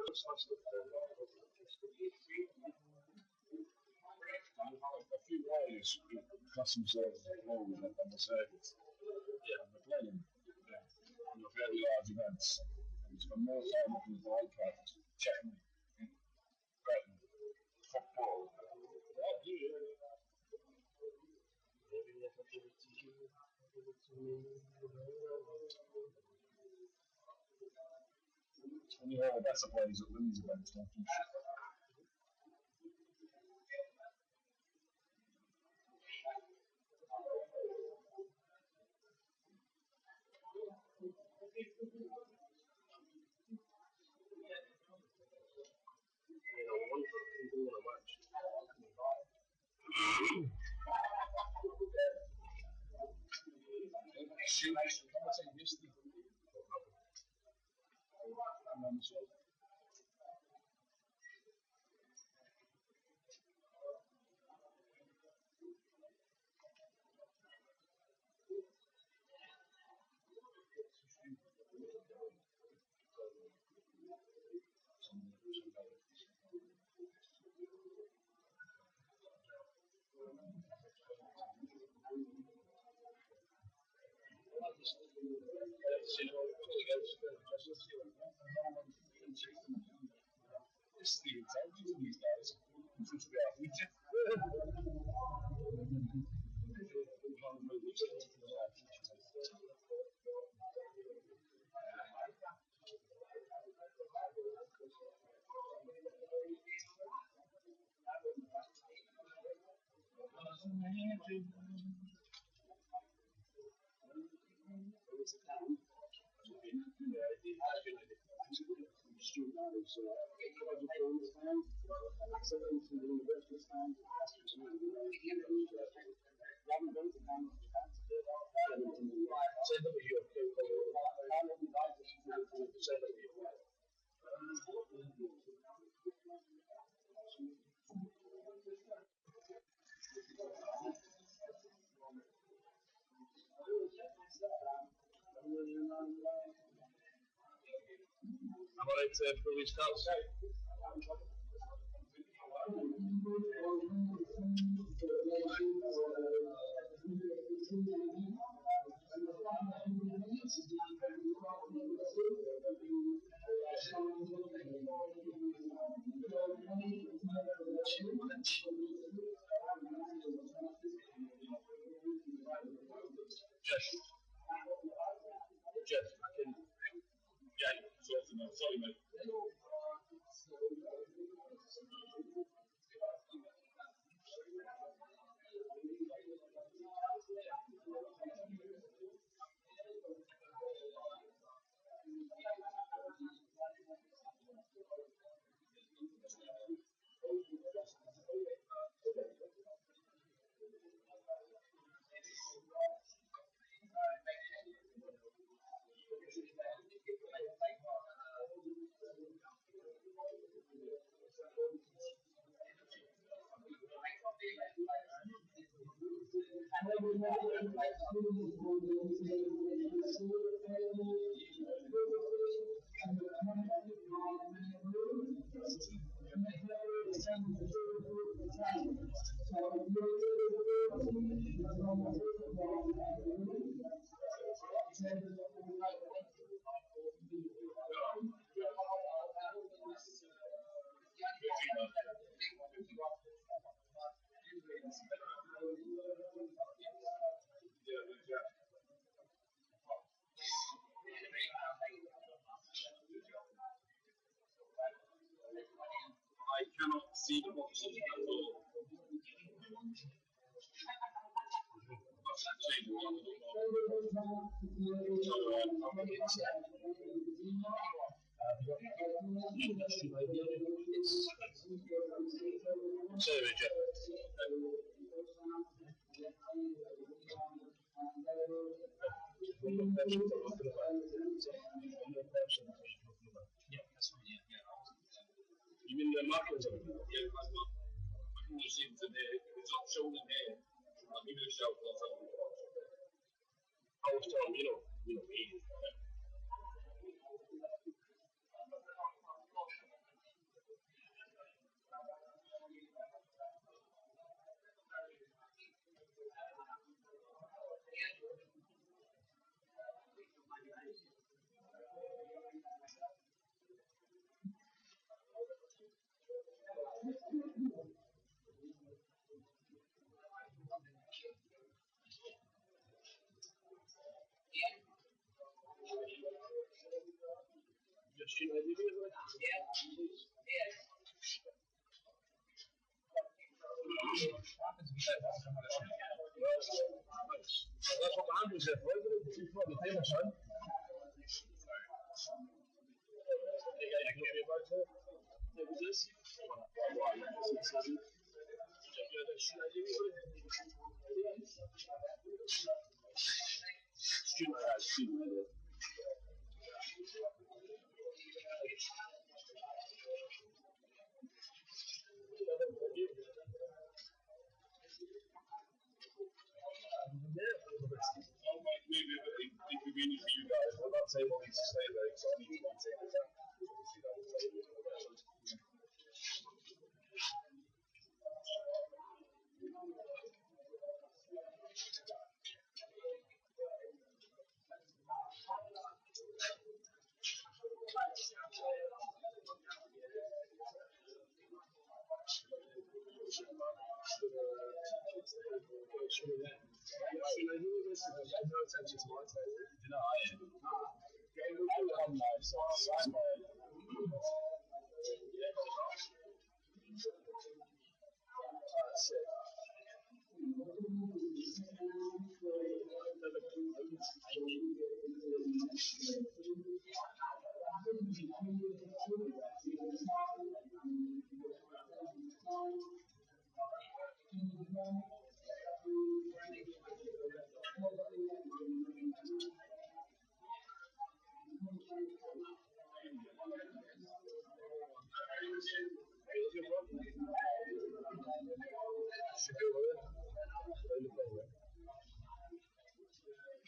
A few players class themselves as pros on the circuit. Yeah, and they're playing very large events. And they spend more time looking at the iPad, checking, betting, football. And you all the better players at these events, don't you? One fucking goal in a match. Shoot, commentating yesterday. I'm on the show. It's the intelligence of these guys. I'm supposed to be out eating. I'm on to fully starts. Jeff, I can. Yeah, sorry, mate. I cannot see the boxes at all. Sorry, Jeff. Yeah, that's fine. Yeah. You mean the markers of it? Yeah, that's not. I can just see it today. If it's not shown in here, I'll give you a shout. I was telling you know, That's what the handles are for, isn't it? If you've got the table side. Maybe a bit inconvenient for you guys, but that table needs to stay there because I need to maintain it.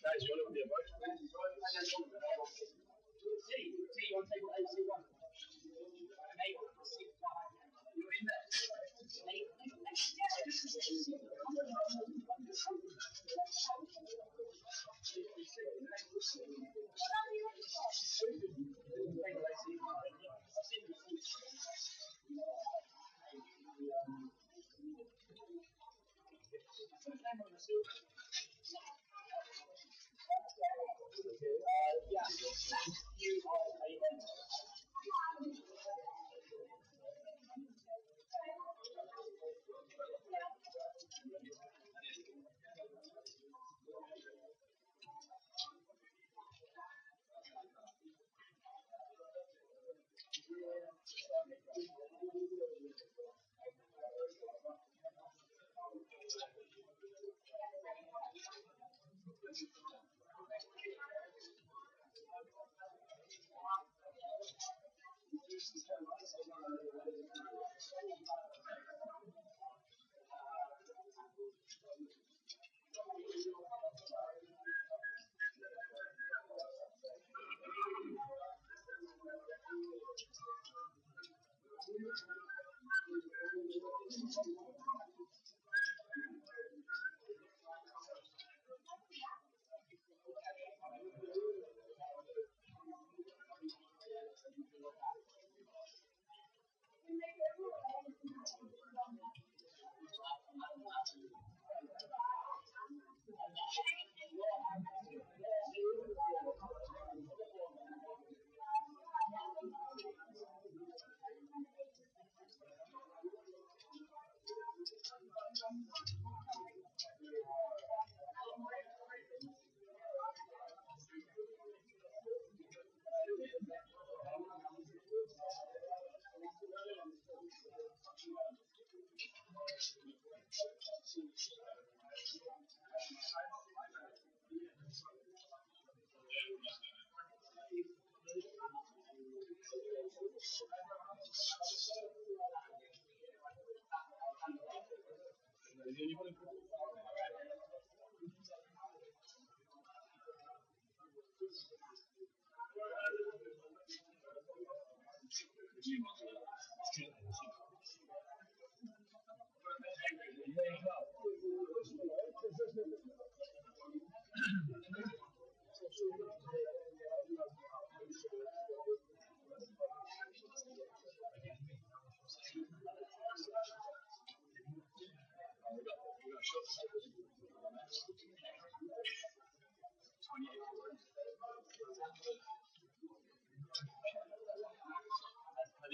Guys, you want to be a bunch? You want to take AC1? You're in there.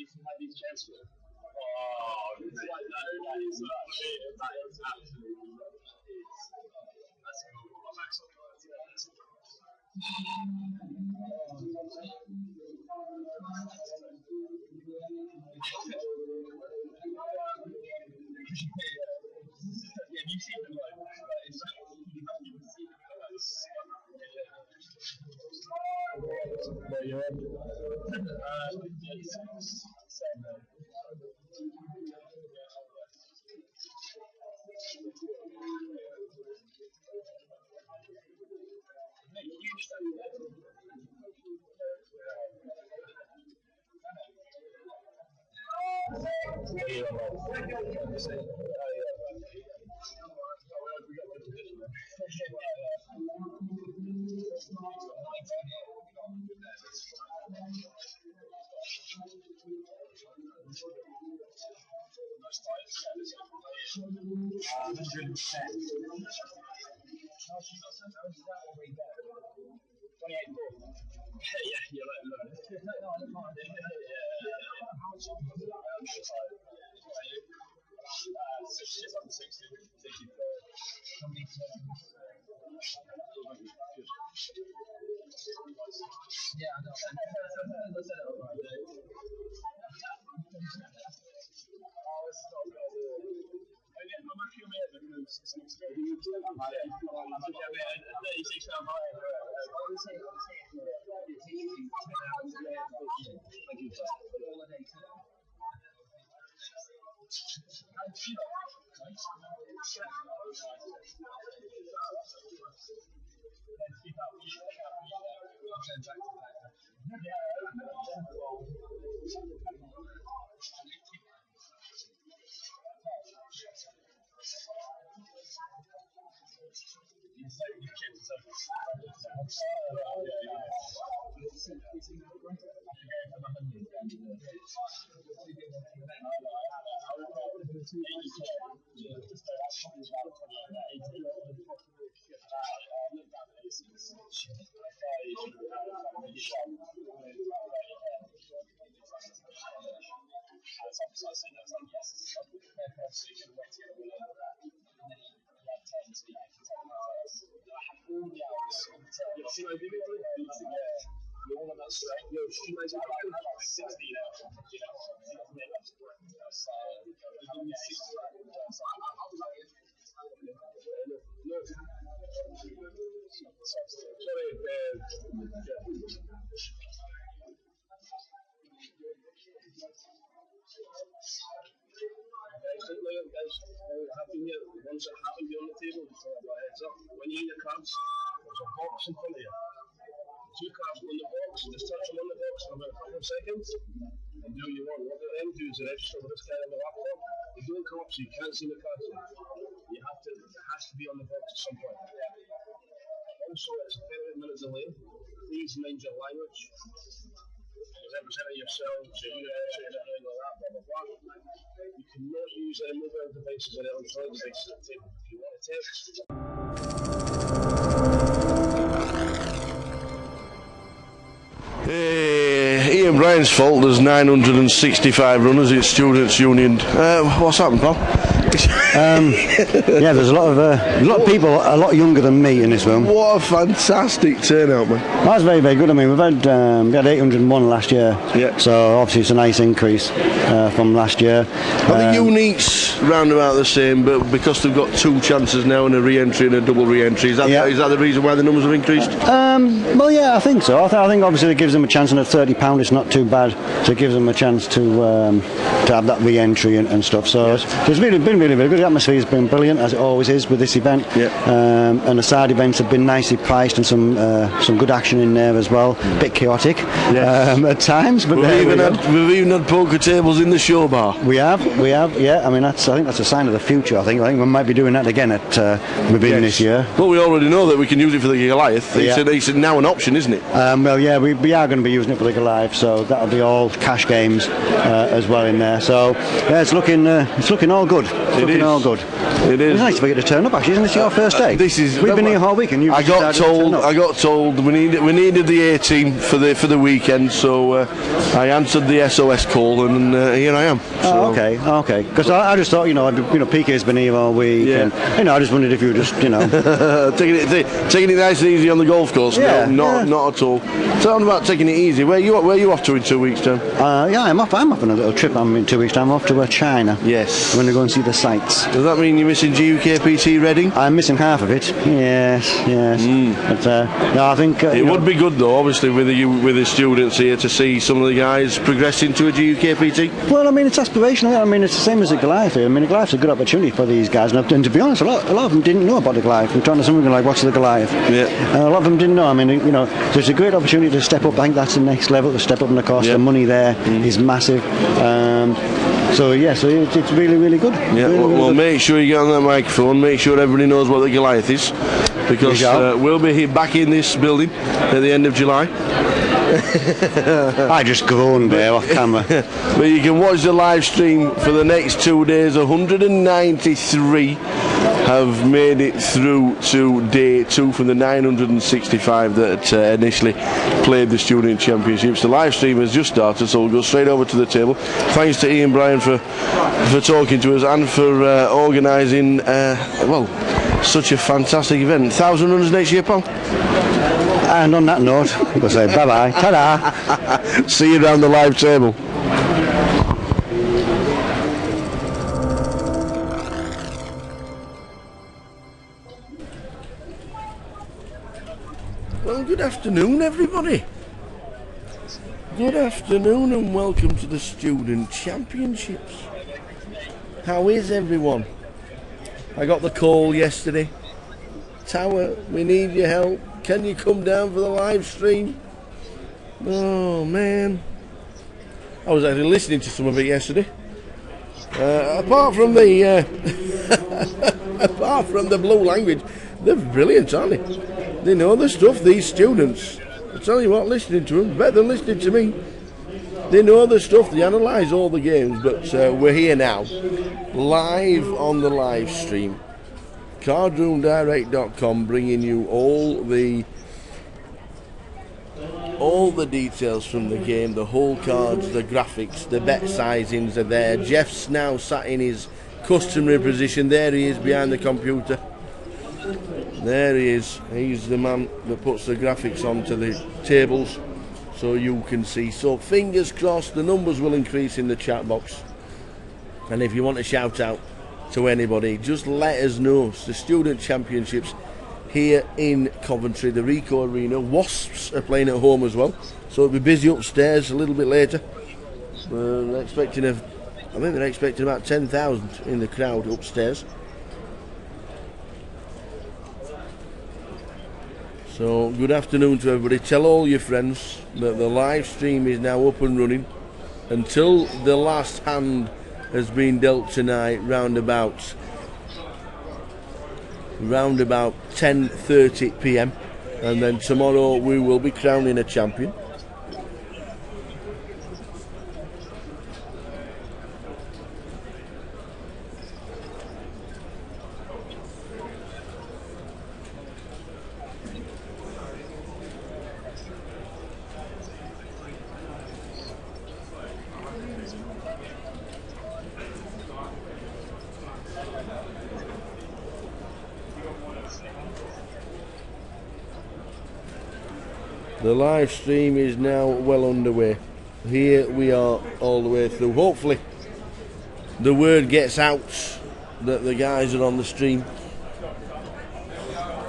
had these chances. Oh, it's like that is absolutely that's cool. I'm actually yeah, you see them like it's like you see them there you are. When you eat the crabs, there's a box in front of you. 2 crabs go in the box, just touch them on the box for about a couple of seconds and do what you want. What they then do is register with this guy on the laptop. They don't come up so you can't see the crabs. You have to, it has to be on the box at some point. Also, it's a 30-minute delay. Please mind your language. Representing yourselves, your university, and everything like that, blah, blah, blah. You cannot use any mobile devices or electronic devices if you want to text. Ian Bryan's fault, there's 965 runners at Students' Union. What's happened, pal? Yeah, there's a lot of people a lot younger than me in this room. What a fantastic turnout, man. That's very, very good. I mean, we had 801 last year, yeah. So obviously it's a nice increase from last year. Are the uniques round about the same, but because they've got 2 chances now and a re-entry and a double re-entry, is that the reason why the numbers have increased? Well, yeah, I think so. I think obviously it gives them a chance, and at £30 it's not too bad, so it gives them a chance to have that re-entry and stuff. So it's been really, really good. The atmosphere has been brilliant, as it always is with this event. Yeah. And the side events have been nicely priced and some good action in there as well. A bit chaotic at times, but we've even had poker tables us in the show bar. We have, yeah. I mean, I think that's a sign of the future. I think we might be doing that again at within this year. Well, we already know that we can use it for the Goliath. Yeah. It's now an option, isn't it? Well, yeah, we are going to be using it for the Goliath, so that'll be all cash games as well in there. So yeah, it's looking all good. All good. It is. It's nice to get to turn up. Actually, isn't this your first day? We've been here all week, and I got told we needed the A team for the weekend, so I answered the SOS call, and here I am. So. Oh, okay. Because I just thought, PK's been here all week, and I just wondered if you were just, taking it nice and easy on the golf course. Yeah, no, not at all. Talking about taking it easy, where you off to in 2 weeks' time? I'm off on a little trip. I'm in 2 weeks' time. I'm off to China. Yes. I'm going to go and see the sights. Does that mean you're missing UKPC Reading? I'm missing half of it. Yes. But I think it would be good though, obviously, with the students here to see some of the guys progressing to a GUKPT. Well, I mean, it's aspirational. I mean, it's the same as the Goliath here. I mean, the Goliath's a good opportunity for these guys, and to be honest, a lot of them didn't know about the Goliath. We're talking to someone like, "What's the Goliath?" Yeah. A lot of them didn't know. I mean, so it's a great opportunity to step up. I think that's the next level, to step up in the course. The money there is massive. So it's really, really good. Yeah, really make sure you get on that microphone. Make sure everybody knows what the Goliath is, because we'll be here back in this building at the end of July. I just groaned there off camera. But you can watch the live stream for the next 2 days. 193 have made it through to day 2 from the 965 that initially played the Student Championships. The live stream has just started, so we'll go straight over to the table. Thanks to Ian Bryan for talking to us and for organising such a fantastic event. 1,000 runners next year, pal. And on that note, we'll say bye-bye. Ta-da. See you down the live table. Well, good afternoon, everybody. Good afternoon and welcome to the Student Championships. How is everyone? I got the call yesterday. Tower, we need your help. Can you come down for the live stream? Oh man, I was actually listening to some of it yesterday. Apart from the blue language, they're brilliant, aren't they? They know the stuff. These students, I tell you what, listening to them better than listening to me. They know the stuff. They analyse all the games. But we're here now, live on the live stream. Cardroomdirect.com, bringing you all the details from the game, the hole cards, the graphics, the bet sizings are there. Jeff's now sat in his customary position. There he is behind the computer. There he is. He's the man that puts the graphics onto the tables so you can see. So fingers crossed the numbers will increase in the chat box. And if you want to shout out to anybody, just let us know. It's the Student Championships here in Coventry, the Ricoh Arena. Wasps are playing at home as well, so it'll be busy upstairs a little bit later. They're expecting I think they're expecting about 10,000 in the crowd upstairs. So good afternoon to everybody. Tell all your friends that the live stream is now up and running until the last hand has been dealt tonight, round about 10:30 p.m. and then tomorrow we will be crowning a champion. The live stream is now well underway. Here we are all the way through. Hopefully the word gets out that the guys are on the stream.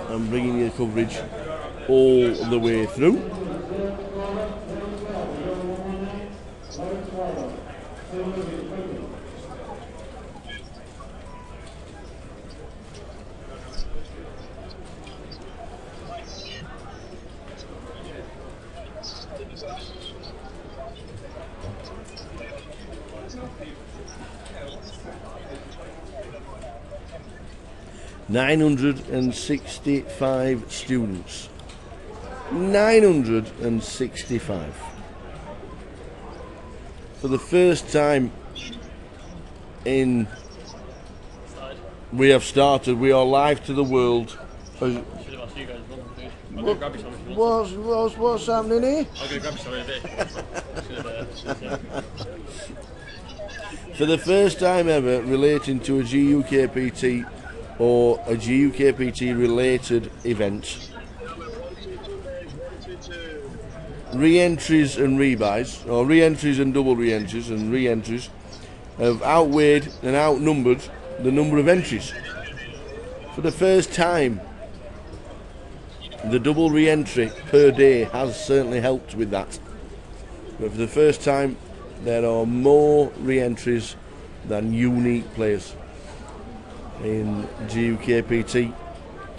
I'm bringing you the coverage all the way through. 965 students. 965. For the first time we have started, we are live to the world. Should have asked you guys one, dude. I'll go grab you something if you want. What's happening here? I'll go grab you something in a bit. For the first time ever relating to a GUKPT or a GUKPT related event, re-entries and rebuys, or re-entries and double re-entries and re-entries have outweighed and outnumbered the number of entries. For the first time, the double re-entry per day has certainly helped with that. But for the first time, there are more re-entries than unique players in GUKPT.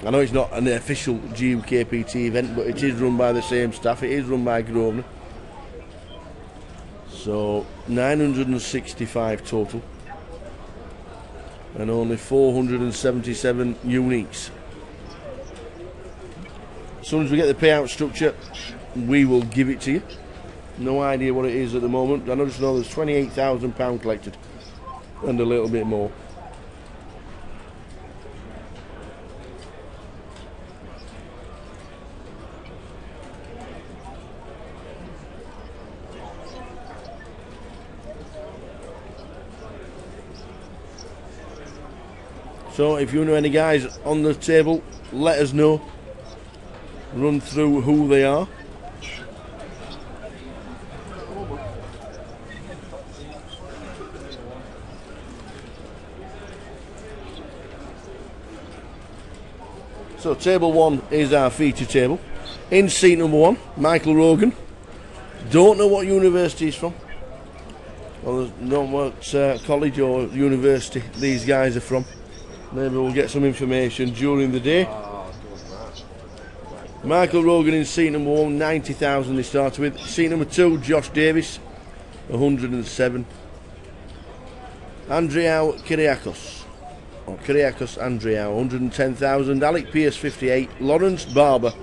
I know it's not an official GUKPT event, but it is run by the same staff. It is run by Grosvenor. So 965 total, and only 477 uniques. As soon as we get the payout structure, we will give it to you. No idea what it is at the moment. I just know there's £28,000 collected and a little bit more. So if you know any guys on the table, let us know. Run through who they are. So table 1 is our feature table. In seat number 1, Michael Rogan. Don't know what university he's from, or not what college or university these guys are from. Maybe we'll get some information during the day. Michael Rogan in seat number 1, 90,000 they started with. Seat number 2, Josh Davis, 107. Andriao Kyriakos, or Kyriakos Andriao, 110,000. Alec Pierce, 58. Lawrence Barber.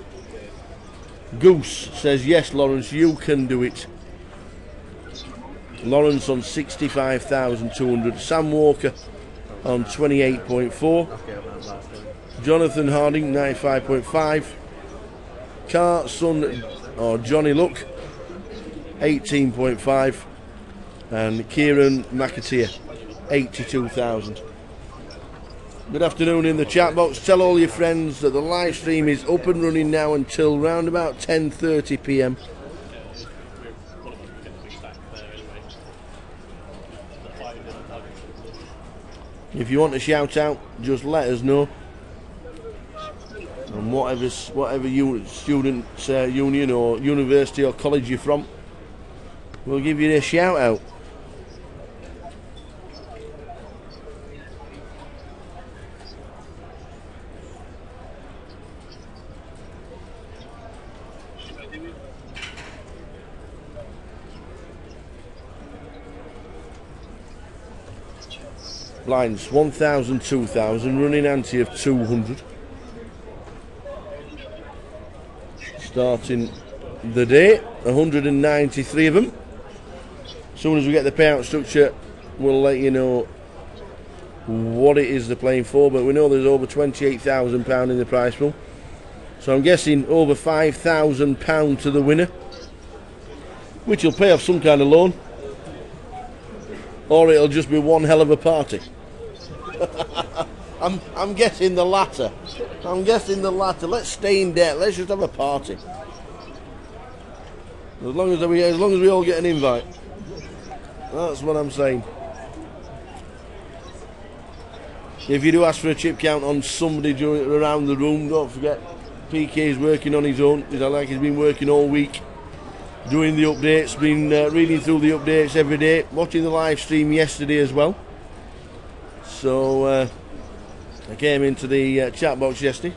Goose says, yes, Lawrence, you can do it. Lawrence on 65,200. Sam Walker on 28.4. Jonathan Harding, 95.5. Carson or Johnny Luck, 18.5, and Kieran McAteer, 82,000. Good afternoon in the chat box. Tell all your friends that the live stream is up and running now until round about 10:30 p.m. If you want to shout out, just let us know. And whatever student union or university or college you're from, we'll give you a shout out. Blinds 1,000, 2,000, running ante of 200. Starting the day, 193 of them. As soon as we get the payout structure, we'll let you know what it is they're playing for, but we know there's over £28,000 in the prize pool. So I'm guessing over £5,000 to the winner, which will pay off some kind of loan, or it'll just be one hell of a party. I'm guessing the latter. I'm guessing the latter. Let's stay in debt. Let's just have a party. As long as we all get an invite. That's what I'm saying. If you do ask for a chip count on somebody around the room, don't forget PK is working on his own. He's been working all week, doing the updates, been reading through the updates every day, watching the live stream yesterday as well. So I came into the chat box yesterday.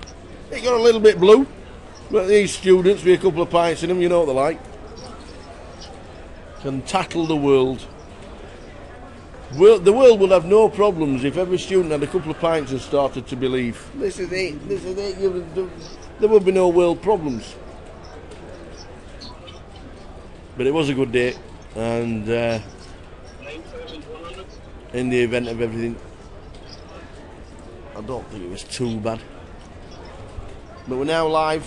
It got a little bit blue, but these students with a couple of pints in them, you know what they're like, can tattle the world. The world would have no problems if every student had a couple of pints and started to believe. This is it. This is it. There would be no world problems. But it was a good day, and in the event of everything, I don't think it was too bad. But we're now live.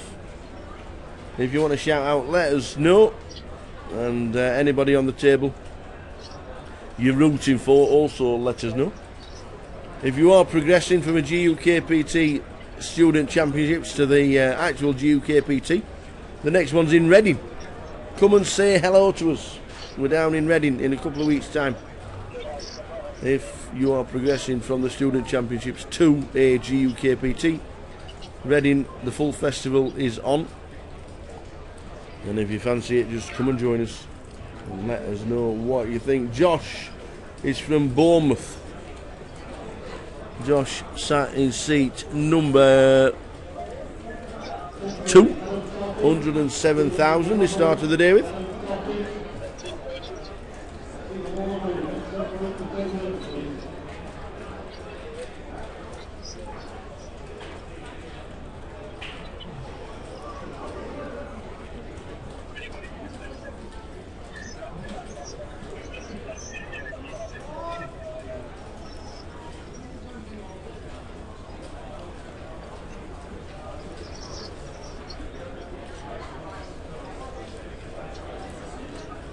If you want to shout out, let us know. And anybody on the table you're rooting for, also let us know. If you are progressing from a GUKPT Student Championships to the actual GUKPT, the next one's in Reading. Come and say hello to us. We're down in Reading in a couple of weeks' time. If you are progressing from the Student Championships to a GUKPT, Reading, the full festival is on. And if you fancy it, just come and join us and let us know what you think. Josh is from Bournemouth. Josh sat in seat number 2. 107,000 he started the day with.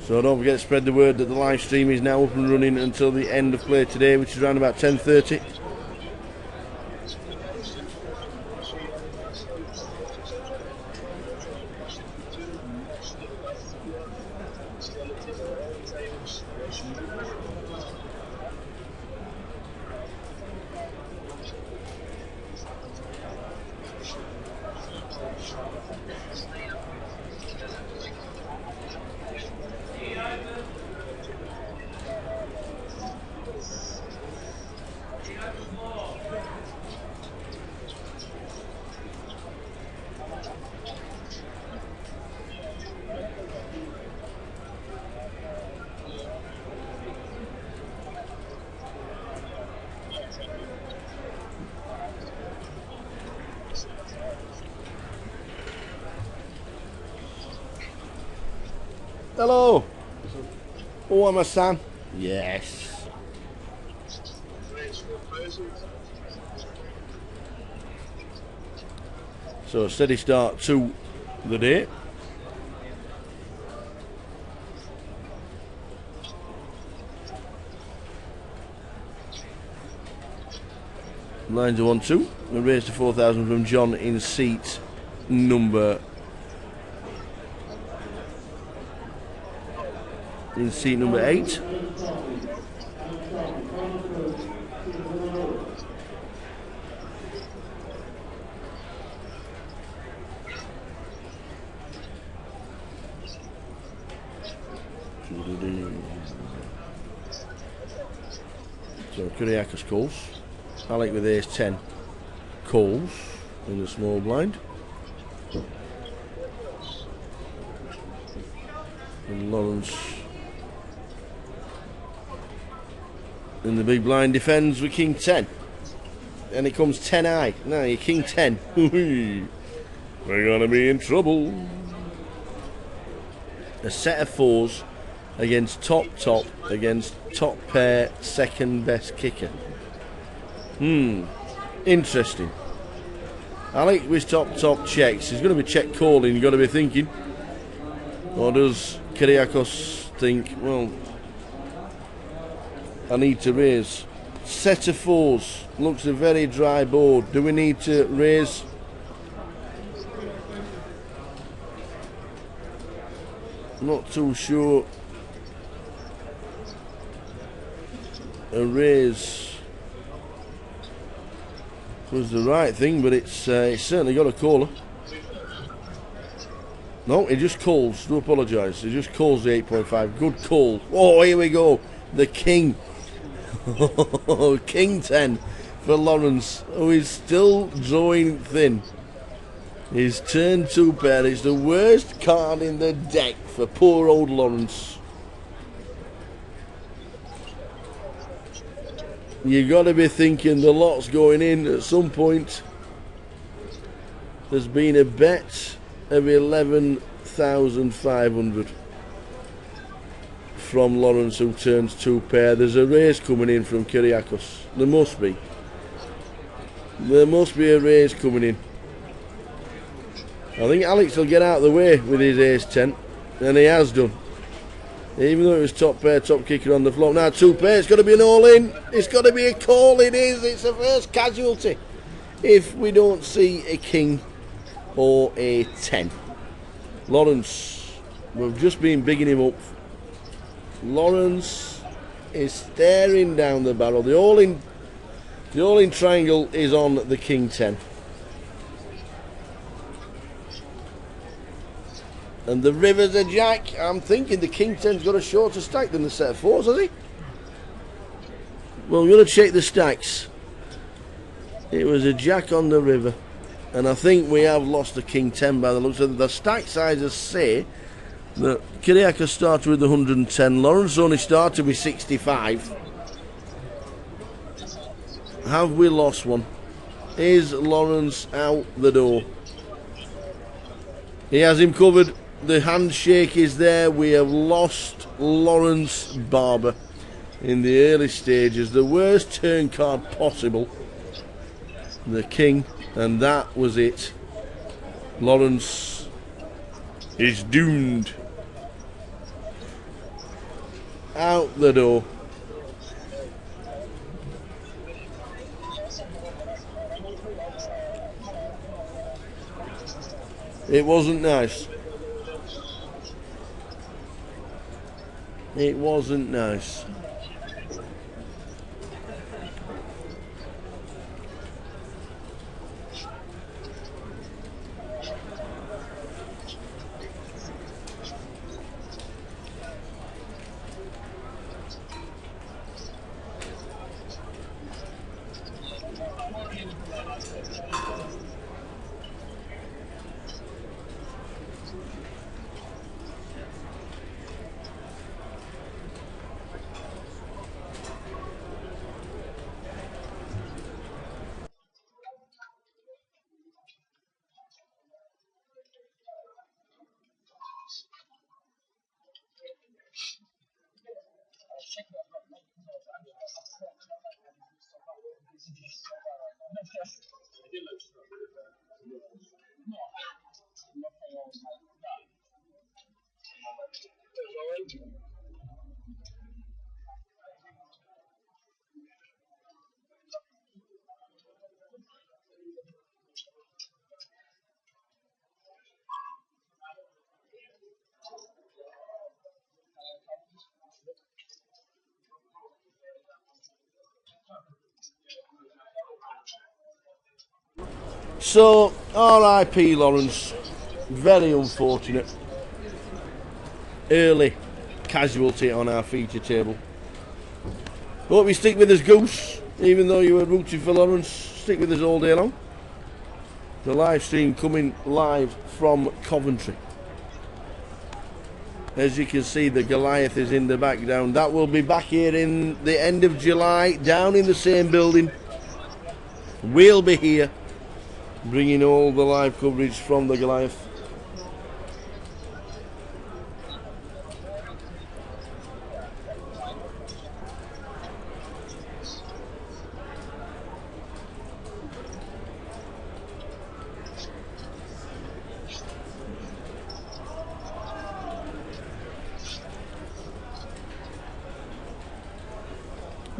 So don't forget to spread the word that the live stream is now up and running until the end of play today, which is around about 10:30. Hello. Oh, I'm a Sam. Yes. So a steady start to the day. Lines are 1-2. A raise to 4,000 from John in seat number 8. So Kyriakos calls. Alec with ace 10 calls in the small blind. And Lawrence in the big blind defends with king 10. And it comes 10 high. Now you're king 10. We're gonna be in trouble. A set of fours against top against top pair second best kicker. Interesting. Alec with top checks. He's going to be check calling, you've got to be thinking. Or does Kyriakos think, well, I need to raise? Set of fours. Looks a very dry board. Do we need to raise? Not too sure. A raise was the right thing, but it's certainly got a caller. No, he just calls. Do apologise. He just calls the 8.5. Good call. Oh, here we go. The king. King 10 for Lawrence, who is still drawing thin. His turn 2 pair is the worst card in the deck for poor old Lawrence. You got to be thinking the lot's going in at some point. There's been a bet of 11,500 from Lawrence, who turns 2 pair. There's a raise coming in from Kyriakos. There must be. There must be a raise coming in. I think Alex will get out of the way with his ace 10, and he has done. Even though it was top pair, top kicker on the flop. Now 2 pair, it's got to be an all-in. It's got to be a call, it is. It's the first casualty. If we don't see a king or a 10. Lawrence, we've just been bigging him up. Lawrence is staring down the barrel. The all-in triangle is on the king 10. And the river's a jack. I'm thinking the king 10's got a shorter stack than the set of 4s, has he? Well, we're going to check the stacks. It was a jack on the river. And I think we have lost the king 10 by the looks of it. The stack sizes say that Kyriakos started with 110. Lawrence only started with 65. Have we lost one? Is Lawrence out the door? He has him covered. The handshake is there. We have lost Lawrence Barber in the early stages. The worst turn card possible. The king, and that was it. Lawrence is doomed. Out the door. It wasn't nice. It wasn't nice. So, R.I.P. Lawrence. Very unfortunate. Early casualty on our feature table. Hope you stick with us, Goose. Even though you were rooting for Lawrence, stick with us all day long. The live stream coming live from Coventry. As you can see, the Goliath is in the background. That will be back here in the end of July, down in the same building. We'll be here, bringing all the live coverage from the Goliath.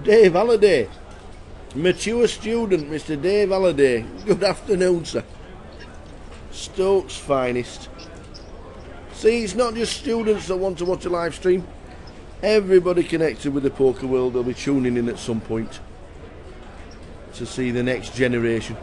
Dave Halliday, mature student, Mr. Dave Halliday. Good afternoon, sir. Stoke's finest. See, it's not just students that want to watch a live stream. Everybody connected with the poker world will be tuning in at some point to see the next generation.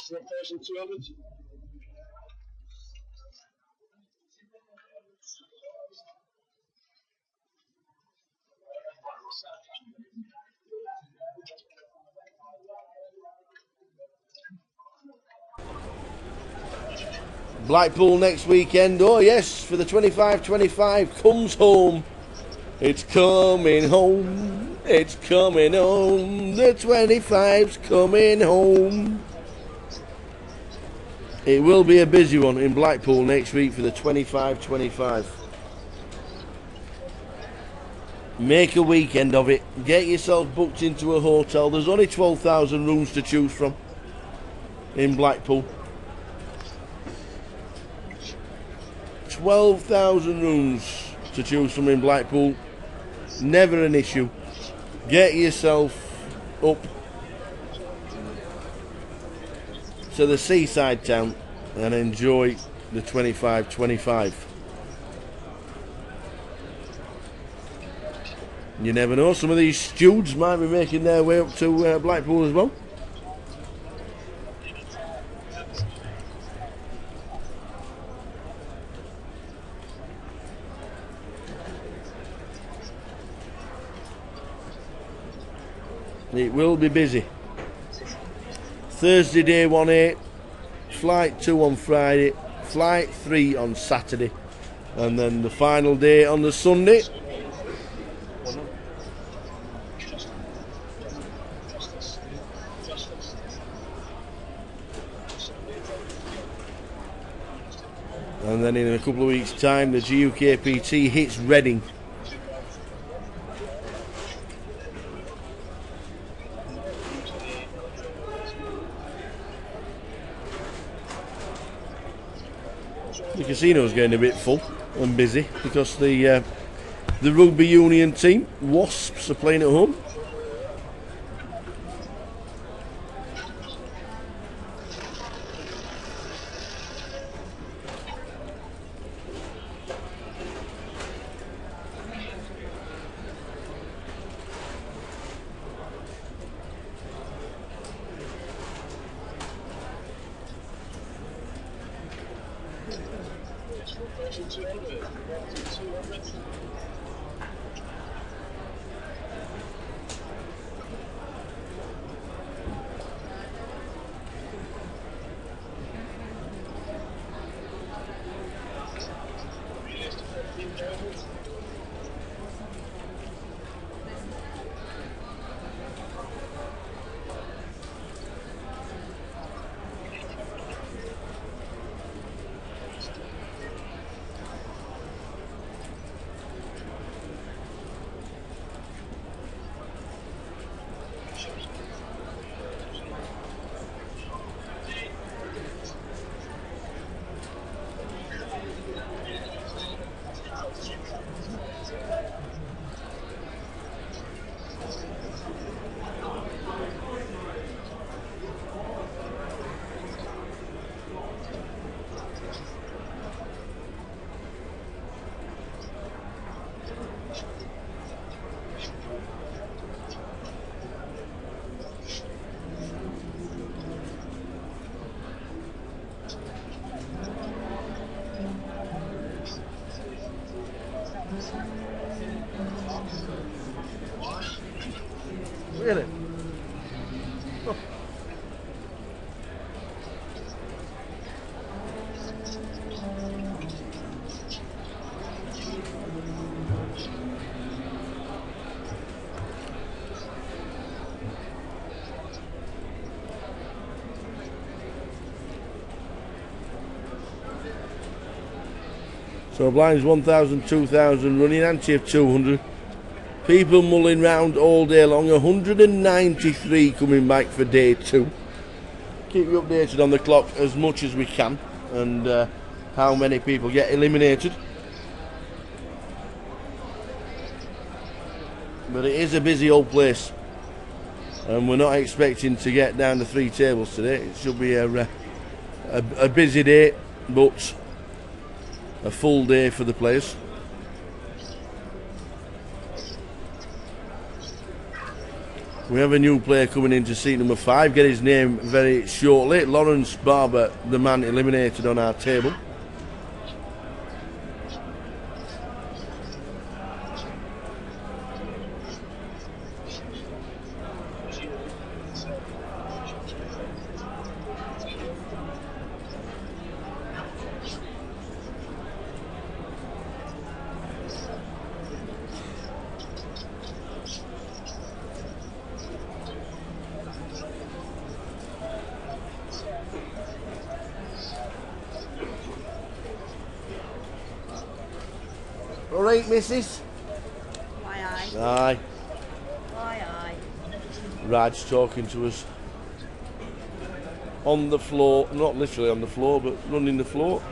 4,200. Blackpool next weekend. Oh yes, for the 25-25 comes home. It's coming home. It's coming home. The 25's coming home. It will be a busy one in Blackpool next week for the 25-25. Make a weekend of it. Get yourself booked into a hotel. There's only 12,000 rooms to choose from in Blackpool. 12,000 rooms to choose from in Blackpool. Never an issue. Get yourself up to the seaside town and enjoy the 25-25. You never know, some of these stewards might be making their way up to Blackpool as well. It will be busy. Thursday day 1-8, flight 2 on Friday, flight 3 on Saturday, and then the final day on the Sunday. And then in a couple of weeks' time, the UKSPC hits Reading. The casino's getting a bit full and busy because the rugby union team, Wasps, are playing at home. Really? Oh. So blinds 1,000, 2,000, running ante of 200. People mulling round all day long. 193 coming back for day 2. Keep you updated on the clock as much as we can and how many people get eliminated. But it is a busy old place and we're not expecting to get down to 3 tables today. It should be a busy day, but a full day for the players. We have a new player coming into seat number 5. Get his name very shortly. Lawrence Barber, the man eliminated on our table. All right, missus? Aye, aye. Aye. Aye, aye. Raj talking to us. On the floor, not literally on the floor, but running the floor.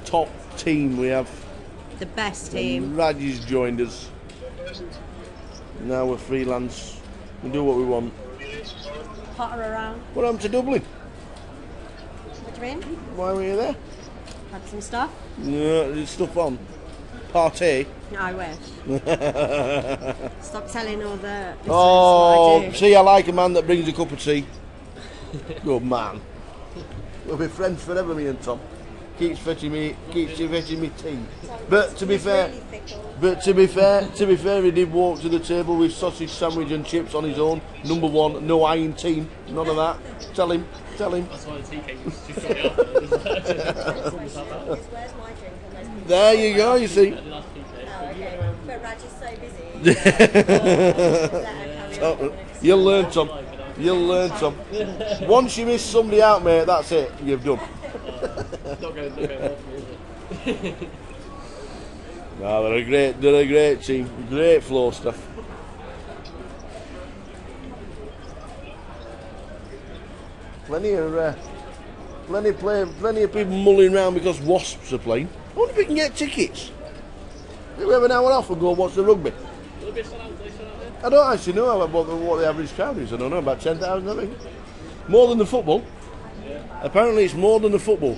Top team we have. The best team. Raj has joined us. Now we're freelance. We do what we want. Potter around. What happened to Dublin? What do you mean? Why were you there? Had some stuff? No, there's stuff on. Party. I wish. Stop telling all the listeners Oh, what I do. see, I like a man that brings a cup of tea. Good man. We'll be friends forever, me and Tom. Keeps fetching me tea. But to be fair, he did walk to the table with sausage sandwich and chips on his own. Number 1, no iron team, none of that. Tell him. That's why the tea cake was just got me Where's my drink? There you go, you see. Okay. But Raj is so busy. You'll learn, Tom. You'll learn, Tom. Once you miss somebody out, mate, that's it. You've done. not going well for me, is it? No, they're a great team. Great floor stuff. Plenty of people mulling around because Wasps are playing. I wonder if we can get tickets. We have an hour off and go watch the rugby. Will it be sold out? They sold out there? I don't actually know what the average crowd is. I don't know, about 10,000 I think. More than the football. Yeah. Apparently it's more than the football.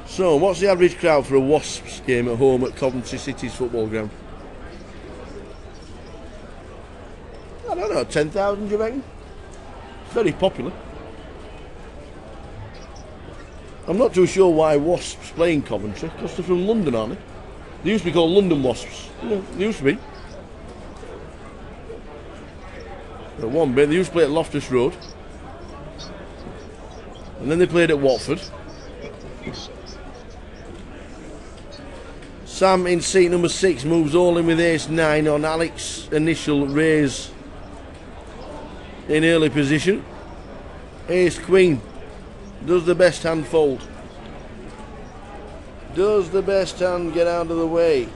So what's the average crowd for a Wasps game at home at Coventry City's football ground? I don't know, 10,000 do you reckon? It's very popular. I'm not too sure why Wasps play in Coventry, because they're from London, aren't they? They used to be called London Wasps. You know, they used to be. At one bit, they used to play at Loftus Road. And then they played at Watford. Sam in seat number 6 moves all in with ace 9 on Alex's initial raise in early position. Ace Queen. Does the best hand fold? Does the best hand get out of the way?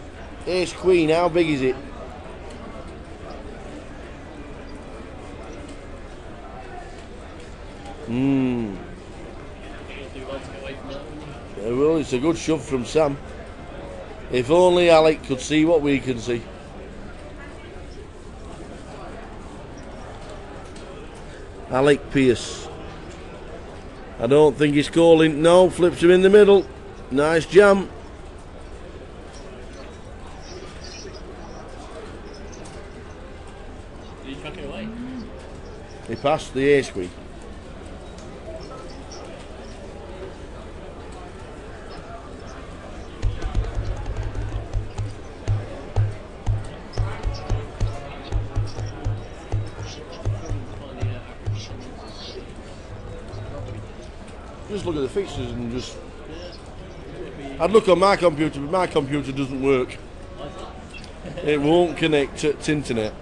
Ace Queen, how big is it? Well, it's a good shove from Sam. If only Alec could see what we can see. Alec Pearce. I don't think he's calling. No, flips him in the middle. Nice jam. Did he chuck it away? He passed the ace queen. Just look at the fixtures and just... I'd look on my computer, but my computer doesn't work. It won't connect to internet.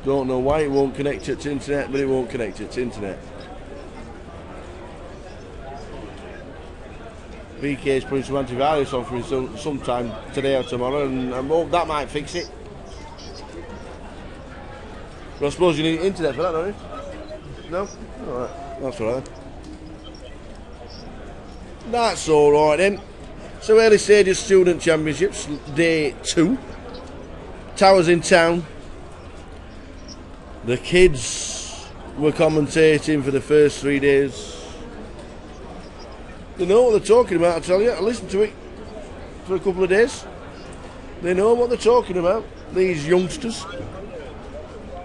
Don't know why it won't connect it to internet, but it won't connect it to internet. VK's putting some antivirus on for me sometime today or tomorrow, and I hope that might fix it. But I suppose you need internet for that, don't you? No? Alright, that's alright then. That's alright then. So early stages student championships, day 2. Towers in town. The kids were commentating for the first 3 days. They know what they're talking about, I tell you. I listened to it for a couple of days. They know what they're talking about, these youngsters.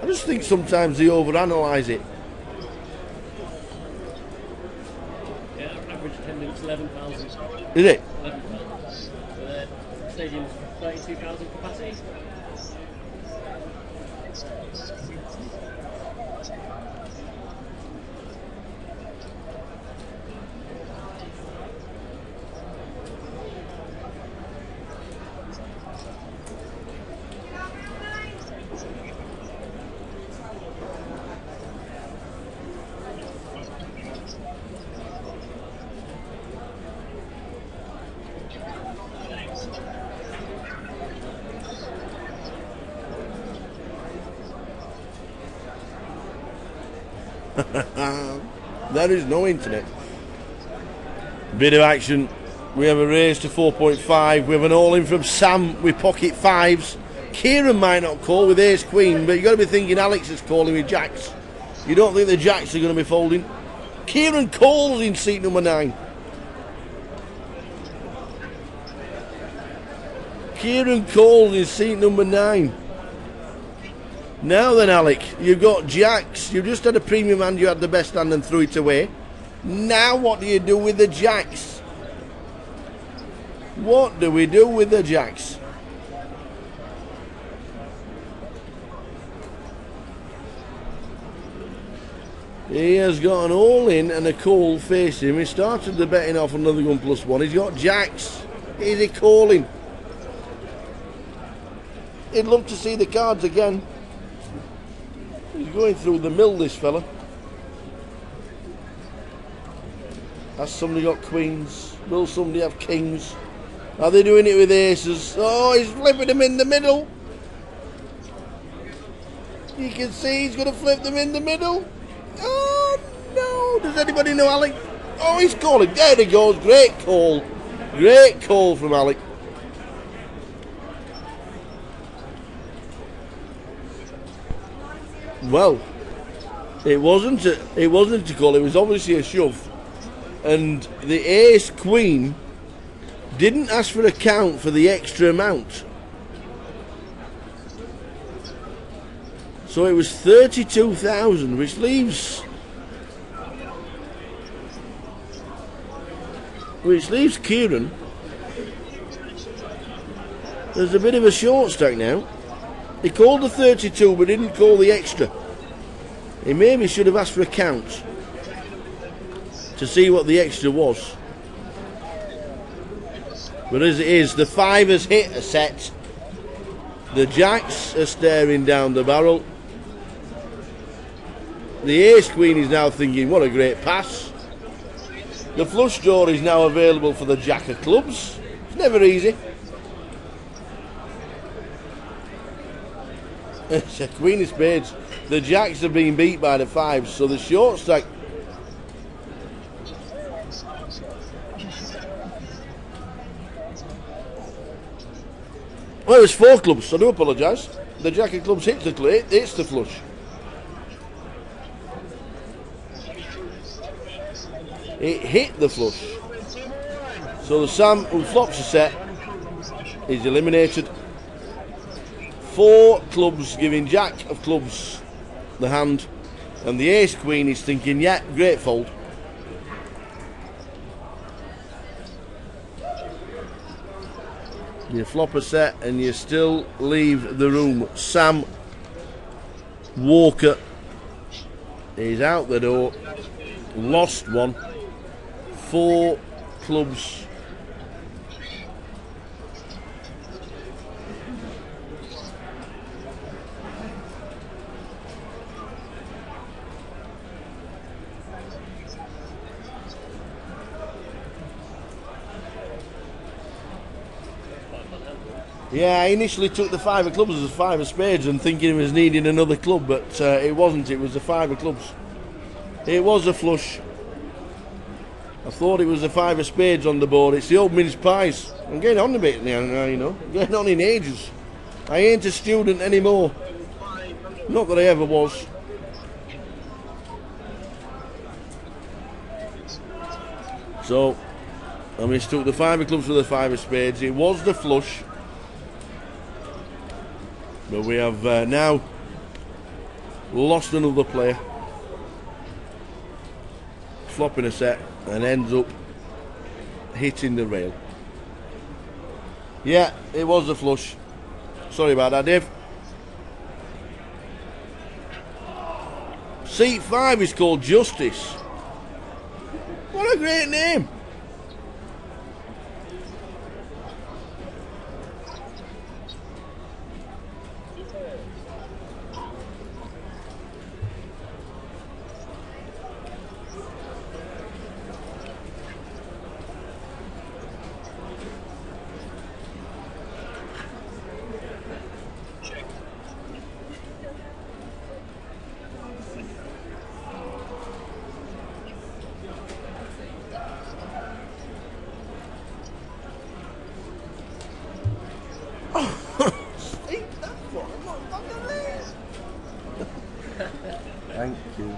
I just think sometimes they overanalyse it. Yeah, average attendance 11,000. Is it? 11,000. Stadium's 32,000 capacity. There is no internet. Bit of action. We have a raise to 4.5. We have an all-in from Sam with pocket fives. Kieran might not call with ace queen, but you've got to be thinking Alex is calling with jacks. You don't think the jacks are going to be folding? Kieran calls in seat number 9. Kieran calls in seat number 9. Now then, Alec, you've got jacks. You just had a premium hand, you had the best hand and threw it away. Now what do you do with the jacks? What do we do with the jacks? He has got an all-in and a call facing him. He started the betting off another gun +1. He's got jacks. Is he calling? He'd love to see the cards again. He's going through the mill, this fella. Has somebody got queens? Will somebody have kings? Are they doing it with aces? Oh, he's flipping them in the middle. You can see he's going to flip them in the middle. Oh, no. Does anybody know Alec? Oh, he's calling. There he goes. Great call. Great call from Alec. Well, it wasn't a call, it was obviously a shove. And the ace queen didn't ask for a count for the extra amount. So it was 32,000, which leaves Kieran. There's a bit of a short stack now. He called the 32 but didn't call the extra. He maybe should have asked for a count to see what the extra was. But as it is, the 5 has hit a set. The jacks are staring down the barrel. The ace queen is now thinking, what a great pass. The flush draw is now available for the jack of clubs. It's never easy. It's a queen of spades. The jacks are being beat by the 5s, so the short stack. Well, it was 4 clubs, I do apologise. The jack of clubs hits the flush. It hit the flush. So the Sam who flops a set is eliminated. 4 clubs giving jack of clubs the hand, and the ace queen is thinking, yeah, great fold. You flop a set and you still leave the room. Sam Walker is out the door, lost one. 4 clubs. Yeah, I initially took the 5 of clubs as a 5 of spades and thinking he was needing another club, but it wasn't. It was the 5 of clubs. It was a flush. I thought it was the 5 of spades on the board. It's the old mince pies. I'm getting on a bit now, you know. I'm getting on in ages. I ain't a student anymore. Not that I ever was. So, I mistook the 5 of clubs for the 5 of spades. It was the flush. But we have now lost another player. Flopping a set and ends up hitting the rail. Yeah, it was a flush. Sorry about that, Dave. Seat 5 is called Justice. What a great name. Thank you.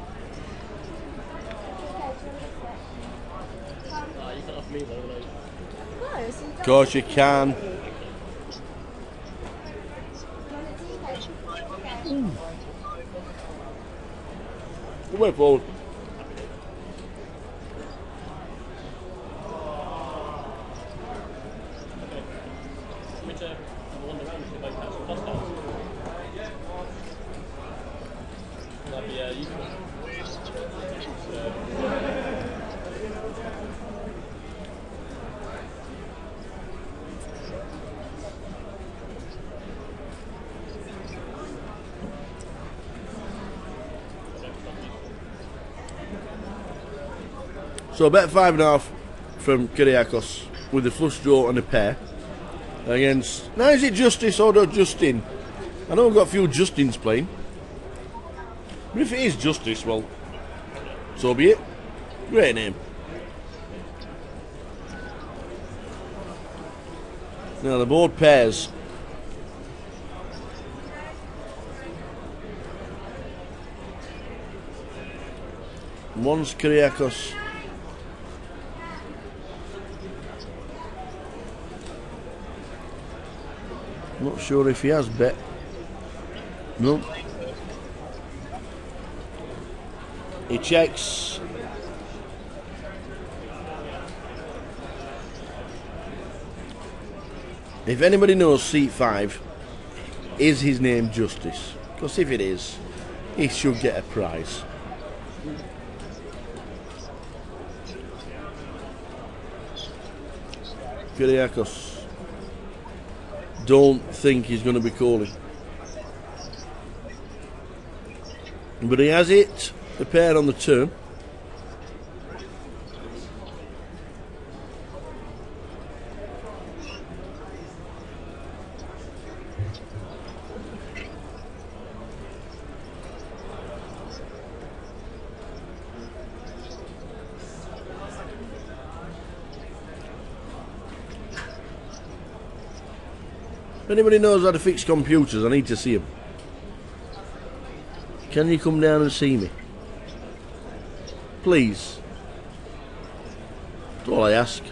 Of course you can. Way forward. So bet 5.5 from Kyriakos with the flush draw and a pair against. Now is it Justice or Justin? I know we've got a few Justins playing, but if it is Justice, well, so be it. Great name. Now the board pairs. One's Kyriakos. Not sure if he has bet. No. He checks. If anybody knows seat 5, is his name Justice? Because if it is, he should get a prize. Kyriakos. Don't think he's going to be calling. But he has it. The pair on the turn. If anybody knows how to fix computers, I need to see them. Can you come down and see me? Please. That's all I ask.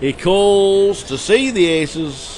He calls to see the aces.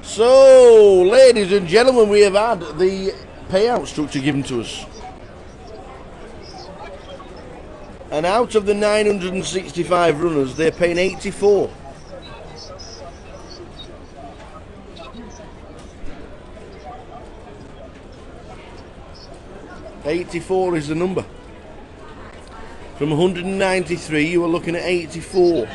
So, ladies and gentlemen, we have had the payout structure given to us. And out of the 965 runners, they're paying 84. 84 is the number. From 193, you were looking at 84.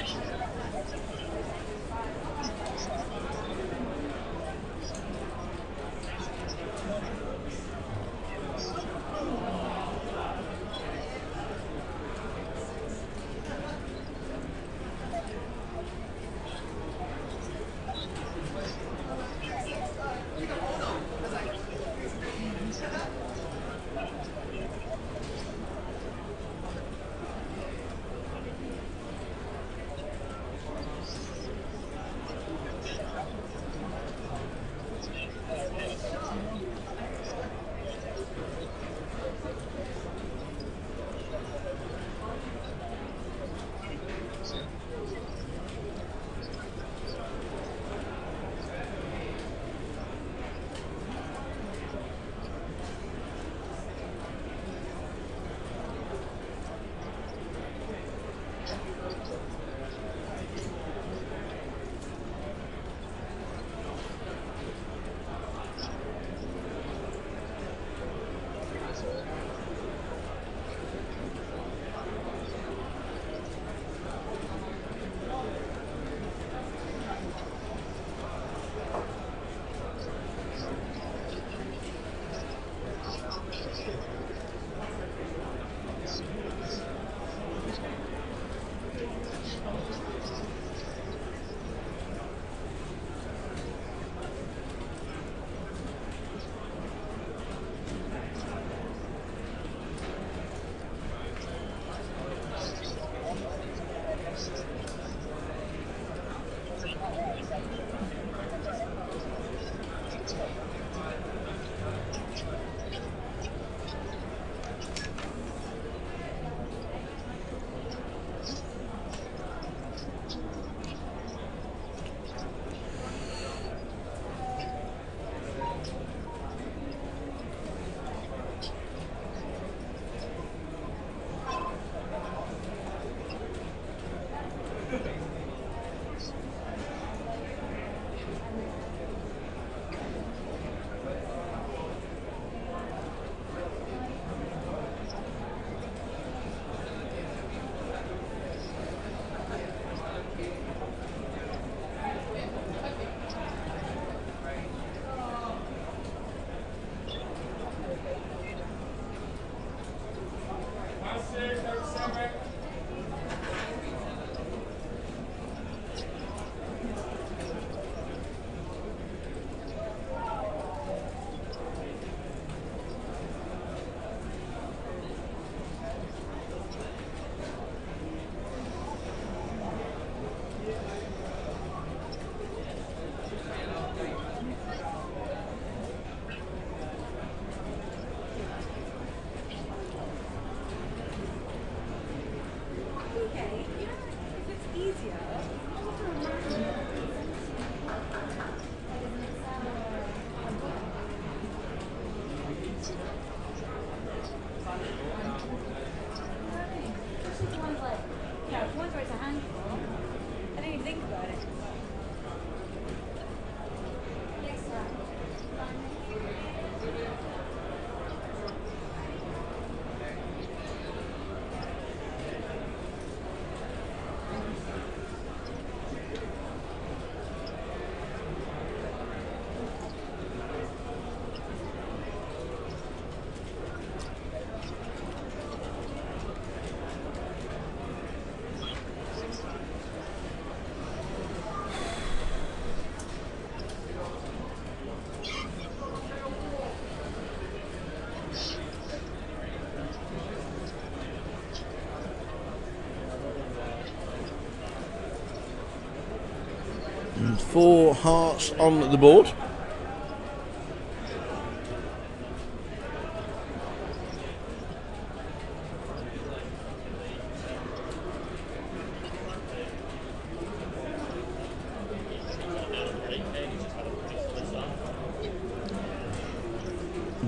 And 4 hearts on the board.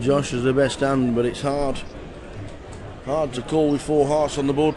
Josh is the best hand, but it's hard to call with 4 hearts on the board.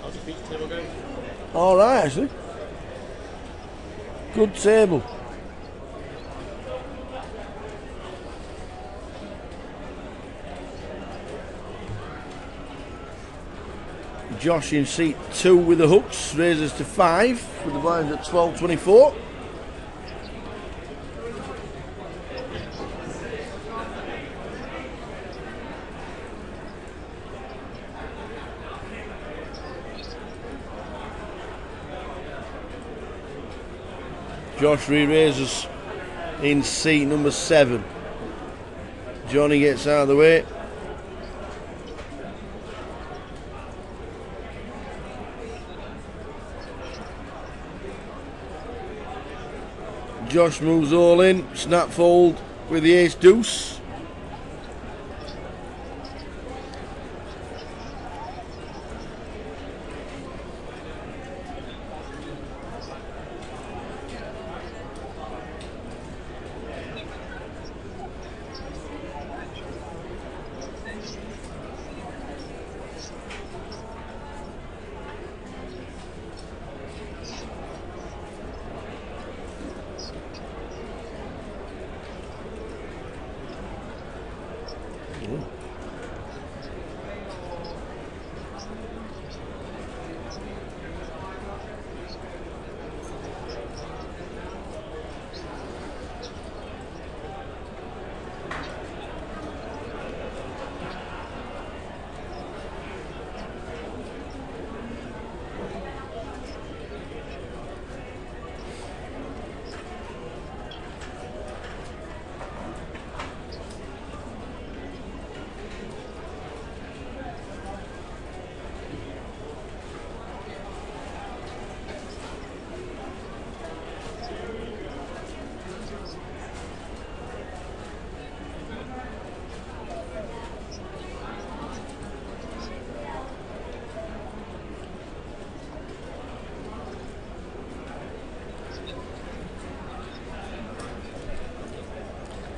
How's the beach table going? All right, actually. Good table. Josh in seat 2 with the hooks, raises to 5 with the blinds at 12.24. Josh re-raises in seat number 7. Johnny gets out of the way. Josh moves all in, snap fold with the ace deuce.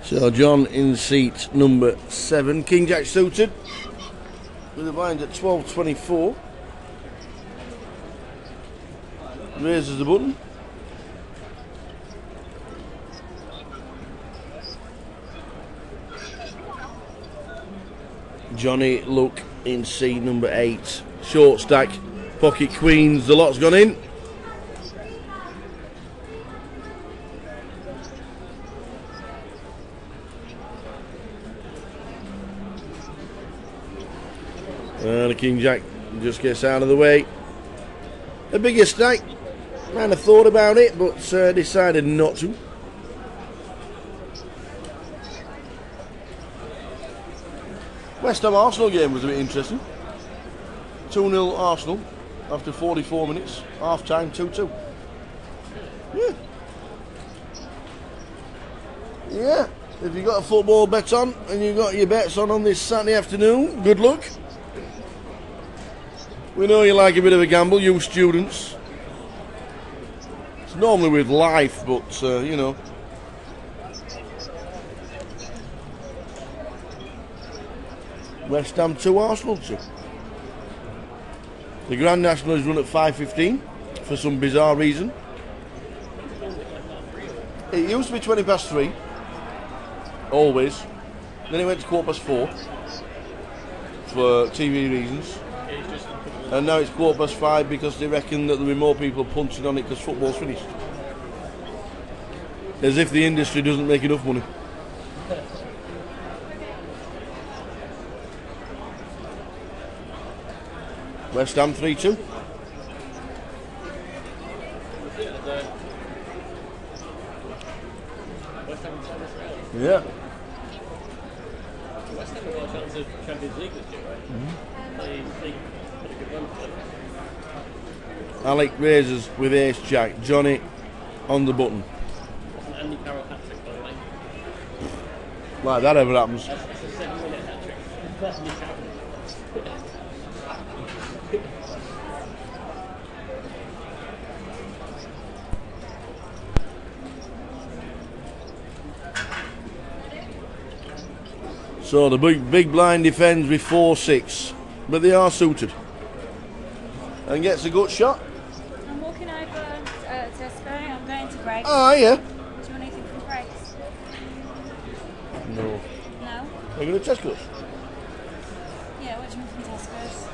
So John in seat number 7, King Jack suited with the blind at 12.24. Raises the button. Johnny Luck in seat number 8. Short stack, pocket queens, the lot's gone in. And the King Jack just gets out of the way. The biggest stack, kind of thought about it, but decided not to. West Ham Arsenal game was a bit interesting. 2-0 Arsenal after 44 minutes, half time 2-2. Yeah, if you've got a football bet on and you've got your bets on this Saturday afternoon, good luck. We know you like a bit of a gamble, you students. It's normally with life, but you know. West Ham 2, Arsenal 2. The Grand National is run at 5:15. for some bizarre reason. It used to be 20 past 3, always. Then it went to 4:15 for TV reasons. And now it's 5:15 because they reckon that there'll be more people punching on it because football's finished. As if the industry doesn't make enough money. West Ham 3-2. Yeah. West Ham have got a chance of Champions League this year, right? They put a good run for it. Alec raises with ace jack. Johnny on the button. Wasn't Andy Carroll hat-trick, by the way? Like that ever happens. That's a 7-minute hat-trick. That's Andy Carroll. So the big blind defends with 4-6, but they are suited. And gets a good shot. I'm walking over to Tesco. I'm going to Greg's. Oh yeah. Do you want anything from Greg's? No. No? Are you going to Tesco's? Yeah, what do you want from Tesco's?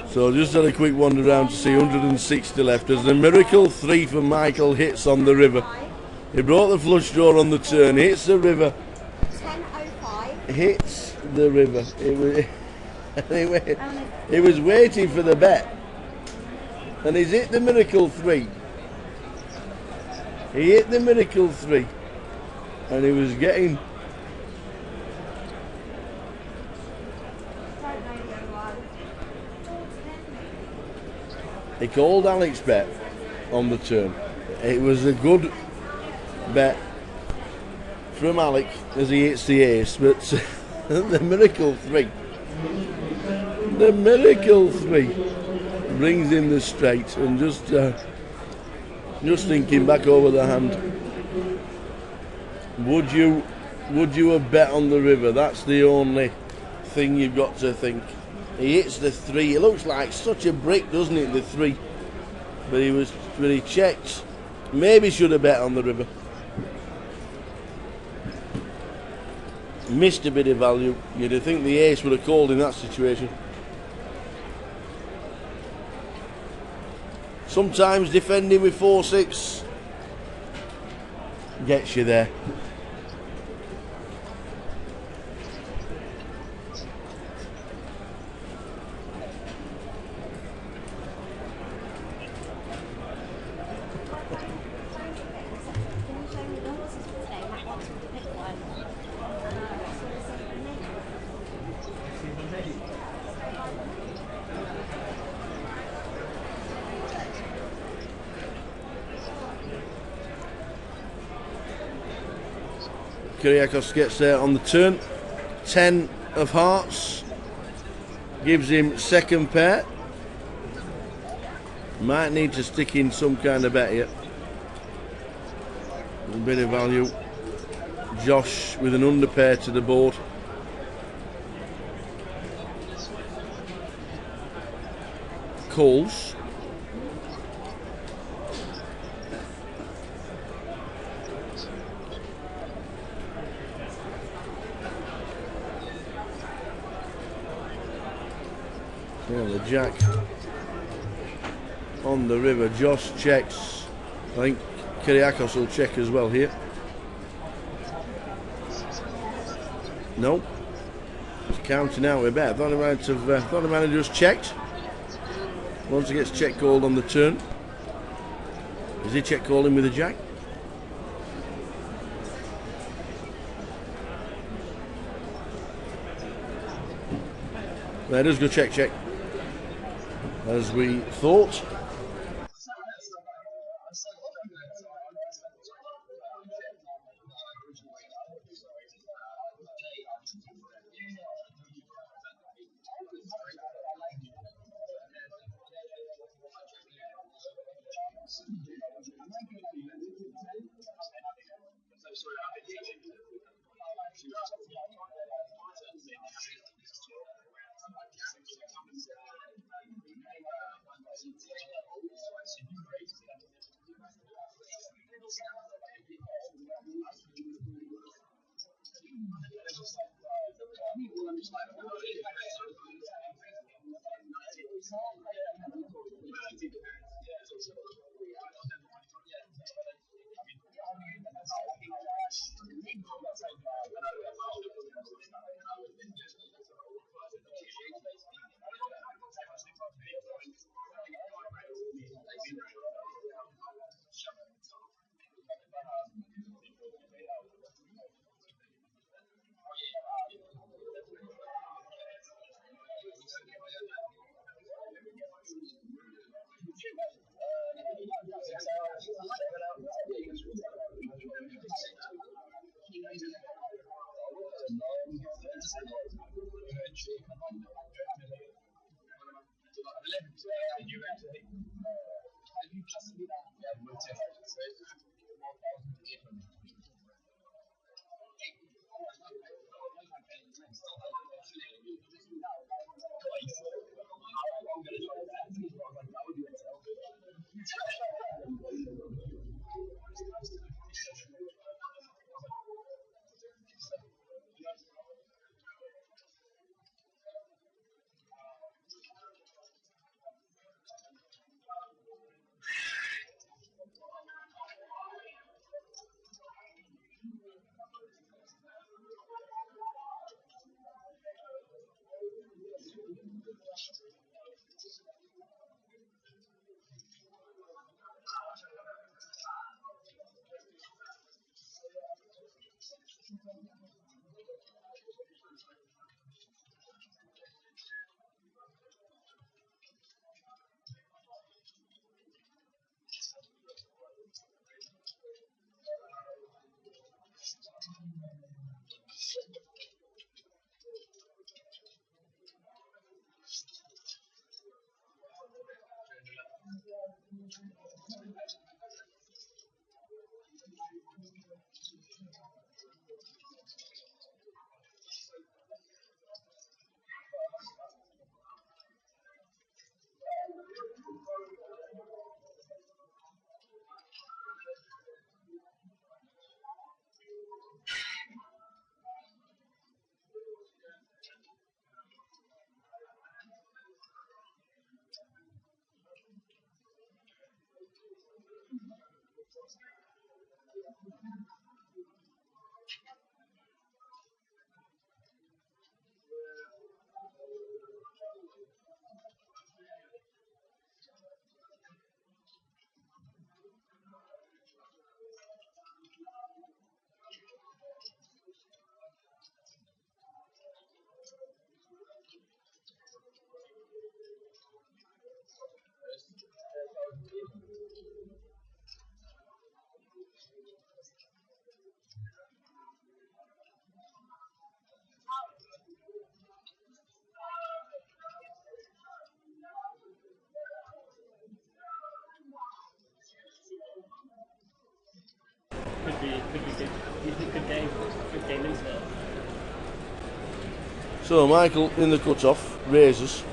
So just had a quick wander around to see 160 left. There's a miracle 3 for Michael hits on the river. He brought the flush draw on the turn, hits the river. 10:05. Hits the river. He was waiting for the bet. And he's hit the miracle 3. He hit the miracle 3. And he was getting... He called Alex bet on the turn. It was a good bet from Alec as he hits the ace, but the miracle 3. The miracle 3 brings in the straight and just thinking back over the hand. Would you have bet on the river? That's the only thing you've got to think. He hits the 3. It looks like such a brick, doesn't it? The 3, but he checked. Maybe should have bet on the river. Missed a bit of value. You'd think the ace would have called in that situation. Sometimes defending with 4-6 gets you there. Kyriakos gets there on the turn. 10 of hearts gives him second pair. Might need to stick in some kind of bet here. A bit of value. Josh with an underpair to the board. Calls. Yeah, the jack on the river. Josh checks. I think Kyriakos will check as well here. No. He's counting out a bet. Thought he might have just checked. Once he gets check called on the turn. Is he check calling with a jack? There does go check, check. As we thought. Could be good. Good game. Good game into that. So Michael in the cut-off, raises.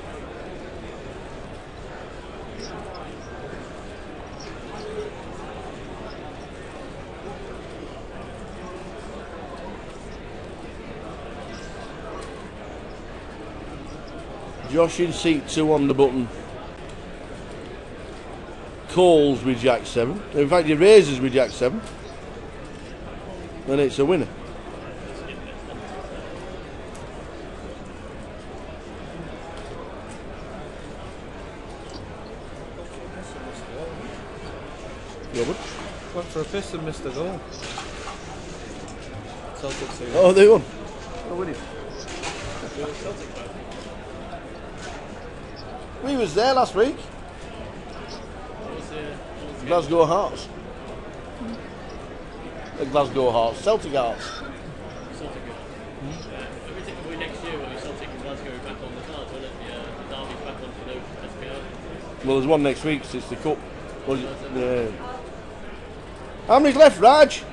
Josh in seat 2 on the button. Calls with Jack 7. In fact, he raises with Jack 7. Then it's a winner. Robert? Went for a piss and missed a goal. Celtic series. Oh, they won. Oh, winning. We was there last week. Glasgow Hearts. The Glasgow Hearts, Celtic Hearts. Celtic. Everything we next year when we Celtic and Glasgow are back on the cards, won't it? The derby's back on for the SPR. Well, there's one next week, so it's the cup. Well, yeah. How many's left, Raj? Did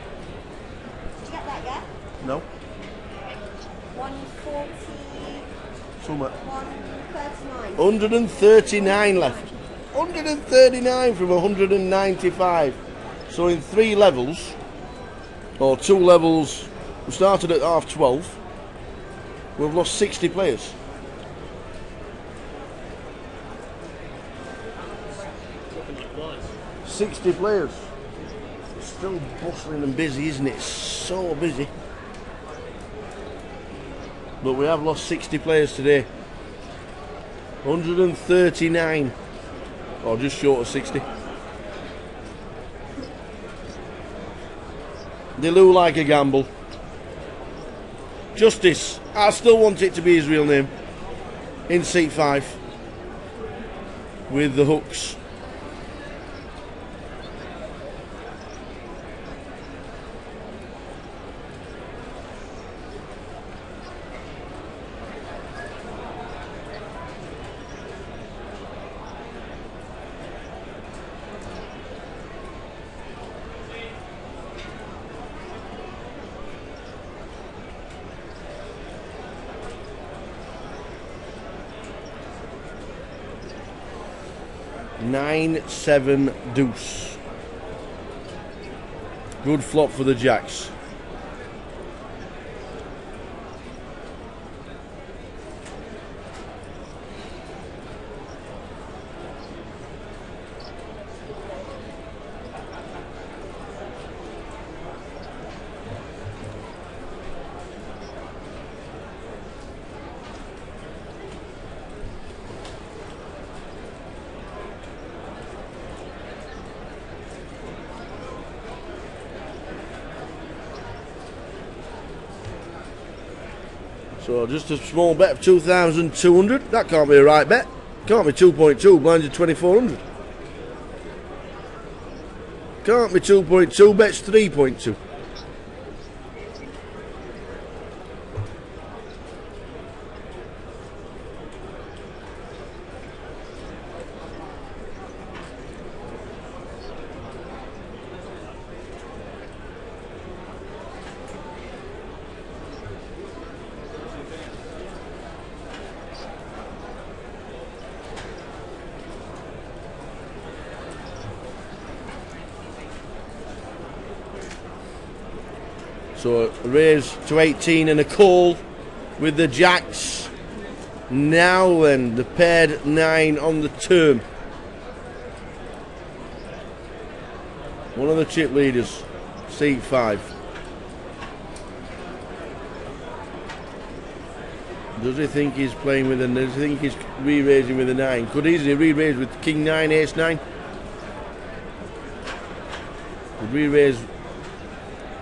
you get that, yeah? No. 140, Somewhere. 139. 139 left. 139 from 195. So in 3 levels, or 2 levels, we started at half 12. We've lost 60 players. Talking like flies. 60 players. It's still bustling and busy, isn't it? So busy. But we have lost 60 players today. 139. Or just short of 60. They look like a gamble. Justice. I still want it to be his real name. In seat 5. With the hooks. Nine, 7, deuce. Good flop for the Jacks. So just a small bet of 2,200. That can't be a right bet. Can't be 2.2. Blinds are 2,400. Can't be 2.2. Bet's 3.2. So a raise to 18 and a call with the Jacks. Now then, the paired 9 on the turn. One of the chip leaders, seat 5. Does he think he's playing with a, does he think he's re-raising with a 9? Could easily re-raise with King 9, Ace 9. Could re-raise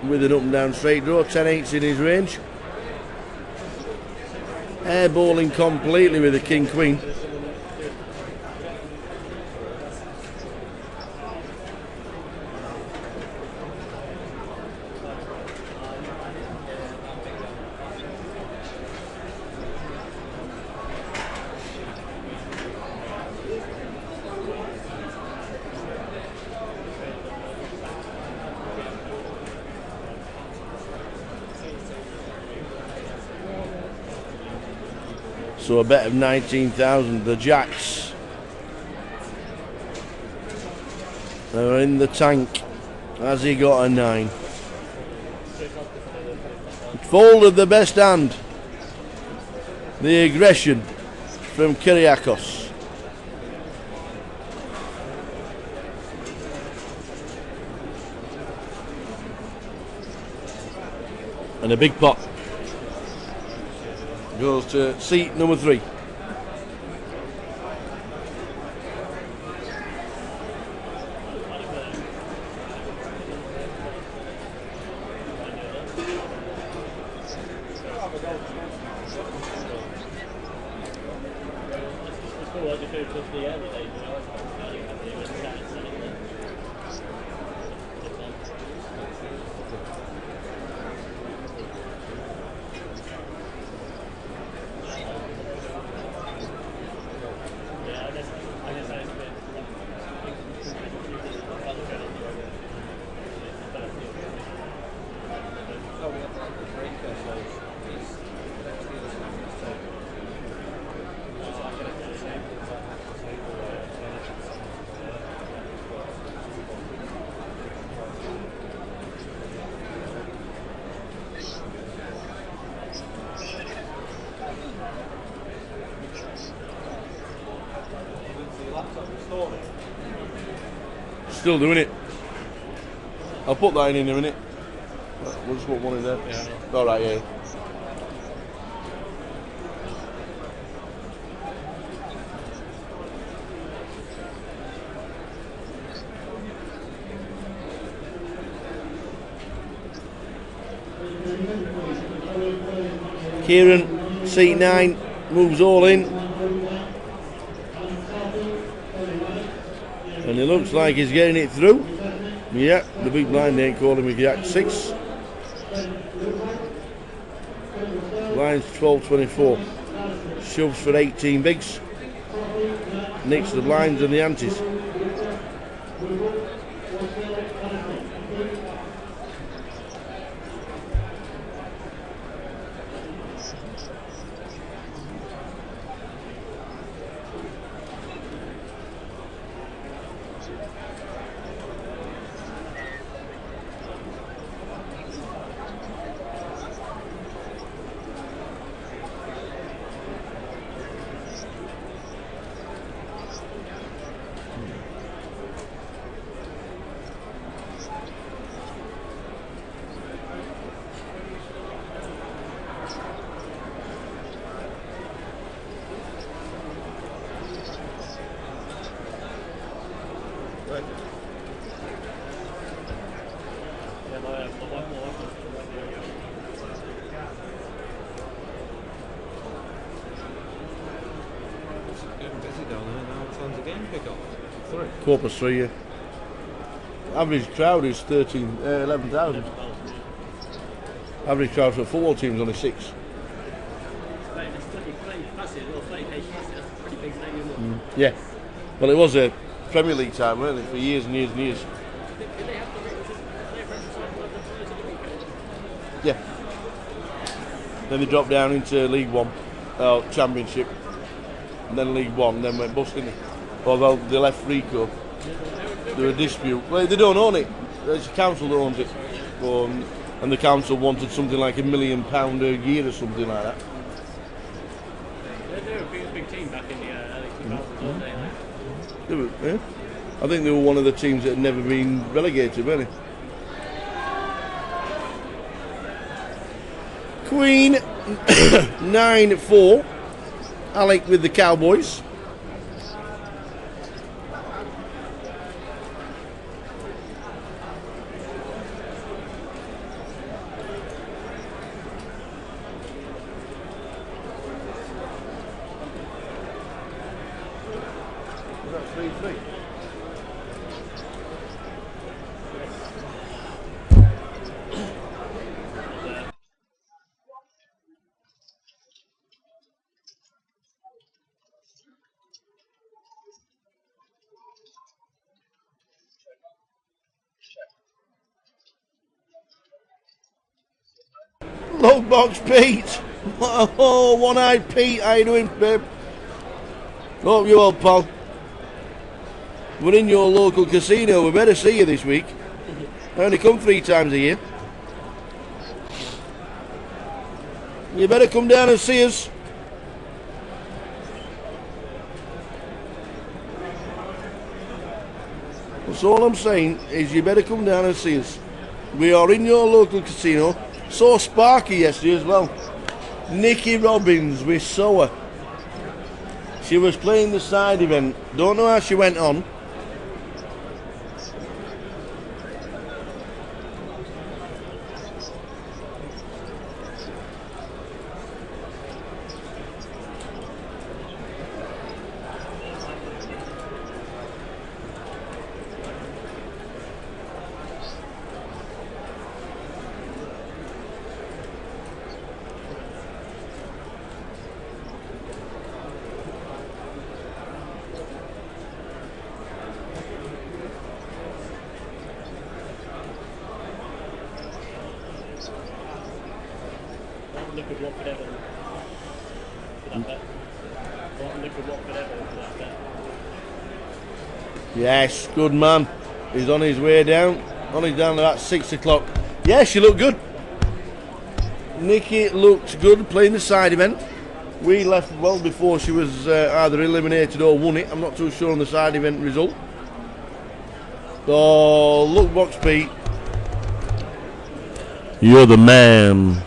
with an up and down straight draw, 10-8's in his range. Airballing completely with the King Queen. So a bet of 19,000. The Jacks are in the tank. Has he got a 9? Folded the best hand. The aggression from Kyriakos. And a big pot goes to seat number 3. Still doing it. I'll put that in a minute. We'll just put one in there. Yeah. Alright, yeah. Kieran, seat 9, moves all in. And it looks like he's getting it through. Yeah, the big blind ain't calling me Jack 6. Lines 12.24. Shoves for 18 bigs. Nicks the blinds and the antes. Corpus 3, yeah. Average crowd is 11,000. Average crowd for football teams only 6. Yeah. Well, it was a Premier League time, weren't it, for years and years and years. Yeah. Then they dropped down into League One, Championship, and then League One, and then went bust, didn't they? Although they left Rico, there was a dispute. Well, they don't own it. It's the council that owns it, and the council wanted something like £1 million a year or something like that. They were a big team back in the early 2000s, weren't they? They were, yeah. I think they were one of the teams that had never been relegated, weren't they? Queen 9-4. Alec with the Cowboys. Logbox Pete. Oh, one-eyed Pete, how you doing, babe? Hope you well, pal. We're in your local casino. We better see you this week. I only come 3 times a year. You better come down and see us. That's all I'm saying, is you better come down and see us. We are in your local casino. Saw Sparky yesterday as well. Nikki Robbins, we saw her. She was playing the side event. Don't know how she went on. Liquid Watford Everton for that bet. Liquid Watford Everton for that bet. Yes, good man. He's on his way down. On his down to about 6 o'clock. Yeah, she looked good. Nikki looked good playing the side event. We left well before she was either eliminated or won it. I'm not too sure on the side event result. Oh, look, Box Pete. You're the man.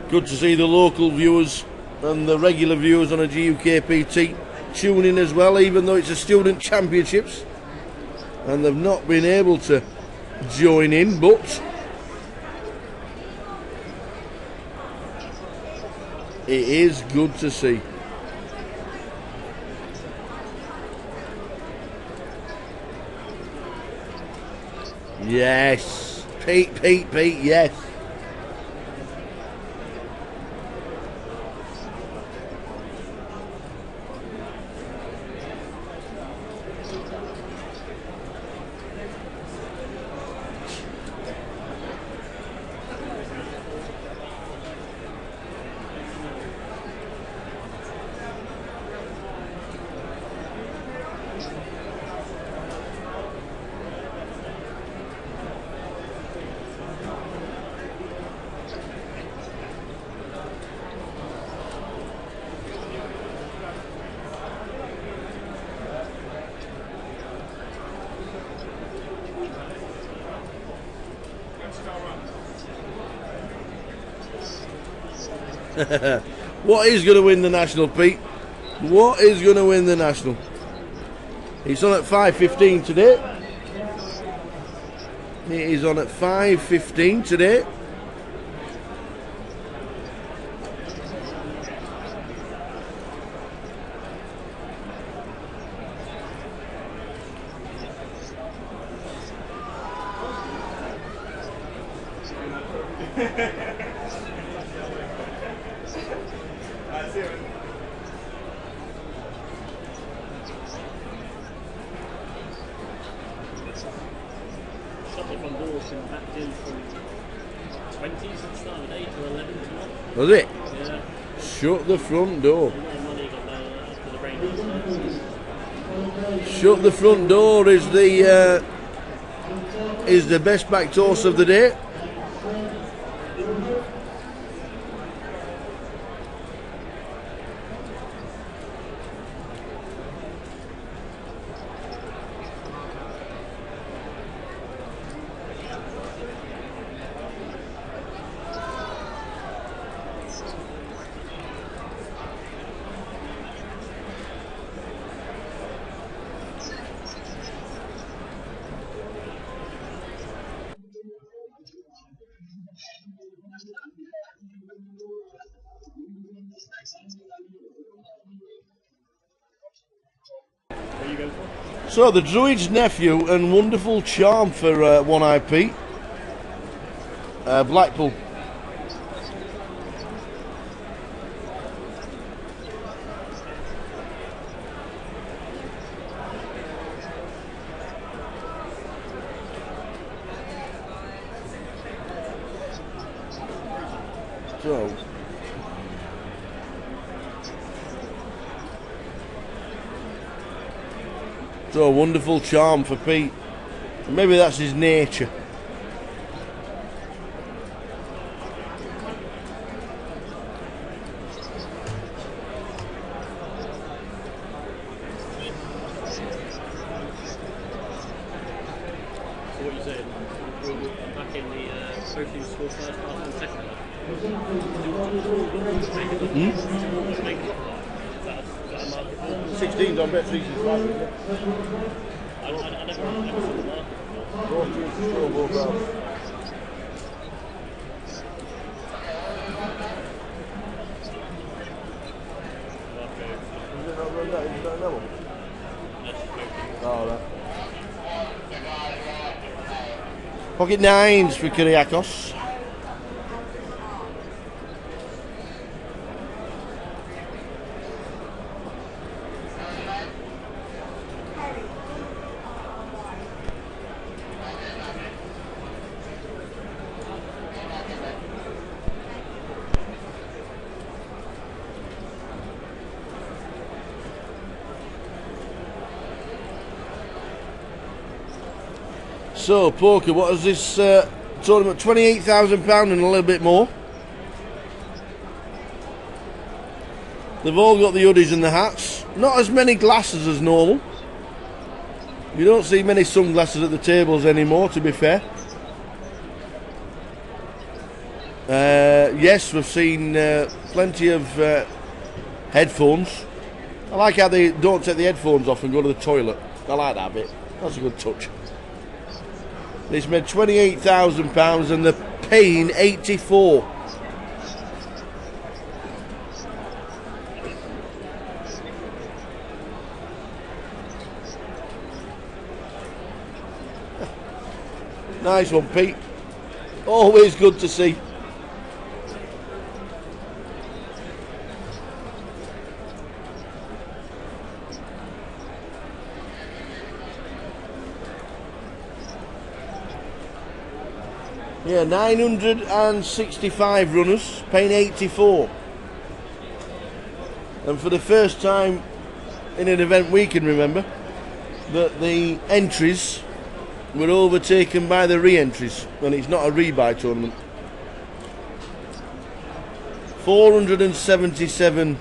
Good to see the local viewers and the regular viewers on a GUKPT tune in as well, even though it's a student championships and they've not been able to join in, but it is good to see. Yes, Pete, yes. What is going to win the national, Pete? What is going to win the national? He's on at 5:15 today. He is on at 5:15 today. Was it? Yeah. Shut the front door. Shut the front door is the best back toss of the day. So the Druid's nephew and wonderful charm for One Eye Pete. Blackpool. So wonderful charm for Pete. Maybe that's his nature. What you saying? Back in the hopefully score first half and second half. 16's on Bet 365. I never saw the market. Pocket nines for Kyriakos. So, poker, what is this tournament? £28,000 and a little bit more. They've all got the hoodies and the hats. Not as many glasses as normal. You don't see many sunglasses at the tables anymore, to be fair. Yes, we've seen plenty of headphones. I like how they don't take the headphones off and go to the toilet. I like that bit. That's a good touch. It's made £28,000 and they're paying 84. Nice one, Pete. Always good to see. Yeah, 965 runners, paying 84. And for the first time in an event we can remember, that the entries were overtaken by the re-entries, and it's not a rebuy tournament. 477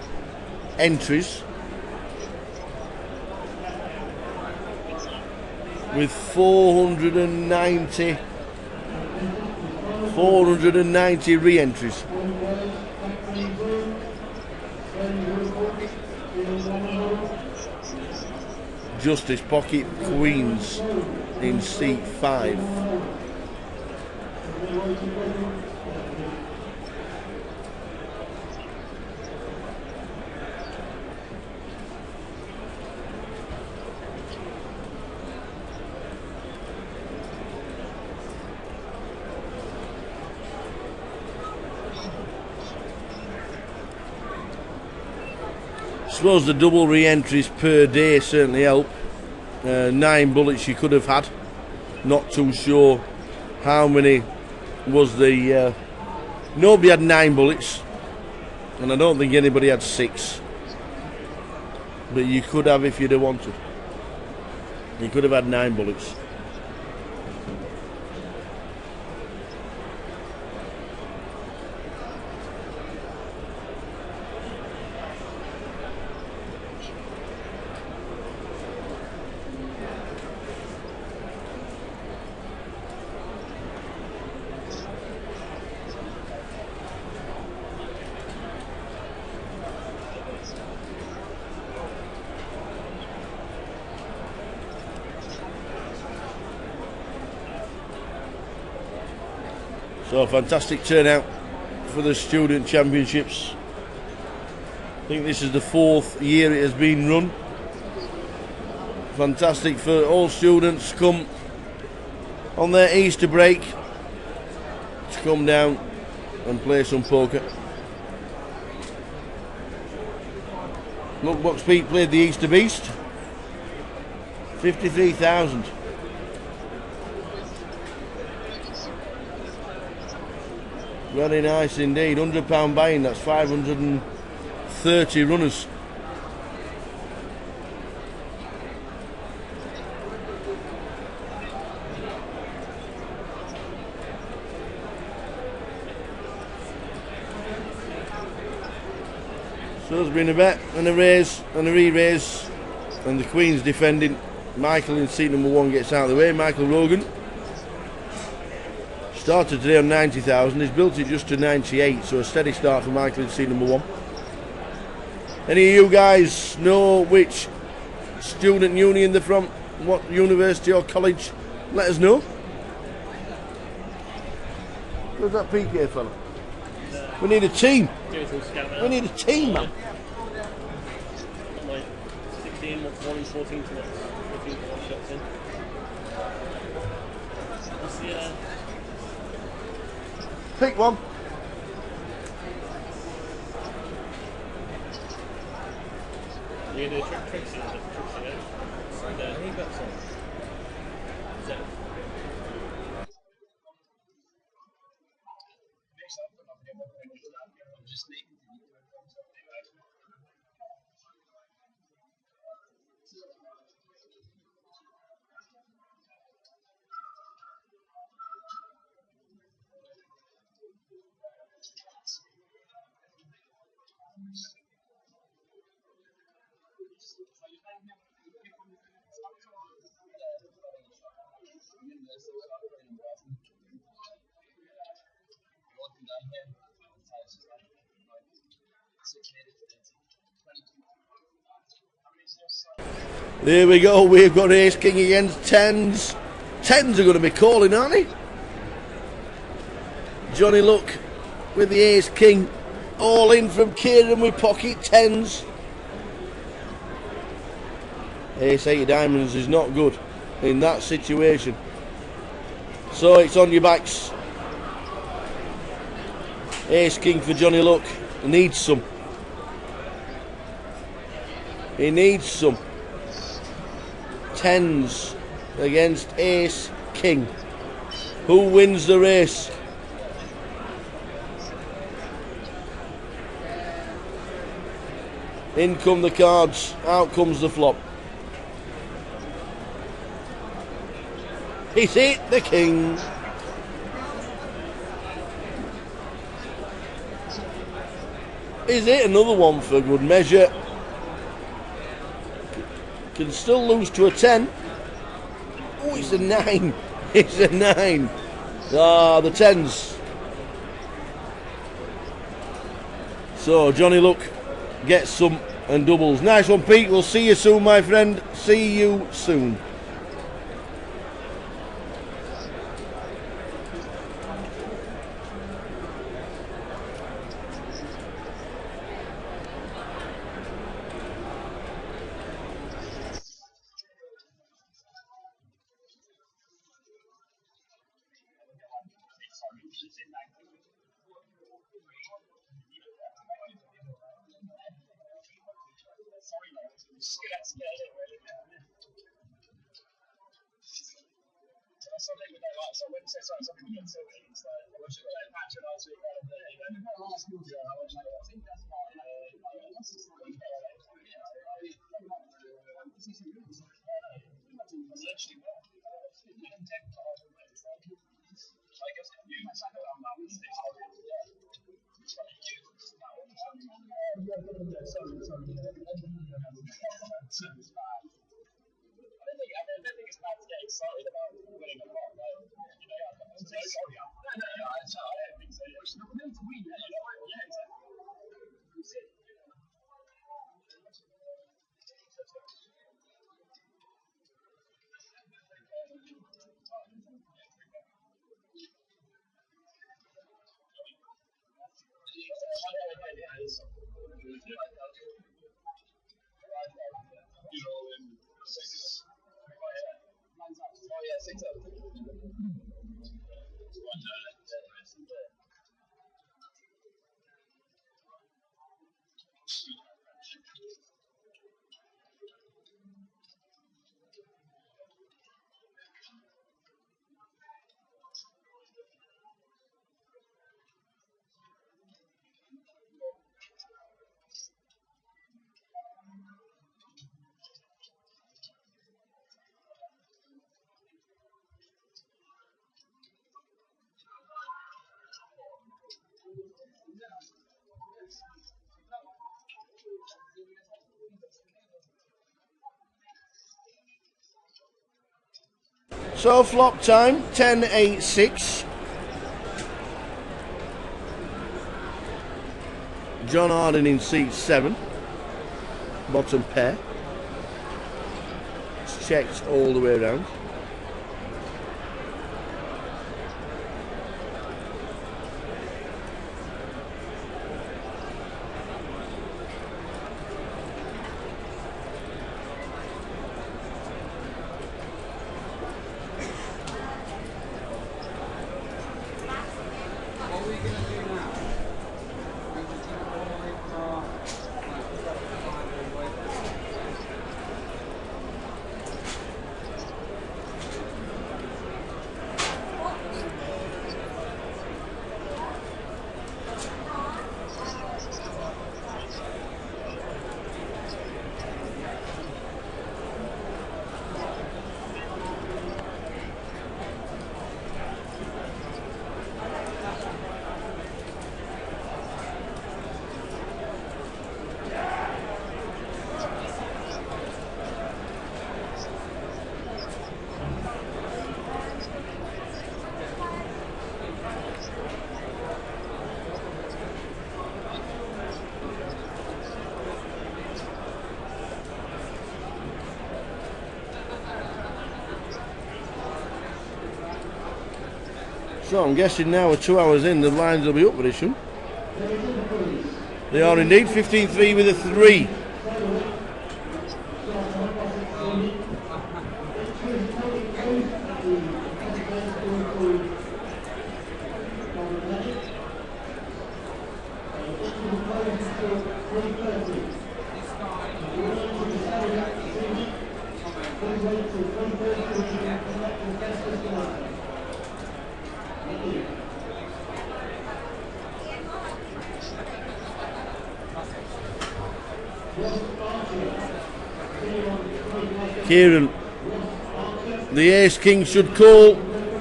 entries with 490 re-entries. Justice Pocket Queens in seat 5. I suppose the double re-entries per day certainly help. 9 bullets you could have had. Not too sure how many was the... nobody had 9 bullets. And I don't think anybody had 6. But you could have if you'd have wanted. You could have had 9 bullets. So a fantastic turnout for the Student Championships. I think this is the 4th year it has been run. Fantastic for all students to come on their Easter break to come down and play some poker. Look, Bucks Pete played the Easter Beast. 53,000. Very nice indeed. £100 buy-in, that's 530 runners. So there's been a bet and a raise and a re-raise, and the Queen's defending. Michael in seat number 1 gets out of the way. Michael Rogan started today on 90,000. He's built it just to 98, so a steady start for Michael in seat number 1. Any of you guys know which student union they're from? What university or college? Let us know. Where's that PK fella? We need a team. We need a team, man. Like 16 wants 1 and 14 to 1. 14 to 1 shots in. What's the Pick one. you gonna do a Trixie? He got some. Is that? There we go, we've got Ace King against 10s. 10s are going to be calling, aren't they? Johnny Luck with the Ace King. All in from Kieran with pocket 10s. Ace 8 diamonds is not good in that situation. So it's on your backs. Ace King for Johnny Luck. He needs some. He needs some. 10s against Ace King. Who wins the race? In come the cards, out comes the flop. Is it the King? Is it another one for good measure? Can still lose to a 10. Oh, it's a 9. It's a 9. Ah, the 10s. So Johnny Luck gets some and doubles. Nice one, Pete. We'll see you soon, my friend. See you soon. So flop time 10-8-6. John Harden in seat 7, bottom pair. It's checked all the way around. So I'm guessing now we're 2 hours in, the lines will be up very soon. They are indeed 15-3 with a 3. Kieran, the ace king should call.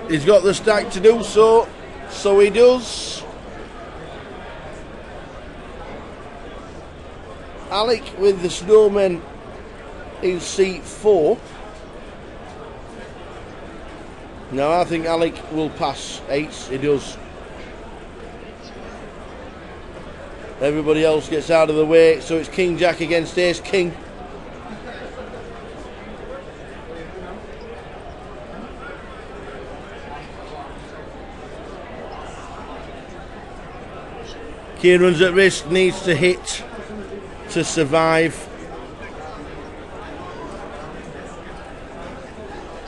He's got the stack to do so, so he does. Alec with the snowmen in seat 4. Now I think Alec will pass 8s, he does. Everybody else gets out of the way, so it's King Jack against Ace King. Kieran's at risk, needs to hit to survive.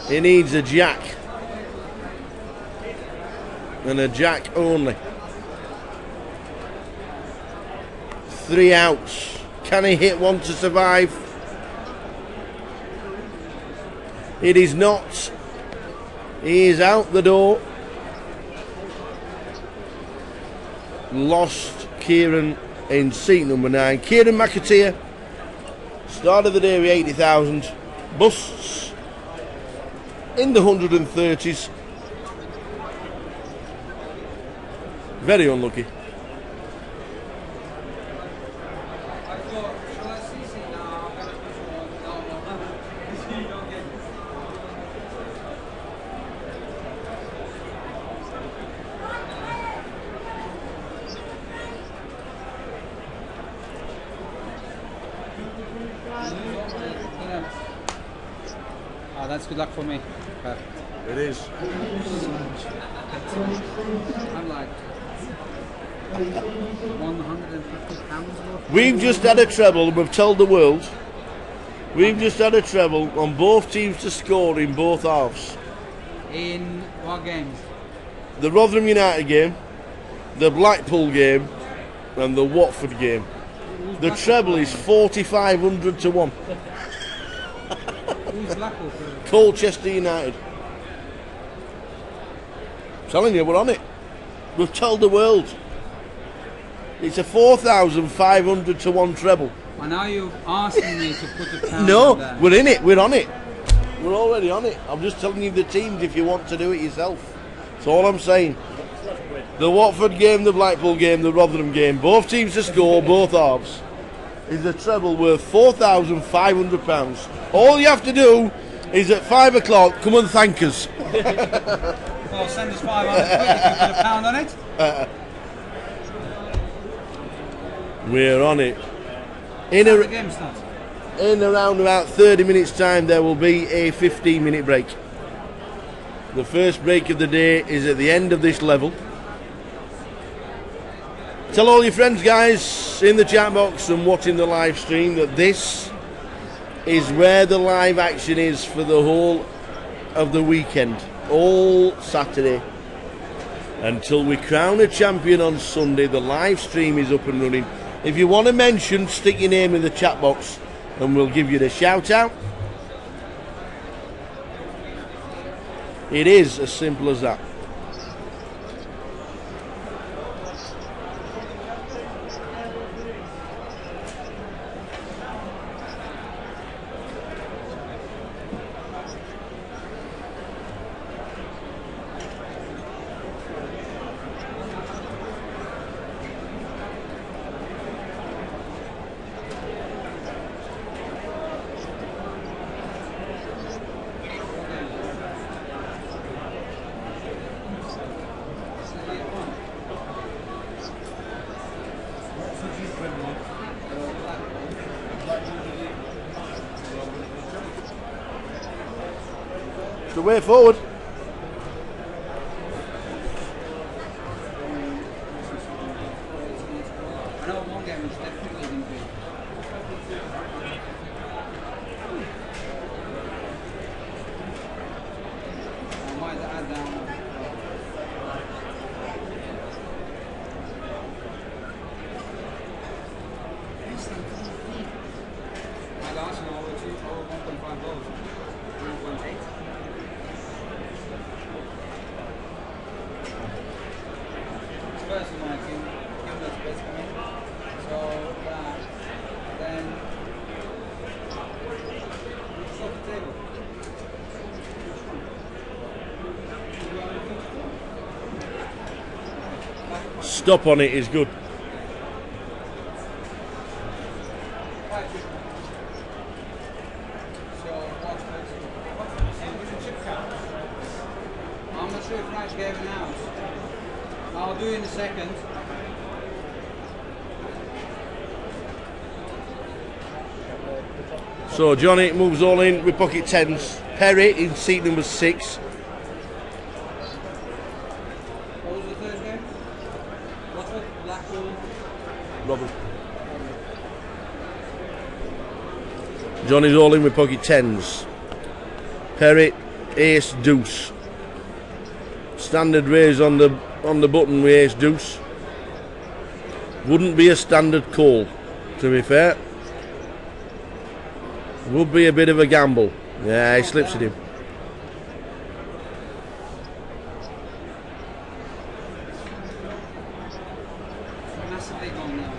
He needs a jack. And a jack only. 3 outs. Can he hit one to survive? It is not. He is out the door. Lost Kieran in seat number 9. Kieran McAteer, start of the day with 80,000. Busts in the 130s. Very unlucky. Oh, that's good luck for me. It is. I'm like 150 pounds worth. We've just had a treble, and we've told the world. We've just had a treble on both teams to score in both halves. In what games? The Rotherham United game, the Blackpool game, and the Watford game. The treble is 4,500 to 1. Who's Blackpool? Colchester United. I'm telling you, we're on it. We've told the world. It's a 4,500 to 1 treble. And now you're asking me to put a pound No, on there. we're in it. We're on it. We're already on it. I'm just telling you the teams if you want to do it yourself. That's all I'm saying. The Watford game, the Blackpool game, the Rotherham game, both teams to score, both halves, is a treble worth £4,500. All you have to do is at 5 o'clock. Come and thank us. Well, send us 500 quid if you put a pound on it. We're on it. The game starts. In around about 30 minutes time there will be a 15-minute break. The first break of the day is at the end of this level. Tell all your friends, guys, in the chat box and watching the live stream that this is where the live action is for the whole of the weekend, all Saturday. Until we crown a champion on Sunday, the live stream is up and running. If you want to mention, stick your name in the chat box and we'll give you the shout out. It is as simple as that. The way forward. I know one game is definitely going to be. I might add down. My Arsenal over 1.5 goals. 1.8. First in my team, give us best for me. So then stop the table. Stop on it is good. I'm not sure if Flash gave an out. I'll do in a second. So Johnny moves all in with pocket tens. Perry in seat number 6. What was the third game? Watford, Blackpool. Robert. Johnny's all in with pocket tens. Perry, ace, deuce. Standard raise on the button with ace deuce. Wouldn't be a standard call, to be fair. Would be a bit of a gamble. Yeah, he slips it in. Massively gone now.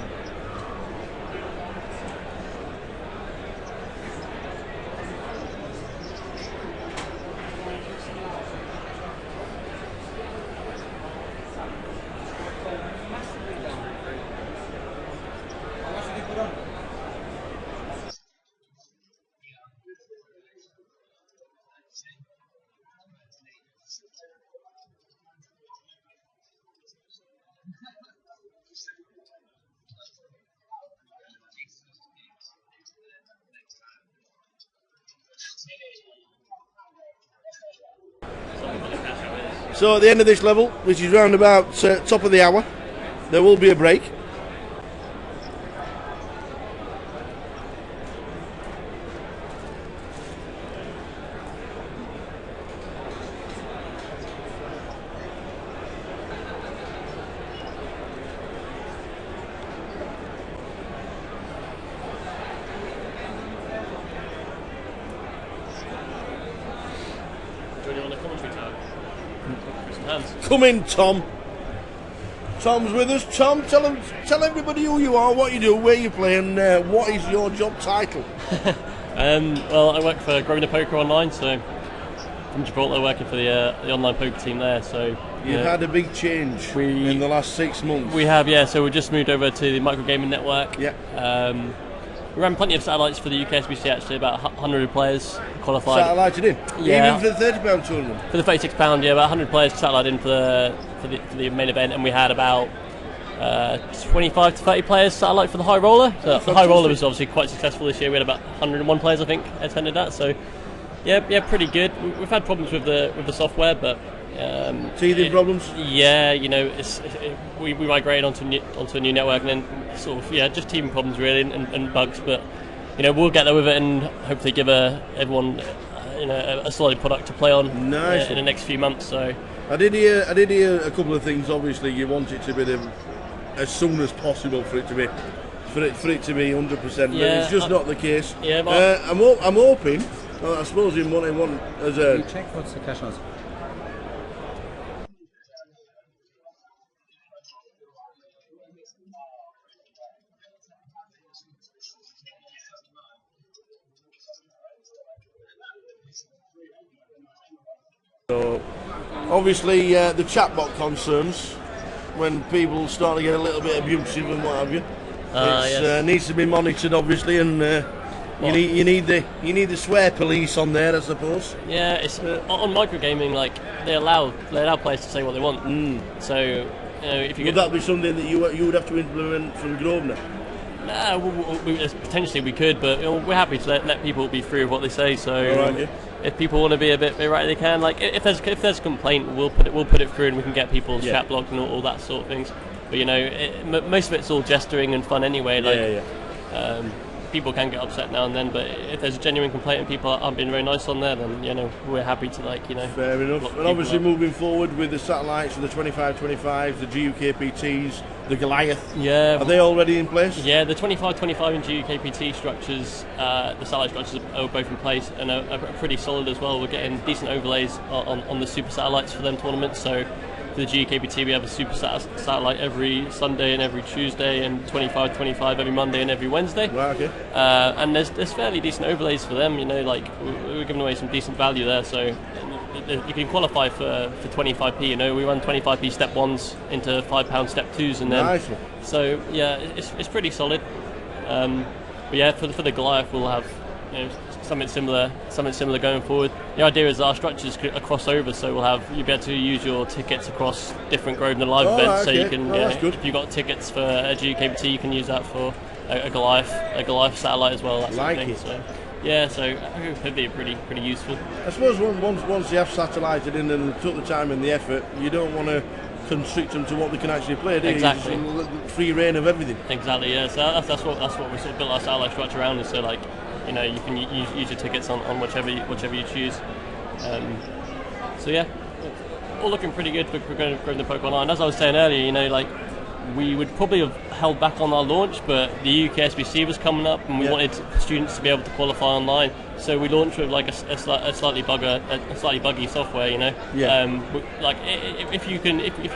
How much did you put on? So at the end of this level, which is round about top of the hour, there will be a break. Joining on the commentary tab. Come in, Tom. Tom's with us. Tom, tell everybody who you are, what you do, where you play, and what is your job title. Well, I work for Grosvenor Poker Online, so from Gibraltar, working for the online poker team there. So You've had a big change in the last 6 months. we have, yeah. So we just moved over to the microgaming network. Yeah. We ran plenty of satellites for the UKSPC actually, about 100 players qualified. Satellited in? Yeah. Even for the £30 tournament? For the £36, yeah, about 100 players satellited in for the main event, and we had about 25 to 30 players satellite for the high roller. So the high roller was obviously quite successful this year. We had about 101 players, I think, attended that. So yeah, pretty good. We've had problems with the software, but teething problems. Yeah, we migrated onto a new network, and then sort of just teething problems really and bugs. But we'll get there with it, and hopefully give everyone a solid product to play on in the next few months. So I did hear a couple of things. Obviously, you want it to be as soon as possible for it to be 100%, but it's just not the case. Yeah, I'm hoping. I suppose in one as a. You check what's the cash was. So, obviously, the chatbot concerns when people start to get a little bit abusive and what have you. It needs to be monitored, obviously, and you need the swear police on there, I suppose. Yeah, it's on microgaming. Like they allow players to say what they want. So if you would that be something that you would have to implement from Grosvenor? Nah, potentially we could, but we're happy to let people be free of what they say. So if people want to be a bit right, they can. Like if there's a complaint, we'll put it through, and we can get people's chat blocked and all that sort of things. But most of it's all gesturing and fun anyway. Like people can get upset now and then, but if there's a genuine complaint and people aren't being very nice on there, then we're happy to Fair enough. And obviously moving forward with the satellites for the 25-25s, the GUKPTs, the Goliath. Yeah. Are they already in place? Yeah, the 25-25 and GUKPT structures, the satellite structures are both in place and are pretty solid as well. We're getting decent overlays on the super satellites for them tournaments. So for the GUKPT, we have a super satellite every Sunday and every Tuesday, and 25-25 every Monday and every Wednesday. Right, okay. And there's fairly decent overlays for them. We're giving away some decent value there. So you can qualify for 25p. We run 25p step 1s into £5 step 2s, and then nice one. So yeah, it's pretty solid. But yeah, for the Goliath, we'll have something similar going forward. The idea is our structures are crossover, so you'll be able to use your tickets across different Grosvenor Live events. So you can, if you've got tickets for a GUKPT, you can use that for a Goliath satellite as well. That sort of thing. So yeah, so I hope it'd be pretty useful. I suppose once you have satellited in and took the time and the effort, you don't want to constrict them to what they can actually play, do you? Exactly. Free reign of everything. Exactly. Yeah. So that's what we sort of built our satellite structure around. Is so you can use your tickets on whichever you choose. So yeah, all looking pretty good for going to Pokemon Online. As I was saying earlier, we would probably have held back on our launch, but the UKSPC was coming up, and we wanted students to be able to qualify online. So we launched with a slightly buggy software. If you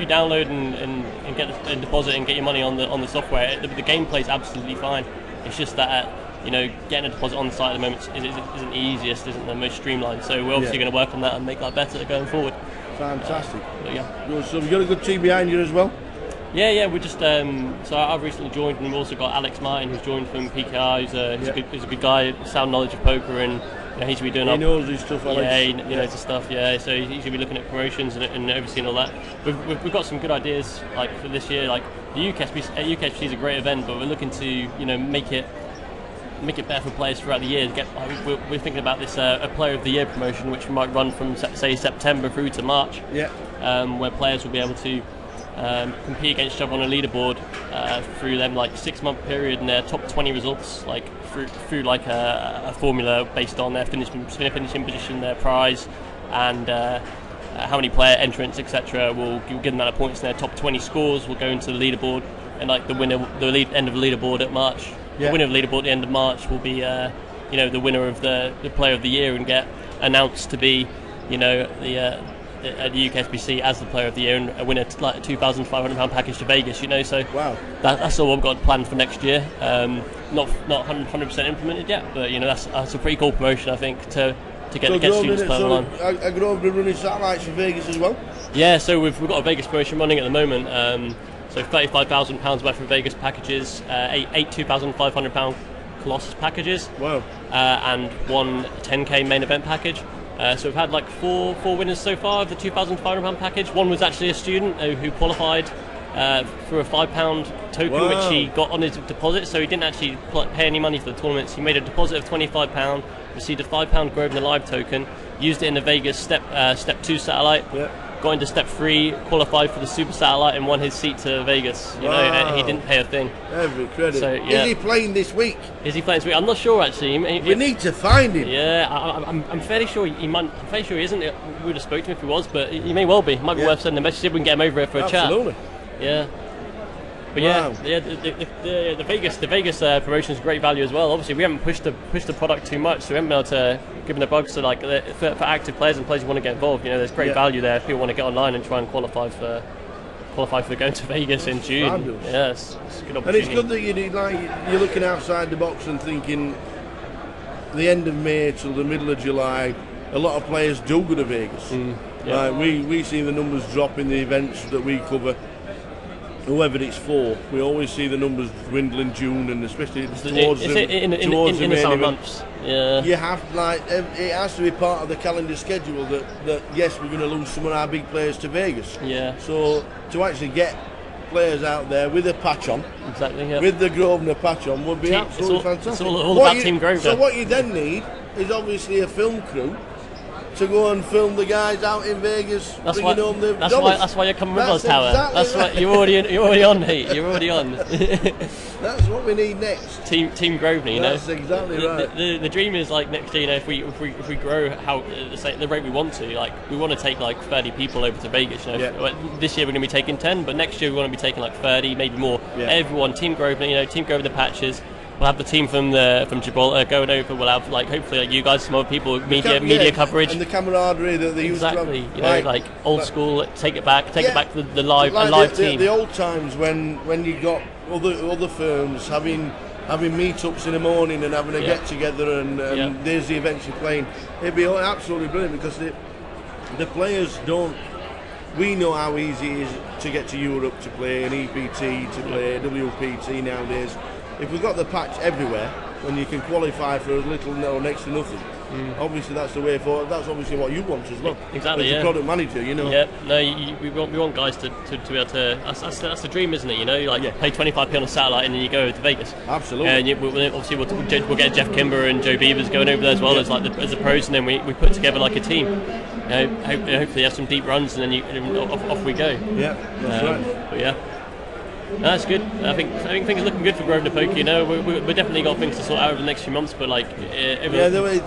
download and get and deposit and get your money on the software, the gameplay is absolutely fine. It's just that getting a deposit on the site at the moment isn't the easiest, isn't the most streamlined. So we're obviously going to work on that and make that better going forward. Fantastic. Yeah. So you've got a good team behind you as well? Yeah, we're just so I've recently joined, and we've also got Alex Martin, who's joined from PKI. He's a good guy, sound knowledge of poker, and he's going to be doing. He knows his stuff. Alex. Yeah, he knows his stuff. Yeah, so he's going to be looking at promotions and overseeing all that. We've got some good ideas for this year. Like the UKSPC is a great event, but we're looking to make it better for players throughout the year. We're thinking about this a Player of the Year promotion, which we might run from say September through to March. Where players will be able to compete against each other on a leaderboard through them 6-month period, and their top 20 results through a formula based on their finishing position, their prize, and how many player entrants, etc. will give them amount of points, and their top 20 scores will go into the leaderboard, and the end of the leaderboard at March. The winner of the leaderboard at the end of March will be the winner of the Player of the Year, and get announced to be at the UKSPC as the Player of the Year, and a winner a £2,500 package to Vegas. So wow, that's all we've got planned for next year. Not 100% implemented yet, but that's a pretty cool promotion, I think, to get students playing online. Are Grosvenor running satellites for Vegas as well? Yeah, so we've got a Vegas promotion running at the moment. So £35,000 worth of Vegas packages, eight £2,500 Colossus packages. Wow. And one 10k main event package. So we've had like four winners so far of the £2,500 package. One was actually a student who qualified for a £5 token, Wow. which he got on his deposit. So he didn't actually pay any money for the tournaments. He made a deposit of £25, received a £5 Grosvenor Live token, used it in the Vegas step 2 satellite. Yeah. Got into step 3, qualified for the super satellite, and won his seat to Vegas. You know, and he didn't pay a thing. Every credit. So, yeah. Is he playing this week? Is he playing this week? I'm not sure actually. We need to find him. Yeah, I'm fairly sure he might. I'm fairly sure he isn't. We would have spoken to him if he was, but he may well be. Might be worth sending a message if we can get him over here for a Absolutely. chat. Yeah. But Wow. the Vegas promotion is great value as well. Obviously, we haven't pushed the product too much, so we haven't been able to give them the bugs. So like for active players and players who want to get involved, you know, there's great value there if people want to get online and try and qualify for going to Vegas in June. Fabulous. Yes, it's a good And opportunity. it's good that you're looking outside the box and thinking the end of May till the middle of July, a lot of players do go to Vegas. Yeah. Like we see the numbers drop in the events that we cover. Whoever it's for, we always see the numbers dwindle in June, and especially towards the in the main summer event. months. Yeah. You have it has to be part of the calendar schedule that yes, we're going to lose some of our big players to Vegas. Yeah. So to actually get players out there with a patch on, Exactly. Yeah. with the Grosvenor patch on, would be absolutely fantastic. It's all What about Team Grosvenor. So what you then need is obviously a film crew to go and film the guys out in Vegas, That's bringing why. home the That's dollars. why. That's why you're coming with us, That's Tower. exactly That's right. why you're already on, mate. You're already on. That's what we need next. Team Grosvenor, you know. That's exactly right. The dream is like next year, you know, if we grow how the rate we want to, like we want to take like 30 people over to Vegas. You know, Yeah. this year we're going to be taking 10, but next year we want to be taking like 30, maybe more. Yeah. Everyone, Team Grosvenor, you know, Team Grosvenor patches. We'll have the team from Gibraltar going over. We'll have like hopefully like you guys, some other people, media coverage. and the camaraderie that they used to have. Exactly, you know, like old school. Take it back to the live team. The old times when you got other firms having meetups in the morning and having a get together and there's the events you're playing. It'd be absolutely brilliant because the players don't. We know how easy it is to get to Europe to play an EPT, to play WPT nowadays. If we've got the patch everywhere and you can qualify for as little or next to nothing, obviously that's the way forward. That's obviously what you want as well. Exactly, as a product manager, you know. Yeah, no, we want guys to be able to. That's the dream, isn't it? You know, like pay 25p on a satellite and then you go to Vegas. Absolutely. And obviously we'll get Jeff Kimber and Joe Beavers going over there as well as the pros, and then we put together like a team. You know, hopefully have some deep runs and then off we go. Yeah, that's right. But yeah. No, that's good. I think things are looking good for Grosvenor Poker. You know, we definitely got things to sort out over the next few months. But like, the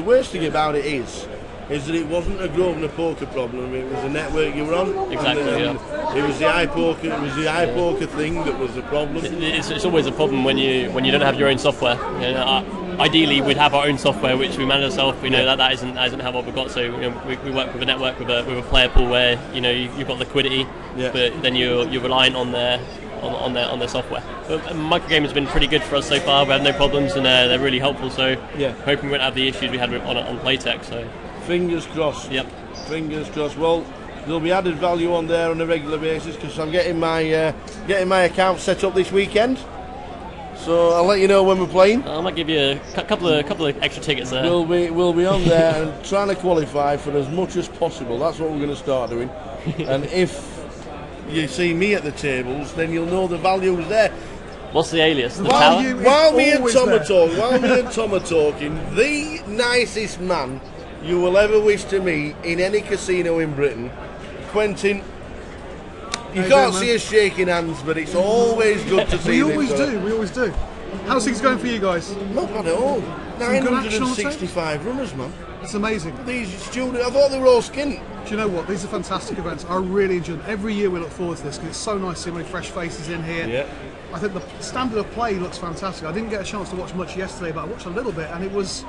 worst thing about it is that it wasn't a Grosvenor Poker problem. It was the network you were on. Exactly. It was the iPoker. It was the iPoker thing that was the problem. It's always a problem when you don't have your own software. You know, ideally, we'd have our own software which we manage ourselves. You know that isn't how what we've got. So you know, we work with a network with a player pool where you know you've got liquidity, but then you're reliant on their software. But microgame has been pretty good for us so far. We have no problems and they're really helpful. So hoping we won't have the issues we had on Playtech. So fingers crossed. Yep. Fingers crossed. Well, there'll be added value on there on a regular basis because I'm getting my account set up this weekend. So I'll let you know when we're playing. I might give you a couple of extra tickets there. We'll be on there and trying to qualify for as much as possible. That's what we're going to start doing. And if you see me at the tables, then you'll know the value is there. What's the alias? The while tower? me and Tom are talking, the nicest man you will ever wish to meet in any casino in Britain, Quentin. You can't see us shaking hands, but it's always good to see We always do. How's things going for you guys? Not bad at all. Some good action on the 965 runners, man. It's amazing. These students, I thought they were all skint. Do you know what? These are fantastic events. I really enjoy them. Every year we look forward to this because it's so nice seeing many fresh faces in here. Yeah. I think the standard of play looks fantastic. I didn't get a chance to watch much yesterday, but I watched a little bit and it's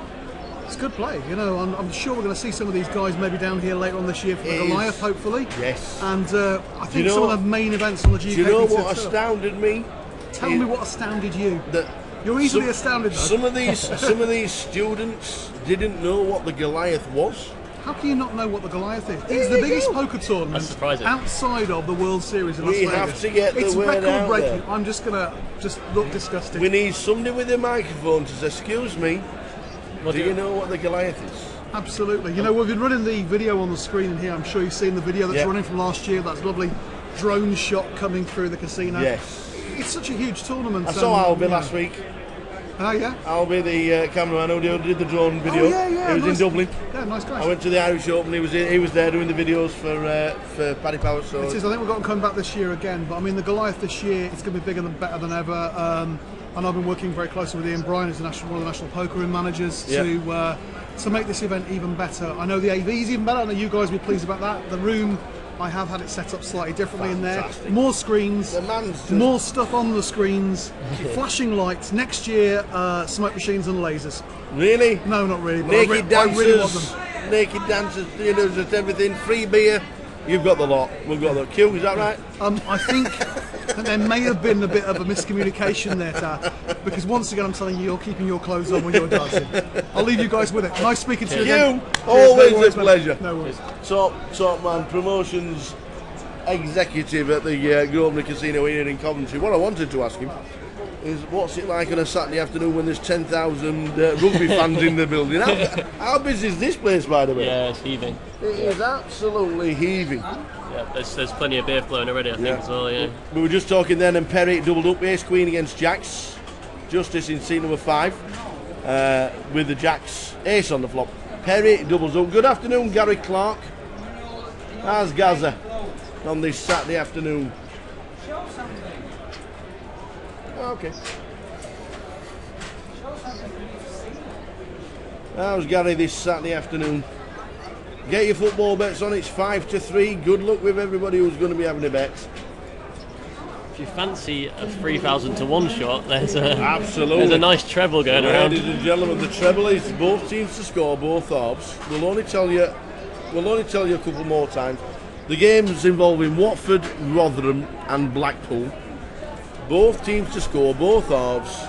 good play. You know, I'm sure we're going to see some of these guys maybe down here later on this year for the Goliath, hopefully. Yes. And I think some of the main events on the GKPT. Do you know what astounded me? Tell me what astounded you. You're easily astounded though. Some of these students didn't know what the Goliath was. How can you not know what the Goliath is? It's the biggest poker tournament That's surprising. outside of the World Series in Las We Vegas. have to get the it's word out record-breaking. there. I'm just gonna look disgusted. We need somebody with a microphone to say, excuse me, do you know what the Goliath is? Absolutely. You know, we've been running the video on the screen in here. I'm sure you've seen the video that's Yep. running from last year. That's lovely drone shot coming through the casino. Yes. It's such a huge tournament. I saw Albie you know. last week. Oh, yeah? Albie, the cameraman who did the drone video. Oh, yeah. He was nice. in Dublin. Yeah, nice guy. I went to the Irish Open. He was there doing the videos for Paddy Power. So It is. I think we've got to come back this year again. But I mean, the Goliath this year, it's going to be bigger than better than ever. And I've been working very closely with Ian Bryan, who's one of the national poker room managers, to make this event even better. I know the AV is even better. I know you guys will be pleased about that. The room, I have had it set up slightly differently in there. More screens, The man's just- more stuff on the screens, flashing lights. Next year, smoke machines and lasers. really, No, not really. But naked I really want dancers, them. naked dancers, you know, just everything. Free beer. You've got the lot. We've got the Q. Is that right? I think that there may have been a bit of a miscommunication there, Tar, because once again I'm telling you, you're keeping your clothes on when you're dancing. I'll leave you guys with it. Nice speaking to you again. You, Cheers, always no a worries, man. pleasure. No worries. Top man, promotions executive at the Grosvenor Casino here in Coventry. What I wanted to ask him is, what's it like on a Saturday afternoon when there's 10,000 rugby fans in the building? How busy is this place, by the way? Yeah, it's heaving. It is absolutely heaving. Yeah, there's plenty of beer flowing already, I think, as well. Yeah. We were just talking then, and Perry doubled up Ace Queen against Jacks. Justice in seat number 5 with the Jacks Ace on the flop. Perry doubles up. Good afternoon, Gary Clark. How's Gaza on this Saturday afternoon? Okay. How's Gary this Saturday afternoon? Get your football bets on. It's 5-3. Good luck with everybody who's going to be having a bet. If you fancy a 3,000 to 1 shot, there's Absolutely. a nice treble going around. Ladies and gentlemen, the treble is both teams to score, both halves. We'll only tell you a couple more times. The game's involving Watford, Rotherham and Blackpool. Both teams to score, both halves.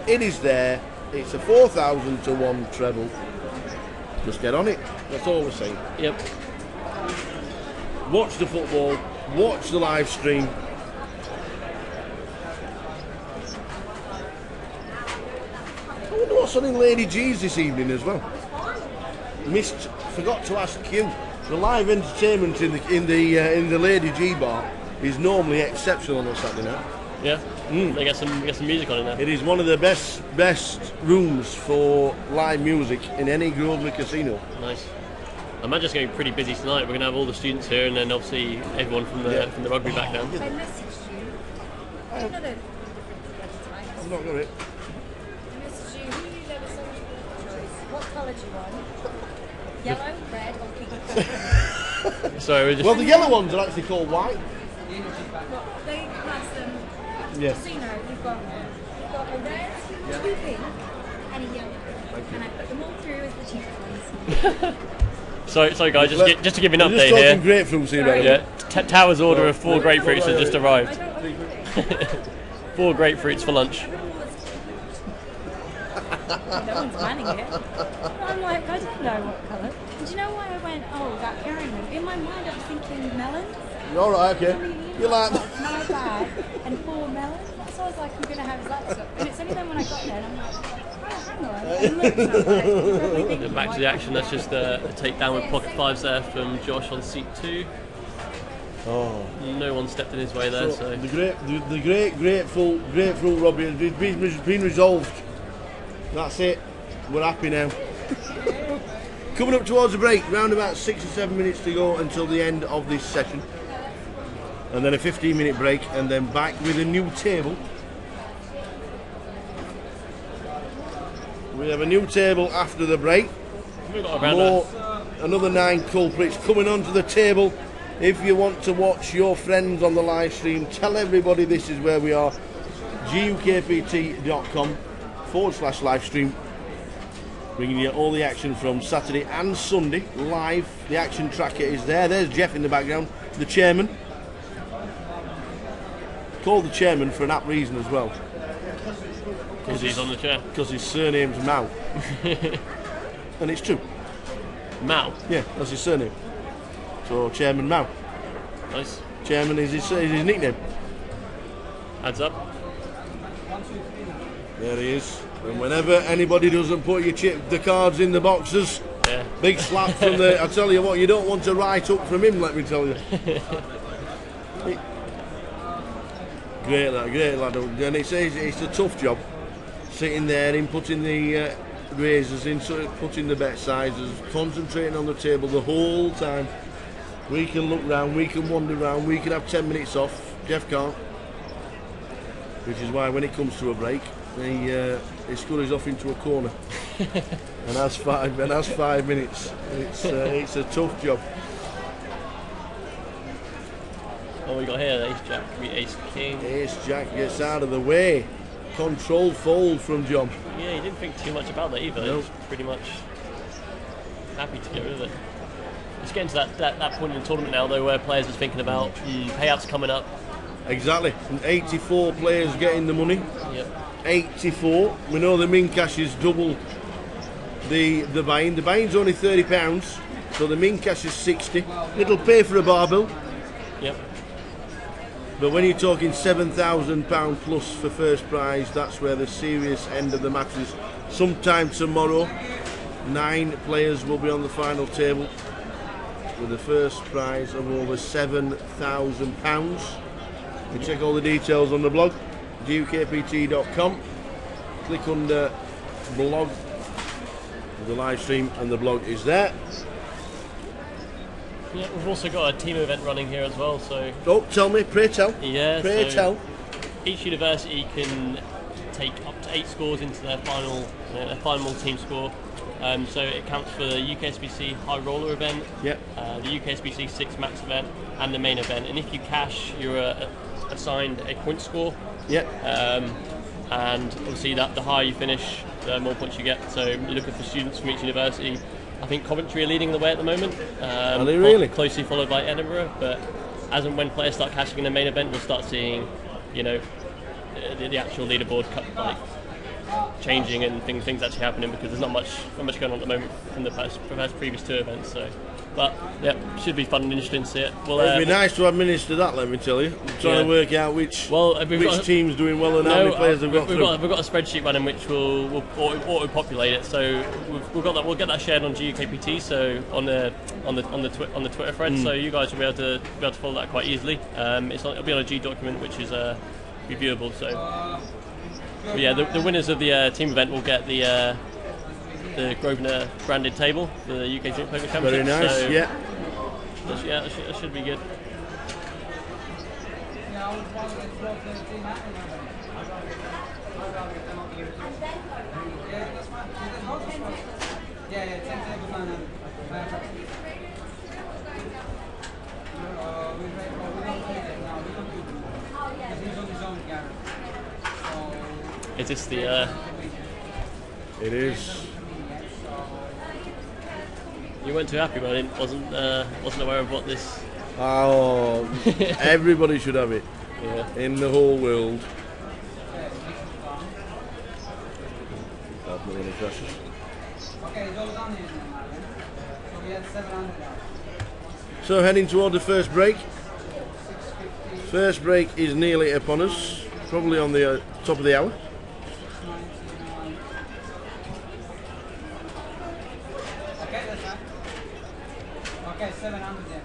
It is there. It's a 4,000 to 1 treble. Just get on it. That's all we're saying. Yep. Watch the football. Watch the live stream. I wonder what's on in Lady G's this evening as well. Forgot to ask you. The live entertainment in the Lady G bar is normally exceptional on a Saturday night. Yeah. They get some music on in there. It is one of the best rooms for live music in any Grosvenor casino. Nice. I imagine it's going to be pretty busy tonight. We're going to have all the students here, and then obviously everyone from the rugby background. I messaged you. I don't know the I've not got it. I messaged you. Who you there was so much choice. What colour do you want? Yellow, red, or pink? Sorry, we're just. Well, the yellow ones are actually called white. Well, they class them. Yeah. Casino, you've got a red, 2 pink, and a yellow. And I put them all through as the cheapest ones. Sorry guys, just to give you an We're update just talking here. grapefruits here, by the way. Yeah, Tower's order of 4 grapefruits has just I arrived. don't know. 4 grapefruits for lunch. No one's planning it. I'm like, I don't know what colour. And do you know why I went, oh, that pairing them? In my mind, I was thinking melons. All right, okay. You like My bag and 4 melons. That's what I was like, I'm going to have that stuff. And it's only then when I got there, and I'm like, oh, hang on. And look, so I'm like, you're probably thinking Back to the action. That's just a takedown with pocket 5s there from Josh on seat 2. Oh. No one stepped in his way there, so. The great grapefruit Robbie has been resolved. That's it. We're happy now. Coming up towards the break, round about 6 or 7 minutes to go until the end of this session. And then a 15-minute break, and then back with a new table. We have a new table after the break. We've got around there. Another 9 culprits coming onto the table. If you want to watch your friends on the live stream, tell everybody this is where we are. GUKPT.com/live stream. Bringing you all the action from Saturday and Sunday live. The action tracker is there. There's Jeff in the background, the chairman. Called the chairman for an apt reason as well. Because he's on the chair. Because his surname's Mao. And it's true. Mao. Yeah, that's his surname. So Chairman Mao. Nice. Chairman is his nickname. Adds up. There he is. And whenever anybody doesn't put the cards in the boxes, Yeah. big slap from the. I tell you what, you don't want to write up from him. Let me tell you. Great lad. And it's a tough job, sitting there and putting the razors in, putting the bet sizes, concentrating on the table the whole time. We can look round, we can wander round, we can have 10 minutes off. Jeff can't, which is why when it comes to a break, he scurries off into a corner and has 5 minutes. It's a tough job. What we got here? Ace Jack, Ace King. Ace Jack gets out of the way. Controlled fold from John. Yeah, he didn't think too much about that either. Nope. He's pretty much happy to get rid of it. It's getting to that point in the tournament now, though, where players are thinking about payouts coming up. Exactly. And 84 players getting the money. Yep. 84. We know the min cash is double the buy-in. The buy-in's only £30, so the min cash is 60. It'll pay for a barbell. Yep. But when you're talking £7,000 plus for first prize, that's where the serious end of the match is. Sometime tomorrow, 9 players will be on the final table with the first prize of over £7,000. You check all the details on the blog, ukpt.com. Click under blog, the live stream, and the blog is there. Yeah, we've also got a team event running here as well. So. Oh, tell me, pray tell. Yeah. Pray tell. Each university can take up to 8 scores into their final team score. So it counts for the UKSPC High Roller event, Yep. the UKSPC 6 Max event, and the main event. And if you cash, you're assigned a point score. Yep. And obviously, the higher you finish, the more points you get. So you're looking for students from each university. I think Coventry are leading the way at the moment. Are they really? Closely followed by Edinburgh. But as and when players start cashing in the main event, we'll start seeing, the actual leaderboard changing and things actually happening, because there's not much going on at the moment from the previous 2 events. So, but yeah, should be fun and interesting to see it. Well, it'd be nice to administer that. Let me tell you. I'm trying to work out which team's doing well and how many players they've got. We've got a spreadsheet running which will auto-populate it. So we've got that. We'll get that shared on UKPT. So on the Twitter thread. So you guys will be able to follow that quite easily. It'll be on a G document which is reviewable. So. But yeah, the winners of the team event will get the Grosvenor branded table for the UK Junior Poker Championship. Very nice, so yeah. That should be good. Is this the? It is. You weren't too happy, but I wasn't aware of what this. Oh, everybody should have it. Yeah. In the whole world. Not many crashes. So heading toward the first break. First break is nearly upon us. Probably on the top of the hour. Okay, 700 then.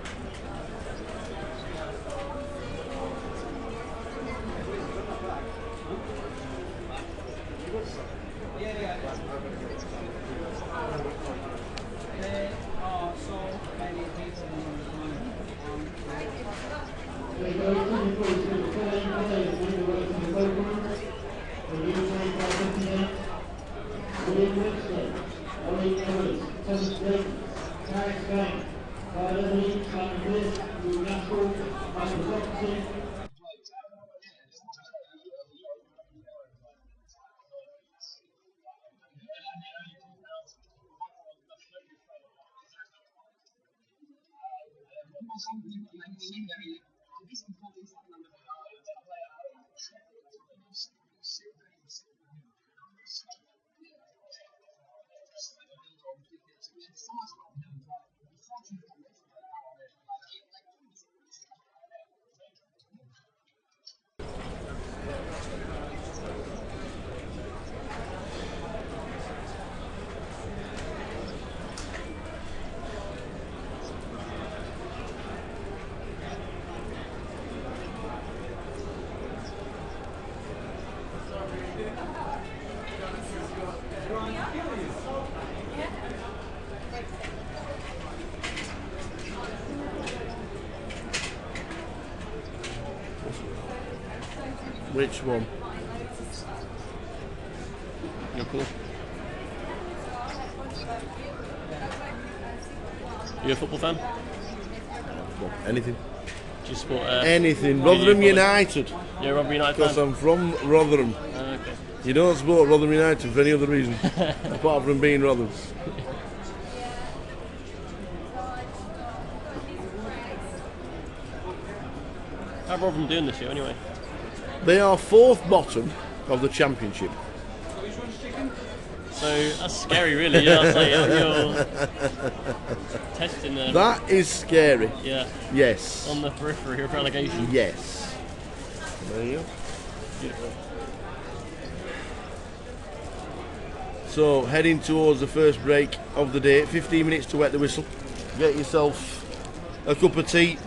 Which one? You're cool. You a football fan? Anything. Do you support? Anything. who do you Rotherham follow? United. You're a Rotherham United Because fan. I'm from Rotherham. Okay. You don't support Rotherham United for any other reason apart from being Rotherham. How's Rotherham doing this year anyway? They are fourth bottom of the championship. So that's scary, really. Yeah, I'd say you're testing the That is scary. yeah Yes. on the periphery of relegation. Yes. There you go. Beautiful. So heading towards the first break of the day. 15 minutes to wet the whistle. Get yourself a cup of tea.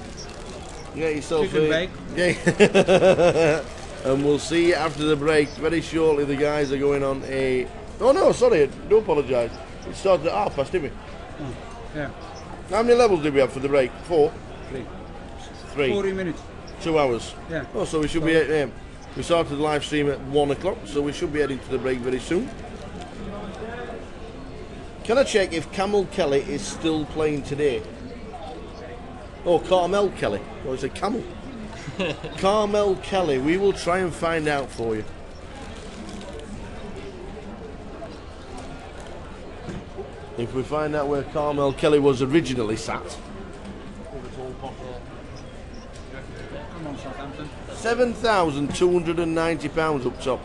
Get yourself Chicken a bake. Yeah. And we'll see you after the break. Very shortly the guys are going on a... Oh no, sorry, do apologise. It started at 30:30, didn't we? Yeah. How many levels did we have for the break? 4? 3. 3. 40 minutes. 2 hours. Yeah. Oh, so we should be at... we started the live stream at 1 o'clock, so we should be heading to the break very soon. Can I check if Camel Kelly is still playing today? Oh, Carmel Kelly. Oh, it's a camel. Carmel Kelly. We will try and find out for you. If we find out where Carmel Kelly was originally sat. Come on, Southampton. £7,290 up top.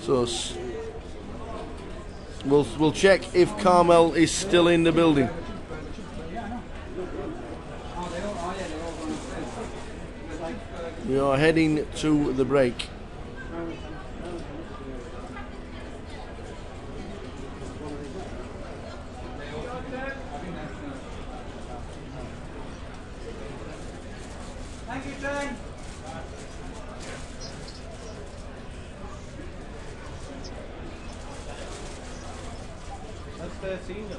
So we'll check if Carmel is still in the building. We are heading to the break. Thank you, Jane. That's 13, isn't it?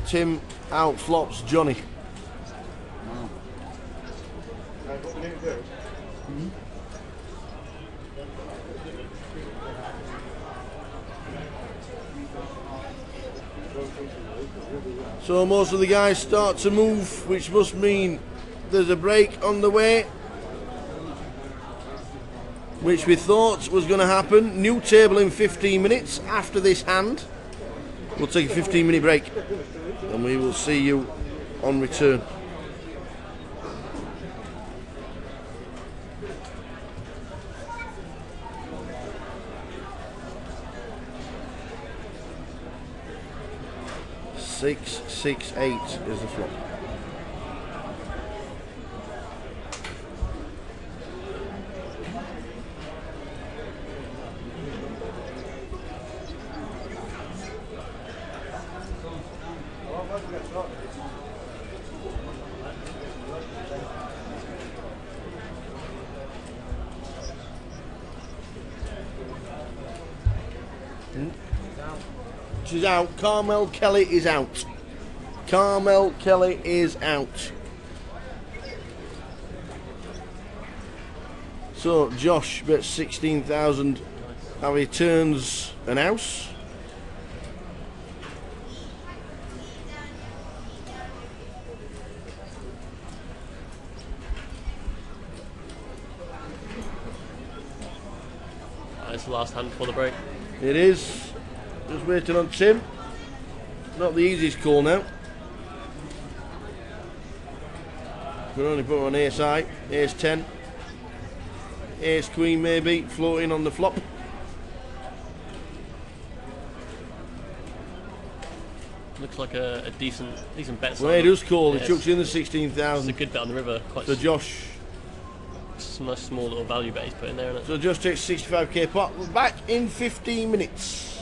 Tim outflops Johnny. So most of the guys start to move, which must mean there's a break on the way, which we thought was going to happen. New table in 15 minutes after this hand. We'll take a 15-minute break and we will see you on return. Six, 6, 8 is the flop. She's out. Carmel Kelly is out. Carmel Kelly is out. So Josh bets 16,000. How he turns an house. just the last hand before the break. It is. Just waiting on Tim. Not the easiest call now. We're only put on ace high, ace 10, ace queen maybe, floating on the flop. Looks like a decent bet. Well, he does call. Yeah, He chucks in the it's 16,000. a good bet on the river. Quite So Josh. nice small little value bet he's put in there, isn't it? So Josh takes 65k pot. We're back in 15 minutes.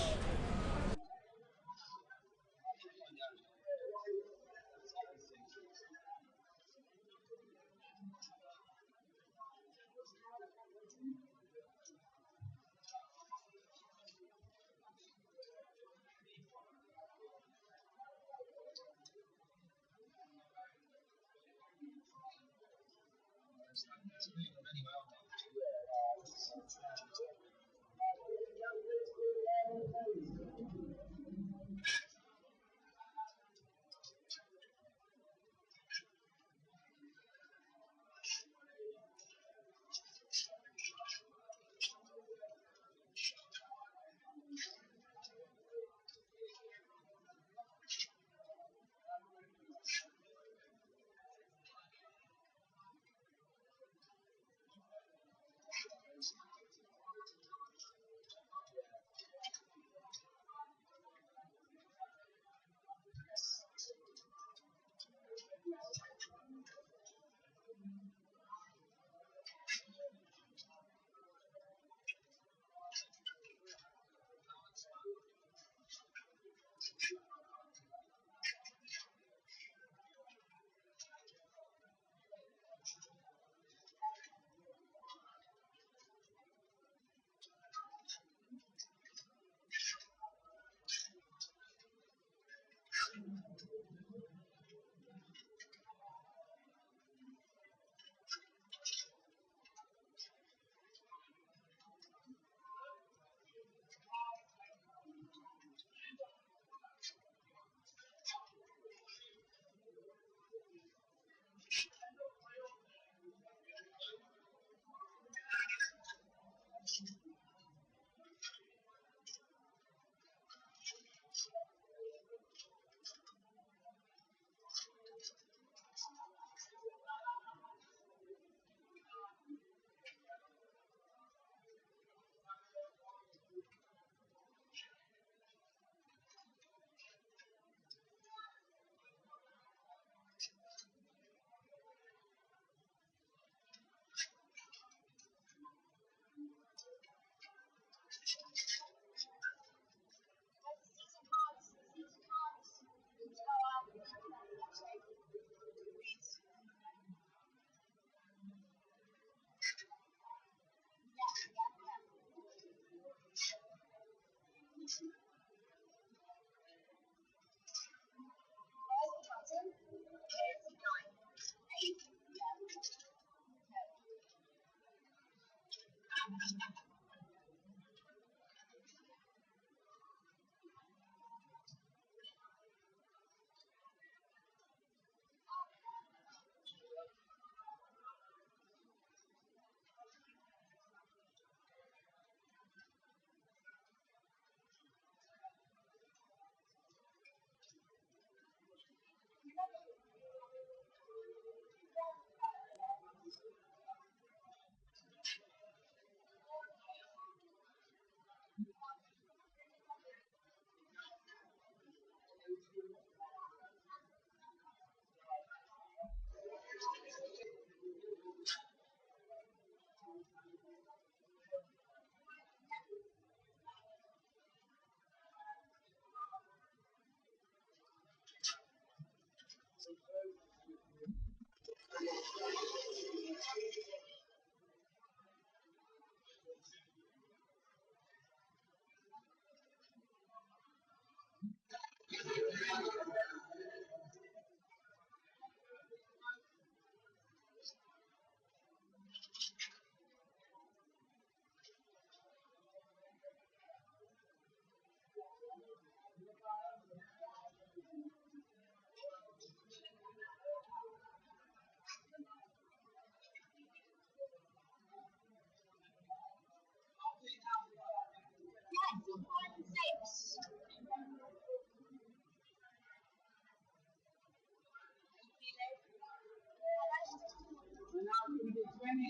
You're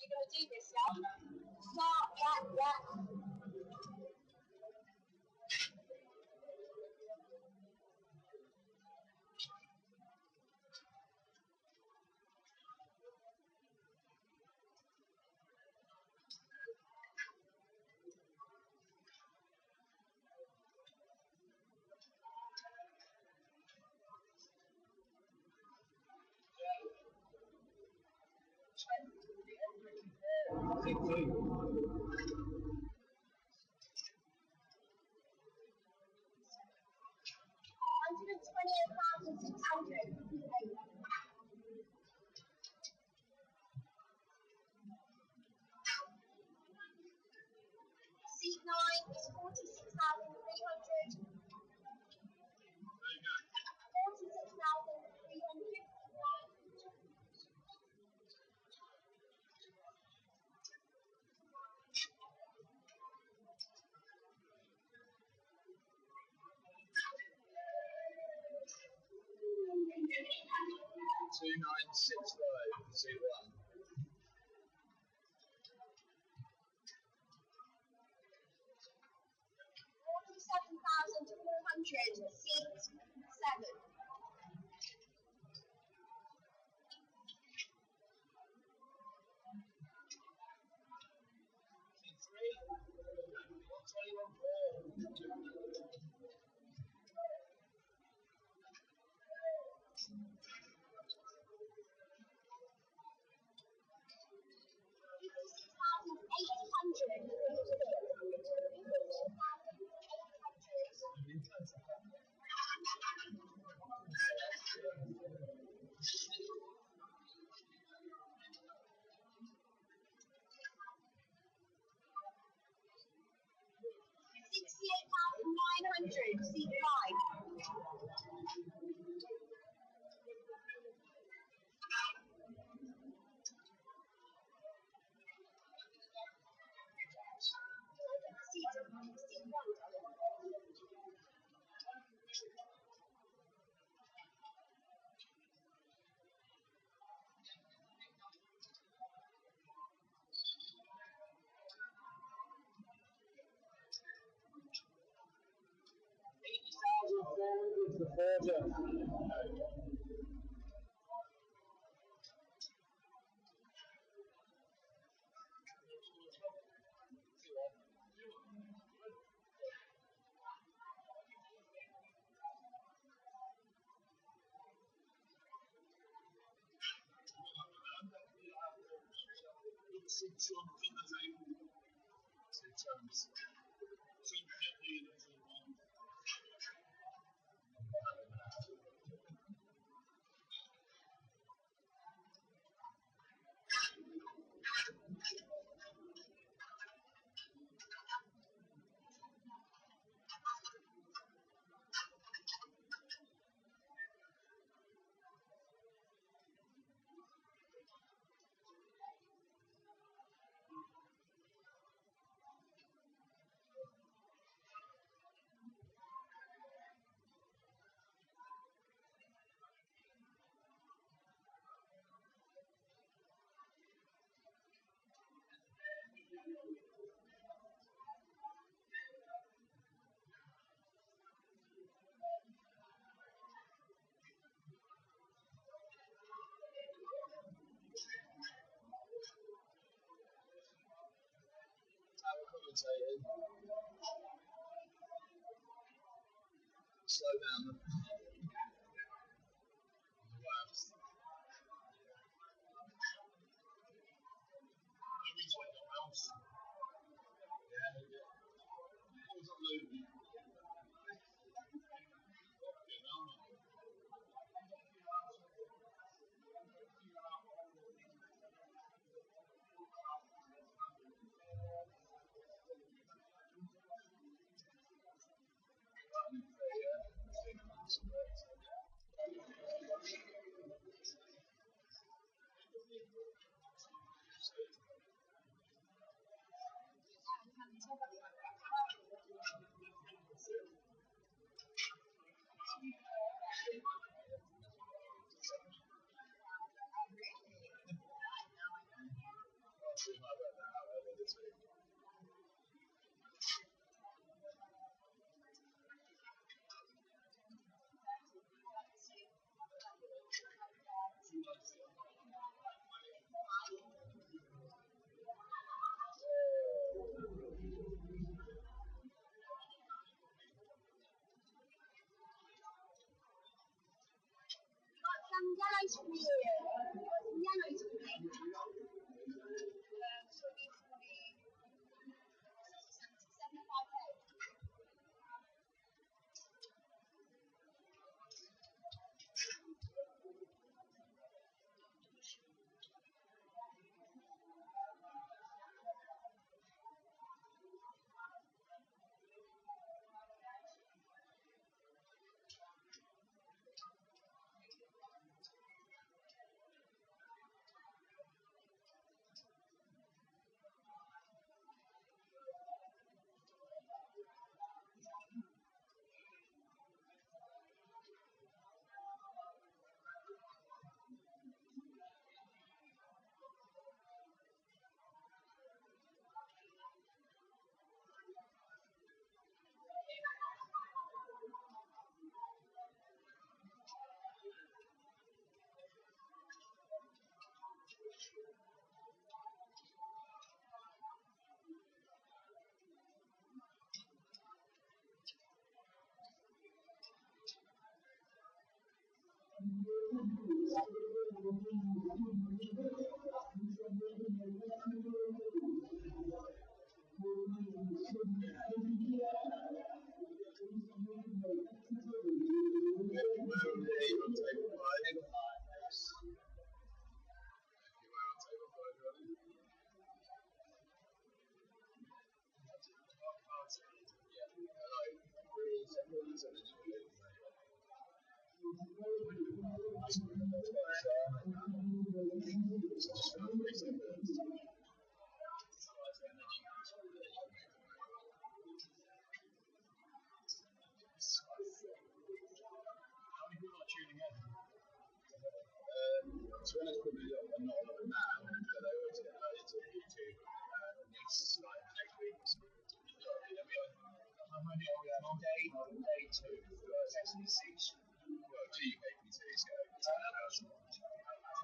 gonna do this, yeah? Start, yeah. 128,600. Seat 9 is 46,300. 46,300. 2965, see what? 47,400. Seat 7. Seat 3, 121,400. 68,900. Seat 5. Seat 1. 80,400 for Forger. Two times. commentating. Slow down. To be honest, probably not a lot now, but I always get loads to YouTube next week. I'm only on day 2 for SPC. Well, 2 UKPCs go. I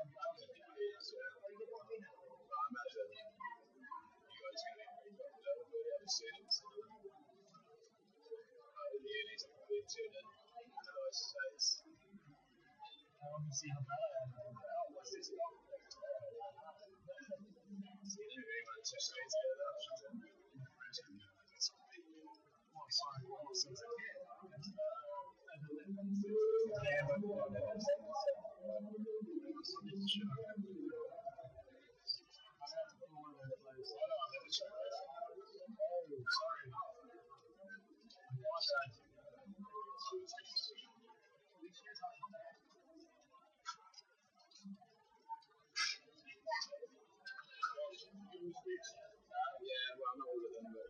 imagine you guys are going to be pretty popular with all the other students. The unis are probably tuning in to those states. Obviously, what's this one? So you don't really want to just straight together. Oh, sorry, what was it? Yeah, but yeah, well, not all of them, but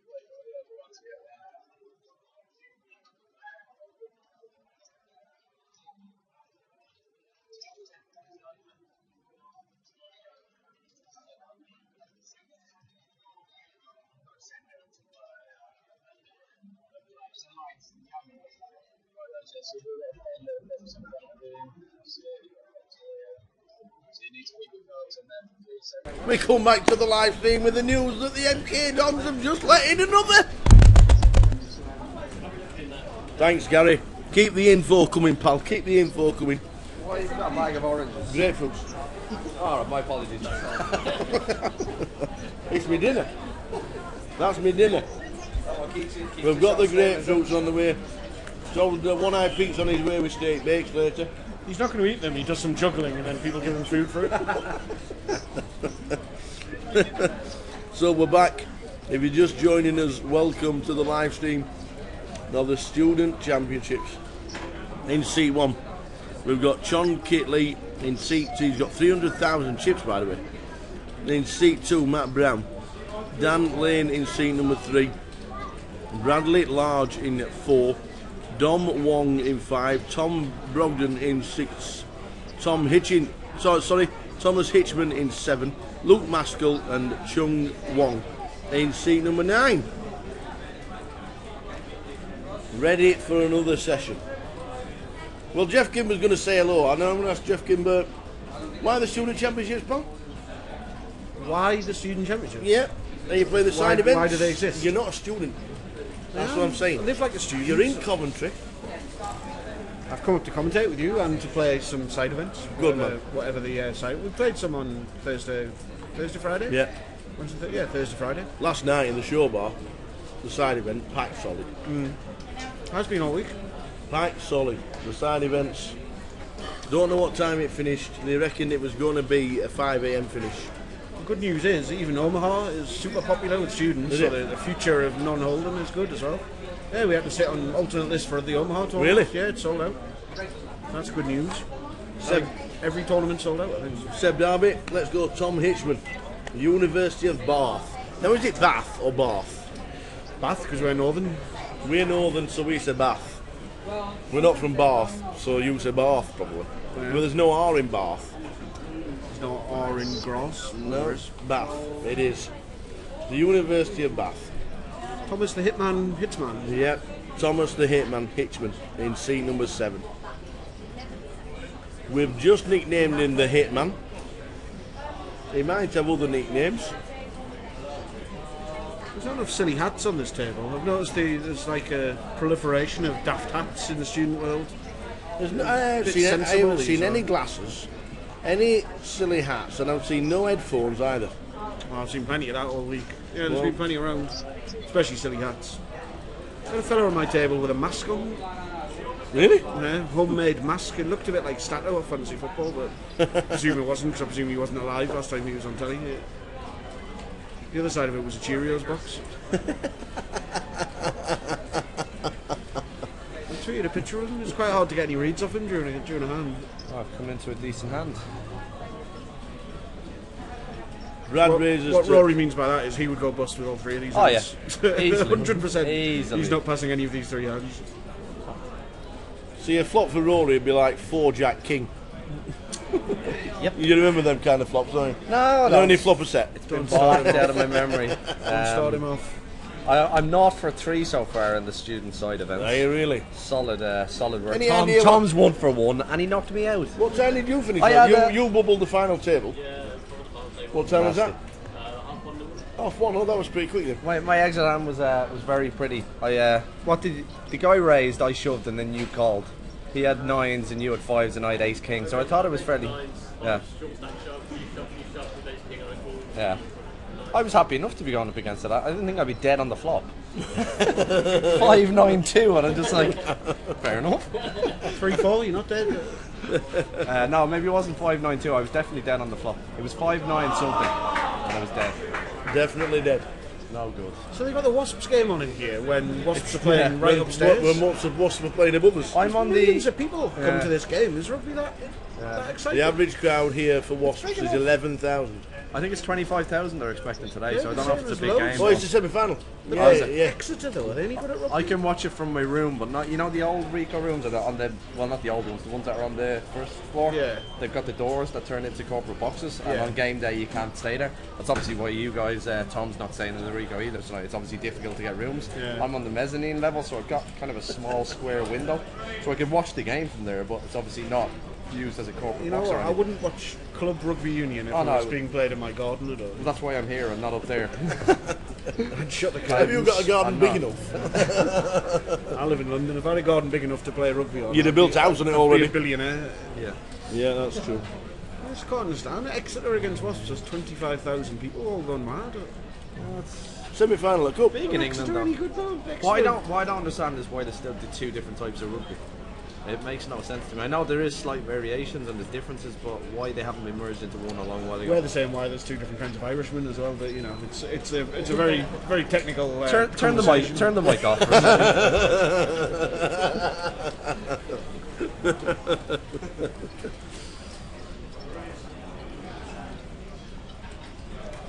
wait for the other ones to get there. So you need to keep your cards in there, please. We come back to the live stream with the news that the MK Dons have just let in another. Thanks, Gary. Keep the info coming, pal. Keep the info coming. Why have you got a bag of oranges? Grapefruits. Alright, my apologies. It's me dinner. That's me dinner. We've got the grapefruits on the way. So the one-eyed Pete's on his way with steak bakes later. He's not going to eat them, he does some juggling and then people give him food for it. So we're back. If you're just joining us, welcome to the live stream of the Student Championships. In seat 1, we've got John Kitley in seat 2. He's got 300,000 chips, by the way. In seat 2, Matt Brown. Dan Lane in seat number 3. Bradley Large in 4. Dom Wong in 5. Tom Brogdon in 6. Thomas Hitchman in 7. Luke Maskell and Chung Wong in seat number 9. Ready for another session. Well, Jeff Kimber's going to say hello. I know I'm going to ask Jeff Kimber, why the Student Championships, pal? Why the Student Championships? Yeah. And you play the side events. Why do they exist? You're not a student. That's what I'm saying. I live like a student. You're in Coventry. I've come up to commentate with you and to play some side events. Good man. Whatever the side. We played some on Thursday, Friday? Yeah. Yeah, Thursday, Friday. Last night in the show bar, the side event, packed solid. Has been all week. Packed solid. The side events, don't know what time it finished. They reckoned it was going to be a 5 AM finish. The good news is, even Omaha is super popular with students, so the future of non-Holden is good as well. Yeah, we had to sit on alternate list for the Omaha tournament. Really? Yeah, it's sold out. That's good news. Seb, every tournament sold out, I think. Seb Darby, let's go Tom Hitchman, University of Bath. Now is it Bath or Bath? Bath, because we're northern. We're northern, so we say Bath. We're not from Bath, so you say Bath probably. Yeah. But there's no R in Bath. There's no R in Gross. No, it's Bath. It is. The University of Bath. Thomas the Hitman Hitzman. Yep. Thomas the Hitman Hitchman in seat number 7. We've just nicknamed him the Hitman. He might have other nicknames. There's not enough silly hats on this table. I've noticed there's like a proliferation of daft hats in the student world. I haven't seen any glasses, any silly hats, and I've seen no headphones either. Well, I've seen plenty of that all week. Yeah, there's been plenty around, especially silly hats. Got a fella on my table with a mask on. Really? Yeah, homemade mask. It looked a bit like Stato of fantasy football, but I presume it wasn't, because I presume he wasn't alive last time he was on telly. Yeah. The other side of it was a Cheerios box. I tweeted a picture of him. It was quite hard to get any reads off him during a hand. Oh, I've come into a decent hand. What Rory means by that is he would go bust with all 3 of these hands. Yeah. Easily. 100%. Easily. He's not passing any of these 3 hands. See, a flop for Rory would be like 4 Jack King. Yep. You remember them kind of flops, don't you? No, no. Only flop a set. It's been blocked out of my memory. Don't start him off. I'm not for 3 so far in the student side events. Are you really? Solid work. Any idea Tom's 1 for 1, and he knocked me out. What time did you finish? You bubbled the final table. What time was that? Half 1. Oh, that was pretty quick then. My exit hand was very pretty. What did the guy raised? I shoved, and then you called. He had 9s and you had 5s and I had ace king, so I thought it was fairly. Yeah. Yeah. I was happy enough to be going up against it. I didn't think I'd be dead on the flop. 5-9-2, and I'm just like, fair enough. 3-4, you're not dead. No, maybe it wasn't 5-9-2. I was definitely dead on the flop. It was 5-9 something, and I was dead. Definitely dead. No good. So they've got the Wasps game on in here when Wasps are playing right upstairs. When Wasps are playing above us. I'm on Millions of people come to this game. Is rugby that exciting? The average crowd here for Wasps is 11,000. I think it's 25,000 they're expecting today, so I don't know if it's a big game. Oh, it's the semi-final. Yeah. Exeter though, are they any good at rugby? I can watch it from my room, but not, you know, the old Rico rooms are on the, well, not the old ones, the ones that are on the first floor. Yeah. They've got the doors that turn into corporate boxes, and on game day you can't stay there. That's obviously why you guys, Tom's not staying in the Rico either, so it's obviously difficult to get rooms. Yeah. I'm on the mezzanine level, so I've got kind of a small square window, so I can watch the game from there, but it's obviously not used as a corporate You know box what? or I anything. wouldn't watch club rugby union if Oh, it no. was being played in my garden at all. That's why I'm here and not up there. I'd shut the curtains. Have you got a garden I'm big not. enough? I live in London. If I had a garden big enough to play rugby on, You'd have built a house on it I'd already. be a billionaire. Yeah. Yeah, that's true. I just can't understand. Exeter against Wasps, there's 25,000 people all gone mad. Semi-final at Cup. Big in England, Exeter though. any good though? What I Exeter- don't understand is why they still do two different types of rugby. It makes no sense to me. I know there is slight variations and there's differences, but why they haven't been merged into one a long while ago? We're the same way. There's two different kinds of Irishmen as well. But you know, it's a very technical. Turn the conversation. mic. Turn the mic off. For a second.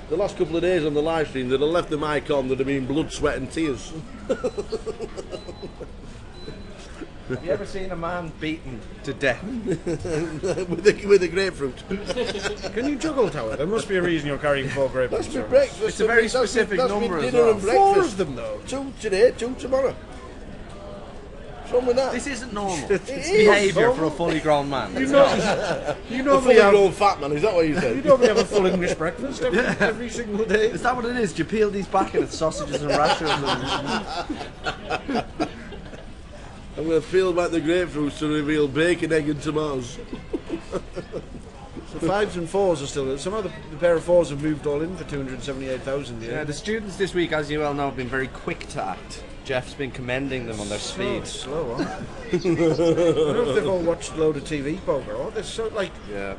The last couple of days on the live stream, they'd have left the mic on, there'd have been blood, sweat and tears. Have you ever seen a man beaten to death? with a grapefruit. Can you juggle, Tower? There must be a reason you're carrying 4 grapefruits. That's my around. breakfast. It's a very specific that's number my as dinner well. and 4 breakfast. of them though. 2 today, 2 tomorrow. What's wrong with that? This isn't normal. It It's is behaviour normal. for a fully grown man. You It's know, not. you A normally fully have grown fat man, is that what you you said? normally have a full English breakfast every single day. Is that what it is? Do you peel these back and it's sausages and rashers? And... I'm going to peel back the grapefruits to reveal bacon, egg and tomatoes. So 5s and 4s are still. Some of the pair of 4s have moved all in for 278,000. Yeah, the students this week, as you well know, have been very quick to act. Jeff's been commending them on their speed. Slow, aren't they? I don't know if they've all watched a load of TV poker, or they're so Yeah.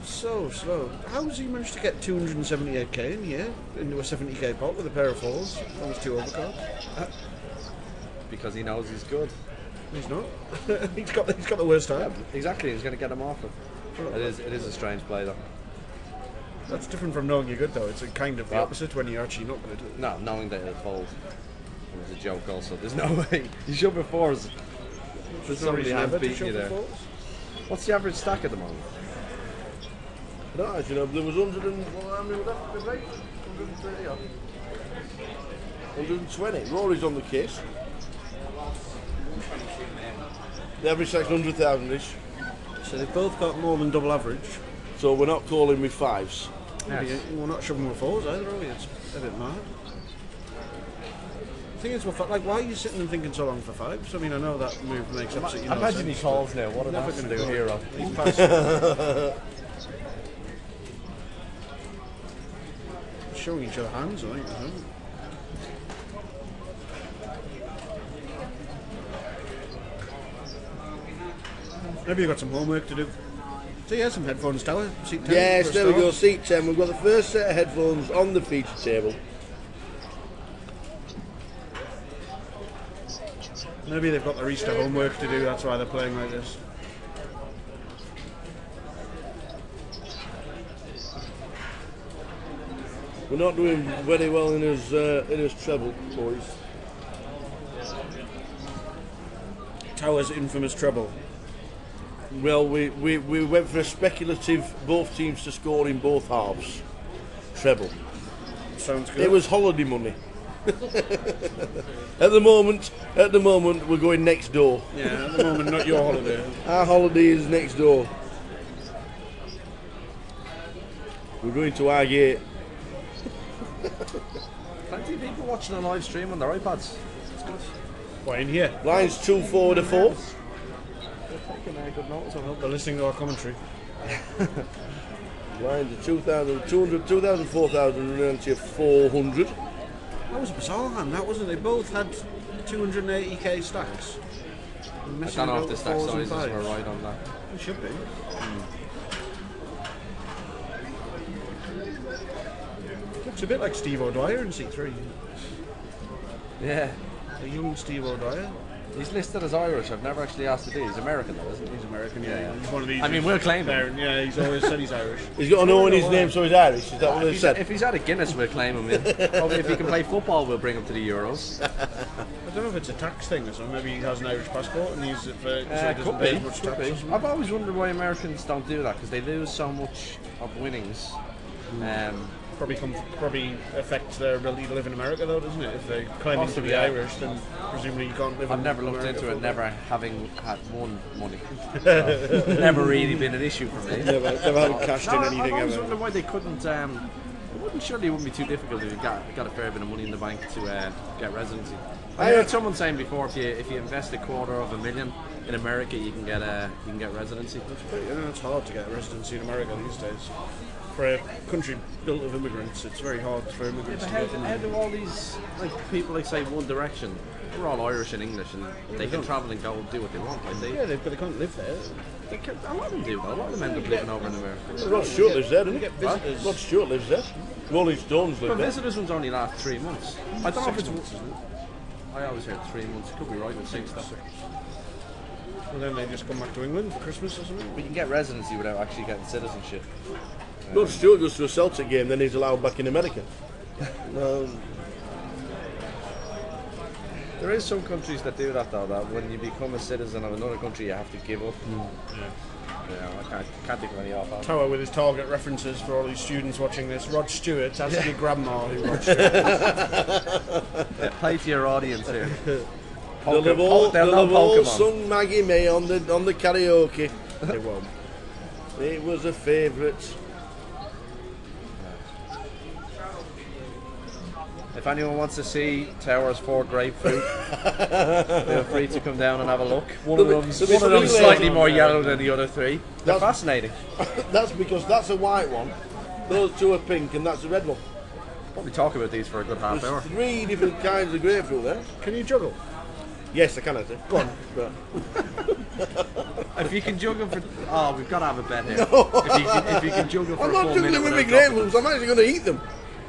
so slow. How has he managed to get 278k in here into a 70k pot with a pair of 4s on his 2 overcards? Because he knows he's good. He's not. he's got the worst time. Exactly, he's going to get him off it. It is a strange play though. That's different from knowing you're good though. It's a kind of the opposite when you're actually not good. No, knowing that it'll fold. It was a joke also. There's no way. You should be 4s. There's no somebody reason hands ever to beating you shove there. the 4s. What's the average stack at the moment? No, you know, there was 100 and, well, how many would that be, right? 130 odd. 120. Rory's on the case. The average stack's 100,000-ish. So they've both got more than double average. So we're not calling with 5s. Yes. We're not shoving with 4s either, are we? It's a bit mad. The thing is, why are you sitting and thinking so long for 5s? I mean, I know that move makes absolutely no sense. Imagine he calls now. What an Never gonna absolute go. hero. He's passing. Showing each other hands, I think. Isn't it? Maybe you've got some homework to do. So yeah, some headphones, Tower. Seat 10 Yes, for a there we start. go, seat 10. We've got the first set of headphones on the feature table. Maybe they've got their Easter homework to do, that's why they're playing like this. We're not doing very well in his treble, boys. Tower's infamous treble. Well, we went for a speculative both teams to score in both halves. Treble. Sounds good. It was holiday money. At the moment, we're going next door. Yeah, at the moment, not your holiday. Our holiday is next door. We're going to our gate. Plenty of people watching on live stream on their iPads. It's good. What, in here? Lines 2 forward to 4. They're taking good notice of it. They're listening to our commentary. Lines are 2,000, 200, 2,000, 4,000, and to 400. That was a bizarre hand, that wasn't it? They both had 280k stacks. I don't know if the stack sizes were right on that. It should be. Looks a bit like Steve O'Dwyer in C3. Yeah. A young Steve O'Dwyer. He's listed as Irish. I've never actually asked the D. He's American though, isn't he? He's American, Yeah. yeah. He's one of these. I mean, we'll claim him. Yeah, he's always said he's Irish. He's got an O in his name, so he's Irish. Is that what they said? If he's had a Guinness, we'll claim him in. Probably if he can play football, we'll bring him to the Euros. I don't know if it's a tax thing or something. Maybe he has an Irish passport and he's so he doesn't Could pay be. as much Could tax. be. or something. I've always wondered why Americans don't do that because they lose so much of winnings. probably affects their ability to live in America, though, doesn't it? If they claim to Possibly, be yeah. Irish, then presumably you can't live. I've in never looked America into it, for- never having had won money. So, never really been an issue for me. Never had cashed in anything I've always ever. wondered why they couldn't. Surely it wouldn't be too difficult if you got a fair bit of money in the bank to get residency. I heard someone saying before, if you invest $250,000 in America, you can get residency. It's hard to get residency in America these days. For a country built of immigrants, it's very hard for immigrants to get in. How do all these people like say One Direction? They're all Irish and English, and they can travel and go and do what they want. Like But they can't live there. a lot of them do though. A lot of them end up living over in America. Rod Stewart lives there, doesn't he? Get visitors. Rod Stewart lives there. Rolling Stones live But there. visitors ones only last 3 months. I don't know if it's. I always heard 3 months. Could be right with 6 stuff. And then they just come back to England for Christmas or something. But you can get residency without actually getting citizenship. Rod Stewart goes to a Celtic game, then he's allowed back in America. There is some countries that do that though. That when you become a citizen of another country, you have to give up. Yeah, I can't think of any off. Tower with his target references for all these students watching this. Rod Stewart, ask your grandma who Rod Stewart. Play to your audience here. They'll have all Pokemon. sung Maggie May on the karaoke. They won't. It was a favourite. If anyone wants to see Towers 4 grapefruit, feel free to come down and have a look. One of them's slightly more yellow than the other 3. They're fascinating. That's because that's a white one, those 2 are pink, and that's a red one. Probably talk about these for a good half There's hour. 3 different kinds of grapefruit there. Can you juggle? Yes, I can, I think. Go on. If you can juggle for... Oh, we've got to have a bet here. No. If you can juggle for I'm a not full juggling minute with my without dropping grapefruits, I'm actually going to eat them.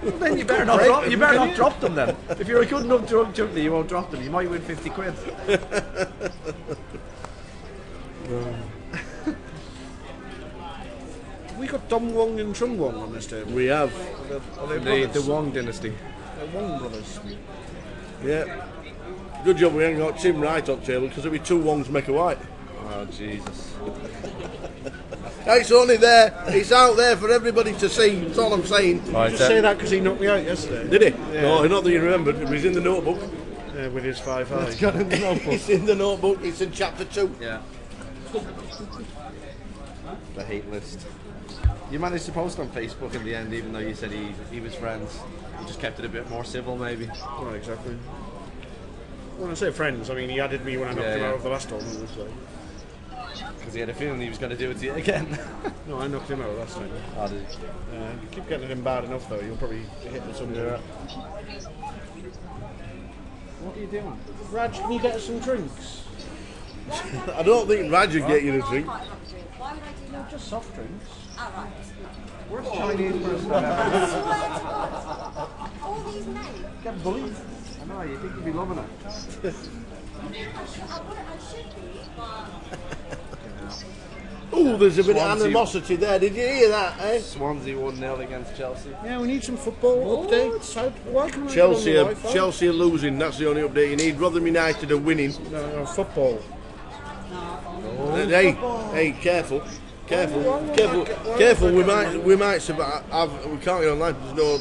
them, then you better not drop them then. If you're a good enough drug juggler, you won't drop them. You might win 50 quid. Have we got Dom Wong and Chung Wong on this table? We have. Are they The Wong dynasty. They're Wong brothers. Yeah. Good job we ain't got Tim Wright on table, because it'll be 2 Wongs make a white. Oh, Jesus. It's only there. It's out there for everybody to see. That's all I'm saying. Did you just say that because he knocked me out yesterday? Did he? Yeah. No, not that you remembered. It was in the notebook. With his 5 It's got in the notebook. It's in the notebook. It's in chapter 2. Yeah. The hate list. You managed to post on Facebook in the end, even though you said he was friends. You just kept it a bit more civil, maybe. Right, exactly. When I say friends, I mean he added me when I knocked him out of the last tournament. So. Because he had a feeling he was going to do it to you again. No, I knocked him out last time. Oh, did you keep getting him bad enough though, you'll probably hit me someday. Yeah. What are you doing? Raj, can you get us some drinks? I don't think Raj would get you a drink. Why would I do No, that? just soft drinks. Alright. Where's Chinese person? All these men. Get bullied. I know, you think you'd be loving it. I should be, but Oh, there's a bit of Swansea. animosity there. Did you hear that, eh? Swansea 1-0 against Chelsea. Yeah, we need some football updates. Why can't I Chelsea get on are, the Wi-Fi? Chelsea are losing. That's the only update you need. Rotherham United are winning. No, football. Hey, careful. Careful. We might survive. We can't get online. There's no.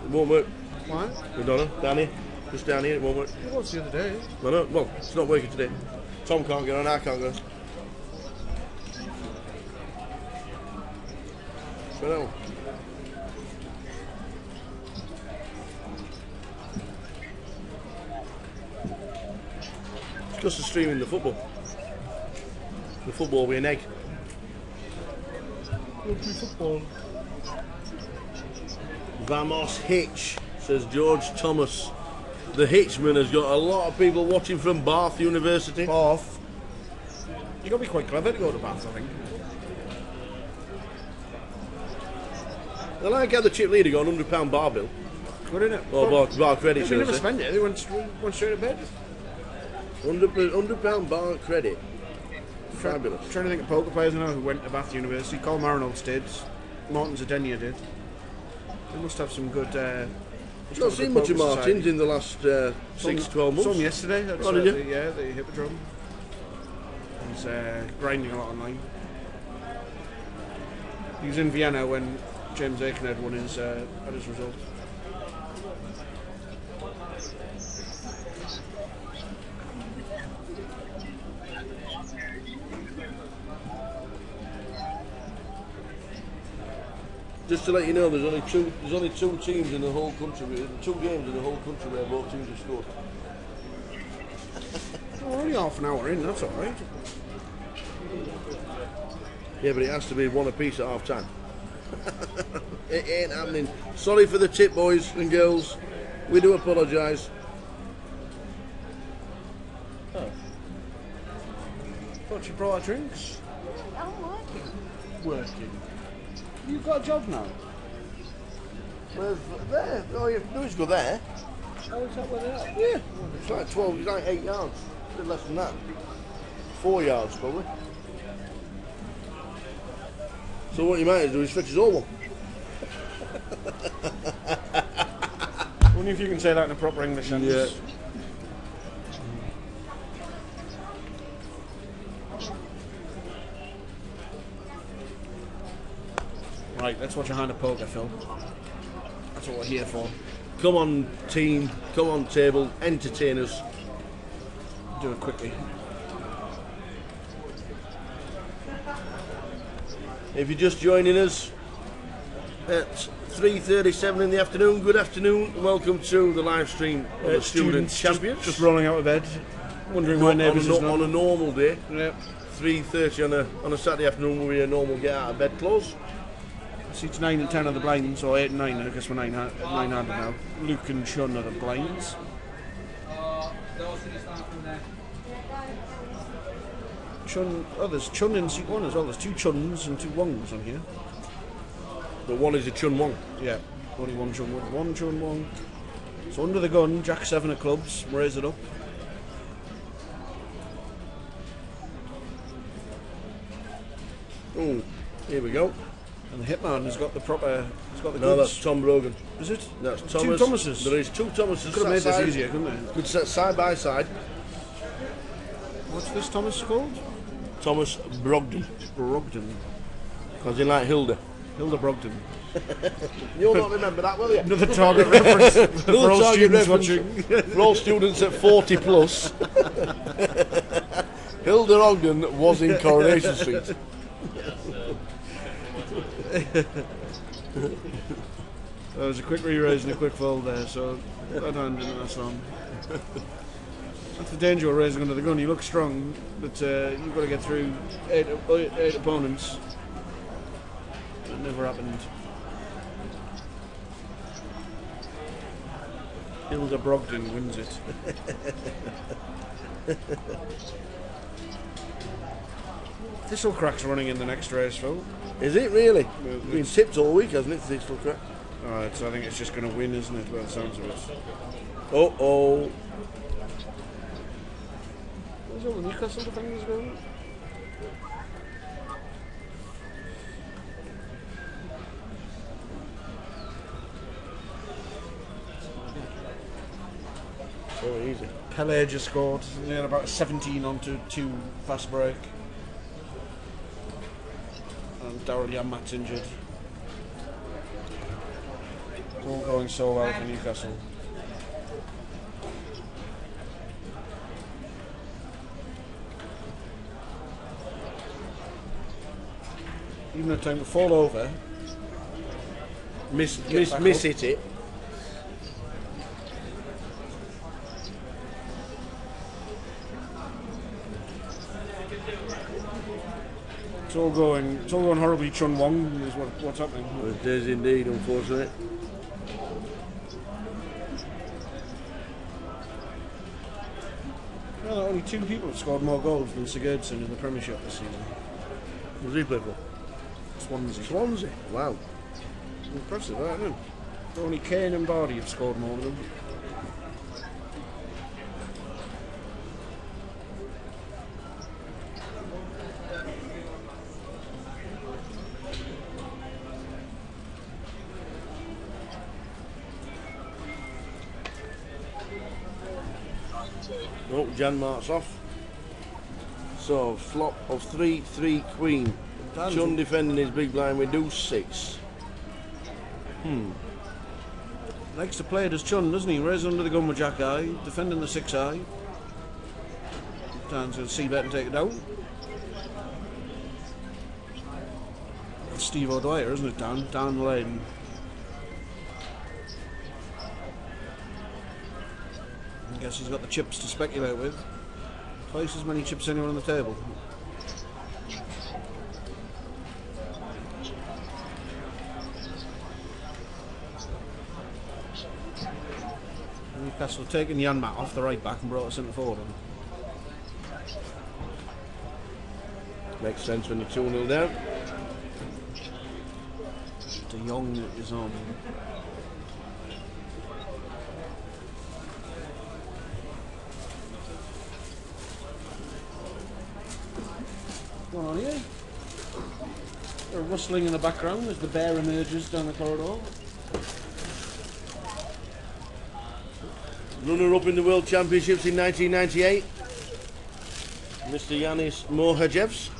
It won't work. Why? We don't know. Down here. Just down here. It won't work. It was the other day. I know. Well, it's not working today. Tom can't get on. I can't get on. So no. It's because of streaming the football. The football with an egg. Football. Vamos Hitch, says George Thomas. The Hitchman has got a lot of people watching from Bath University. Bath. You've got to be quite clever to go to Bath, I think. I like how the chip leader got £100 bar bill. Good, isn't it? Or bar credit, They should I never say. spend it. They went straight to bed. £100 bar credit. Fabulous. I'm trying to think of poker players I know who went to Bath University. Colm Arnold's did. Martin Zadenia did. They must have some good. I've not seen much of Martins in the last 6-12 months. Saw him yesterday. That's Oh, did you? the Hippodrome. He's grinding a lot online. He was in Vienna when James Aiken had won his result. Just to let you know, there's only two teams in the whole country, 2 games in the whole country where both teams have scored. We're only half an hour in, that's alright. Yeah, but it has to be 1 apiece at half time. It ain't happening. Sorry for the tip, boys and girls. We do apologise. Oh. Thought you brought our drinks. I'm working. Working. You've got a job now. Where's there? All you have to do is go there. Oh, is that where they are? Yeah. It's like 12, it's like 8 yards. A bit less than that. 4 yards probably. So what you might do is fetch us all one. Only if you can say that in a proper English sentence. Yeah. Right, let's watch a hand of poker, Phil. That's what we're here for. Come on, team. Come on, table. Entertain us. Do it quickly. If you're just joining us at 3:37 in the afternoon, good afternoon. Welcome to the live stream of the Students' Champions. Just rolling out of bed, wondering why neighbours is on a normal day. Yep. 3:30 on a Saturday afternoon will be a normal get out of bed close. Seats 9 and 10 are the blinds, or 8 and 9. I guess we're 9-handed now. Luke and Chun are the blinds. Chun, there's Chun in seat 1 as well. There's 2 Chuns and 2 Wongs on here. But one is a Chun Wong. Yeah, only 1 Chun Wong. 1 Chun Wong. So under the gun, Jack 7 of clubs. Raise it up. Oh, here we go. And the hitman has got the proper. He's got the No, goods. that's Tom Brogan. Is it? That's There's Thomas. 2 Thomases. There is 2 Thomases. Could have made sat this easier, couldn't they? Could sit side by side. What's this Thomas called? Thomas Brogden. Brogden. As in like Hilda. Hilda Brogden. You'll not remember that, will you? Another target reference for all students watching. For all students at 40 plus. Hilda Ogden was in Coronation Street. There was a quick re-raise and a quick fold there, so that hand didn't last long. That's the danger of raising under the gun. You look strong, but you've got to get through 8 opponents. It never happened. Hilda Brogden wins it. Thistlecrack's running in the next race, Phil. Is it really? It's been tipped all week, hasn't it, Thistlecrack? Alright, so I think it's just going to win, isn't it, by the sounds of it. Oh. Where's all the Newcastle defenders going? So easy. Pele just scored. He had about a 17 onto 2 fast break. And Daryl Yamat's injured. It's all going so well for Newcastle. Even at time to fall over. Miss hit it. It's all going horribly. Chun Wong is what's happening. It is indeed, unfortunately. Well, only 2 people have scored more goals than Sigurdsson in the Premiership this season. Was he play for? Swansea. Wow. Impressive, that, isn't it? Only Kane and Bardi have scored more than them. Oh, Jan marks off. So, flop of 3-3 Queen. Chun defending his big blind with deuce 6. Likes to play it as Chun, doesn't he? Raising under the gun with Jack Eye, defending the 6-eye. Dan's going to see bet and take it down. It's Steve O'Dwyer, isn't it, Dan? Down the lane. I guess he's got the chips to speculate with. Twice as many chips as anyone on the table. Newcastle taking Jan Matt off the right back and brought us into forward. Makes sense when you're 2-0 down. De Jong is on. What's going on here? A rustling in the background as the bear emerges down the corridor. Runner-up in the World Championships in 1998, Mr. Yanis Mohajevs.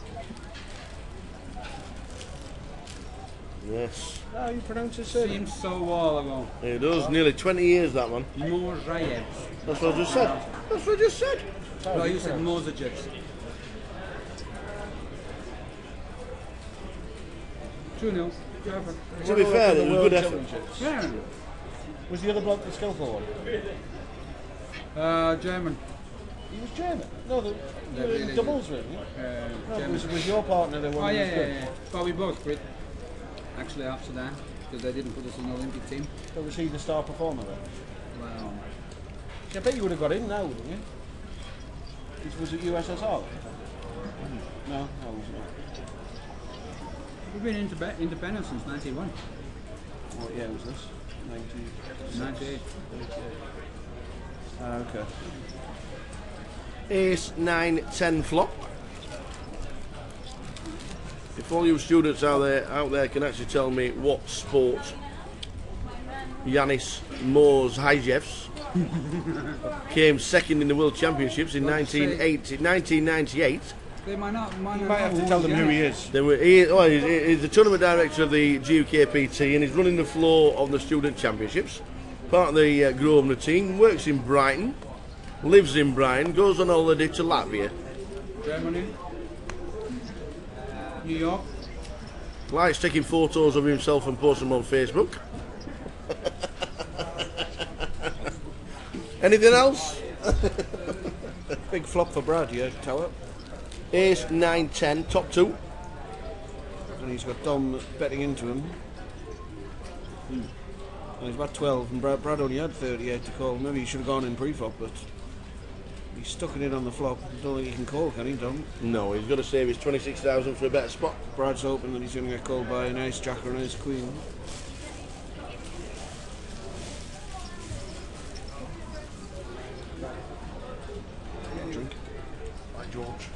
Yes. How you pronounce his surname? Seems so while ago. It does, nearly 20 years that one. Morzayevs. That's what I just said. That's what I just said. No, you said Morzayevs. 2-0. To be fair, it was a good effort. Yeah. Was the other bloke the skillful one? German. He was German? No, the doubles really. No, German. was your partner the one Oh who was good? yeah. But we both quit. Actually after that, because they didn't put us in the Olympic team. So was he the star performer then? Well, I bet you would have got in now, wouldn't you? Was it USSR? No, it wasn't. we've been independent since 91. What year was this? 98. Okay. Ace 9-10 flop. If all you students out there can actually tell me what sport Yanis Mohajevs came second in the World Championships in 1998. They might not. You might have to tell them who he is. He's the tournament director of the UKSPC and he's running the floor of the Student Championships. Part of the Grosvenor team, works in Brighton, lives in Brighton, goes on holiday to Latvia. Germany. New York. Likes taking photos of himself and posting them on Facebook. Anything else? Big flop for Brad, yeah, Tower. Ace 9-10, top two. And he's got Dom betting into him. And he's about 12, and Brad only had 38 to call. Maybe he should have gone in pre-flop, but he's stuck it in on the flop. I don't think he can call, can he, Dom? No, he's got to save his 26,000 for a better spot. Brad's hoping that he's going to get called by an ace jack or an ace queen. Drink. By George.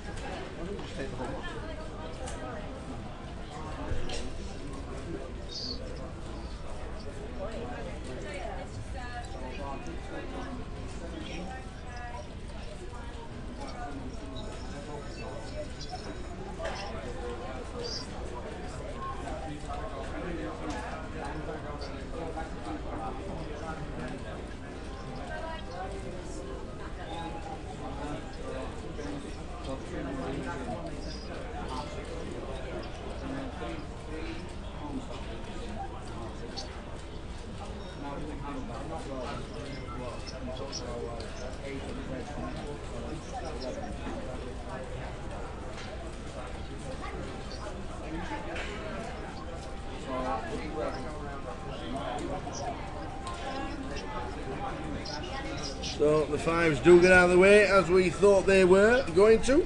So the fives do get out of the way as we thought they were going to. I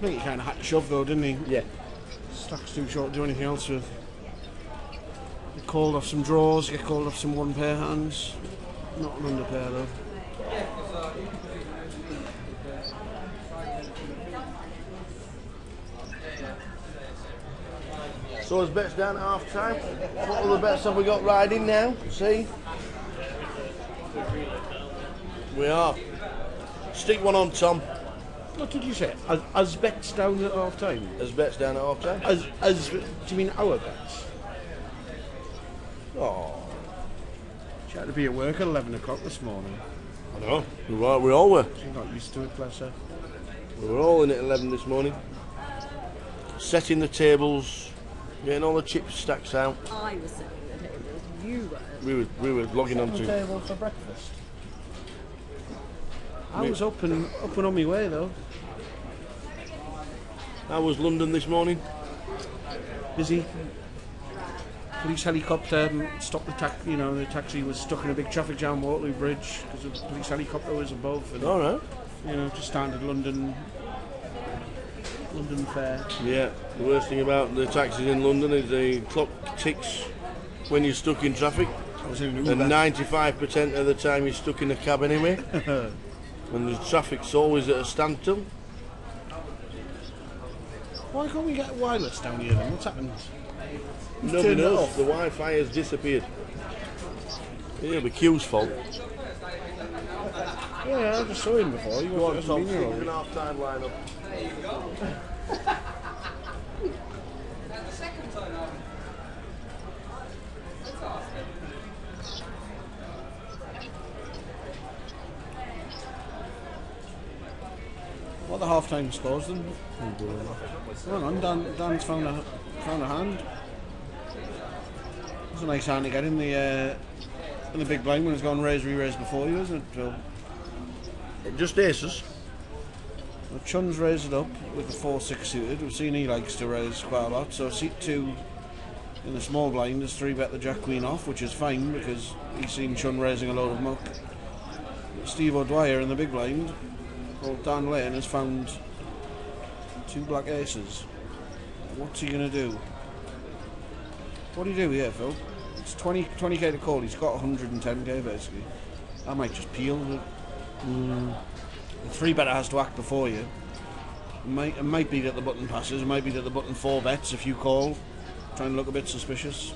think he kind of had to shove though, didn't he? Yeah. Stack's too short to do anything else with. Get called off some draws, get called off some one pair hands. Not an under pair though. So as bets down at half time, what other bets have we got riding now? See? We are. Stick one on, Tom. What did you say? As bets down at half time? As bets down at half time. As do you mean our bets? Oh, She had to be at work at 11 o'clock this morning. I know. We all were. She got used to it, bless her. We were all in at 11 this morning. Setting the tables, getting all the chip stacks out. I was sitting at the tables. You were. We were logging on On the to. table for breakfast. I was up and on my way though. How was London this morning? Busy. Police helicopter stopped the the taxi was stuck in a big traffic jam, Waterloo Bridge, because the police helicopter was above. And, All right. Just standard London fare. Yeah. The worst thing about the taxis in London is the clock ticks when you're stuck in traffic, I was in an and Uber. 95% of the time you're stuck in a cab anyway. And the traffic's always at a standstill. Why can't we get wireless down here then? What's happened? Who's Nobody turned it knows. off? The Wi-Fi has disappeared. It'll be Q's fault. Yeah, I just saw him before. He Go on, wasn't Tom. been here all An week. half-time lineup. What are the half-time scores then? Hang on, Dan's found a hand. It's a nice hand to get in the big blind when it's gone raise re-raise before you, isn't it, Phil? Just aces. Well, Chun's raised it up with the 4-6 suited. We've seen he likes to raise quite a lot. So seat 2 in the small blind is 3-bet the Jack Queen off, which is fine because he's seen Chun raising a load of muck. Steve O'Dwyer in the big blind, old Dan Lane, has found 2 black aces. What's he going to do? What do you do here, Phil? It's 20k to call. He's got 110k basically. That might just peel. The 3-better has to act before you. It might be that the button passes. It might be that the button 4-bets if you call. Trying to look a bit suspicious.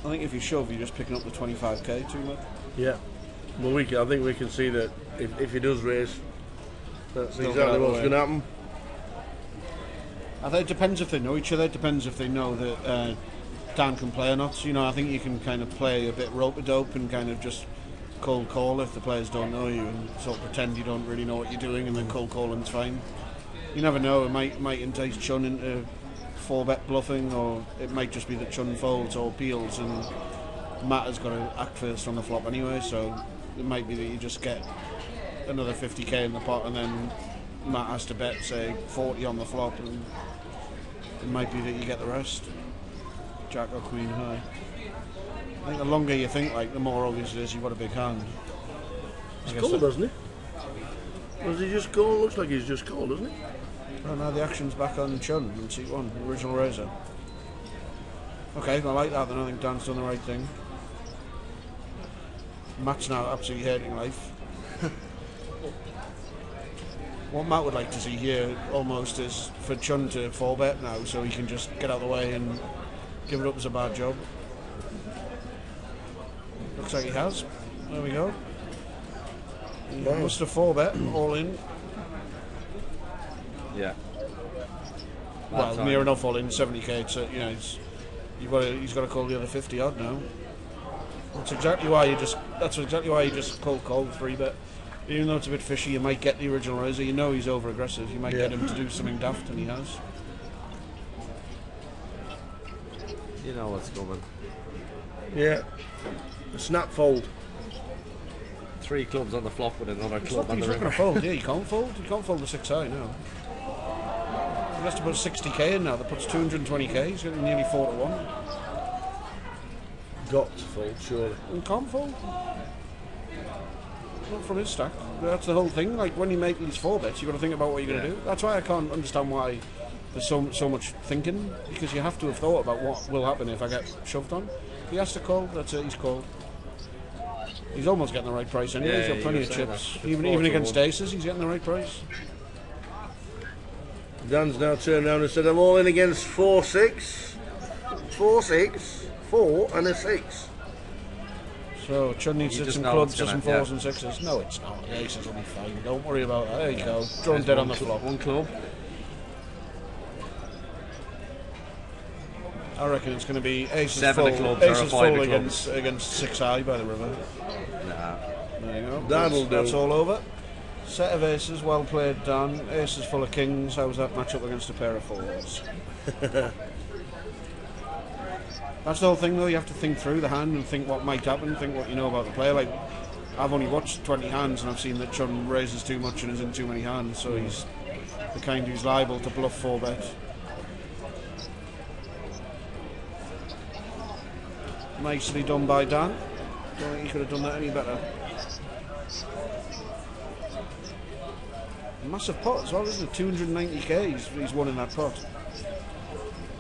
I think if you shove, you're just picking up the 25k too much. Yeah. Well, I think we can see that if he does raise, that's They'll exactly get out of the what's way. going to happen. I think it depends if they know each other. It depends if they know that Dan can play or not. I think you can kind of play a bit rope-a-dope and kind of just cold call if the players don't know you and sort of pretend you don't really know what you're doing and then cold calling's fine. You never know, it might entice Chun into 4-bet bluffing, or it might just be that Chun folds or peels and Matt has got to act first on the flop anyway, so it might be that you just get another 50k in the pot and then Matt has to bet, say, 40 on the flop, and it might be that you get the rest. Jack or Queen high. I think the longer you think, the more obvious it is you've got a big hand. He's called, doesn't he? Was he just called? Looks like he's just called, doesn't he? Oh, now the action's back on Chun in seat 1, original raiser. Okay, I like that then. I think Dan's done the right thing. Matt's now absolutely hating life. What Matt would like to see here almost is for Chun to 4-bet now so he can just get out of the way and give it up as a bad job. Looks like he has. There we go. He must have 4-bet, all in. Yeah. Well, near enough all in, 70k. So he's got to call the other 50 odd now. That's exactly why you just cold call the 3-bet. Even though it's a bit fishy, you might get the original raiser. You know he's over aggressive. You might get him to do something daft, and he has. You know what's coming. Yeah. A snap fold. 3 clubs on the flop with another club on He's the not going river. to fold. Yeah, you can't fold. You can't fold the 6 high now. He has to put 60k in now. That puts 220k. He's getting nearly 4 to 1. Got to fold, surely. And can't fold. Not from his stack. That's the whole thing. When you make these 4-bets, you've got to think about what you're going to do. That's why I can't understand why there's so much thinking, because you have to have thought about what will happen if I get shoved on. He has to call. That's it. He's called. He's almost getting the right price anyway. Yeah, He's got you plenty were of saying chips. that. Even 4 to against 1. aces, he's getting the right price. Dan's now turned around and said, I'm all in against 4-6. 4-6, 4 and a 6. So Chun needs You to hit just some know clubs, it's some gonna- 4s and 6s. No, it's not. The aces will be fine. Don't worry about that. There you go. Drawn dead on the flop. 1 club. I reckon it's going to be aces 7 full, of clubs or a aces 5 full of clubs. against 6 high by the river. Nah. There you go. That'll do. That's all over. Set of aces, well played, Dan. Aces full of kings. How's that match up against a pair of fours? That's the whole thing, though. You have to think through the hand and think what might happen, think what you know about the player. Like, I've only watched 20 hands and I've seen that Chun raises too much and is in too many hands, so he's the kind who's liable to bluff 4-bet. Nicely done by Dan. Don't think he could have done that any better. A massive pot as well, isn't it? 290k he's won in that pot.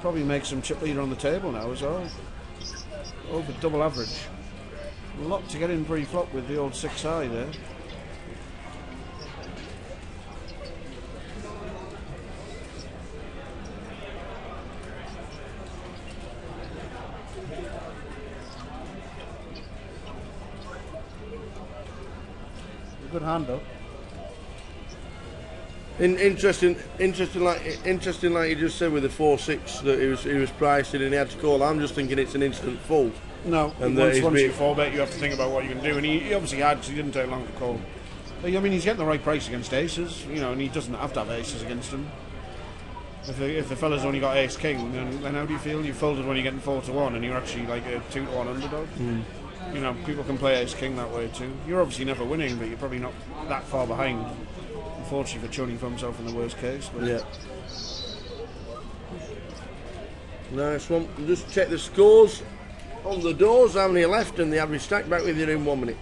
Probably makes him chip leader on the table now as well. Over double average. A lot to get in pre-flop with the old 6 high there. Good hand though. Interesting, like you just said with the 4-6 that he was priced in and he had to call. I'm just thinking it's an instant fold. No, and once you 4-bet, you have to think about what you can do, and he obviously had, because he didn't take long to call. But, I mean, he's getting the right price against aces, you know, and he doesn't have to have aces against him. If the fella's only got ace king, then how do you feel? You folded when you're getting 4-1, and you're actually like a 2-1 underdog. You know, people can play ace king that way too. You're obviously never winning, but you're probably not that far behind. Unfortunately for Chun, he found himself in the worst case. But yeah. Nice one. Just check the scores on the doors. How many are left? And the average stack. Back with you in 1 minute.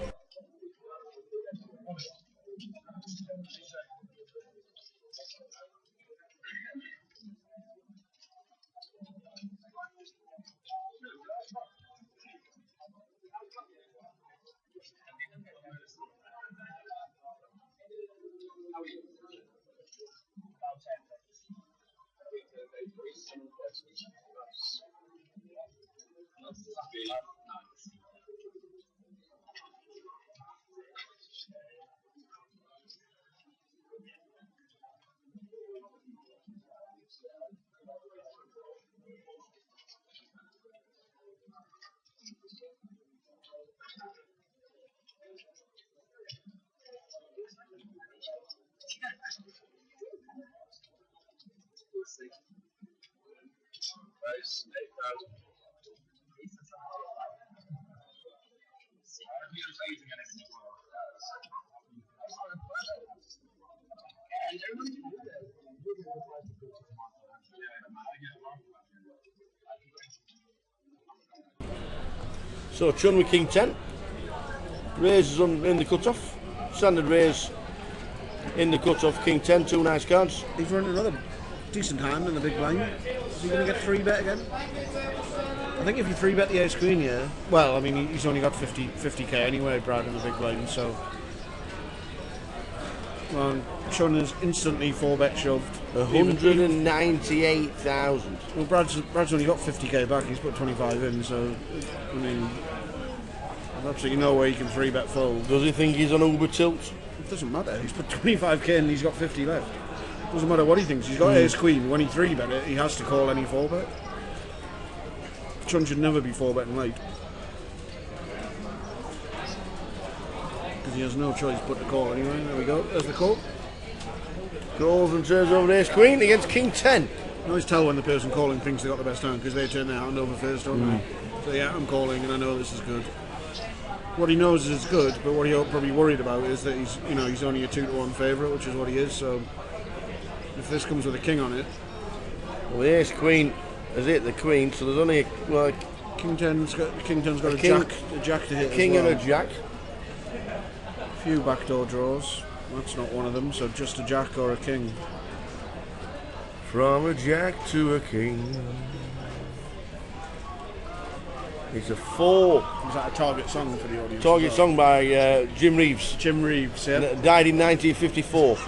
So Chun with king 10, raises in the cut-off, standard raise in the cut-off, king 10, 2 nice cards. he's running another decent hand in the big blind. Is he going to get 3-bet again? I think if you 3-bet the ace queen, yeah. Well, I mean, he's only got 50k anyway, Brad, in the big blind, so. Well, Chun is instantly 4-bet shoved. 198,000. Well, Brad's only got 50k back. He's put 25 in, so I mean, there's absolutely no way he can 3-bet fold. Does he think he's on Uber tilt? It doesn't matter. He's put 25k in and he's got 50 left. Doesn't matter what he thinks. He's got ace queen. When he 3-bet it, he has to call any 4-bet. Chun should never be 4-betting late, because he has no choice but to call anyway. There we go. There's the call. Calls and turns over ace queen against king 10. You always tell when the person calling thinks they got the best hand, because they turn their hand over first, don't they? So yeah, I'm calling and I know this is good. What he knows is it's good, but what he's probably worried about is that he's only a 2-1 favourite, which is what he is. So if this comes with a king on it, well, the ace queen has hit the queen, so there's only king 10's got a jack to hit. A king as well. and a jack. A few backdoor draws. That's not one of them. So just a jack or a king. From a jack to a king. It's a 4. Is that a target song for the audience? Target song by Jim Reeves. Jim Reeves, yeah. Died in 1954.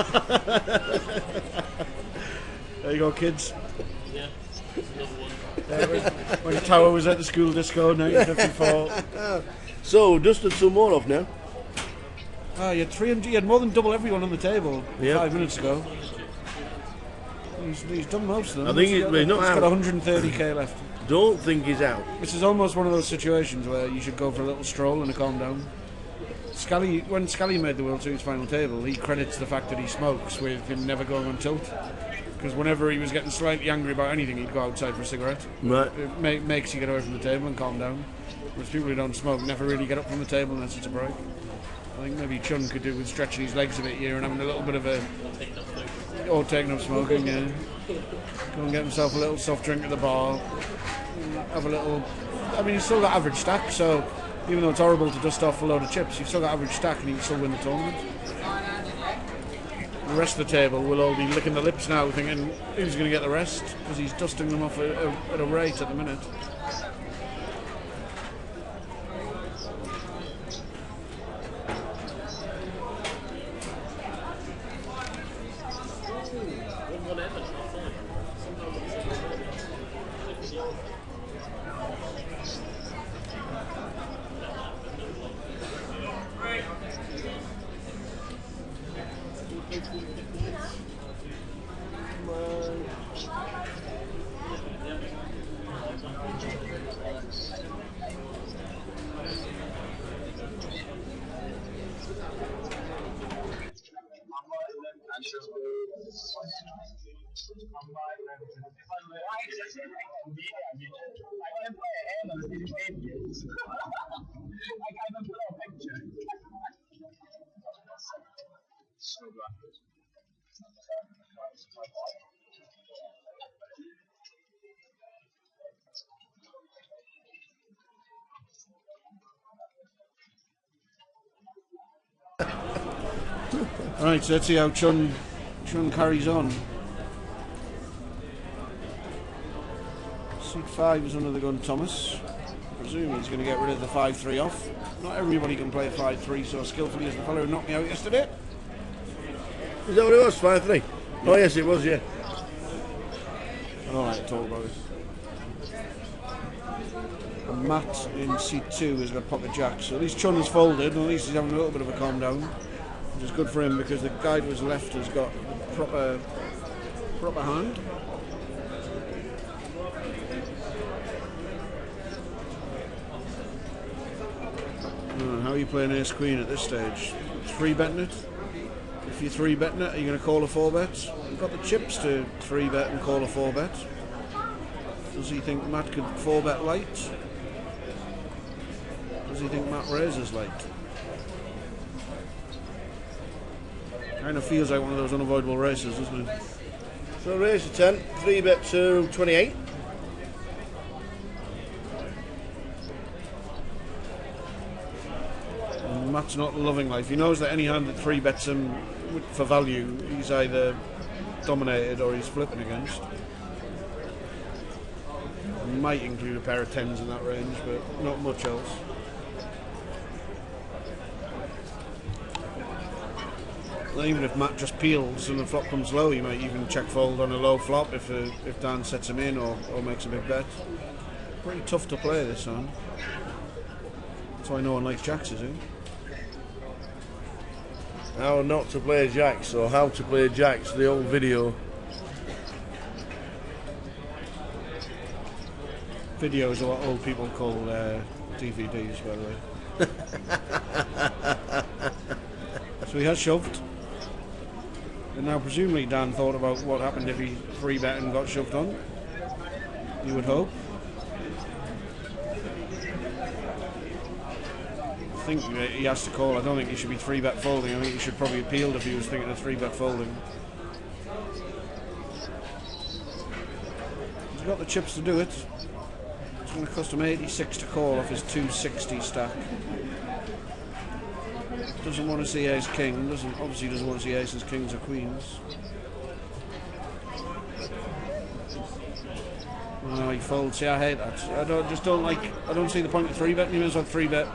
There you go, kids. Yeah, another one. When Tower was at the school disco, 1954. So, dusted some more off now. Ah, you had 300. You had more than double everyone on the table 5 minutes ago. He's done most of them. I think he's not got out. 130k left. don't think he's out. This is almost one of those situations where you should go for a little stroll and a calm down. When Scally made the World Series final table, he credits the fact that he smokes with him never going on tilt. Because whenever he was getting slightly angry about anything, he'd go outside for a cigarette. Right. It makes you get away from the table and calm down. Whereas people who don't smoke never really get up from the table unless it's a break. I think maybe Chun could do with stretching his legs a bit here and having a little bit of a... Or taking up smoking, yeah. Go and get himself a little soft drink at the bar. Have a little... I mean, he's still got average stack, so even though it's horrible to dust off a load of chips, you've still got average stack and you can still win the tournament. The rest of the table will all be licking their lips now, thinking who's going to get the rest, because he's dusting them off at a rate at the minute. Right, so let's see how Chun carries on. Seat 5 is under the gun, Thomas. I presume he's going to get rid of the 5-3 off. Not everybody can play 5-3 so skillfully as the fellow who knocked me out yesterday. Is that what it was, 5-3? Oh yes, it was, yeah. Alright, talk about it. And Matt in seat 2 has got pocket jacks. So at least Chun has folded, and at least he's having a little bit of a calm down. Which is good for him because the guy to his left has got proper hand. How are you playing ace queen at this stage? 3-betting it? If you're 3-betting it, are you going to call a 4-bet? You've got the chips to 3-bet and call a 4-bet. Does he think Matt could 4-bet light? Does he think Matt raises light? Kind of feels like one of those unavoidable races, doesn't it? So raise to 10, 3-bet to 28. And Matt's not loving life. He knows that any hand that 3-bets him for value, he's either dominated or he's flipping against. Might include a pair of 10s in that range, but not much else. Even if Matt just peels and the flop comes low, he might even check fold on a low flop if Dan sets him in or makes a big bet. Pretty tough to play this hand. That's why no one likes jacks, is it? How not to play jacks, or how to play jacks, the old video. Videos are what old people call DVDs, by the way. So he has shoved. And now presumably Dan thought about what happened if he 3-bet and got shoved on. You would hope. I think he has to call. I don't think he should be 3-bet folding. I think he should probably appeal if he was thinking of 3-bet folding. He's got the chips to do it. It's going to cost him 86 to call off his 260 stack. Doesn't want to see ace king, obviously doesn't want to see aces, kings or queens. Oh, he folds. Yeah, I hate that. I don't see the point of 3-betting. You may as well 3-bet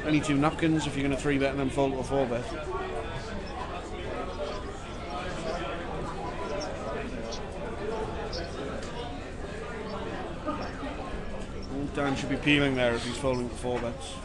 any 2 napkins if you're going to 3-bet and then fold to a 4-bet. Dan should be peeling there if he's folding to 4-bets.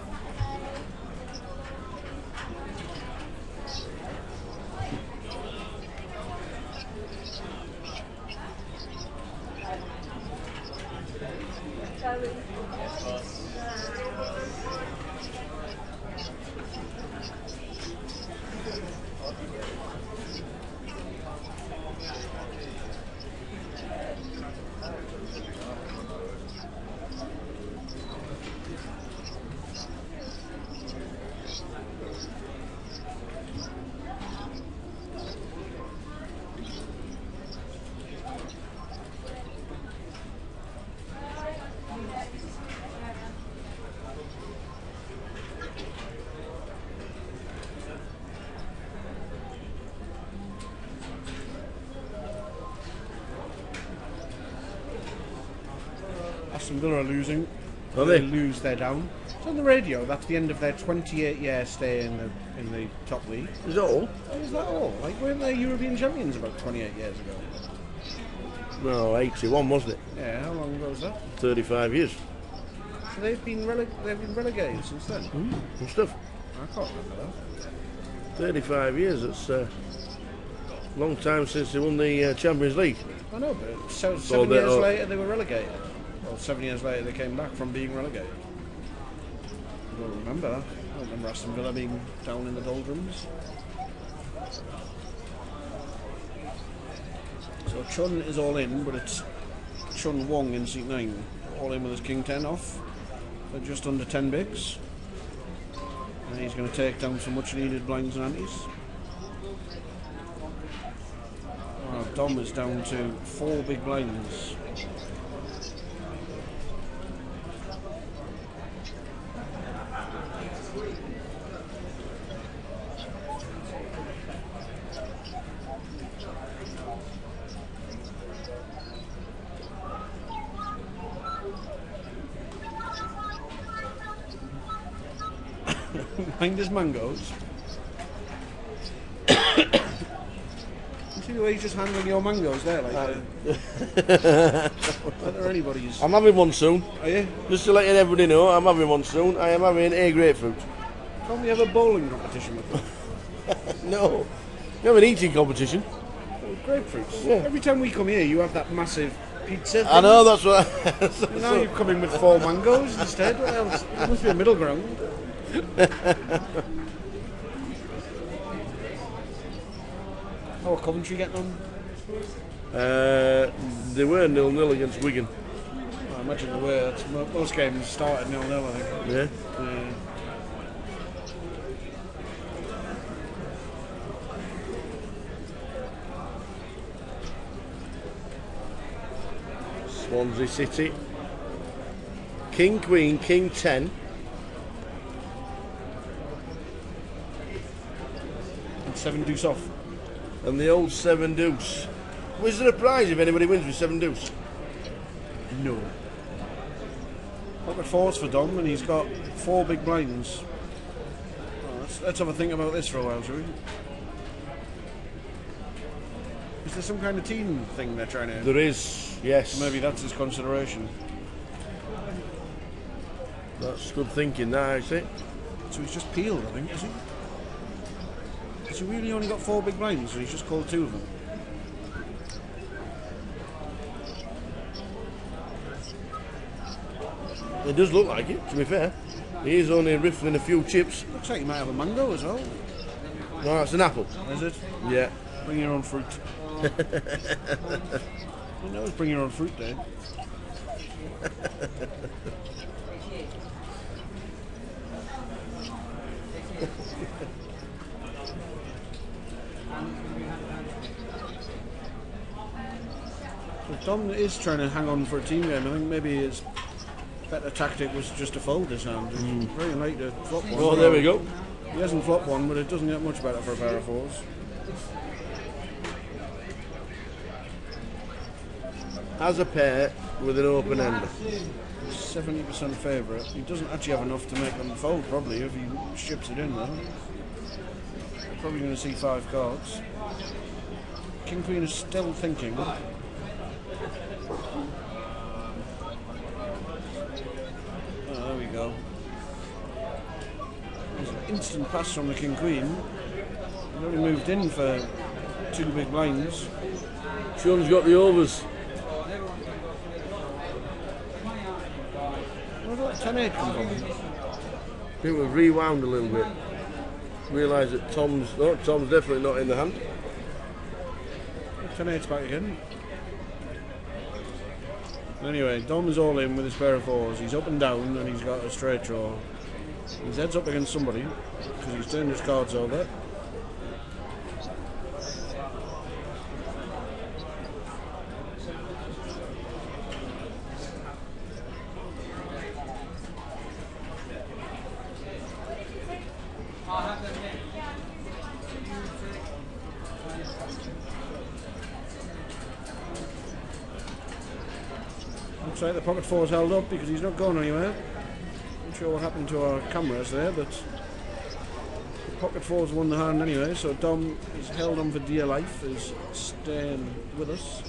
Aston Villa are losing. Are they? Lose, they're down. It's on the radio. That's the end of their 28-year stay in the top league. Is that all? Is that all? Like, weren't they European champions about 28 years ago? No, 81, wasn't it? Yeah, how long ago was that? 35 years. So they've been relegated since then. Good stuff. I can't remember that. 35 years. That's a long time since they won the Champions League. I know, but 7 years later they were relegated. Well, 7 years later they came back from being relegated. I don't remember that. I don't remember Aston Villa being down in the doldrums. So Chun is all in, but it's Chun Wong in seat 9. All in with his King 10 off for just under 10 bigs. And he's going to take down some much needed blinds and antes. Well, Dom is down to 4 big blinds. Mind his mangoes. You see the way he's just handling your mangoes there, like they're anybody's. I'm having one soon. Are you? Just to let everybody know, I'm having one soon. I am having a grapefruit. Can't we have a bowling competition with them? No. We have an eating competition. Grapefruits? Yeah. Every time we come here, you have that massive pizza thing. I know, that's what Now you've come in with 4 mangoes instead. What else? There must be a middle ground. How are Coventry getting on? They were 0-0 against Wigan. I imagine they were. Most games started 0-0, I think. Yeah. Yeah. Swansea City. King, Queen, King 10. And 7 deuce off. And the old 7 deuce. Was there a prize if anybody wins with 7 deuce? No. Pocket 4's for Dom, and he's got 4 big blinds. Oh, let's have a think about this for a while, shall we? Is there some kind of team thing they're trying to... There is, yes. Maybe that's his consideration. That's good thinking, that, is it? So he's just peeled, I think, is he? Has he really only got 4 big blinds, so he's just called 2 of them? It does look like it, to be fair. He is only riffling a few chips. Looks like he might have a mango as well. No, it's an apple. Is it? Yeah. Bring your own fruit. I know it's bring your own fruit day. Dom is trying to hang on for a team game. I think maybe his better tactic was just to fold this hand. It's very late to flop one. Oh, there we go. He hasn't flopped one, but it doesn't get much better for a pair of 4s. As a pair with an open ender. 70% favourite. He doesn't actually have enough to make them fold, probably, if he ships it in though. Probably going to see 5 cards. King Queen is still thinking. Oh, there we go. There's an instant pass from the King Queen. He's already moved in for 2 big blinds. Sean's got the overs. 10-8 come from? I think we've rewound a little bit. Realise that Tom's definitely not in the hand. 10-8's back again. Anyway, Dom's all in with his pair of fours. He's up and down and he's got a straight draw. His head's up against somebody because he's turned his cards over. Looks like the pocket four's held up because he's not going anywhere. Not sure what happened to our cameras there, but the pocket four's won the hand anyway, so Dom is held on for dear life, is staying with us.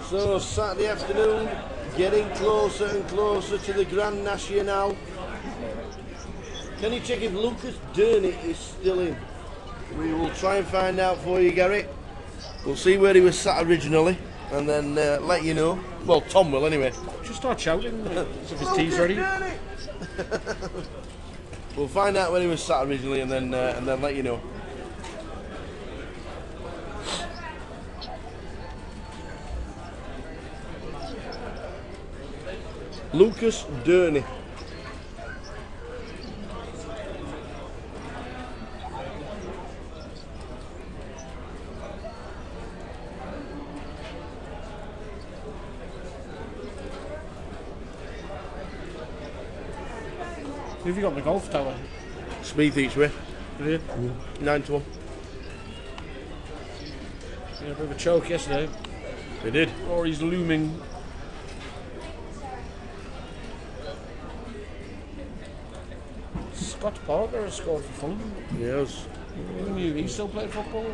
So Saturday afternoon, getting closer and closer to the Grand National. Can you check if Lucas Durney is still in? We will try and find out for you, Gary. We'll see where he was sat originally and then let you know. Well, Tom will anyway. Just start shouting as if his tea's ready. We'll find out where he was sat originally and then let you know. Lucas Durney. Who have you got in the golf tower? Smith each way. Did you? 9-1. Yeah, a bit of a choke yesterday. They did. Rory's looming. Scott Parker has scored for Fulham. Yes. Who knew he still played football?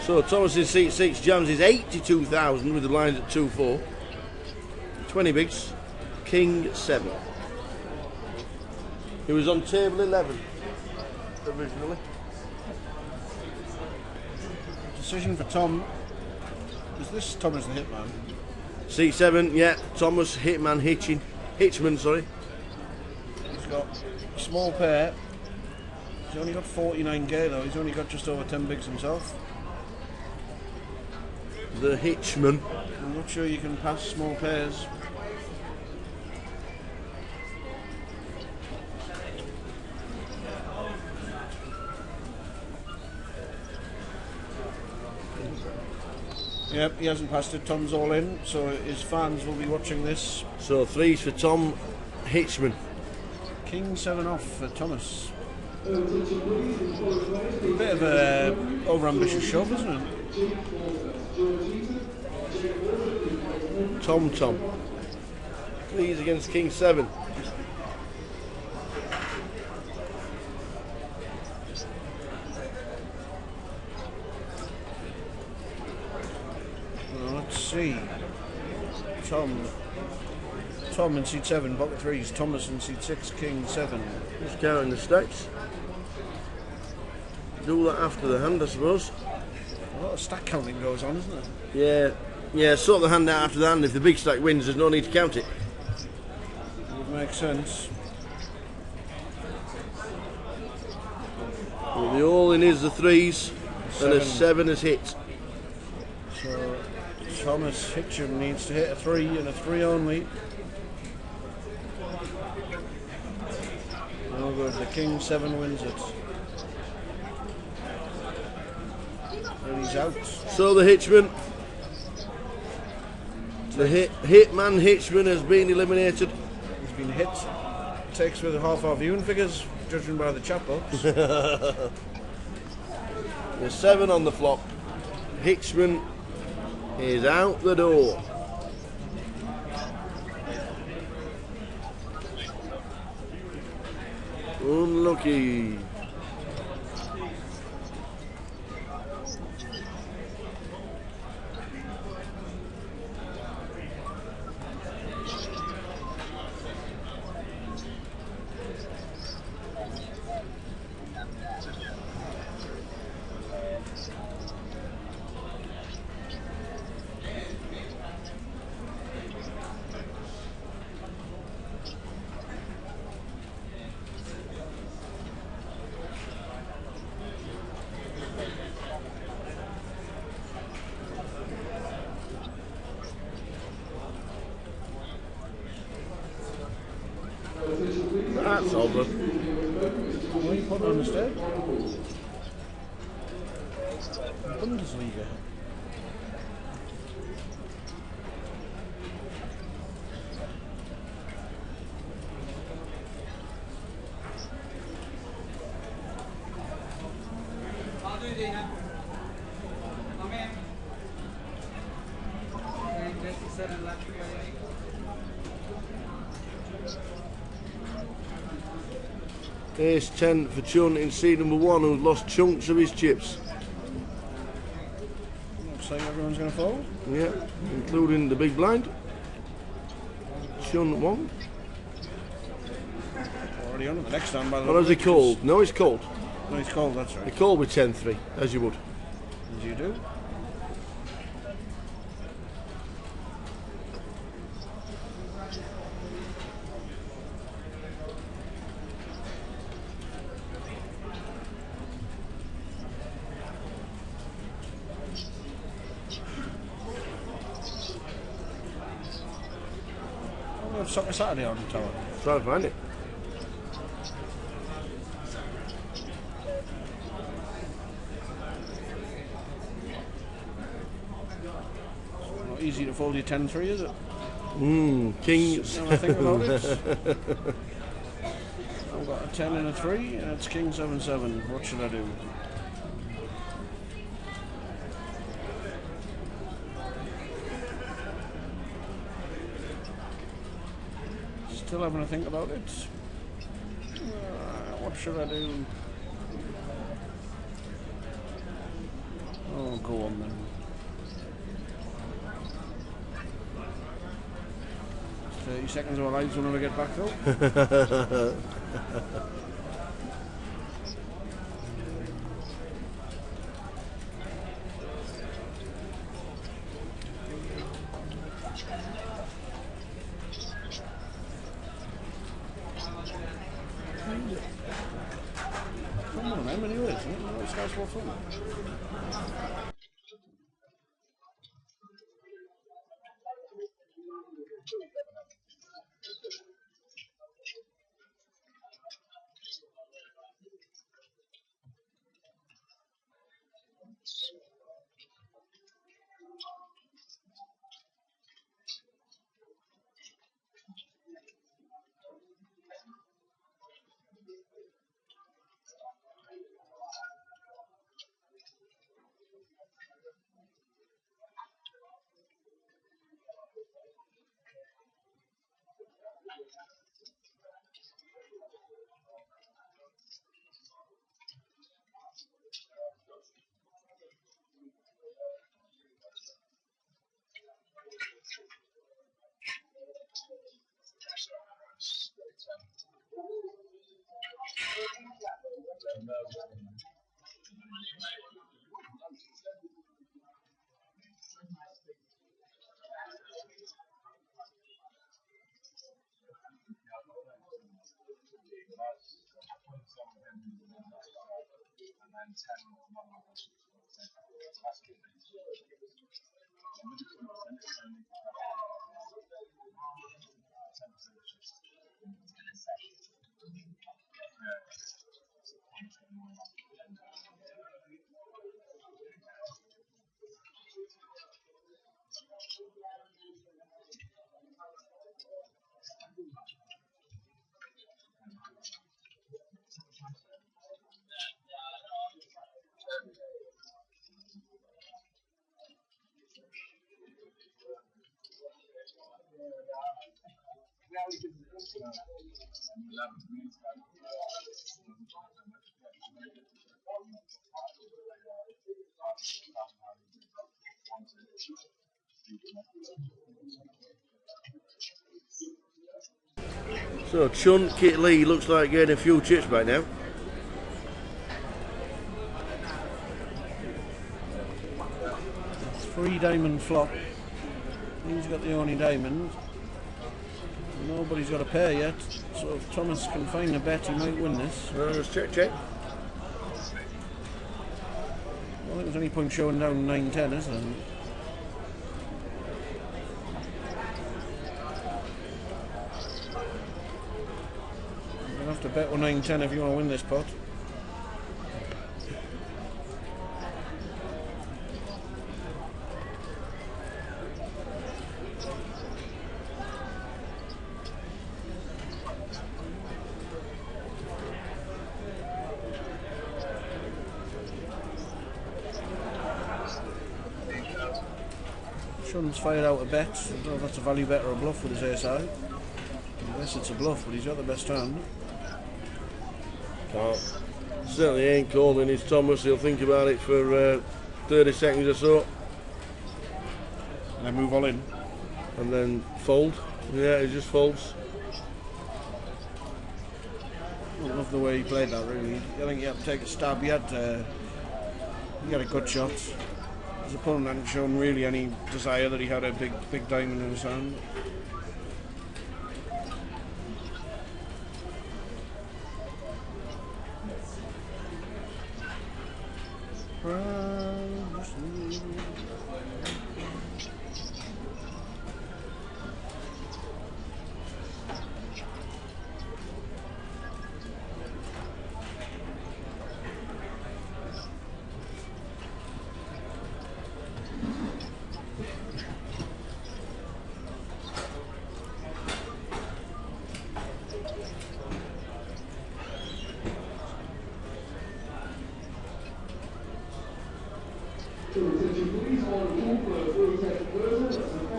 So Thomas in seat 6, Jams is 82,000 with the lines at 2-4. 20 bigs, King 7. He was on table 11 originally. Decision for Tom. Is this Thomas the Hitman? Seat 7, yeah, Thomas Hitman Hitchman, sorry. He's got a small pair. He's only got 49k though, he's only got just over 10 bigs himself. The Hitchman. I'm not sure you can pass small pairs. Yep, he hasn't passed it. Tom's all in, so his fans will be watching this. So 3s for Tom Hitchman. King 7 off for Thomas. A bit of a over-ambitious shove, isn't it? Tom. 3s against King 7. Let's see. Tom in seat 7, pocket 3s. Thomas in seat 6, King 7. Just counting the stacks. Do that after the hand, I suppose. A lot of stack counting goes on, isn't it? Yeah, sort the hand out after the hand. If the big stack wins, there's no need to count it. Would make sense. Well, the all-in is the 3s, and a 7 is hit. So Thomas Hitcham needs to hit a 3 and a 3 only. No good. The King 7 wins it. And he's out. So the Hitchman, the Hitman Hitchman has been eliminated. He's been hit. Takes with half our viewing figures. Judging by the chat box. There's 7 on the flop. Hicksman is out the door. Unlucky. That's over. What are you putting on instead? Bundesliga. I'll do Dina. I'm in. And just set it left. Ace 10 for Chun in seed number 1, who's lost chunks of his chips. Looks like everyone's going to fold. Yeah, including the big blind. Chun 1. Already on it. The next time, by the way. What is he called? No, he's called. No, he's called, that's right. He called with 10-3, as you would. As you do. Soccer Saturday on the tower. Try to find it. Not easy to fold your 10-3, is it? Kings. Now I think about it. I've got a 10 and a 3, and it's King 7-7. What should I do? Still having to think about it. What should I do? Oh, go on then. 30 seconds of our lives when I get back though. Come on, how many words? This guy's more fun. So Chun Kit Lee looks like getting a few chips back now. Three diamond flop. He's got the only diamond. Nobody's got a pair yet. So if Thomas can find a bet, he might win this. Let's check. I think there's any point showing down 9-10, is there? You'll have to bet with 9-10 if you want to win this pot. Shun's fired out a bet. I don't know if that's a value bet or a bluff with his ace high. I guess it's a bluff, but he's got the best hand. Certainly ain't calling his Thomas. He'll think about it for 30 seconds or so. And then move all in. And then fold. Yeah, he just folds. I love the way he played that, really. I think he had to take a stab. He had a good shot. His opponent hadn't shown really any desire that he had a big diamond in his hand.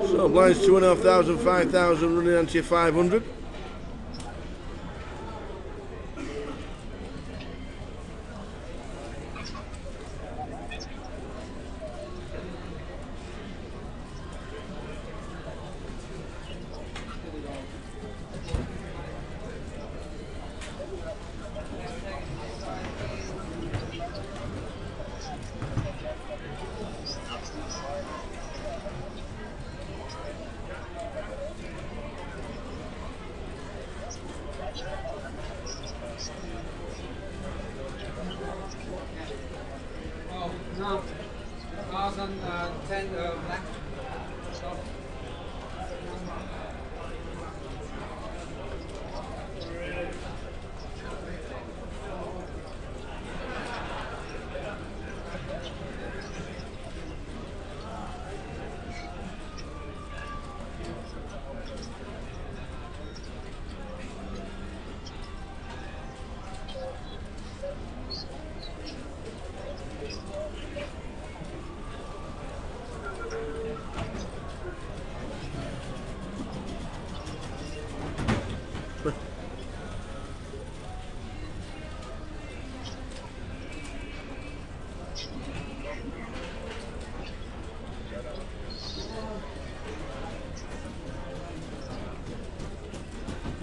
So blinds 2,500, 5,000 running onto your 500. No. 2010 black.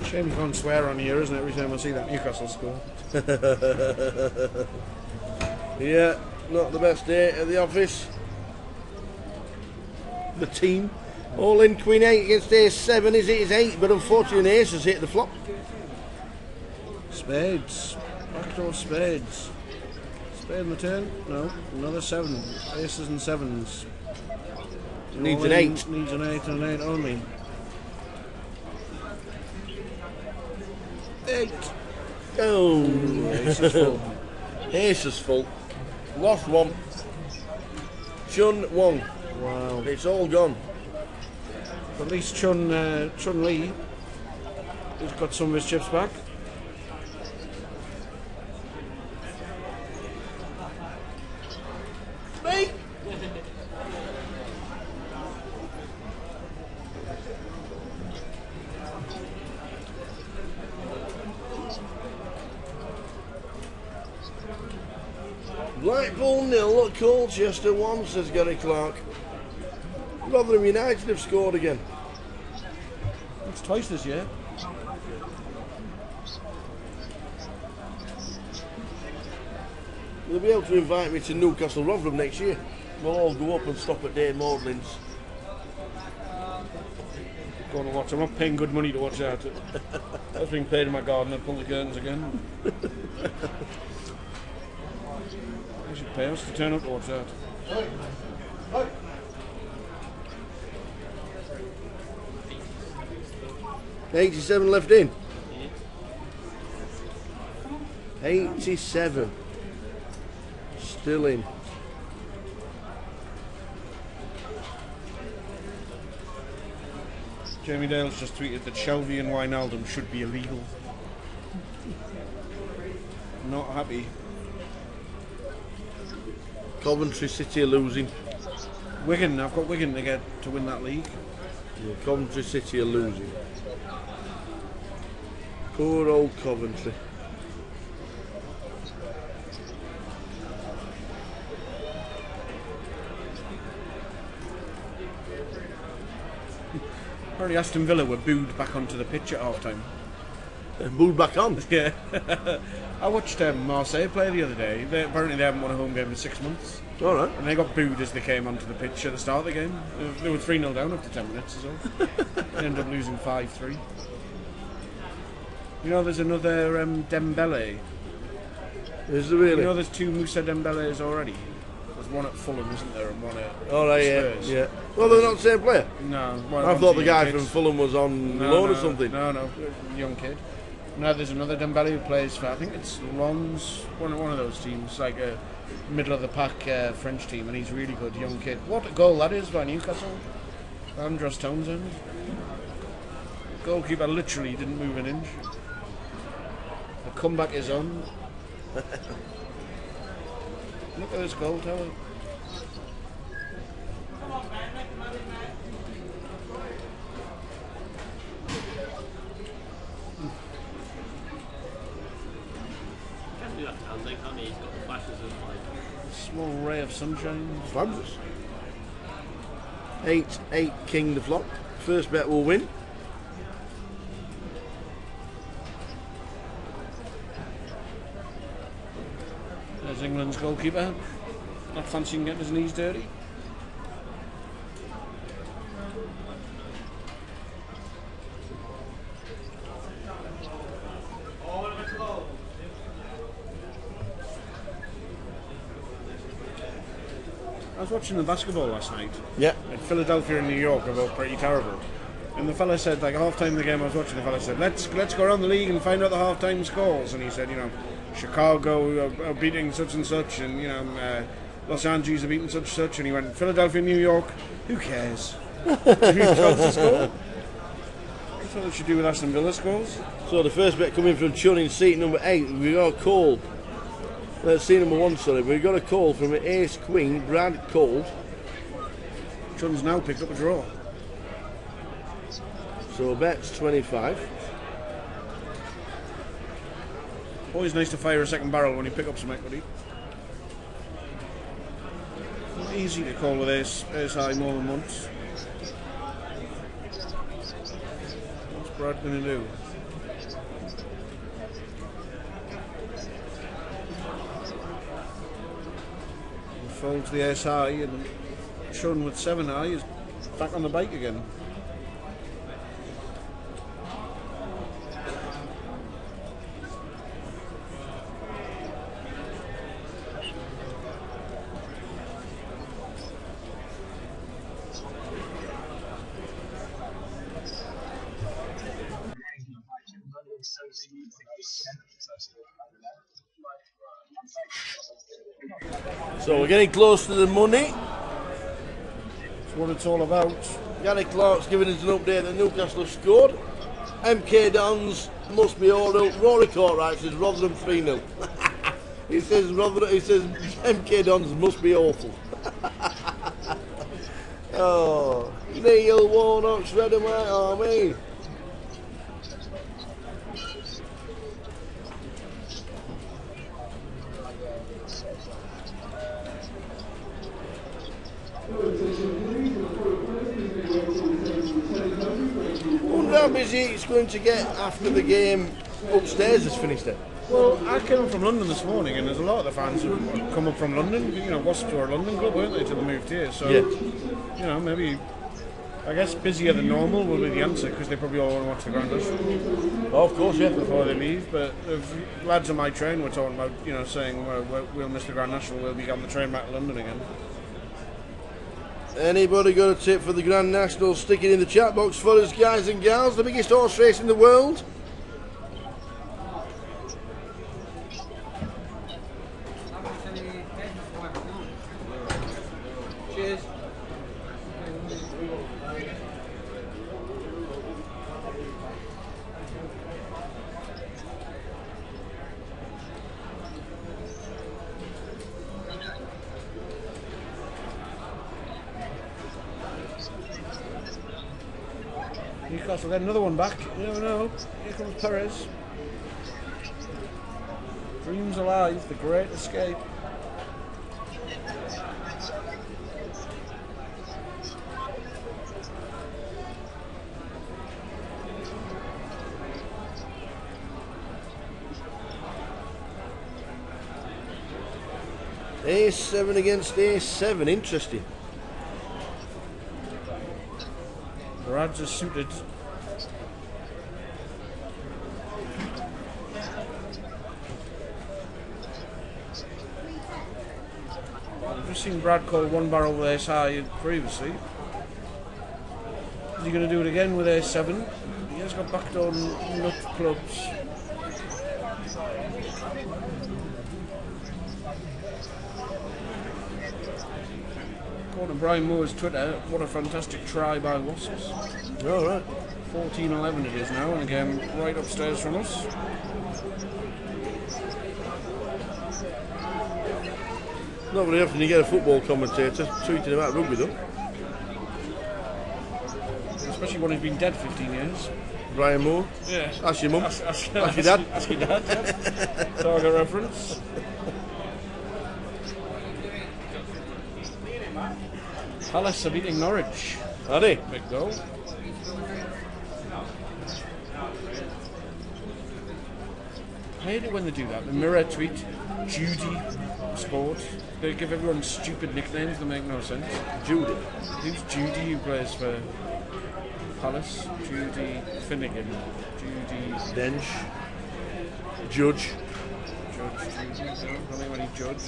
Shame you can't swear on here, isn't it, every time I see that Newcastle score? Yeah, not the best day at the office. The team. All in Queen 8 against Ace 7 is it is 8, but unfortunately Ace has hit the flop. Spades. Backdoor spades. Spade in the turn? No. Another 7. Aces and 7s. Needs an 8. Needs an 8 and an 8 only. 8. Oh, Ace is full. Ace is full. Lost 1. Chun 1. Wow. It's all gone. At least Chun Lee has got some of his chips back. Me? Blackpool 0, Colchester 1, says Gary Clark. Rotherham United have scored again. It's twice this year. They'll be able to invite me to Newcastle Rotherham next year. We'll all go up and stop at Dave Maudlin's. Going to watch. I'm not paying good money to watch that. That's being paid in my garden. I pull the curtains again. They should pay us to turn up to watch that. 87 left in. 87. Still in. Jamie Dale's just tweeted that Shelby and Wijnaldum should be illegal. Not happy. Coventry City are losing. Wigan, I've got Wigan to get to win that league. Yeah, Coventry City are losing. Poor old Coventry. Apparently Aston Villa were booed back onto the pitch at half time. Booed back on? Yeah. I watched Marseille play the other day. Apparently they haven't won a home game in 6 months. Alright. And they got booed as they came onto the pitch at the start of the game. They were 3-0 down after 10 minutes as well. They ended up losing 5-3. You know there's another Dembele. Is there really? You know there's 2 Moussa Dembeles already? There's one at Fulham, isn't there, and one at Spurs. Yeah. Well, they're not the same player? No. I thought the guy from Fulham was on loan or something. No, young kid. No, there's another Dembele who plays for, I think it's Lens, one of those teams, like a middle of the pack French team, and he's really good, young kid. What a goal that is by Newcastle. Andros Townsend. Goalkeeper literally didn't move an inch. The comeback is on. Look at this goal tower. Do that to Andy, can't he? He's got the flashes of like small ray of sunshine. Fabulous. 8 King the flop. First bet will win. There's England's goalkeeper. Not fancying getting his knees dirty. I was watching the basketball last night. Yeah. And Philadelphia and New York are both pretty terrible. And the fella said, like half time of the game I was watching, the fella said, let's go around the league and find out the half time scores. And he said, Chicago are beating such and such, and Los Angeles are beating such and such. And he went, Philadelphia, New York, who cares? Who tries to score? That's what they should do with Aston Villa scores. So the first bet coming from Chun in seat number 8. We got a call. Let's see number 1, sorry. We got a call from an ace queen, Brad Cold. Chun's now picked up a draw. So bet's 25. Always nice to fire a second barrel when you pick up some equity. Not easy to call with ace high more than once. What's Brad going to do? He folds the ace high, and Chun with 7 high is back on the bike again. So we're getting close to the money. That's what it's all about. Gary Clark's giving us an update that Newcastle have scored. MK Dons must be oral. Rory Courtright says Rotherham 3-0. he says MK Dons must be awful. Oh, Neil Warnock's red and white army. I wonder how busy it's going to get after the game upstairs has finished it. Well, I came up from London this morning, and there's a lot of the fans who come up from London. You know, Wasps were a London club, weren't they, till they moved here? So, yeah. You know, maybe, I guess busier than normal will be the answer, because they probably all want to watch the Grand National. Oh, of course, yeah. Before they leave. But if lads on my train were talking about, you know, saying, well, we'll miss the Grand National, we'll be on the train back to London again. Anybody got a tip for the Grand National? Stick it in the chat box for us, guys and gals. The biggest horse race in the world. Cheers. Newcastle get another one back. You never know. Here comes Perez. Dreams alive. The great escape. A7 against A7. Interesting. Rad's are suited. I've just seen Brad call one barrel with ace high previously. Is he going to do it again with A7? He has got backdoor nut clubs. According to Brian Moore's Twitter, what a fantastic try by Wasps. All right. 14-11 it is now, and again right upstairs from us. Not very often you get a football commentator tweeting about rugby though. Especially when he's been dead 15 years. Brian Moore? Yeah. Ask your mum. Ask your dad. Ask your dad, yeah. Target reference. Palace are beating Norwich. Are they? Big goal. I hate it when they do that. The Mirror tweet, Judy Sport. They give everyone stupid nicknames that make no sense. Judy. Who's Judy who plays for Palace? Judy Finnegan. Judy Dench. Judge. Judy. I don't think any Judge.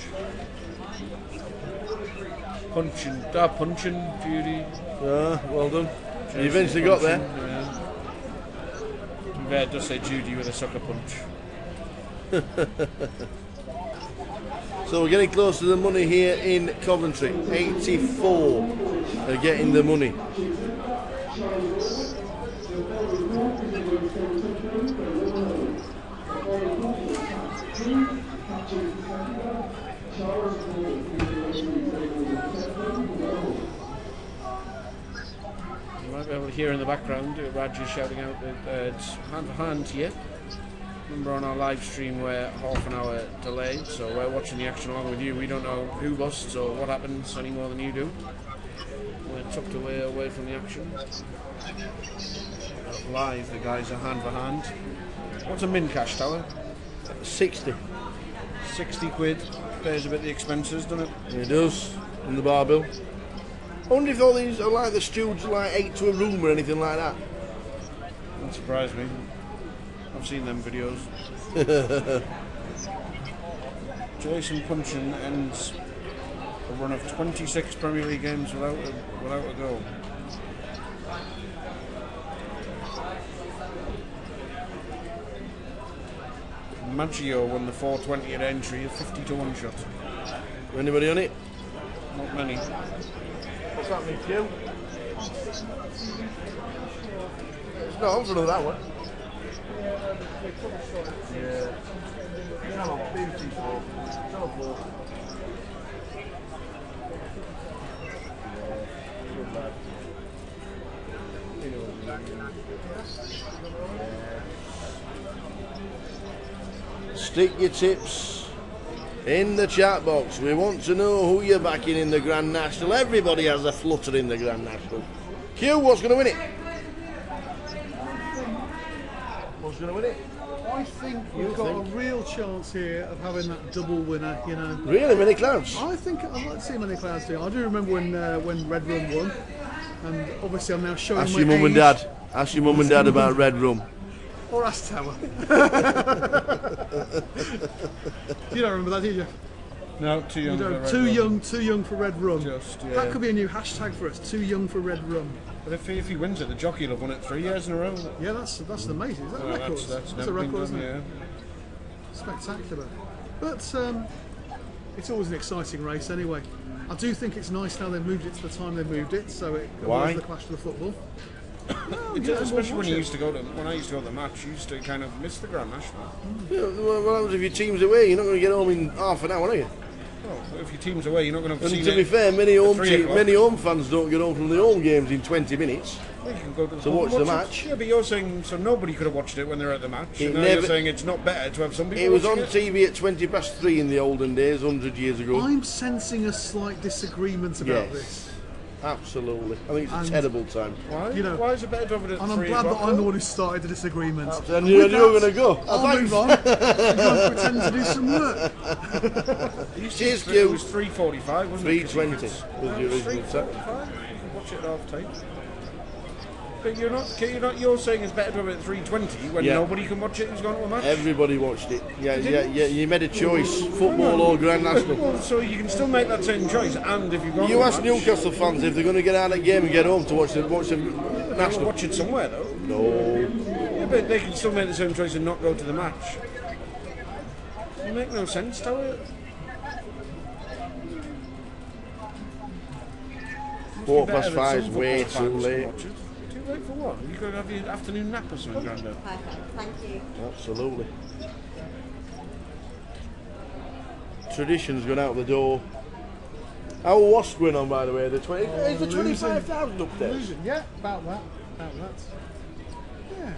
Punching Judy. Ah, well done. Jason You eventually got there. Yeah. It does say Judy with a sucker punch. So we're getting close to the money here in Coventry. 84 are getting the money. You might be able to hear in the background Roger shouting out that it's hand for hand here. Remember on our live stream we're half an hour delayed, so we're watching the action along with you. We don't know who busts or what happens any more than you do. We're tucked away from the action. Live, the guys are hand for hand. What's a min cash, Tower? 60. 60 quid. Pays a bit of the expenses, doesn't it? It does, in the bar bill. I wonder if all these are like the stewards like 8 to a room or anything like that. Doesn't surprise me. I've seen them videos. Jason Punchin ends a run of 26 Premier League games without a goal. Maggio won the 420 at entry, a 50-1 shot. Anybody on it? Not many. What's happening to you? It's not on for that one. Yeah. Stick your tips In the chat box, we want to know who you're backing in the Grand National. Everybody has a flutter in the Grand National. Q, what's going to win it? What's going to win it? I think we've got a real chance here of having that double winner, you know. Really? Many clouds? I think I'd like to see many clouds do. I do remember when Red Rum won, and obviously I'm now showing Ask my your mum and age. dad. Ask your mum and dad about Red Rum. Or ask Tower. You don't remember that, do you? No, too young. You For don't. Red Too Rum. young, too young for Red Rum. Just, yeah. That could be a new hashtag for us. Too young for Red Rum. But if he wins it, the jockey will have won it 3 years in a row. Yeah, that's amazing. Is that a Well, record? that's a never been record, isn't done, it? yeah. Spectacular. But it's always an exciting race anyway. I do think it's nice now they've moved it to the time they moved it, so it Why? avoids the clash of the football. It does, especially when I used to go to the match, you used to kind of miss the Grand National. Yeah, well, what happens if your team's away? You're not going to get home in half an hour, are you? Well, if your team's away, you're not going to And see to be fair, many o'clock. home fans don't get home from the home games in 20 minutes. Well, you can go to to watch the match. Yeah, but you're saying so nobody could have watched it when they're at the match. It And now never- you're saying it's not better to have some people It was on watching it? TV at 3:20 in the olden days, 100 years ago. I'm sensing a slight disagreement about this. Absolutely. I think it's a And- terrible time. Why? You know, Why is it better to have it at And I'm 3 glad that o'clock, I'm the though? one who started the disagreement. And you're with going that, to go. I'll move on and go and pretend to do some work. Cheers, It Q. was 3:45, wasn't it? 3:20 was the original set. 3:45. You can watch it at half time. But you're saying it's better to have it at 3:20 when Yeah. nobody can watch it who's gone to a match? Everybody watched it. Yeah, Did yeah, you? yeah. You made a choice: football or Grand National. Well, so you can still make that same choice, and if you've gone You to a ask match, Newcastle fans if they're going to get out of that game and get home to watch the National. watch it somewhere though. No. Yeah, but they can still make the same choice and not go to the match. It make no sense, do it? 5:15 is way too late. Too late for what? You could have your afternoon nap or something, Grandad. Perfect, thank you. Absolutely. Tradition's gone out the door. How was going on, by the way? The 20. Is the 25,000 up there? Losing. Yeah, about that. About that. Yeah.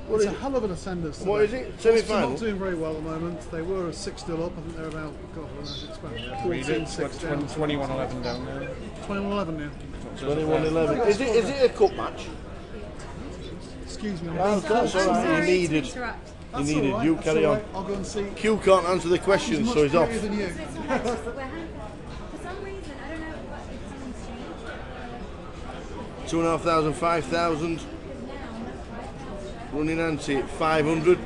What It's is a hell of an attendance. What today. is it? Boston Semi-final? not doing very well at the moment. They were 6-0 up. I think they're about, God, what is it? It's about 14-6 down. 21-11 down there. 21-11 now. 21-11. Is it a cup match? Excuse me. Oh, that's all right. He needed. That's He needed. all right, You that's carry all on. right. I'll go and see. Q can't answer the questions, He's so he's much off. prettier than you. For some reason, I don't know if someone's changed. 2,500, 5,000. Running Nancy at 500.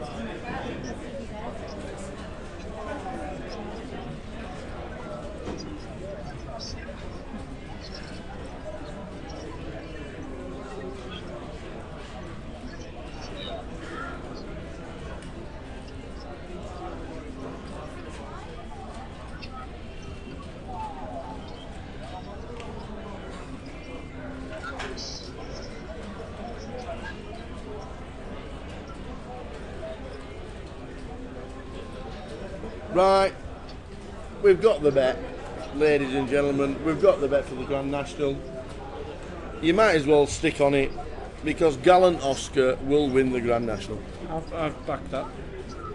Right, we've got the bet, ladies and gentlemen. We've got the bet for the Grand National. You might as well stick on it because Gallant Oscar will win the Grand National. I've backed that.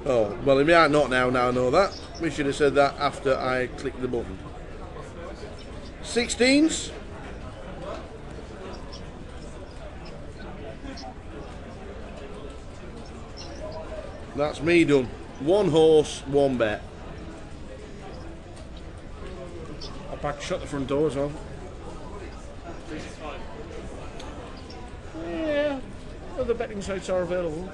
Oh, well, he might not now know that. We should have said that after I clicked the button. 16s. That's me done. One horse, one bet. I backed shut the front door as well. Yeah, other betting sites are available.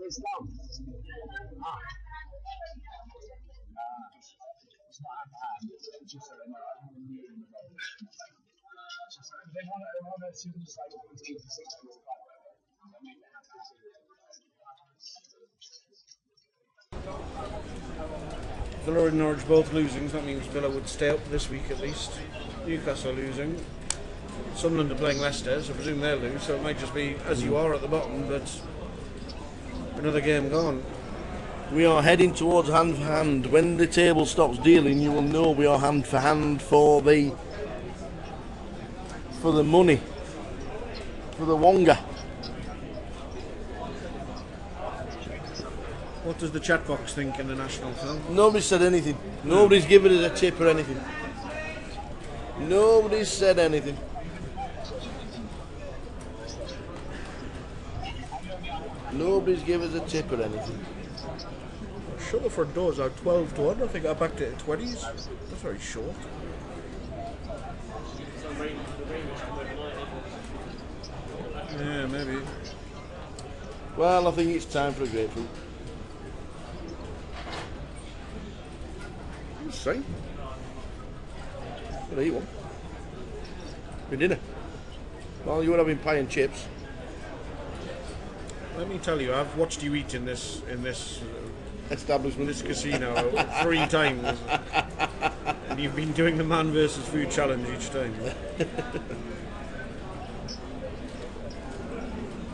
It's not hand. It's just they want to see just like 15 to 16 or Villa and Norwich both losing, so that means Villa would stay up this week at least. Newcastle losing. Sunderland are playing Leicester, so I presume they'll lose, so it might just be as you are at the bottom, but another game gone. We are heading towards hand for hand. When the table stops dealing, you will know we are hand for hand for the money, for the Wonga. What does the chat box think in the national film? Nobody said anything. Nobody's given us a tip or anything. Nobody's said anything. Nobody's given us a tip or anything. Shuttleford doors out 12-1. I think I backed it at 20s. That's very short. Yeah, maybe. Well, I think it's time for a grapefruit. Sorry. I'll eat one. For dinner. Well, you were having pie and chips. Let me tell you, I've watched you eat in this establishment, this casino 3 times, and you've been doing the man versus food challenge each time.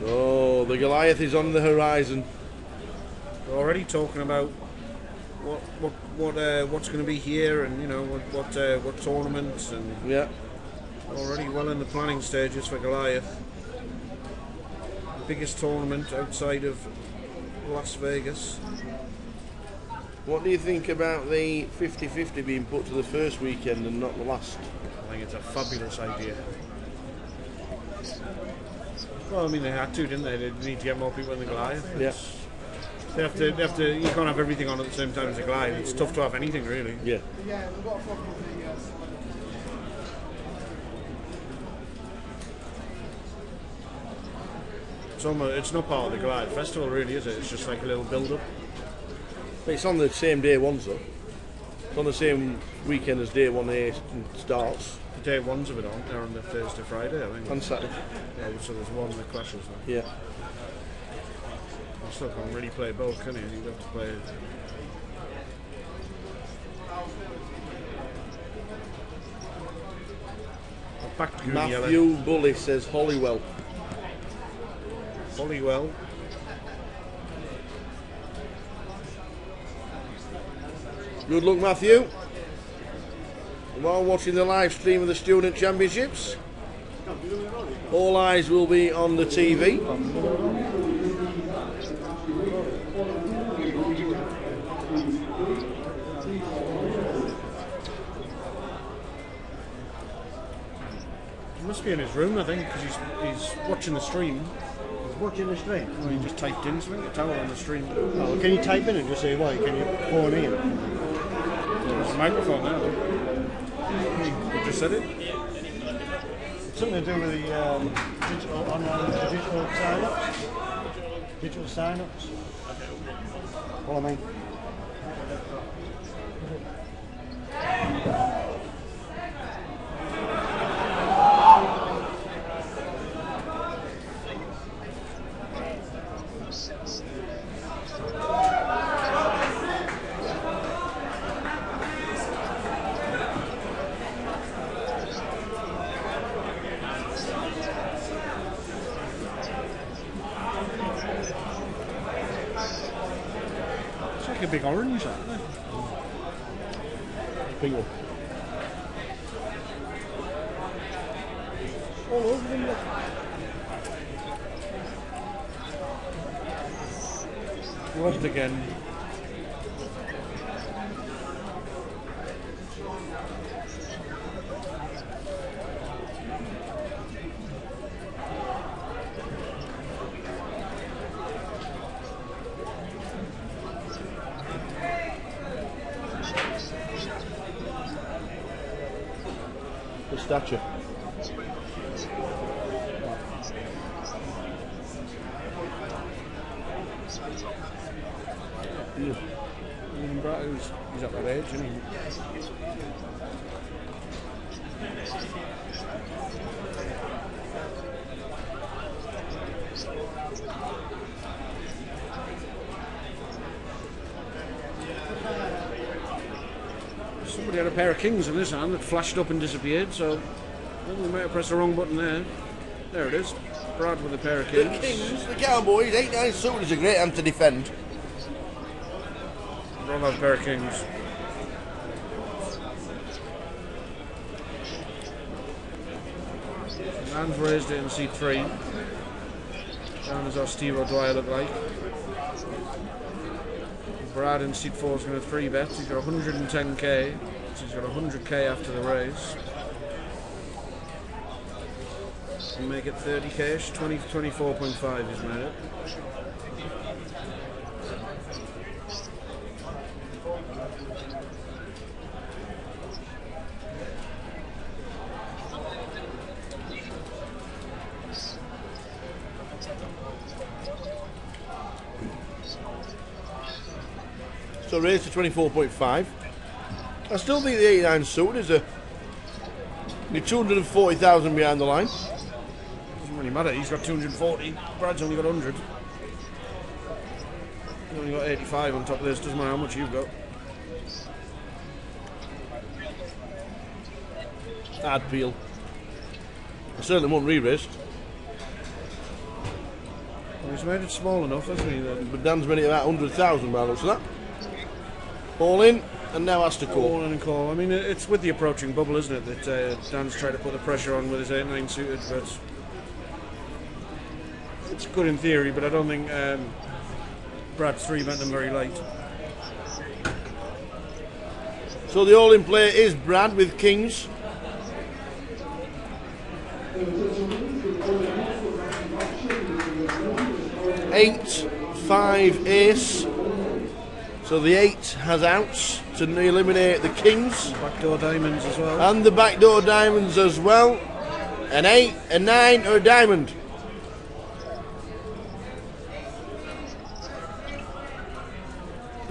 Oh, the Goliath is on the horizon. We're already talking about what's going to be here, and you know what tournaments, and yeah, already well in the planning stages for Goliath. The biggest tournament outside of Las Vegas. What do you think about the 50-50 being put to the first weekend and not the last? I think it's a fabulous idea. Well, I mean, they had to, didn't they? They need to get more people in the Goliath. Yeah. They have to. You can't have everything on at the same time as a Goliath. It's tough to have anything, really. Yeah. Yeah, we've got a problem with the It's not part of the Goliath Festival, really, is it? It's just like a little build-up. It's on the same day ones, though. It's on the same weekend as day 1A starts. Day ones of it on. They're on the Thursday, Friday, I think. On Saturday. Yeah, so there's one that clashes. Yeah. You still can't really play both, can you? You have to play. Matthew Bully says Hollywell. Hollywell. Good luck, Matthew. While watching the live stream of the Student Championships, all eyes will be on the TV. He must be in his room, I think, because he's watching the stream. He's watching the stream? Well, he just typed in something, a tower on the stream. Oh, can you type in and just say why? Can you phone in? There's a microphone now. You just said it? It's something to do with the digital online digital sign-ups. Digital sign-ups. What I mean. It's like a big orange, isn't it? Big one. All over them, look. Rubbed again. The statue. Even Brad, he's at that age, isn't he? Somebody had a pair of kings in his hand that flashed up and disappeared, so well, we might have pressed the wrong button there. There it is. Brad with a pair of kings. The Kings, the Cowboys, 8-9 suited is a great hand to defend. Brad have a pair of kings. Dan's raised it in seat 3. Down as our Steve O'Dwyer look like. Brad in seat 4 is going to 3-bet. He's got 110k, so he's got 100k after the raise. And make it 30k-ish, 24.5 he's made it. So raised to 24.5. I still think the 89 suit is a 240,000 behind the line. Doesn't really matter, he's got 240, Brad's only got 100. He's only got 85 on top of this, doesn't matter how much you've got. Hard peel. I certainly won't re-raise. Well, he's made it small enough, hasn't he? Then? But Dan's made it about 100,000 by the looks of that. All in, and now has to call. All in and call. I mean, it's with the approaching bubble, isn't it, that Dan's tried to put the pressure on with his 8-9 suited, but it's good in theory, but I don't think Brad's 3-bet them very light. So the all-in play is Brad with kings. Eight, 5, ace. So the 8 has outs to eliminate the kings. Backdoor diamonds as well. And the backdoor diamonds as well. An 8, a 9 or a diamond.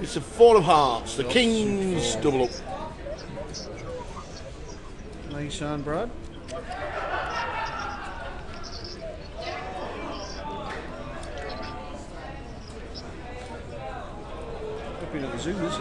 It's a 4 of hearts. The kings double up. Nice hand, Brad. At the zoo, this is.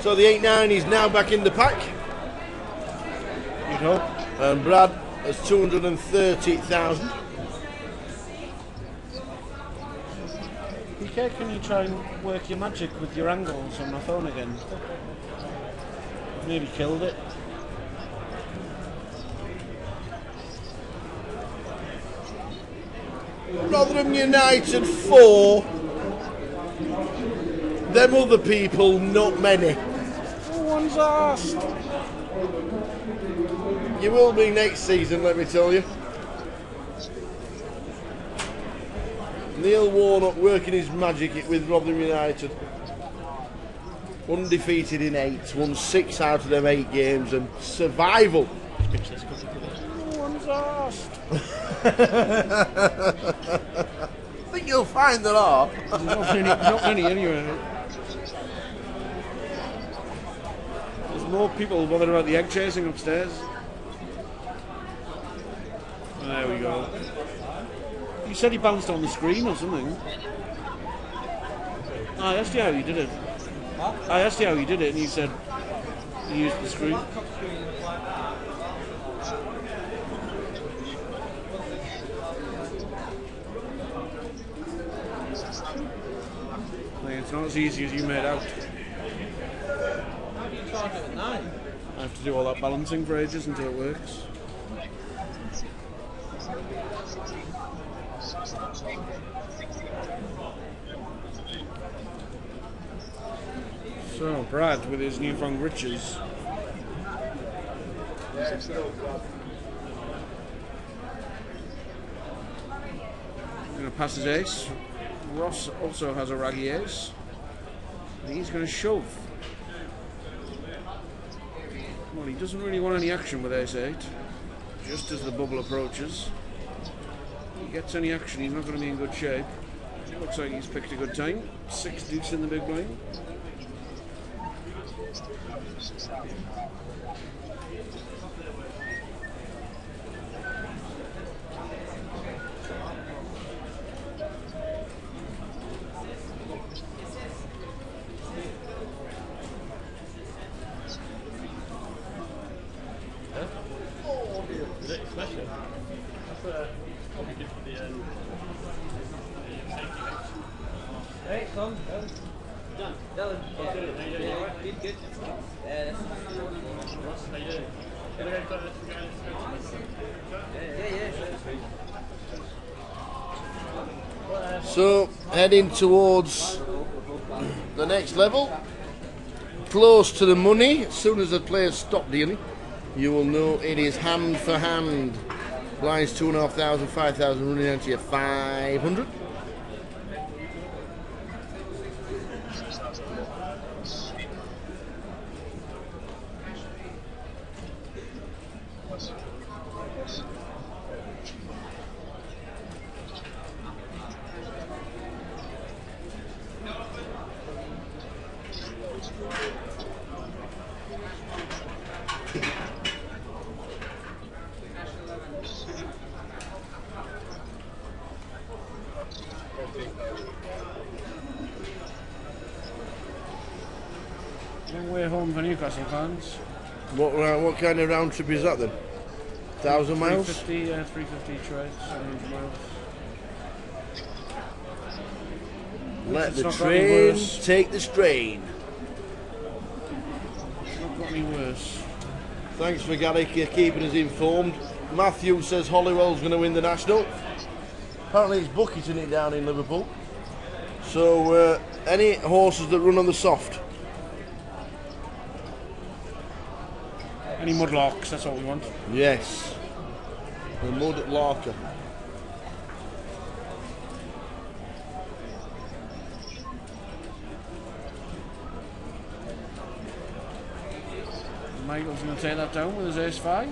So the 8-9 is now back in the pack. You'd hope. And Brad has 230,000. PK, can you try and work your magic with your angles on my phone again? Maybe killed it. Rotherham United 4. Them other people, not many. No one's asked. You will be next season, let me tell you. Neil Warnock working his magic with Rotherham United. Undefeated in 8, won 6 out of them 8 games, and survival. No one's asked. I think you'll find there are. Not many anyway. There's more people bothered about the egg chasing upstairs. There we go. You said he bounced on the screen or something. I asked you how you did it. I asked you how you did it and you said you used the screen. It's not as easy as you made out. I have to do all that balancing for ages until it works. So Brad with his newfound riches. Going to pass his ace. Ross also has a raggy ace. And he's going to shove. Well, he doesn't really want any action with ace 8. Just as the bubble approaches. If he gets any action, he's not going to be in good shape. Looks like he's picked a good time. 6 deuce in the big blind. Hey, come. Done. Done. Good, good. Yeah, So, heading towards the next level, close to the money. As soon as the players stop dealing, you will know it is hand for hand. Blinds 2,500, 5,000, running down to your 500. Long way home for Newcastle fans. What kind of round trip is that then? 1,000 miles? 350, 350 each way, 700 miles. Let the train take the strain. It's not got any worse. Thanks for Garrick keeping us informed. Matthew says Hollywell's going to win the National. Apparently he's bucketing it down in Liverpool. So any horses that run on the soft? Any mudlarks, that's what we want. Yes. The mudlarker. Michael's going to take that down with his ace 5.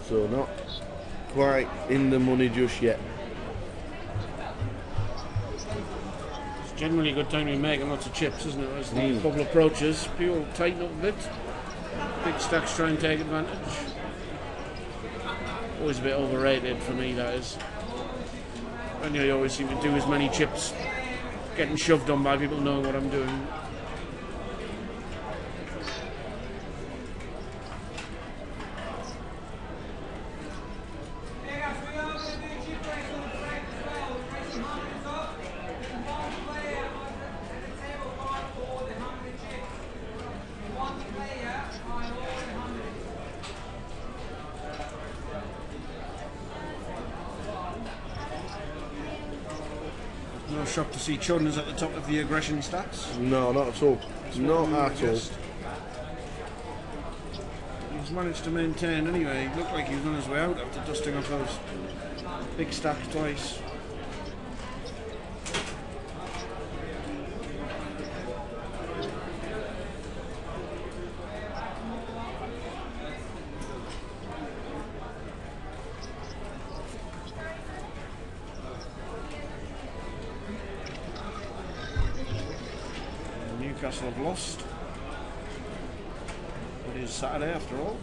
So not quite in the money just yet. It's generally a good time to be making lots of chips, isn't it? As the bubble approaches, people tighten up a bit. Big stacks try and take advantage. Always a bit overrated for me, that is. And I always seem to do as many chips, getting shoved on by people knowing what I'm doing. No shock to see Chudden's at the top of the aggression stats. No, not at all. Not at all. He's managed to maintain anyway. He looked like he was on his way out after dusting off those big stacks twice. Newcastle have lost. It is Saturday after all.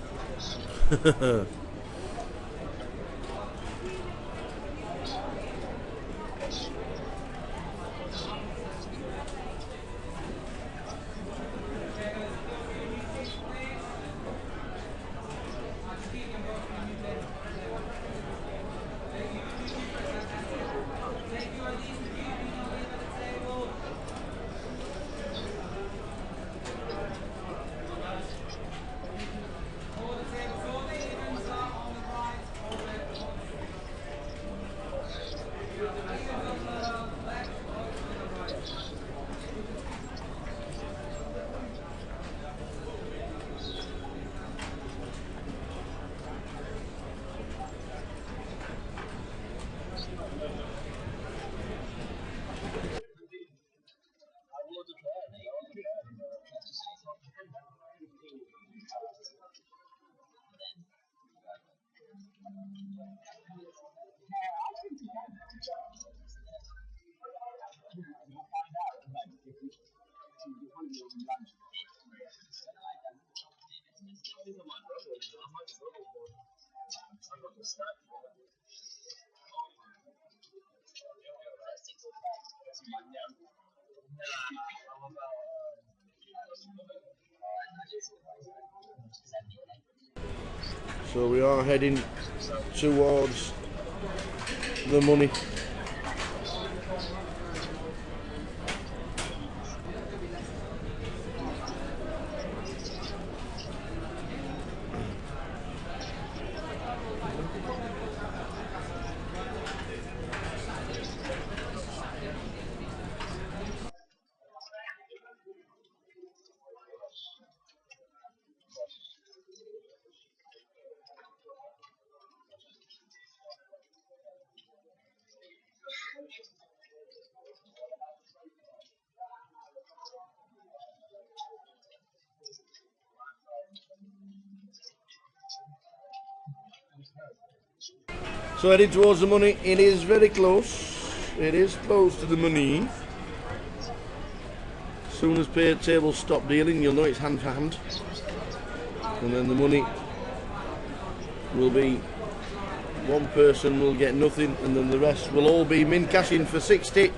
So we are heading towards the money. So heading towards the money. It is very close. It is close to the money. As soon as pay tables stop dealing, you'll know it's hand for hand. And then the money will be, one person will get nothing, and then the rest will all be min cashing for 60.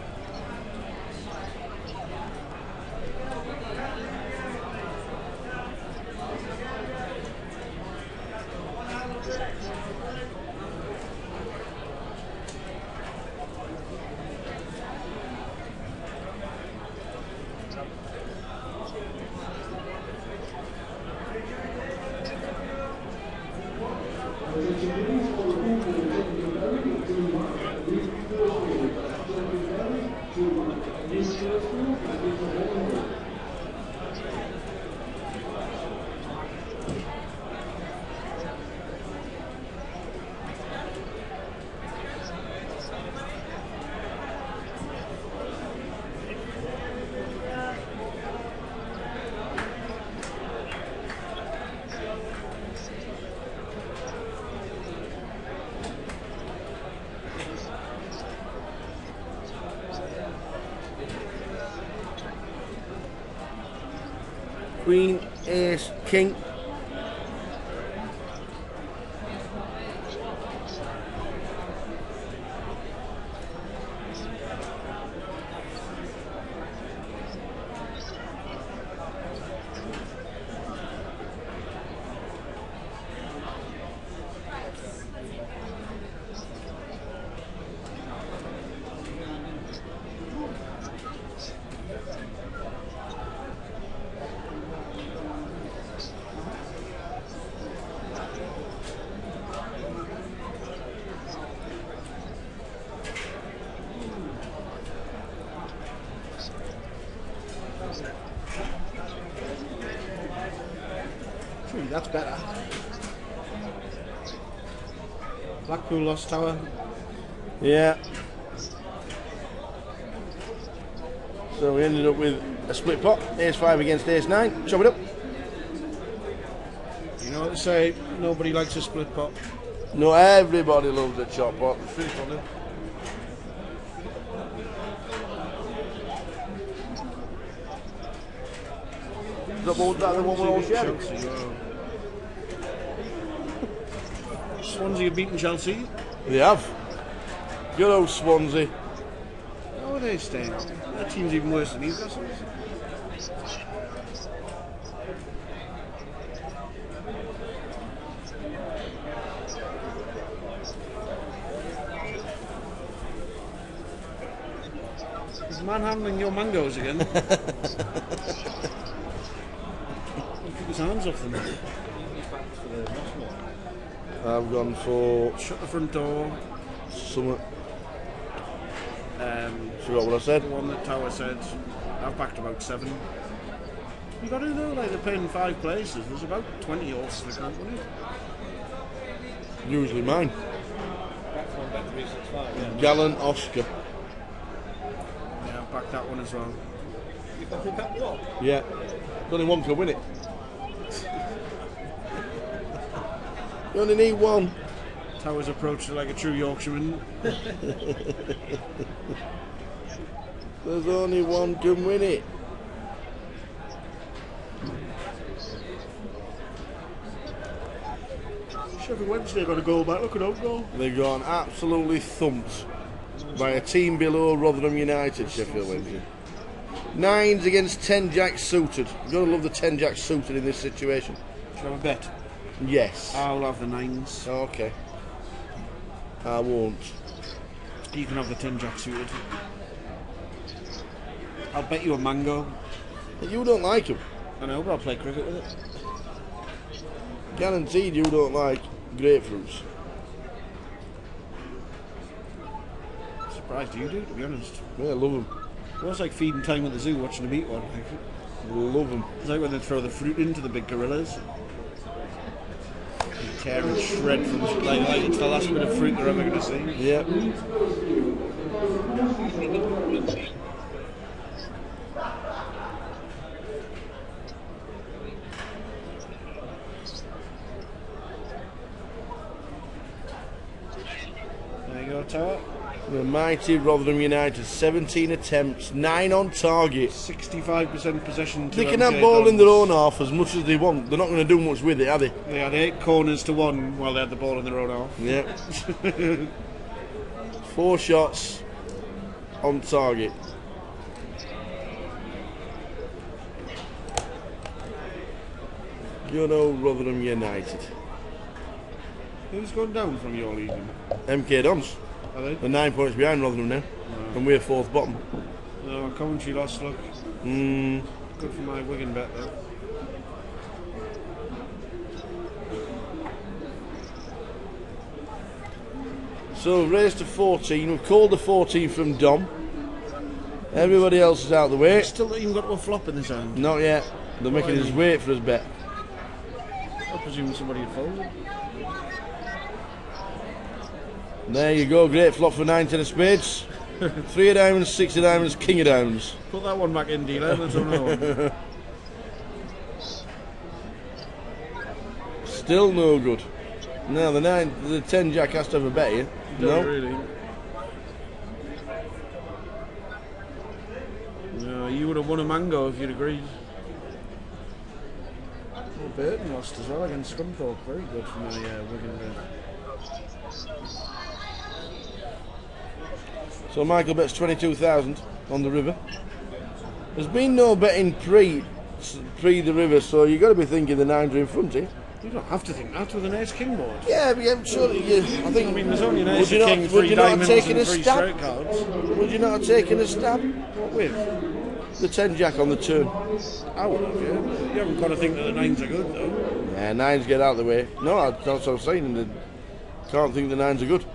Queen, Ace, King. That's better. Blackpool lost tower. Yeah. So we ended up with a split pot. Ace 5 against Ace 9. Chop it up. You know what they say, nobody likes a split pot. No, everybody loves a chop pot. Finish on it. That the one we're all sharing. Chelsea, wow. Swansea have beaten Chelsea. They have. Good old Swansea. How are they staying? That team's even worse than Newcastle. He's manhandling your mangoes again. Keep his hands off them. I've gone for Shut the front door. Summit. Forgot what I said. The one that Tower said. I've backed about 7. You got to know, like they're paying 5 places. There's about 20 horses that can't win it. Usually mine. Gallant Oscar. Yeah, I've backed that one as well. Yeah. Only one can win it. You only need one. Towers approached it like a true Yorkshireman. There's only one can win it. Sheffield Wednesday got a goal back. Look at that goal. They got absolutely thumped by a team below Rotherham United, Sheffield Wednesday. 9s against 10 jacks suited. You've got to love the 10 jacks suited in this situation. Shall I have a bet? Yes. I'll have the 9s. Okay. I won't. You can have the 10 jack suited. I'll bet you a mango. You don't like them. I know, but I'll play cricket with it. Guaranteed you don't like grapefruits. Surprised you do, to be honest. Yeah, I love them. It was like feeding time at the zoo watching them eat one. Love them. It's like when they throw the fruit into the big gorillas. They tear and shred from like it's the last bit of fruit they're ever going to see. Yeah. There you go, Tower. The mighty Rotherham United, 17 attempts, 9 on target. 65% possession. They can have ball in their own half as much as they want. They're not going to do much with it, are they? They had 8 corners to 1 while they had the ball in their own half. Yeah. 4 shots on target. Good old Rotherham United. Who's gone down from your league? MK Dons. Are they? They're 9 points behind Rotherham now. And we're 4th bottom. No, Coventry lost, look. Good for my Wigan bet, though. So we've raised to 14. We've called the 14 from Dom. Everybody else is out the way. Still not even got to a flop in this hand. Not yet. They're making us wait for his bet. I presume somebody had folded. There you go, great flop for 9 10 of spades. 3 of diamonds, 6 of diamonds, king of diamonds. Put that one back in, dealer. There's another one. Still no good. Now the 10 jack has to have a bet here. No. Really. No, you would have won a mango if you'd agreed. Well, Burton lost as well against Scunthorpe. Very good for my Wigan bet. So Michael bets 22,000 on the river. There's been no betting pre the river, so you've got to be thinking the 9s are in front here. You don't have to think that with an ace-king board. Yeah, but yeah, surely you. I think. I mean, there's only an ace, would king, 3 diamonds, and 3 straight cards. Would you not have taken a stab? What with? The 10 jack on the turn. I would have, yeah. You haven't got to think that the 9s are good, though. Yeah, 9s get out of the way. No, that's what I'm saying. They can't think the 9s are good.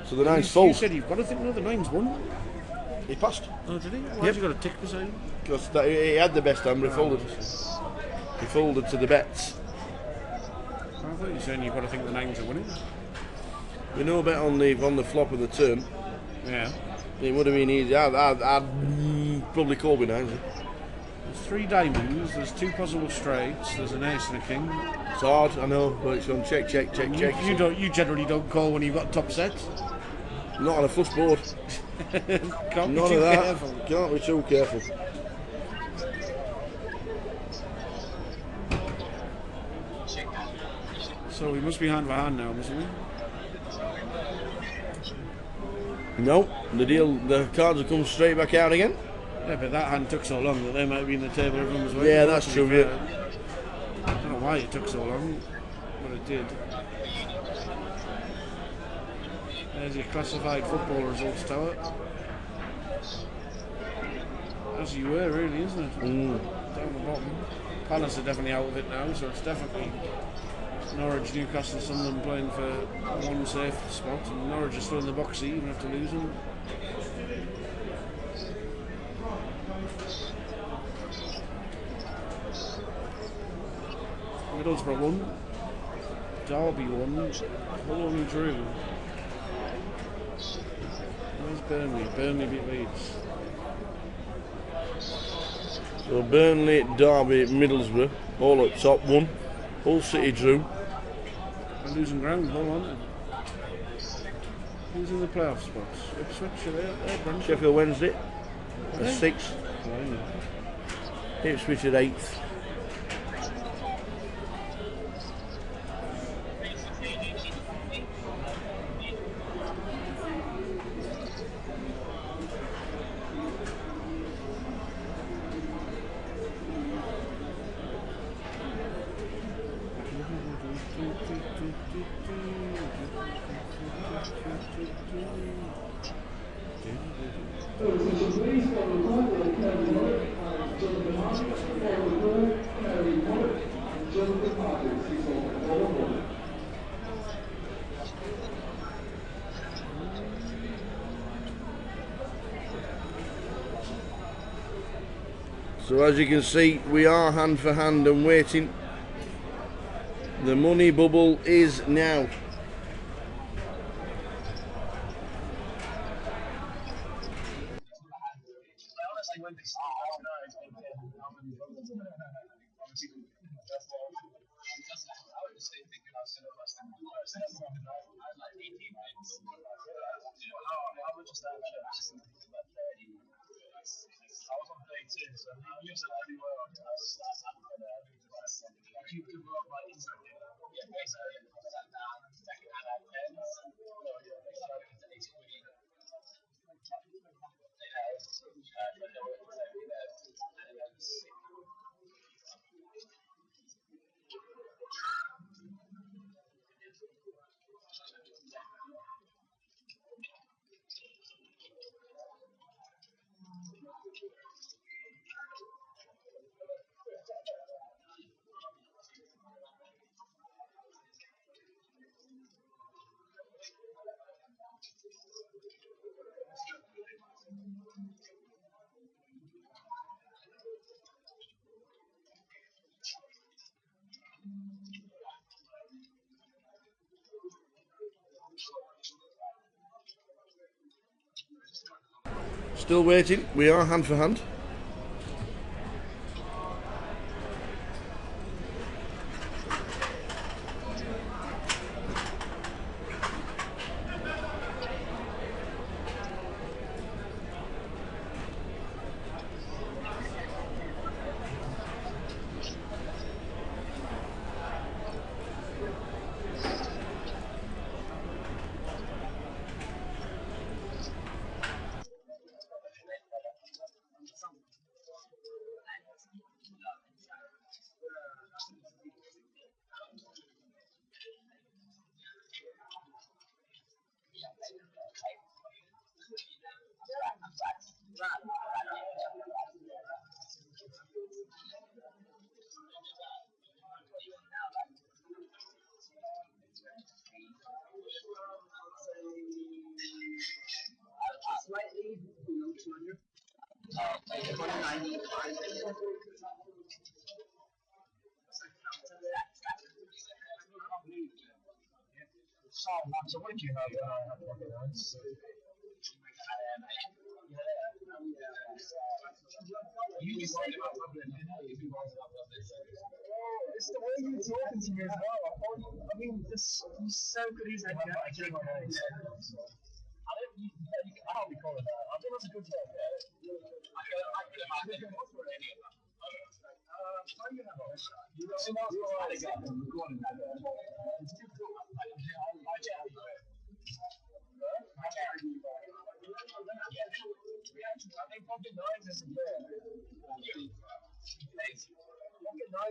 So the 9s fold. You said you've got to think, no, the 9s won. He passed. Oh, did he? Why have you got a tick beside him? Because he had the best hand, but he folded. He folded to the bets. I thought you were saying you've got to think the 9s are winning. We no bet on the flop of the turn. Yeah. It would have been easy. I'd probably call with 9s. There's 3 diamonds, there's 2 possible straights, there's an ace and a king. It's hard, I know, but it's on check. You generally don't call when you've got top sets. Not on a flush board. Can't None be too of that. careful. Can't be too careful. So we must be hand for hand now, mustn't we? No, the cards have come straight back out again. Yeah, but that hand took so long that they might be in the table everyone was waiting. Yeah, that's true. Yeah. I don't know why it took so long, but it did. There's your classified football results tower. As you were, really, isn't it? Down the bottom. Palace are definitely out of it now, so it's definitely Norwich, Newcastle, Sunderland playing for one safe spot, and Norwich are still in the box seat even after losing. Middlesbrough won, Derby won, Hull drew. Where's Burnley? Burnley beat Leeds. So Burnley, Derby, Middlesbrough, all at top one. Hull City drew. They're losing ground, hold on. Who's in the playoff spots? Ipswich, are they Brentford? Sheffield Wednesday Are at they? 6th. Ipswich at 8th. So as you can see, we are hand for hand and waiting. The money bubble is now. Still waiting, we are hand for hand. So what did you have when I had one of those? You just said about Dublin, you know, if you wanted up Dublin. It's the way you're talking to me as well. I mean, this is so good easy. I can't be calling that. I think that's a good job. I could have gone for any of them. How do you have a shot? You got some else for recording that.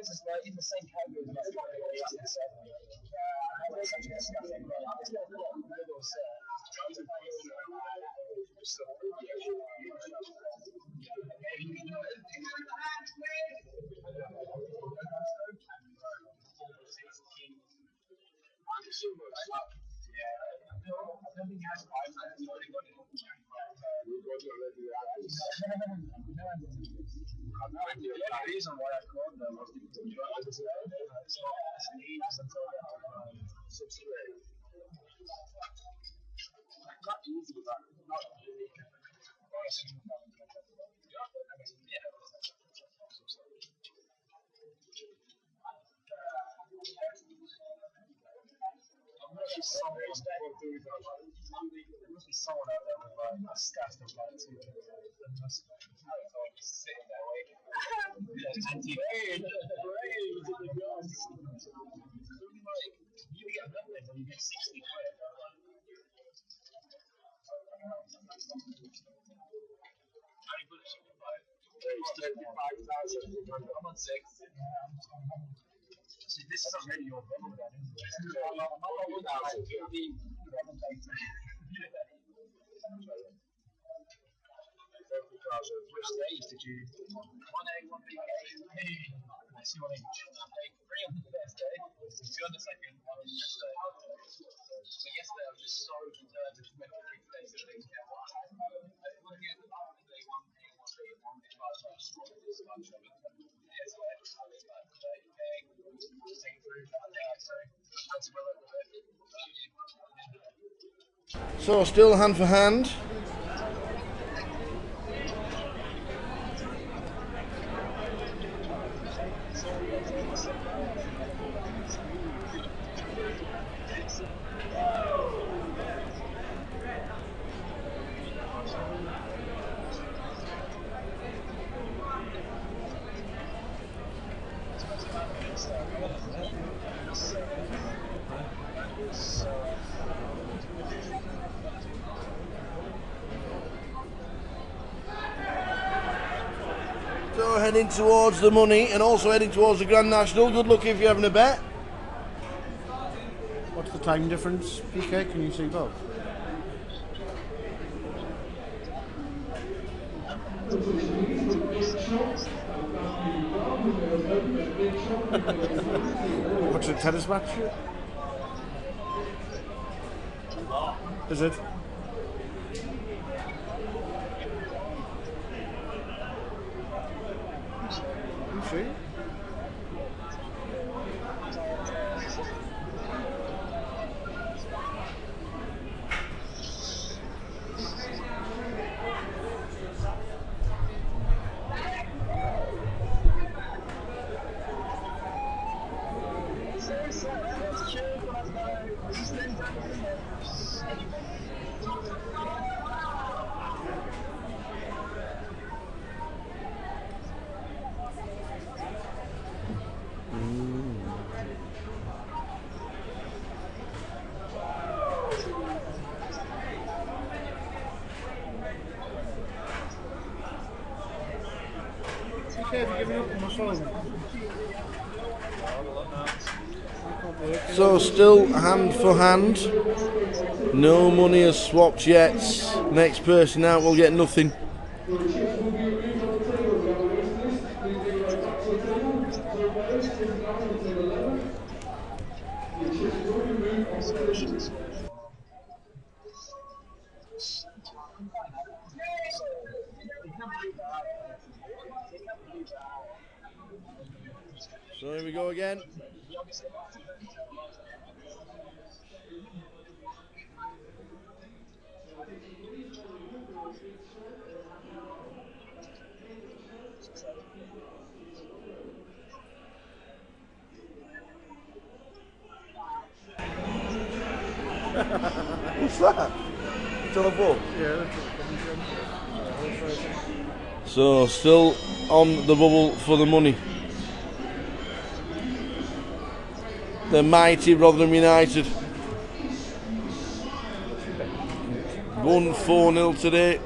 Is like in the same category as the reason why I called them was because subsidiary. Not easy, but not unique. There must be someone out there with like a staff of like 2 sitting there waiting. You get nothing when you get 60 quid. I'm on 6. See, this is already your bubble then, isn't it? Which stage did you? 1A, 1B, 1A. I see one each. I played 3 on the first day, 2 on the second, 1 on the next day. So yesterday I was just so determined to win 3 days so they can get one. Looking at the day 1A, 1B, 1B, 5, So still hand for hand. So heading towards the money and also heading towards the Grand National. Good luck if you're having a bet. What's the time difference, PK? Can you see both? What's a tennis match? Is it? You see? So still hand for hand. No money has swapped yet. Next person out will get nothing. So here we go again. What's that? It's on a ball. Yeah. So still on the bubble for the money. The mighty Rotherham United. Won 4-0 today.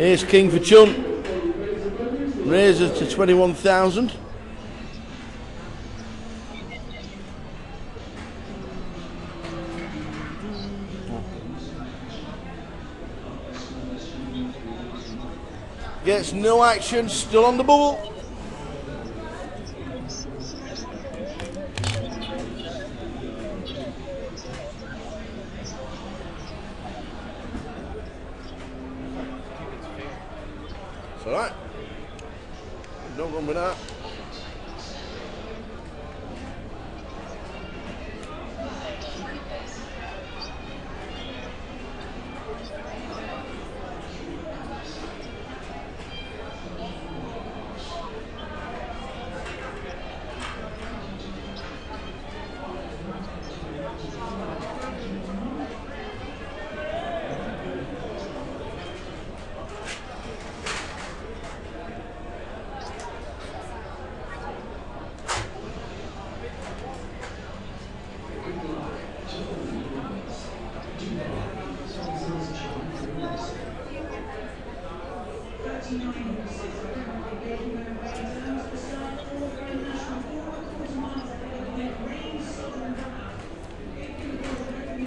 Ace King for Chun. Raises to 21,000. Gets no action, still on the bubble. It's alright. No wrong with that.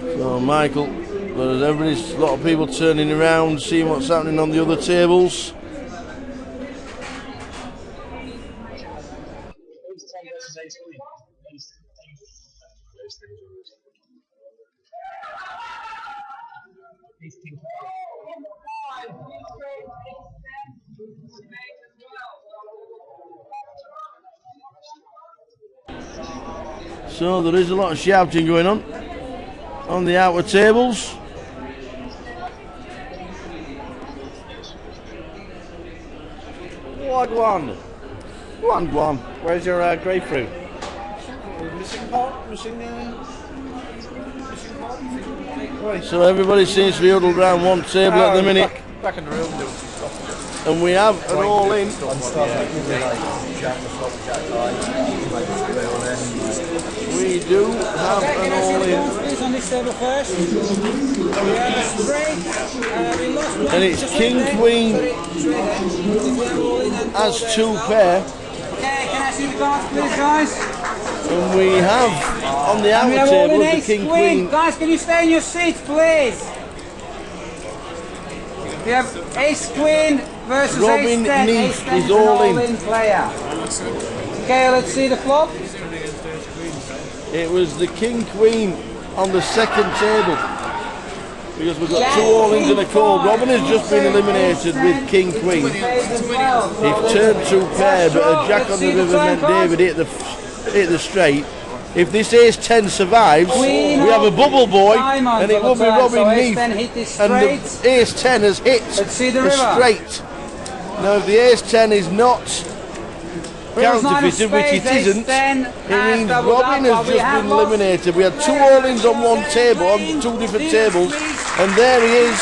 So Michael, there's a lot of people turning around, seeing what's happening on the other tables. So there is a lot of shouting going on the outer tables. Wagwan. Wagwan. Where's your grapefruit? Missing pot? Missing Right. So everybody seems to be huddled around one table at the minute. Back in the room doing some stuff. And we have an all-in. We do have an all-in. On this table first. And it's King Queen as 2 pair. Okay, can I see the cards please, guys? And we have on the outer table the King Queen. Guys, can you stay in your seats, please? We have Ace Queen versus Robin Ace 10. Neef Ace 10 is is an all in. all-in player. Okay, let's see the flop. It was the King Queen on the second table. Because we've got 2 all-ins and a call. Robin has just been eliminated with King Queen. He turned 2 pair, but a Jack on the river meant David hit the straight. If this Ace 10 survives, we have a bubble boy, and it will be Robin Neef. And the Ace 10 has hit the straight. Now, if the Ace 10 is not counterfeited, which it isn't, it means Robin has just been eliminated. We had 2 all-ins on one table, on 2 different tables, and there he is.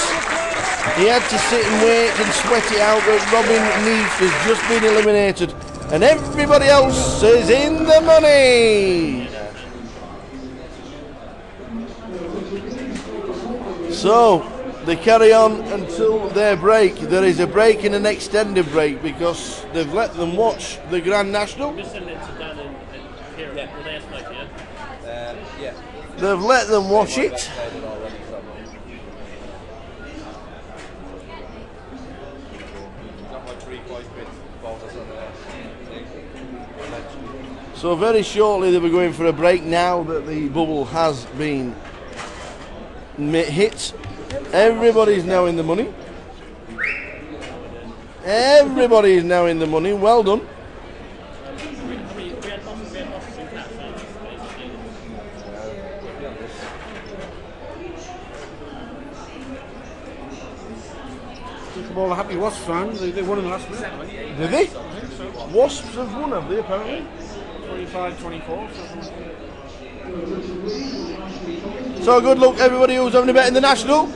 He had to sit and wait and sweat it out, but Robin Neef has just been eliminated. And everybody else is in the money. So they carry on until their break. There is a break and an extended break because they've let them watch the Grand National. They've let them watch it. So very shortly they were going for a break now that the bubble has been hit. Everybody's now in the money. Everybody is now in the money. Well done. Think of all the happy Wasps fans. They won in the last minute. Did they? Wasps have won, have they, apparently? 25-24. So good luck everybody who's having a bet in the National.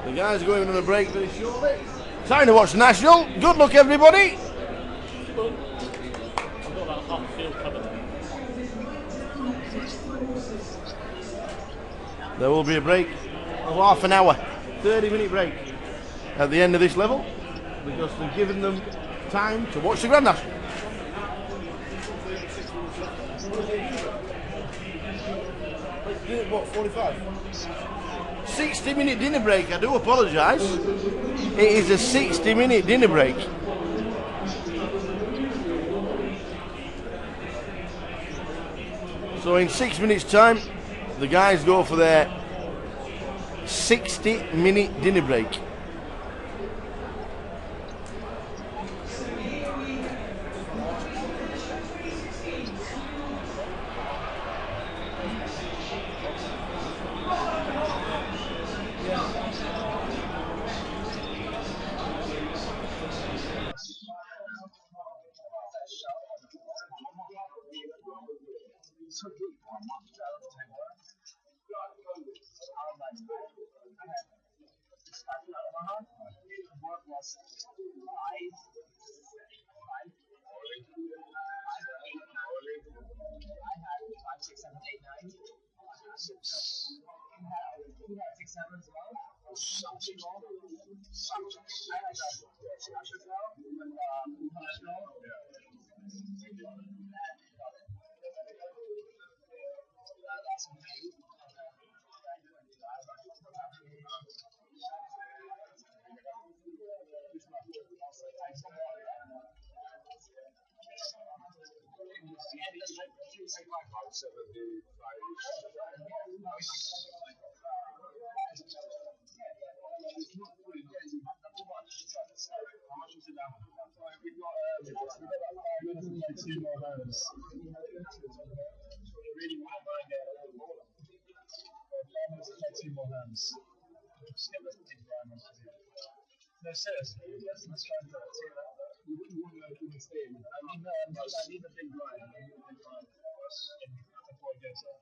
The guys are going on a break very shortly. Time to watch the National. Good luck everybody. I've got about half There will be a break of half an hour, 30-minute break at the end of this level because they've given them time to watch the Grand National. What, 45? 60-minute dinner break, I do apologise. It is a 60-minute dinner break. So in 6 minutes' time, the guys go for their 60-minute dinner break. No, seriously, let's try and do it. You wouldn't want to open this thing. I need a big line. I need a big line before it goes up.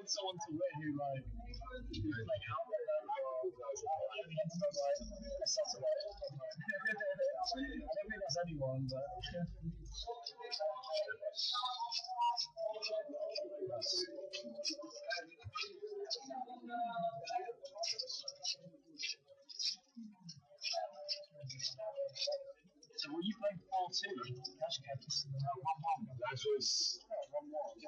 Someone to win who like who's playing out there. I don't think that's anyone, but So were you playing 4-2 cash games? 1-1. That was 1-1.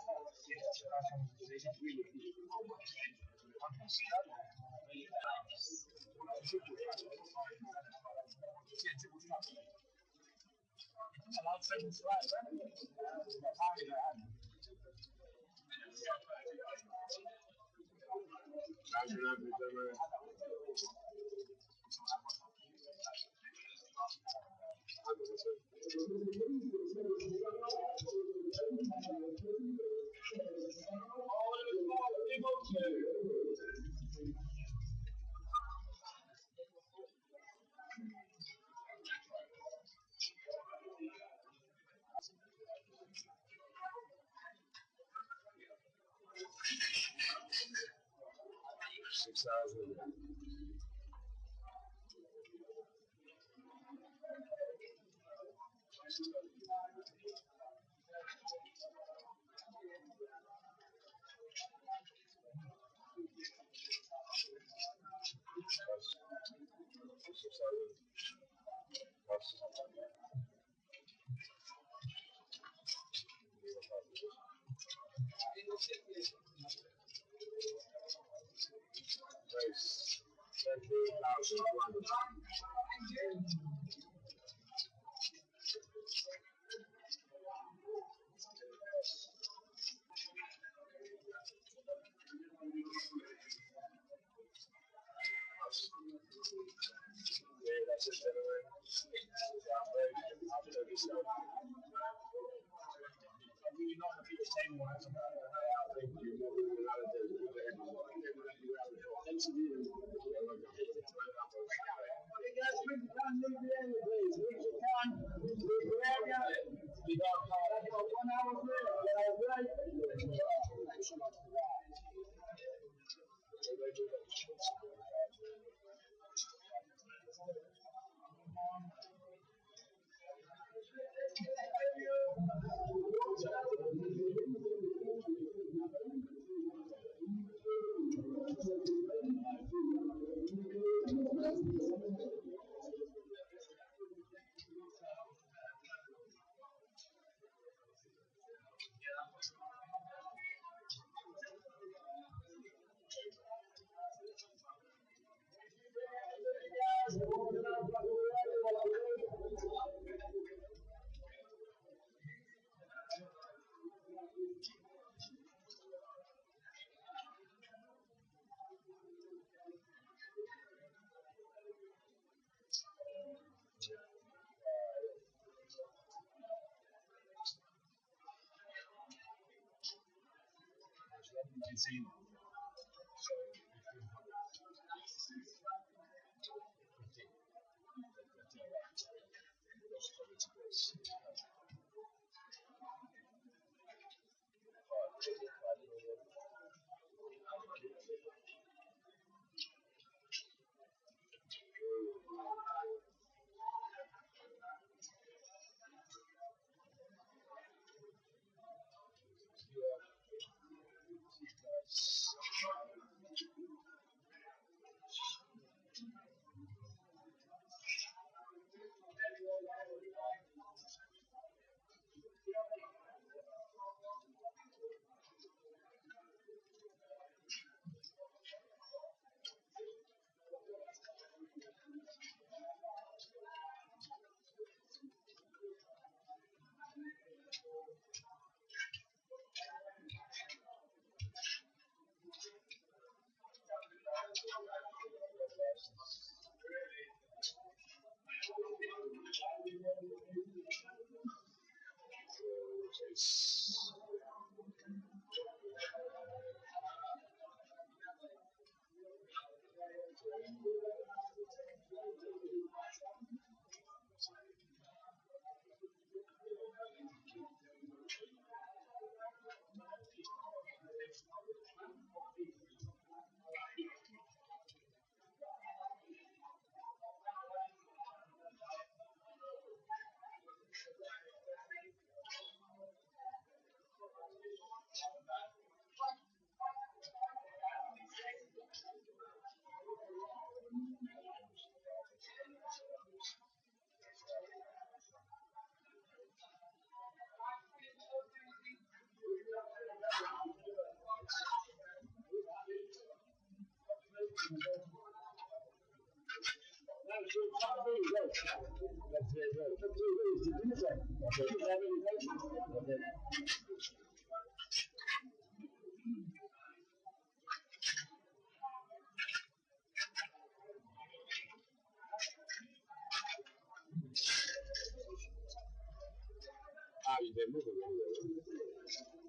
Ah, you did move it.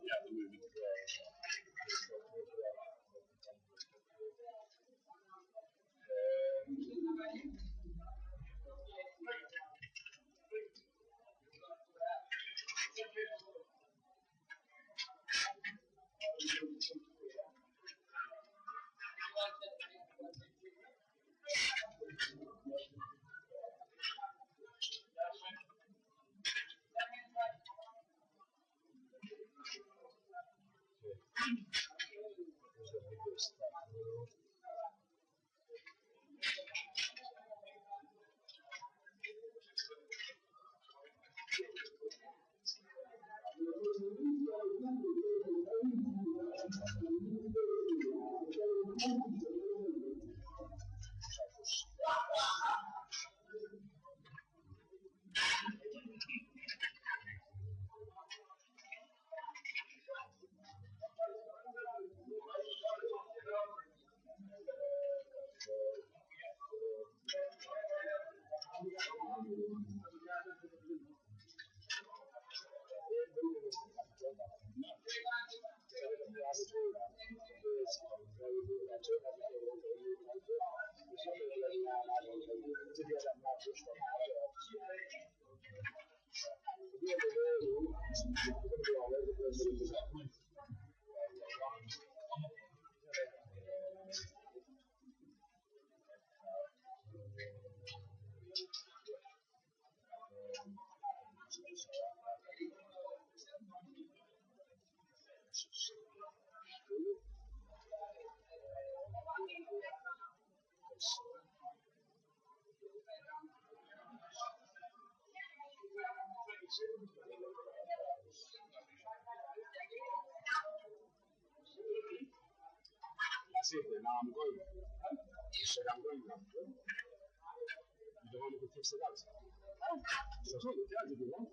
Yeah, the movie. That's it, then I'm going. You said I'm going now. You don't want me to fix it out. So, yeah, you want.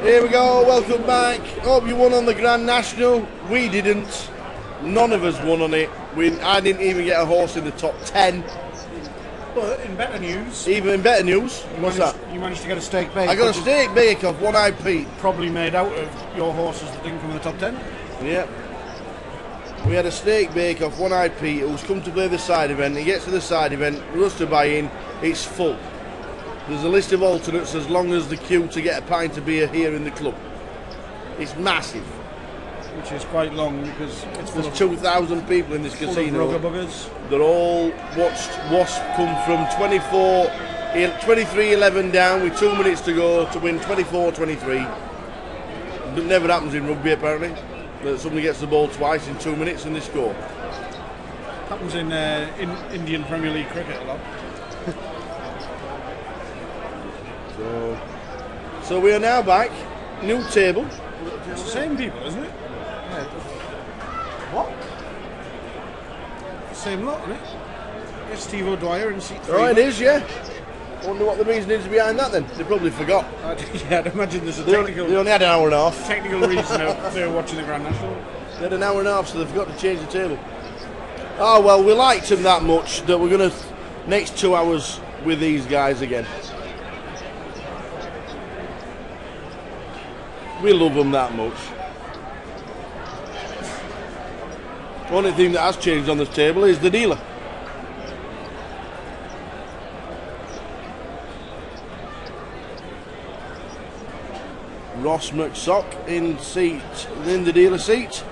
Here we go, welcome back. Hope you won on the Grand National. We didn't. None of us won on it. I didn't even get a horse in the top 10. But in better news... Even in better news? What's that? You managed to get a stake bake. I got a stake bake off One-Eyed Pete. Probably made out of your horses that didn't come in the top 10. Yep. We had a stake bake off One-Eyed Pete who's come to play the side event. He gets to the side event, runs to buy in, it's full. There's a list of alternates as long as the queue to get a pint of beer here in the club. It's massive. Which is quite long because there's 2,000 people in this casino. Rugger buggers. They're all watched Wasp come from 23-11 down with 2 minutes to go to win 24-23. It never happens in rugby apparently. That somebody gets the ball twice in 2 minutes and they score. Happens in Indian Premier League cricket a lot. So we are now back. New table. It's the same people, isn't it? Yeah. What? Same lot, isn't it? Yes, Steve O'Dwyer in seat 3. Oh, it is, yeah. Wonder what the reason is behind that then. They probably forgot. Yeah, I'd imagine there's a technical... They only had an hour and a half. Technical reason they were watching the Grand National. They had an hour and a half, so they forgot to change the table. Oh, well, we liked them that much that we're going to... Next 2 hours with these guys again. We love them that much. The only thing that has changed on this table is the dealer. Ross McSock in the dealer seat.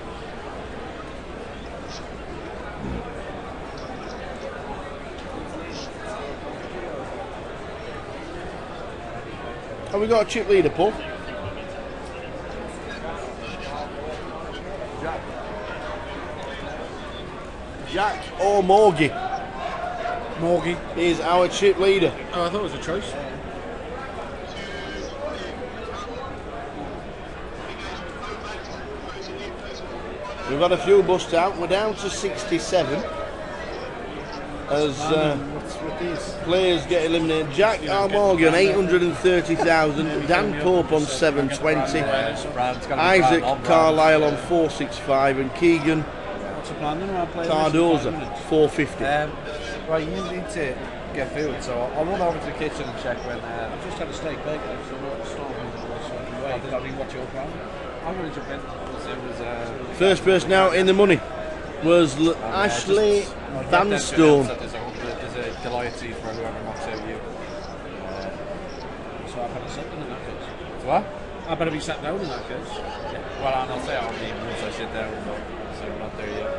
Have we got a chip leader, Paul? Jack or Morgie? Morgie is our chip leader. Oh, I thought it was a choice. We've had a few bust out. We're down to 67 as players get eliminated. Jack R. Morgan 830,000, Dan Pope on 720, Isaac Carlisle on 465, and Keegan Cardoza 450. Right, you need to get food, so I'll run over to the kitchen and check when. I've just had a steak bake, so I'm not stopping. Does that mean what's your plan? I'm going to jump in. First person out in the money was Ashley Vanstone. There's a loyalty for whoever knocks out you. So I better sit down in that case. What? I better be sat down in that case. Yeah. Well, I'll say I'll be once I sit down, but so I'm not there yet.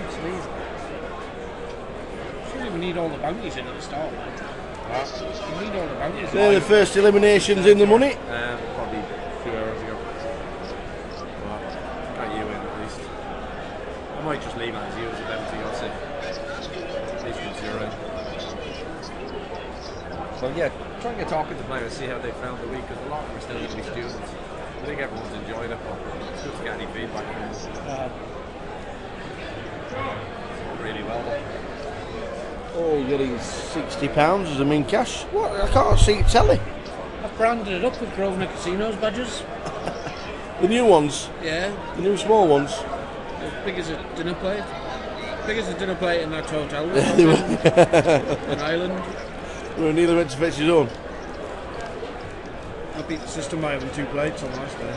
It's easy. You don't even need all the bounties in at the start. What? You need all the bounties. They're the first eliminations in the money. Probably a few hours ago. Well, got you in at least. I might just leave it as you as a bounty, I'll say. At least once you're in. So yeah, try and get talking to players, see how they found the week, because a lot of them are still going to be students. I think everyone's enjoyed it, but it's good to get any feedback from them. Really well done. Oh, you're getting £60 as a min cash. What? I can't see telly. I've branded it up with Grosvenor Casinos badges. The new ones? Yeah. The new small ones? As big as a dinner plate. Big as a dinner plate in that hotel. They were. In Ireland. We were nearly went to fetch his own. I beat the system by having 2 plates on last day.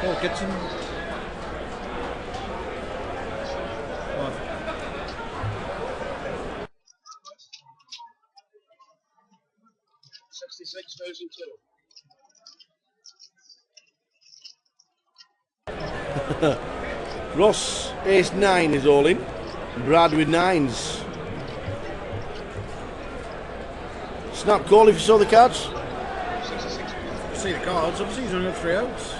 Paul Kitson. What? Ross, ace 9 is all in. Brad with 9s. Snap call if you saw the cards. See the cards, obviously he's only got 3 outs. I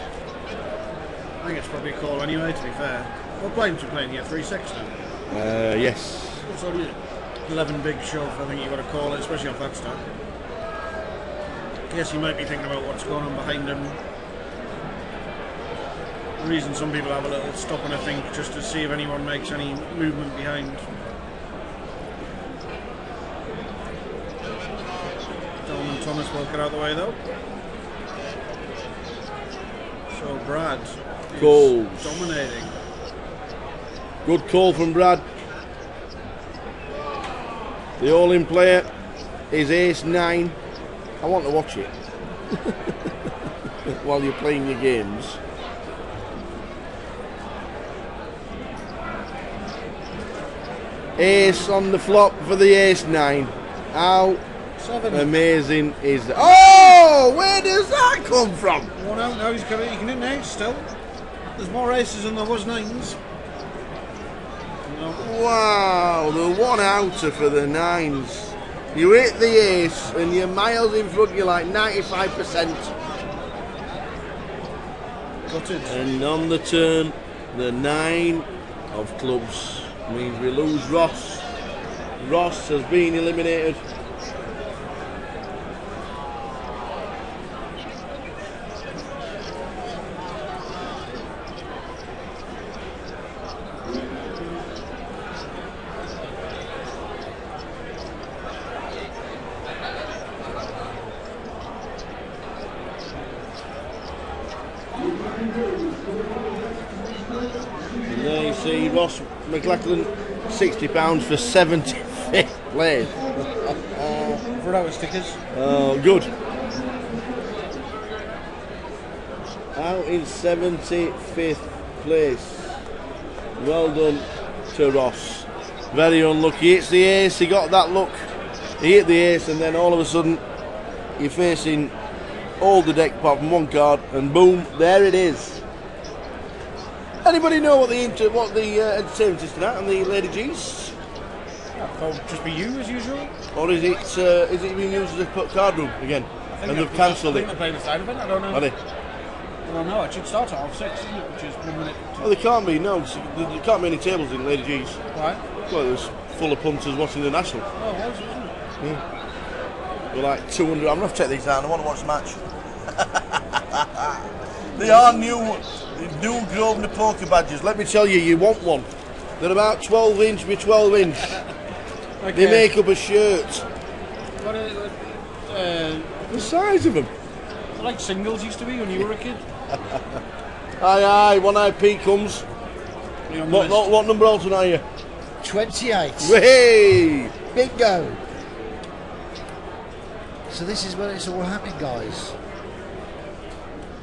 think it's probably a call anyway, to be fair. What blinds are you playing here? 3-6 now? Yes. It's only 11 big shove, I think you've got to call it, especially off that stack. I guess you might be thinking about what's going on behind him. The reason some people have a little stop and a think just to see if anyone makes any movement behind. Don't Thomas will get out of the way though. So Brad Calls. dominating. Good call from Brad. The all-in player is ace 9. I want to watch it while you're playing your games. Ace on the flop for the ace 9. How 7. amazing is that? Oh, where does that come from? 1 out now, he can hit an ace still. There's more aces than there was 9s. No. Wow, the 1 outer for the 9s. You hit the ace and you're miles in front, you're like 95%. Gutted. And on the turn, the 9 of clubs means we lose Ross. Ross has been eliminated. And there you see Ross McLachlan, £60 for 75th place. For our stickers. Oh, good. Out in 75th place. Well done to Ross. Very unlucky. Hits the ace. He got that look. He hit the ace, and then all of a sudden, you're facing all the deck apart from 1 card, and boom, there it is. Anybody know what the entertainment is tonight on the Lady G's? It'll just be you as usual. Or is it being used as a card room again? And they've cancelled it. They're playing the side event. I don't know. Are they? I don't know. It should start at 6, isn't it? Which is 1 minute. Oh, there can't be. No, there can't be any tables in Lady G's. Right. Well, there's full of punters watching the national. Oh, it was, wasn't it? Yeah. We're like 200. I'm gonna have to take these down. I want to watch the match. They are new Grosvenor poker badges. Let me tell you, you want one. They're about 12 inch by 12 inch. Okay. They make up a shirt. What The size of them. like singles used to be when you were a kid. Aye, aye. 1IP comes. What number Alton are you? 28. Hey! Bingo. So this is where it's all happening, guys.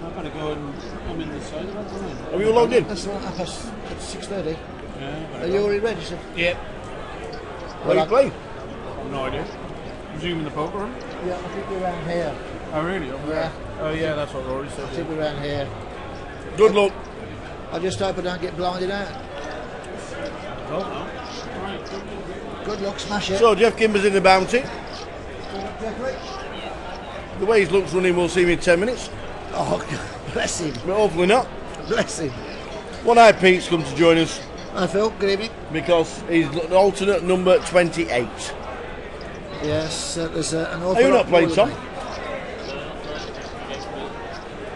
I've got to go and I'm in the side of it. Have you logged in? That's right, up at 6:30. Yeah. Are you already registered? Yep. Where are you playing? I've no idea. Presume in the poker room? Yeah, I think we're around here. Oh really? Over there? Oh yeah, that's what Rory said. I think we're around here. Good luck. I just hope I don't get blinded out. Oh no. Right. Good luck, smash it. So Jeff Kimber's in the bounty. Good luck, Jeffrey. The way his luck's running, we'll see him in 10 minutes. Oh, God, bless him. But hopefully not. Bless him. One Eye Pete's come to join us Hi, Phil. Good evening. because he's alternate number 28. Yes, there's an awful Are you lot not playing, more Tom? than me.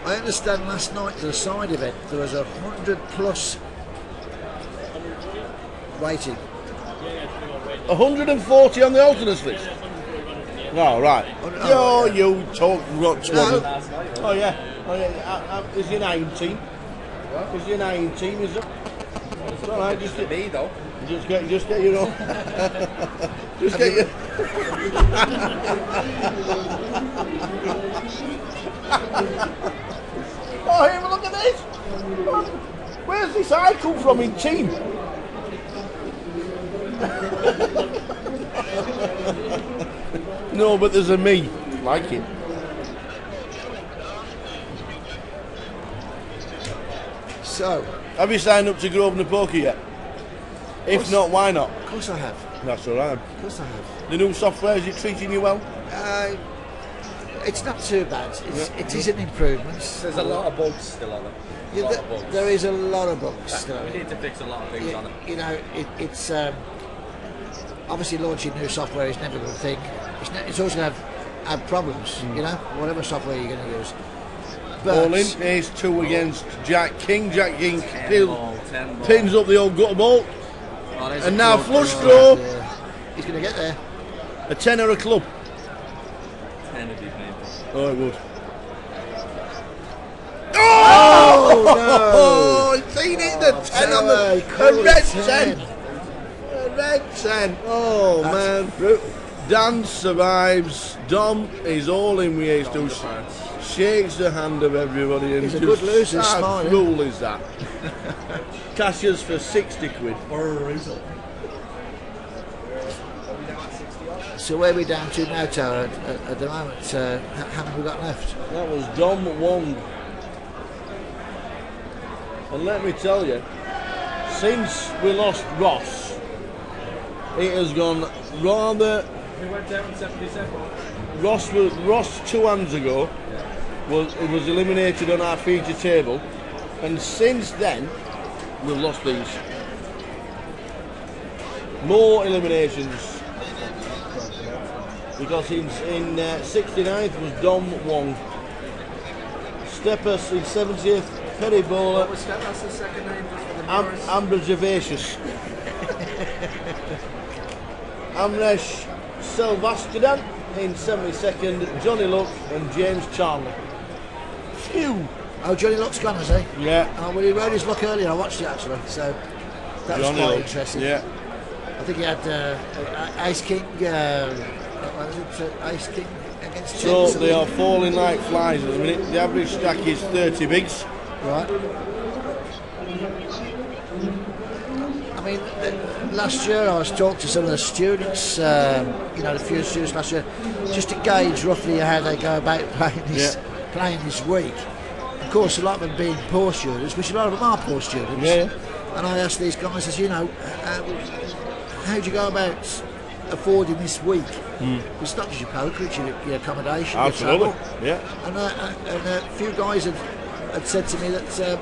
I understand last night to the side event there was 100 plus waiting. 140 on the alternates list. Oh, right. Oh, You talk rot No. Oh, yeah. Oh, yeah. Is your 19? Is your 19, is it? It's all right, just me, though. Just get your own. Just get your. Oh, here, look at this. Where's this eye come from in team? No, but there's a me. Like it. So, Have you signed up to Grosvenor Poker yet? If not, why not? of course I have. That's all right. Of course I have. The new software, is it treating you well? It's not too bad. It is an improvement. There's a lot of bugs still on it. Yeah, there is a lot of bugs still. We need to fix a lot of things on it. You know, it's obviously launching new software is never a good thing. It's always going to have problems. You know, whatever software you're going to use. But All in, ace 2 against Jack King. Jack King 10 ball. pins up the old gutter ball. Oh, there's And a now club. flush draw. yeah, he's going to get there. A 10 or a club. Kennedy painting. Oh, it would. Oh, no! Seen it, the 10 on the red 10. A red 10. Oh, man. Dan survives. Dom is all in with his douche. Shakes the hand of everybody and He's a just good loser, how smart, cool is that? Cashes for 60 quid. So where are we down to now, Tara, at the moment? How many have we got left? That was Dom Wong. And let me tell you, since we lost Ross, it has gone rather... We went down in 77. Ross 2 hands ago was eliminated on our feature table, and since then we've lost these. More eliminations, because in 69th was Dom Wong, Steppers in 70th, Perry Bowler, What was Steppers' second name? Just for the Amber Gervasius, Amresh Selvastidan in 72nd, Johnny Luck and James Charlie. Phew! Oh, Johnny Luck's gone, has he? Yeah. Oh, well, he rode his luck earlier. I watched it actually, so that was Johnny quite Luck, interesting. yeah. I think he had Ice King. What was it? Ice King against. So Chelsea. they are falling like flies at the minute. The average stack is 30 bigs. Right. I mean, last year I was talking to some of the students, the few students last year, just to gauge roughly how they go about playing this week. Of course, a lot of them being poor students, which a lot of them are poor students. Yeah. And I asked these guys, how do you go about affording this week? It's not just your poker, it's your accommodation. Absolutely. Your travel. Yeah. And a few guys had said to me that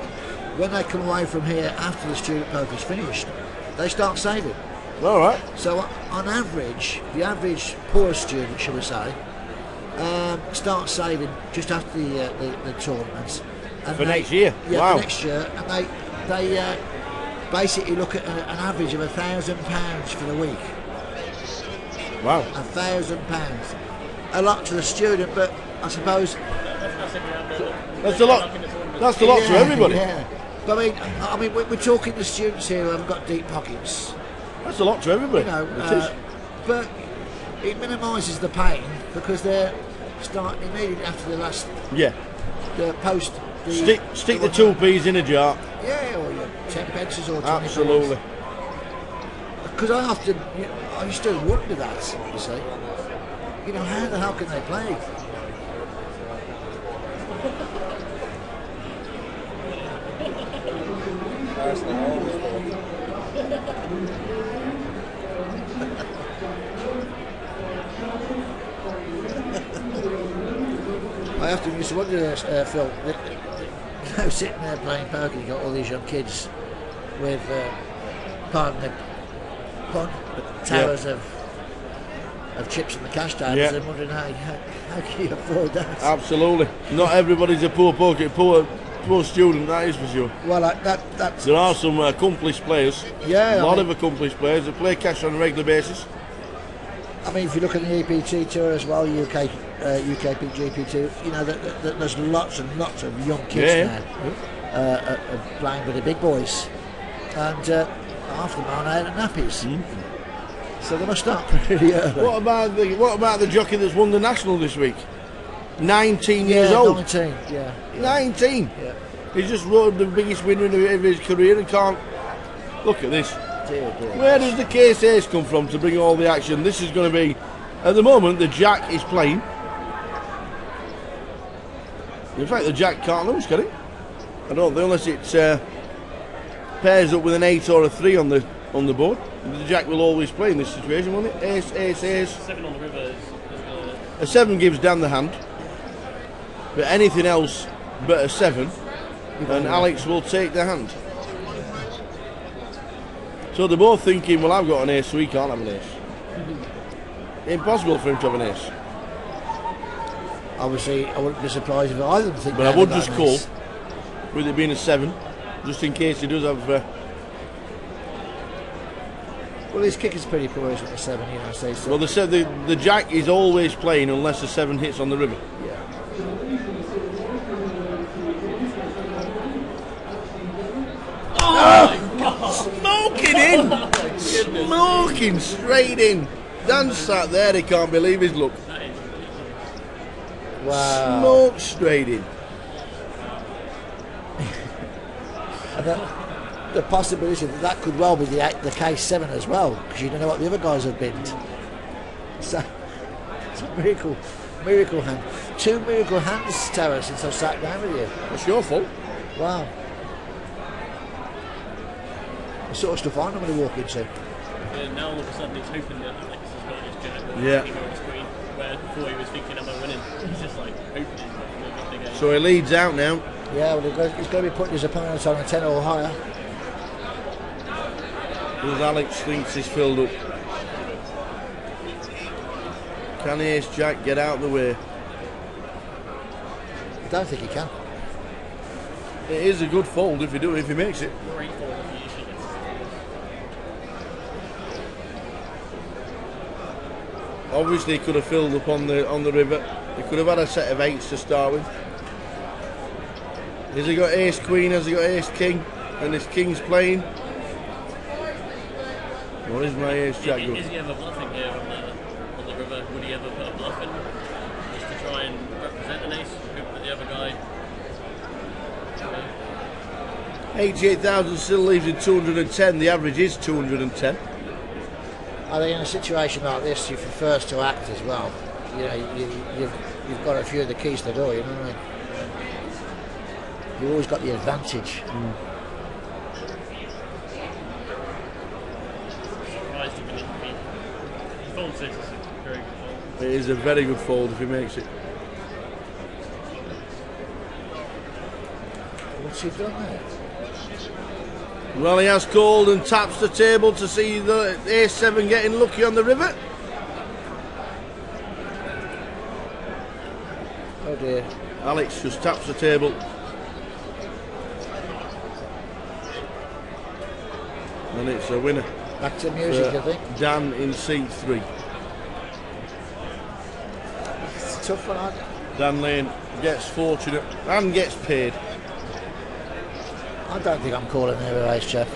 when they come away from here after the student poker's finished, they start saving. All right. So on average, the average poor student, shall we say, starts saving just after the tournaments. And For next year? Yeah, Wow. for next year. And they basically look at an average of £1,000 for the week. Wow. £1,000. A lot to the student, but I suppose... That's a lot. That's a lot to everybody. Yeah. But I mean, we're talking to students here who haven't got deep pockets. That's a lot to everybody. It is. But it minimises the pain because they're starting immediately after the last. Yeah. The post. Stick the 2p's in a jar. Yeah, or your 10 pences or 20. Absolutely. Because I used to wonder that. You see, how the hell can they play? I often used to wonder, Phil, sitting there playing poker, you got all these young kids with, pardon the pun, but towers of chips in the cash tables, and wondering how can you afford that? Absolutely. Not everybody's a poor student, that is for sure. Well, that's... There are some accomplished players. Yeah. A lot of accomplished players that play cash on a regular basis. I mean, if you look at the EPT tour as well, UKPGP2, there's lots and lots of young kids now playing with the big boys, and half of them are out of nappies. So they must start pretty early. What about the jockey that's won the national this week? 19 years old. 19. Yeah. 19. Yeah. He just rode the biggest winner of his career and can't look at this. Dear. Where does the case ace come from to bring all the action? This is going to be, at the moment, the jack is playing. In fact, the jack can't lose, can he? I don't think, unless it pairs up with an 8 or a 3 on the board. The jack will always play in this situation, won't it? Ace, ace, ace. 7 on the river A 7 gives Dan the hand, but anything else but a 7, and Alex will take the hand. So they're both thinking, well, I've got an ace, so he can't have an ace. Impossible for him to have an ace. Obviously, I wouldn't be surprised if either of them think. But I would just call, with it being a 7, just in case he does have Well, his kick is pretty poor, isn't it, 7, you know, so. Well, they said the jack is always playing unless the 7 hits on the river. Yeah. Smoking in! Smoking straight in! Dan sat there, he can't believe his luck. Wow. Smoke straight in. And the possibility that could well be the case 7 as well, because you don't know what the other guys have been. So it's a miracle hand. 2 miracle hands, Tara, since I've sat down with you. It's your fault. Wow. The sort of stuff I normally walk into. Yeah, now all of a sudden he's hoping that Alex has got his jack on the screen, where before he was thinking, am I winning? He's just like hoping he's got the game. So he leads out now. Yeah, well, he's going to be putting his opponent on a 10 or higher. Because Alex thinks he's filled up. Can Ace Jack get out of the way? I don't think he can. It is a good fold if he makes it. Great fold if he usually gets it. Obviously, he could have filled up on the river. He could have had a set of 8s to start with. Has he got Ace Queen? Has he got Ace King? And his King's playing. What is my Ace Jack got? Is he ever bluffing here on the river? Would he ever put a bluff in just to try and represent an ace? Hope that the other guy. 88,000 still leaves in 210. The average is 210. I think in a situation like this, you're first to act as well. You know, you've got a few of the keys to the door. You know what I mean? You've always got the advantage. Surprised he didn't beat. He folds this. It's a very good fold. It is a very good fold if he makes it. What's he done there? Well, he has called and taps the table to see the Ace 7 getting lucky on the river. Oh dear. Alex just taps the table. And it's a winner. Back to music, I think. Dan in seat 3. It's a tough one, isn't it? Dan Lane gets fortunate and gets paid. I don't think I'm calling there a race, Jeff.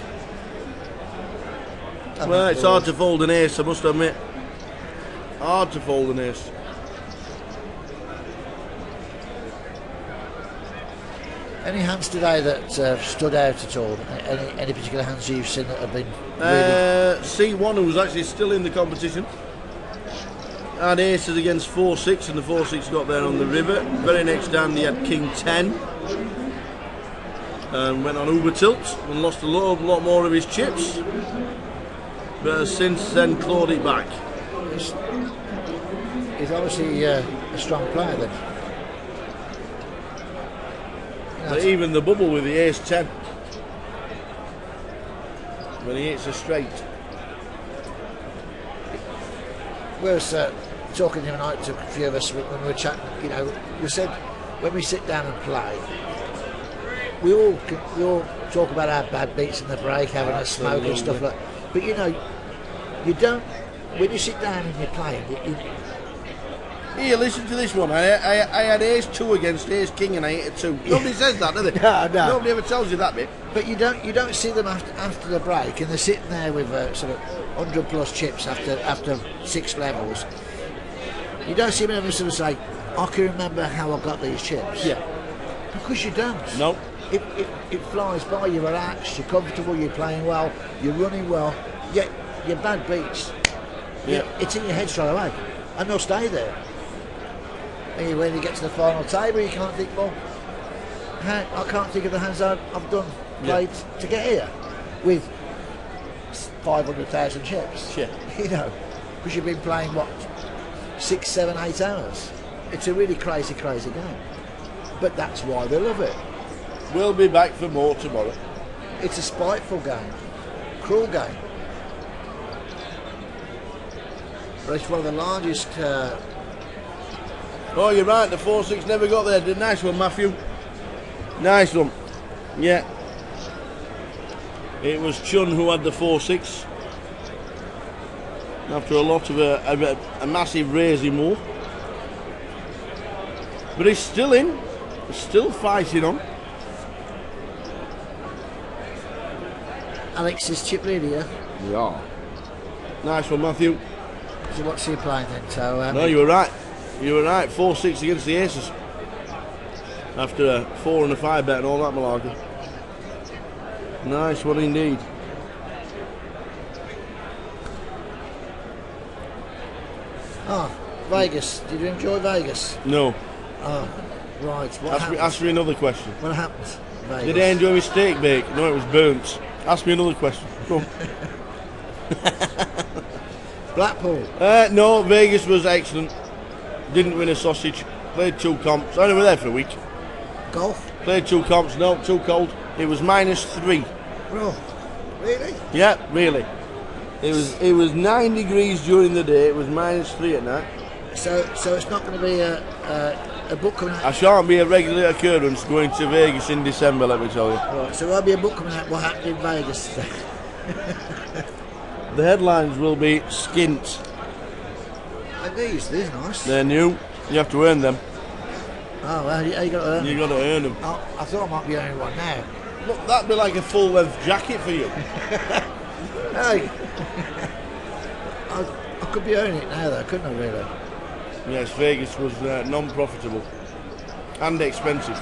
Well, it's hard to fold an ace, I must admit. Hard to fold an ace. Any hands today that stood out at all? Any particular hands you've seen that have been really... C1, who was actually still in the competition, had aces against 4-6, and the 4-6 got there on the river. Very next hand he had King 10 and went on Uber tilt and lost a lot more of his chips, but has since then clawed it back. He's obviously a strong player then. But even the bubble with the ace 10 when he hits a straight. We were talking the other night to a few of us when we were chatting, you know, we said when we sit down and play, we all talk about our bad beats in the break, having a smoke and stuff like that. But you know, you don't, when you sit down and you're playing, Here, listen to this one. I had ace 2 against ace king and I hit a 2. Nobody says that, do they? No. Nobody ever tells you that bit. But you don't see them after the break, and they're sitting there with sort of 100 plus chips after 6 levels. You don't see them ever sort of say, I can remember how I got these chips. Yeah. Because you don't. No. It flies by, you're relaxed, you're comfortable, you're playing well, you're running well, yet your bad beats, it's in your head straight away, and they'll stay there. And when you get to the final table, you can't think, well, I can't think of the hands I've played to get here with 500,000 chips. Yeah. You know, because you've been playing, 6, 7, 8 hours. It's a really crazy game. But that's why they love it. We'll be back for more tomorrow. It's a spiteful game, cruel game. But it's one of the largest. Oh, you're right. The 4-6 never got there. Nice one, Matthew. Nice one. Yeah. It was Chun who had the 4-6. after a lot of a massive raising war. But he's still in, he's still fighting on. Alex is chip leader, yeah? Yeah. Nice one, Matthew. So what's he playing then? So, no, you were right. You were right. 4-6 against the Aces. After a 4 and a 5 bet and all that malarkey. Nice one indeed. Oh, Vegas. Did you enjoy Vegas? No. Oh, right. What Ask me another question. What happened? Vegas? Did I enjoy my steak bake? No, it was burnt. Ask me another question. Go on. Blackpool? No, Vegas was excellent. Didn't win a sausage. Played 2 comps. I only were there for a week. Golf? Played 2 comps. No, too cold. It was -3. Oh, really? Yeah, really. It was 9 degrees during the day. It was -3 at night. So it's not going to be a book coming out. I shan't be a regular occurrence going to Vegas in December. Let me tell you. Right. So there'll be a book coming out. What happened in Vegas? The headlines will be skint. And these are nice. They're new. You have to earn them. Oh, well, you got to earn them. You got to earn them. Oh, I thought I might be earning one now. Look, that'd be like a full-length jacket for you. Hey, I could be earning it now, though, couldn't I? Really? Yes, Vegas was non-profitable and expensive.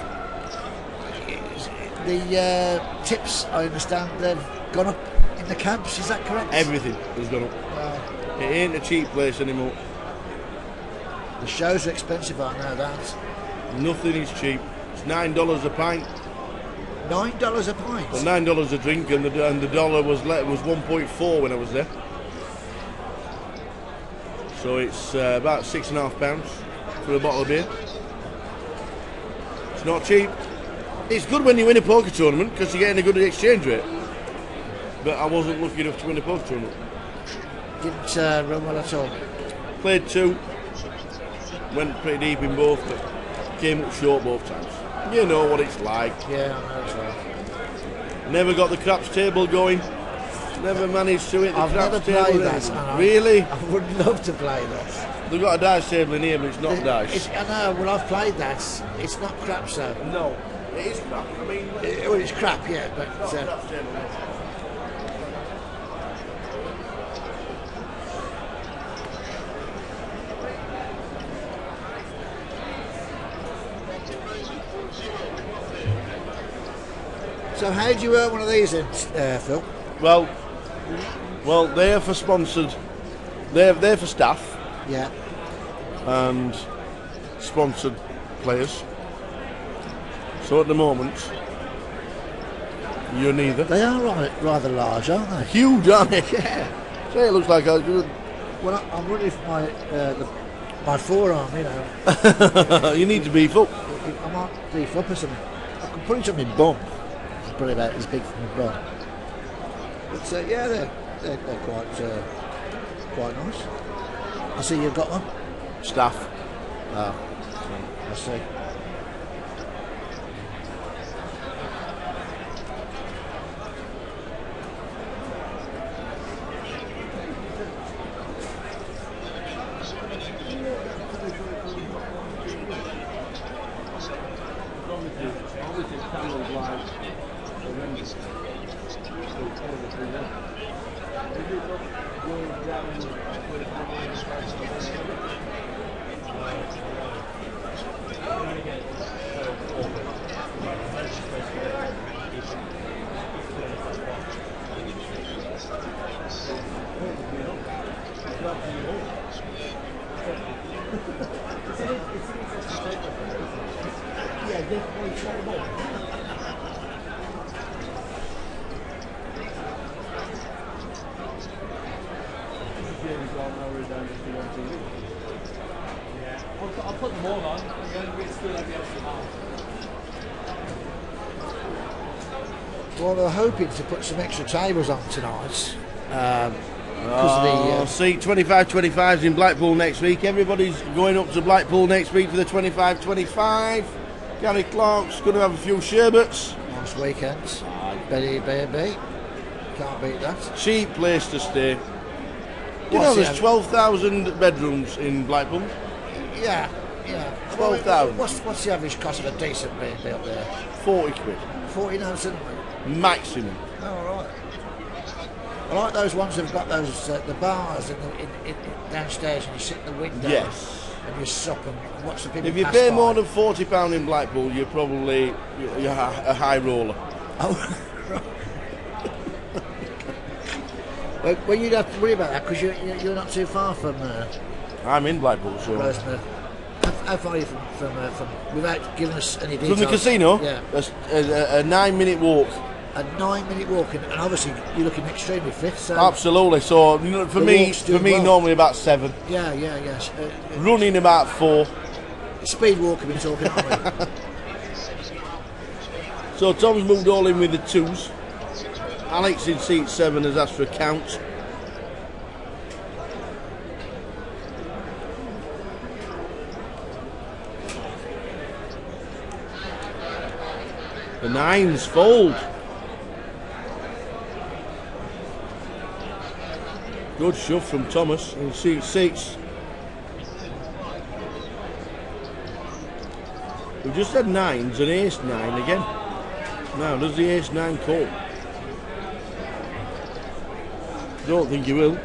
The tips, I understand, they've gone up in the camps. Is that correct? Everything has gone up. It ain't a cheap place anymore. The shows are expensive, I know that. Nothing is cheap. It's $9 a pint. $9 a pint. Well, $9 a drink, and the dollar was 1.4 when I was there. So it's about £6.5 for a bottle of beer. It's not cheap. It's good when you win a poker tournament because you're getting a good exchange rate. But I wasn't lucky enough to win a poker tournament. Didn't run well at all. Played 2. Went pretty deep in both, but came up short both times. You know what it's like. Yeah, I know it's right. Never got the craps table going. Never managed to hit the craps table. I've never played that. Really? I would love to play that. They've got a dice table in here, but it's not dice. I know, well, I've played that. It's not craps, though. No, it is crap. I mean, well, it's crap, yeah, but. So how do you earn one of these then, Phil? Well, they're for sponsored. They're for staff. Yeah. And sponsored players. So at the moment, you're neither. They are rather large, aren't they? Huge, aren't they? Yeah. So it looks like I good. Well, I'm running for my forearm, you know. You need to beef up. I might beef up or something. I can put it on my bum. Probably about as big for my bum. But yeah, they're quite nice. I see you've got one. Staff. Oh, I see. I'll put them all on, and then we'll still have the extra half. Well, they're hoping to put some extra tables on tonight. See, 25-25s in Blackpool next week. Everybody's going up to Blackpool next week for the 25-25. Gary Clark's going to have a few sherbets. Nice weekends. Betty Baby. Can't beat that. Cheap place to stay. You know, there's 12,000 bedrooms in Blackpool. Yeah. 12,000. What's the average cost of a decent B&B up there? 40 quid. 40 no, isn't it? Maximum. Oh, right. I like those ones that've got those the bars in downstairs, and you sit in the window. Yes. And you sup and watch the people. If you pass pay by. more than £40 in Blackpool, you're probably a high roller. Oh. Well, you don't have to worry about that because you're not too far from. I'm in Blackpool, so. Rosemere. How far are you from without giving us any details? From the casino? Yeah. A 9-minute walk. A 9-minute walk, and obviously you're looking extremely fit. So Absolutely. So for me, well. normally about 7. Yeah. Running about 4. Speed walking we're talking, aren't we? So Tom's moved all in with the 2s. Alex in seat 7 has asked for a count. The 9s fold. Good shove from Thomas in seat 6. We've just had 9s and ace 9 again. Now, does the ace 9 call? Don't think he will.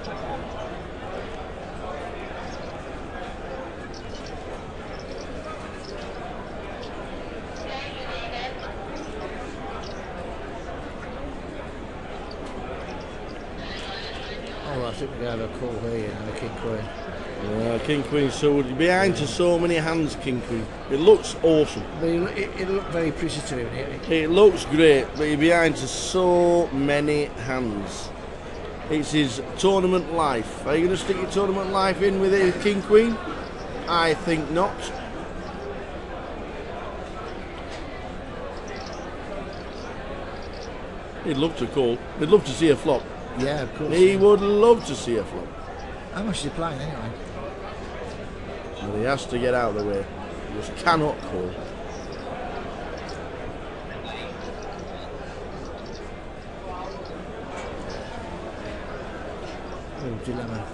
Oh, I think we're going to have a call here and a king queen. Yeah, king queen. So behind to so many hands, king queen. It looks awesome. It'll look very pretty to him. It looks great, but you're behind to so many hands. It's his tournament life. Are you going to stick your tournament life in with a king queen? I think not. He'd love to call. He'd love to see a flop. Yeah, of course. He would love to see a flop. How much is he playing anyway? But he has to get out of the way. He just cannot call. Oh, dilemma.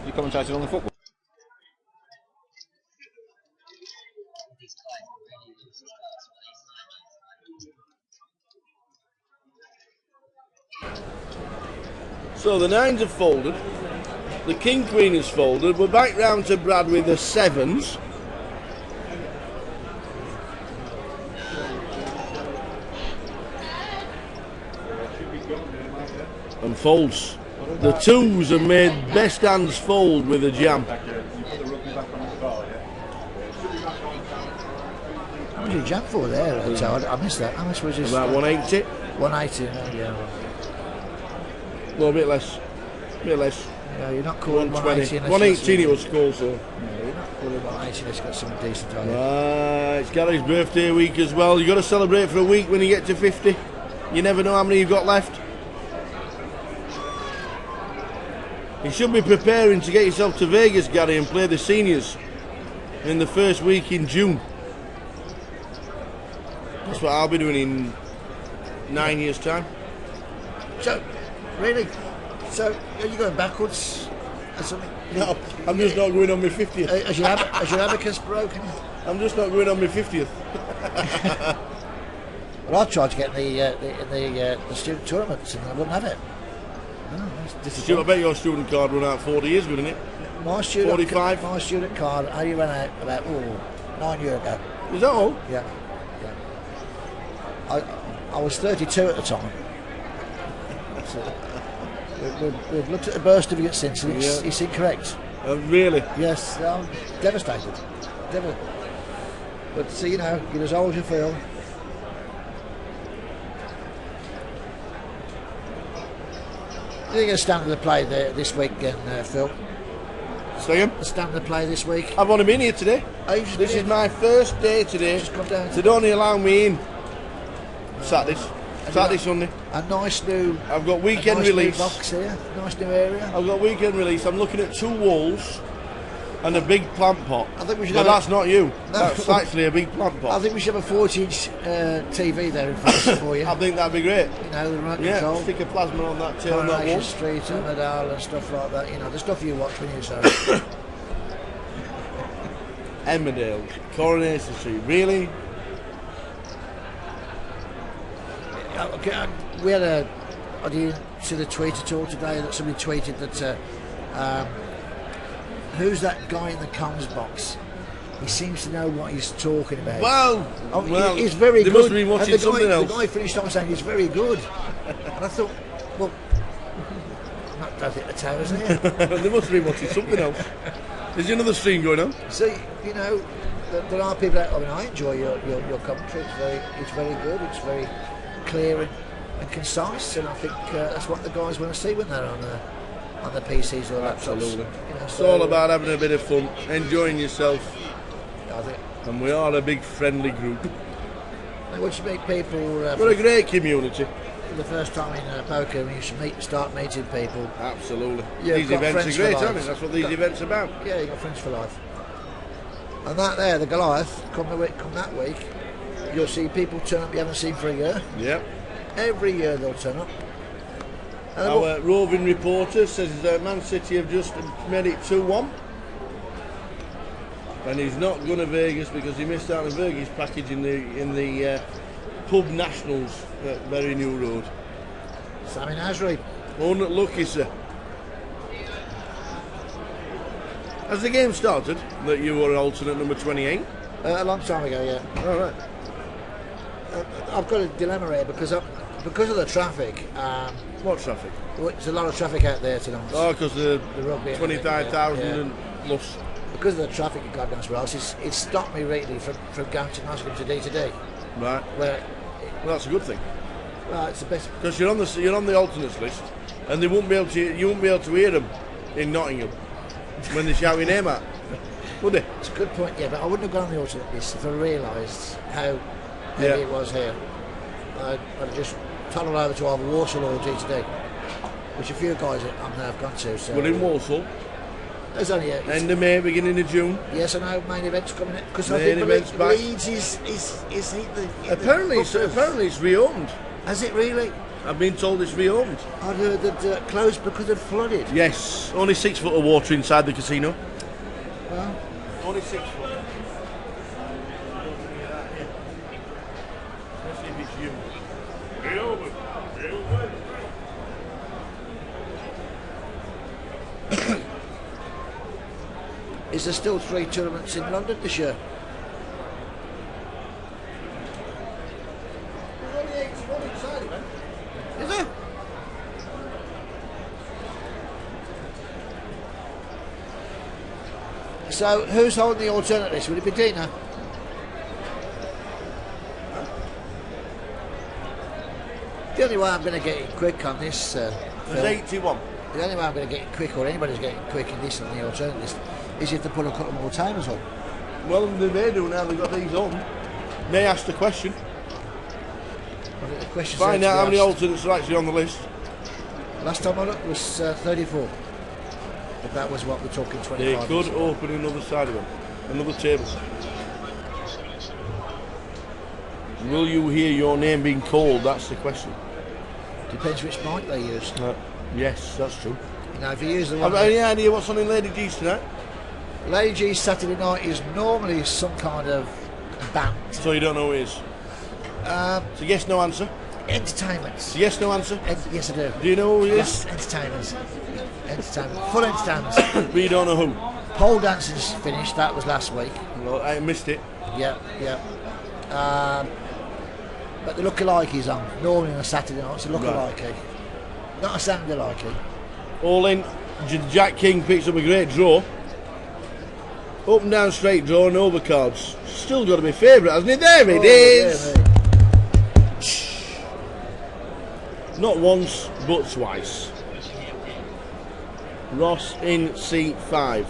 You commentating on the football? So the 9s have folded. The king queen is folded. We're back round to Brad with the 7s. And folds. The 2s have made best hands fold with a jam. How much did you jump for there? I missed that. How much was this? About 180. 180, yeah. Well, a bit less. Yeah, you're not calling 120. 180. 118 it was called, so. No, you're not calling 180 unless you've got something decent on it. It's Gary's birthday week as well. You've got to celebrate for a week when you get to 50. You never know how many you've got left. You should be preparing to get yourself to Vegas, Gary, and play the seniors in the first week in June. That's what I'll be doing in 9 years' time. So, really? So, are you going backwards or something? No, I'm just not going on my 50th. Has your abacus broken? I'm just not going on my 50th. Well, I tried to get the student tournaments and I wouldn't have it. No, I bet your student card run out 40 years, wouldn't it? My student 45. My student card only ran out about 9 years ago. Is that all? Yeah. I was 32 at the time. So, we've looked at the birth certificate since, and it's incorrect. Really? Yes, I'm devastated. But so you know, you're as old as you feel. You think a standard of play there this week again, Phil? Say again? A standard of play this week? I've only been here today. This is my first day today. Just come down. They don't only me in Saturday, Sunday. A nice new. I've got weekend release. New box here. Nice new area. I've got weekend release. I'm looking at 2 walls, And a big plant pot. I think we should But have that's not you. No. That's actually a big plant pot. I think we should have a 40-inch TV there in front for you. I think that'd be great. You know, the remote Yeah, control. stick a plasma on that tail on that Coronation wall. Street, Emmerdale and stuff like that. You know, the stuff you watch when you're so. Emmerdale, Coronation Street, really? Okay, we had a. I didn't see the tweet at all today that somebody tweeted that. Who's that guy in the comms box? He seems to know what he's talking about. Well, he's very they good. must have been watching something else. The guy finished off saying he's very good, and I thought, well, don't think the tower's here. They must have been watching something else. There's another stream going on. See, you know, there are people out. I mean, I enjoy your commentary. It's very good. It's very clear and concise, and I think that's what the guys want to see when they're on the PCs or laptops. Absolutely. You know, It's all about having a bit of fun, enjoying yourself. I think. And we are a big friendly group. Once you meet people, we're a great community. For the first time in poker, when you should start meeting people. Absolutely. Yeah, These events are great, aren't they? That's what these events are about. Yeah, you got friends for life. And that there, the Goliath, come that week, you'll see people turn up you haven't seen for a year. Yep. Every year they'll turn up. And our roving reporter says Man City have just made it 2-1. And he's not going to Vegas because he missed out on Vegas package in the pub nationals at Berry New Road. Sammy Nasri. Unlucky, sir. Has the game started that you were alternate number 28? A long time ago, yeah. All right. I've got a dilemma here because of the traffic. What traffic? Well, there's a lot of traffic out there tonight. Oh, because the rugby 25,000 yeah. and plus. Because of the traffic at God knows where else, it's stopped me really from going to Nottingham today to day. Right. Well, that's a good thing. Well, it's the best because you're on the alternates list, and you won't be able to hear them in Nottingham when they're shouting name out, would they? It's a good point, yeah. But I wouldn't have gone on the alternate list if I realised how heavy it was here. I'd just tunnel over to either Walsall or G2D, which a few guys I know have gone to. So well, in Walsall. There's only end of May, beginning of June. Yes, I know. Main event's coming in because I main think event's back. Leeds is apparently it's reopened. Has it really? I've been told it's reopened. I'd heard that closed because it flooded. Yes, only 6 foot of water inside the casino. Well, only 6 foot. Let's see if it's you. Reopened. Is there still 3 tournaments in London this year? Is there? So, who's holding the alternate list? Would it be Dina? The only way I'm going to get it quick on this, There's Phil, 81. the only way I'm going to get it quick, or anybody's getting quick in this on the alternate list, is if they put a couple more timers on. Well, they may do now they've got these on. May ask the question. I think the question's Find there to out be how many asked. alternates are actually on the list. Last time I looked was 34. But that was what we're talking 25. They could minutes ago. open another side of them, another table. Will you hear your name being called? That's the question. Depends which mic they use. Yes, that's true. You know, if you use the Have one. you any idea what's on in Lady G's tonight? Lady G's Saturday night is normally some kind of band. So you don't know who it is? It's a yes, no answer. Entertainment. Yes, no answer. Yes, I do. Do you know who it Yes, is? entertainment. Entertainment. Full entertainment. But you don't know who? Pole dancing's finished. That was last week. Well, I missed it. Yeah. But the lookalike is on. Normally on a Saturday night, it's a lookalike. Not a Saturday like. All in. Jack King picks up a great draw. Up and down straight draw and overcards. Still got to be favourite, hasn't it? There it is. Not once, but twice. Ross in C5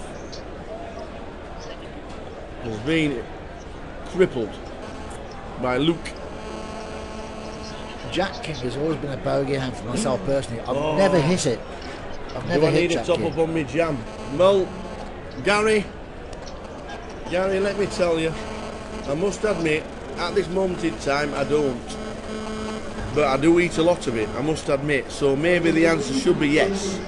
has been crippled by Luke. Jack King has always been a bogey hand for myself personally. I've never hit it. I've never Do I hit need a Jack top King. up on my jam? Well, Gary, Gary, let me tell you, I must admit, at this moment in time, I don't. But I do eat a lot of it, I must admit. So maybe the answer should be yes.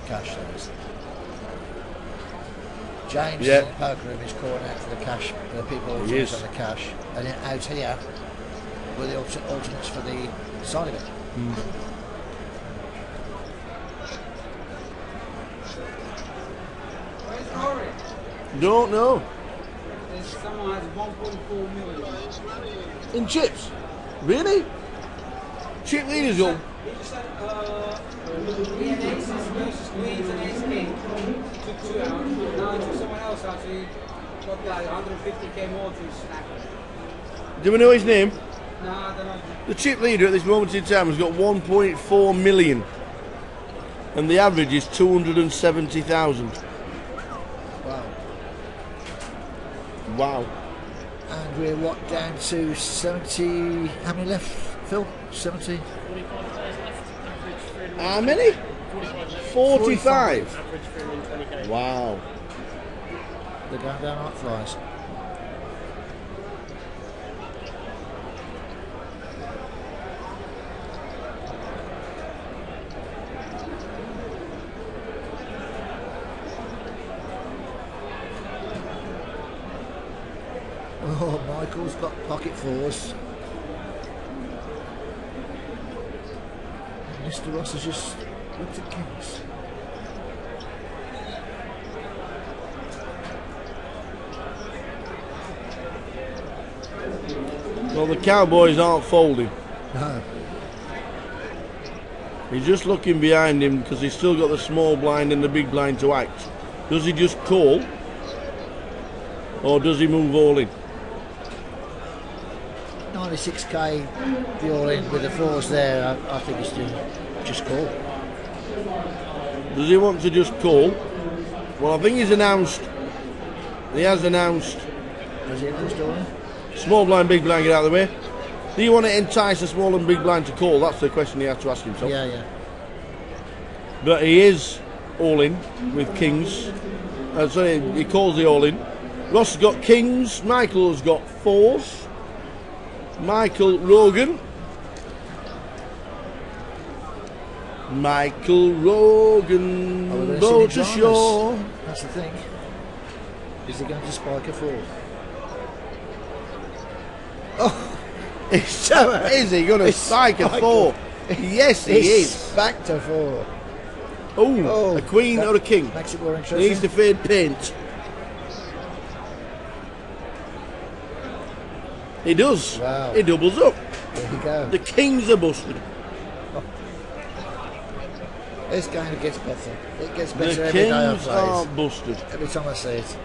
Cash, that is. James Yeah. in the poker room is calling out for the cash, the people He alternates is. on the cash, and then out here with the alternates for the side of it. Where's Rory? Don't know. There's someone has 1.4 million. In chips? Really? Chip leaders go. He said, he had aces versus queens and ace king. Took 2 out. Now he took someone else out, so he got like 150k more to his stack. Do we know his name? No, I don't know. The chip leader at this moment in time has got 1.4 million. And the average is 270,000. Wow. Wow. And we're what, down to 70, how many left, Phil? 70? How many? 45. Average 320k. Wow. They're going down like flies. Oh, Michael's got pocket fours. And Mr. Ross has just looked at kings. Well, the Cowboys aren't folding. No. He's just looking behind him because he's still got the small blind and the big blind to act. Does he just call? Or does he move all in? 96k, the all in with the fours there, I think he's just call. Does he want to just call? Well, I think he's announced. He has announced. Has he announced all in? Small blind, big blind, get out of the way. Do you want to entice a small and big blind to call? That's the question he has to ask himself. Yeah, yeah. But he is all in with kings. Sorry, he calls the all in. Ross has got kings. Michael has got fours. Michael Rogan. Michael Rogan. Oh, we're going Boat to see ashore. That's the thing. Is he going to spike a four? Oh, is he going to spike a four? Yes, he is. Back to four. Oh, a queen or a king? Makes it more interesting. Needs to fade paint. He does. Wow. He doubles up. There you go. The kings are busted. This game gets better. It gets better The every day I kings play are it. busted. Every time I see it.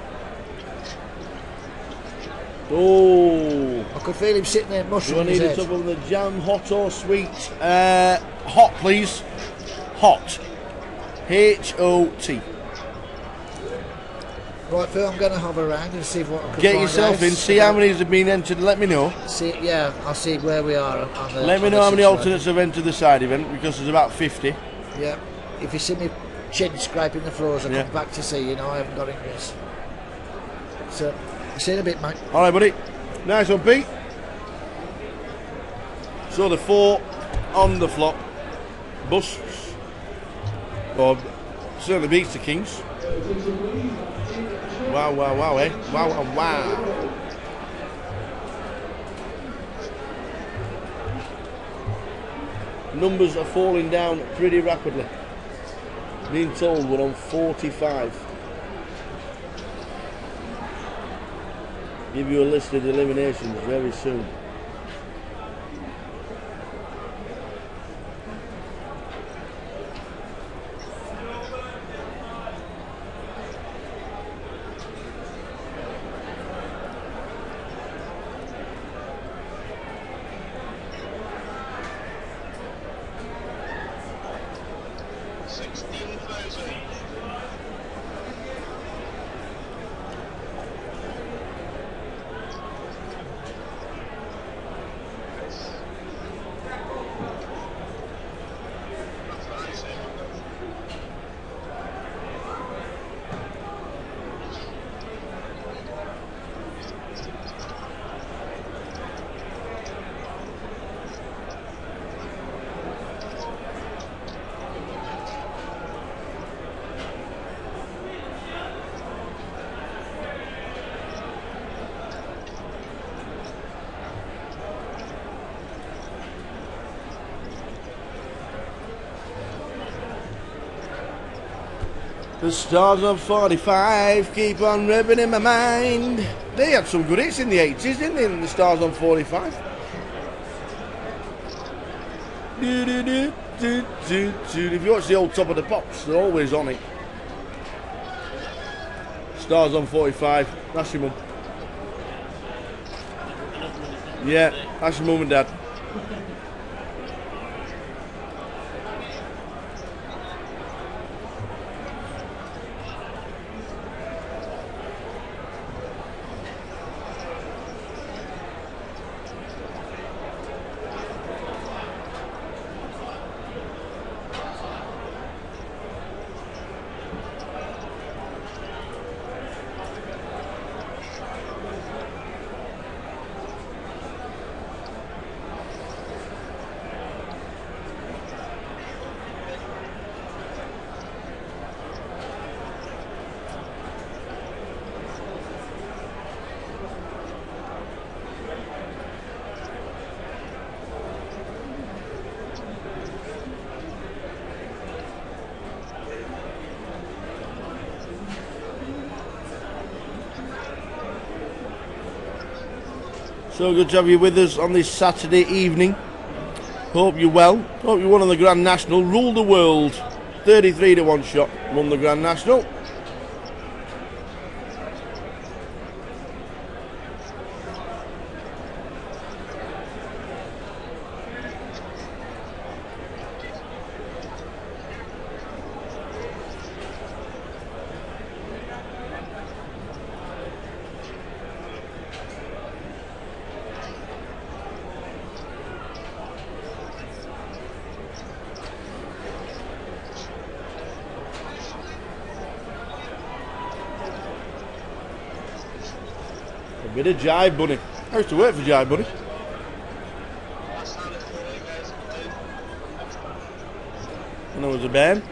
Oh. I could feel him sitting there Do I mushing need his a head. top of the jam, hot or sweet? Hot, please. Hot. H-O-T. Right, Phil, I'm going to hover around and see what I can Get find yourself out. in, see how many have been entered, let me know. See, yeah, I'll see where we are on the. Let me on know the how many situation. alternates have entered the side event, because there's about 50. Yeah. If you see me chin scraping the floors, I'll Yeah. come back to see you. No, I haven't got English. So, see you in a bit, mate. All right, buddy. Nice one, Pete. So the 4 on the flop busts, or certainly beats the kings. Wow, wow, wow, eh? Wow, wow, wow. Numbers are falling down pretty rapidly. Being told we're on 45. Give you a list of eliminations very soon. The Stars on 45 keep on revving in my mind. They had some good hits in the 80s, didn't they? The Stars on 45. If you watch the old Top of the Pops, they're always on it. Stars on 45. That's your mum. Yeah, that's your mum and dad. So good to have you with us on this Saturday evening. Hope you're well. Hope you won on the Grand National. Ruled the world. 33 to 1 shot. Won the Grand National. A bit of Jive Bunny. I used to work for Jive Bunny. When I was a band.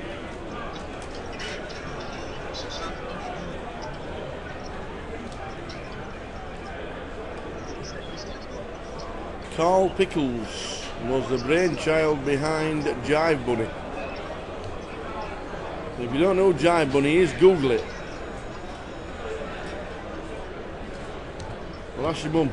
Carl Pickles was the brainchild behind Jive Bunny. If you don't know who Jive Bunny is, Google it. Well, that's your mum.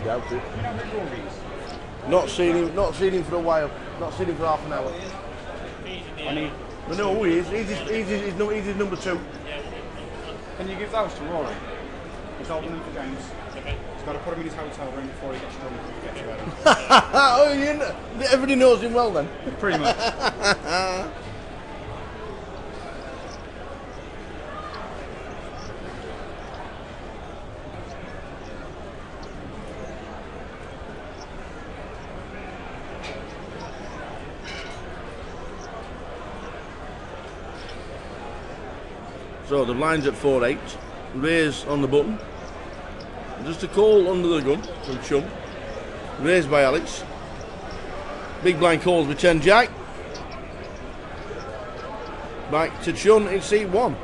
Doubt it. Not seen him for a while. Not seen him for half an hour. I know who he is. He's his number 2. Can you give those to Rory? He's holding them for James. Okay. He's got to put him in his hotel room before he gets drunk and gets you out. Oh, everybody knows him well then. Pretty much. So the line's at 4-8. Raise on the button. Just a call under the gun from Chum. Raised by Alex. Big blind calls with 10 Jack. Back to Chun in seat 1.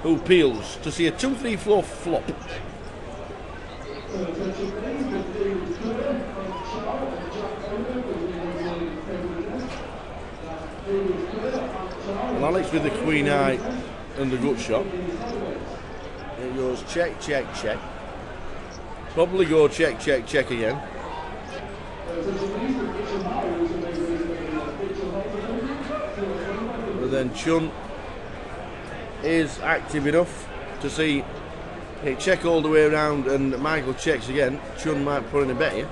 Who peels to see a 2-3-4 flop. And Alex with the queen eye and the gut shot. It goes check, check, check. Probably go check, check, check again. But then Chun is active enough to see it check all the way around, and Michael checks again. Chun might put in a bet here.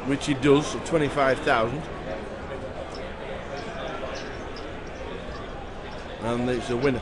Which he does at 25,000, and it's a winner.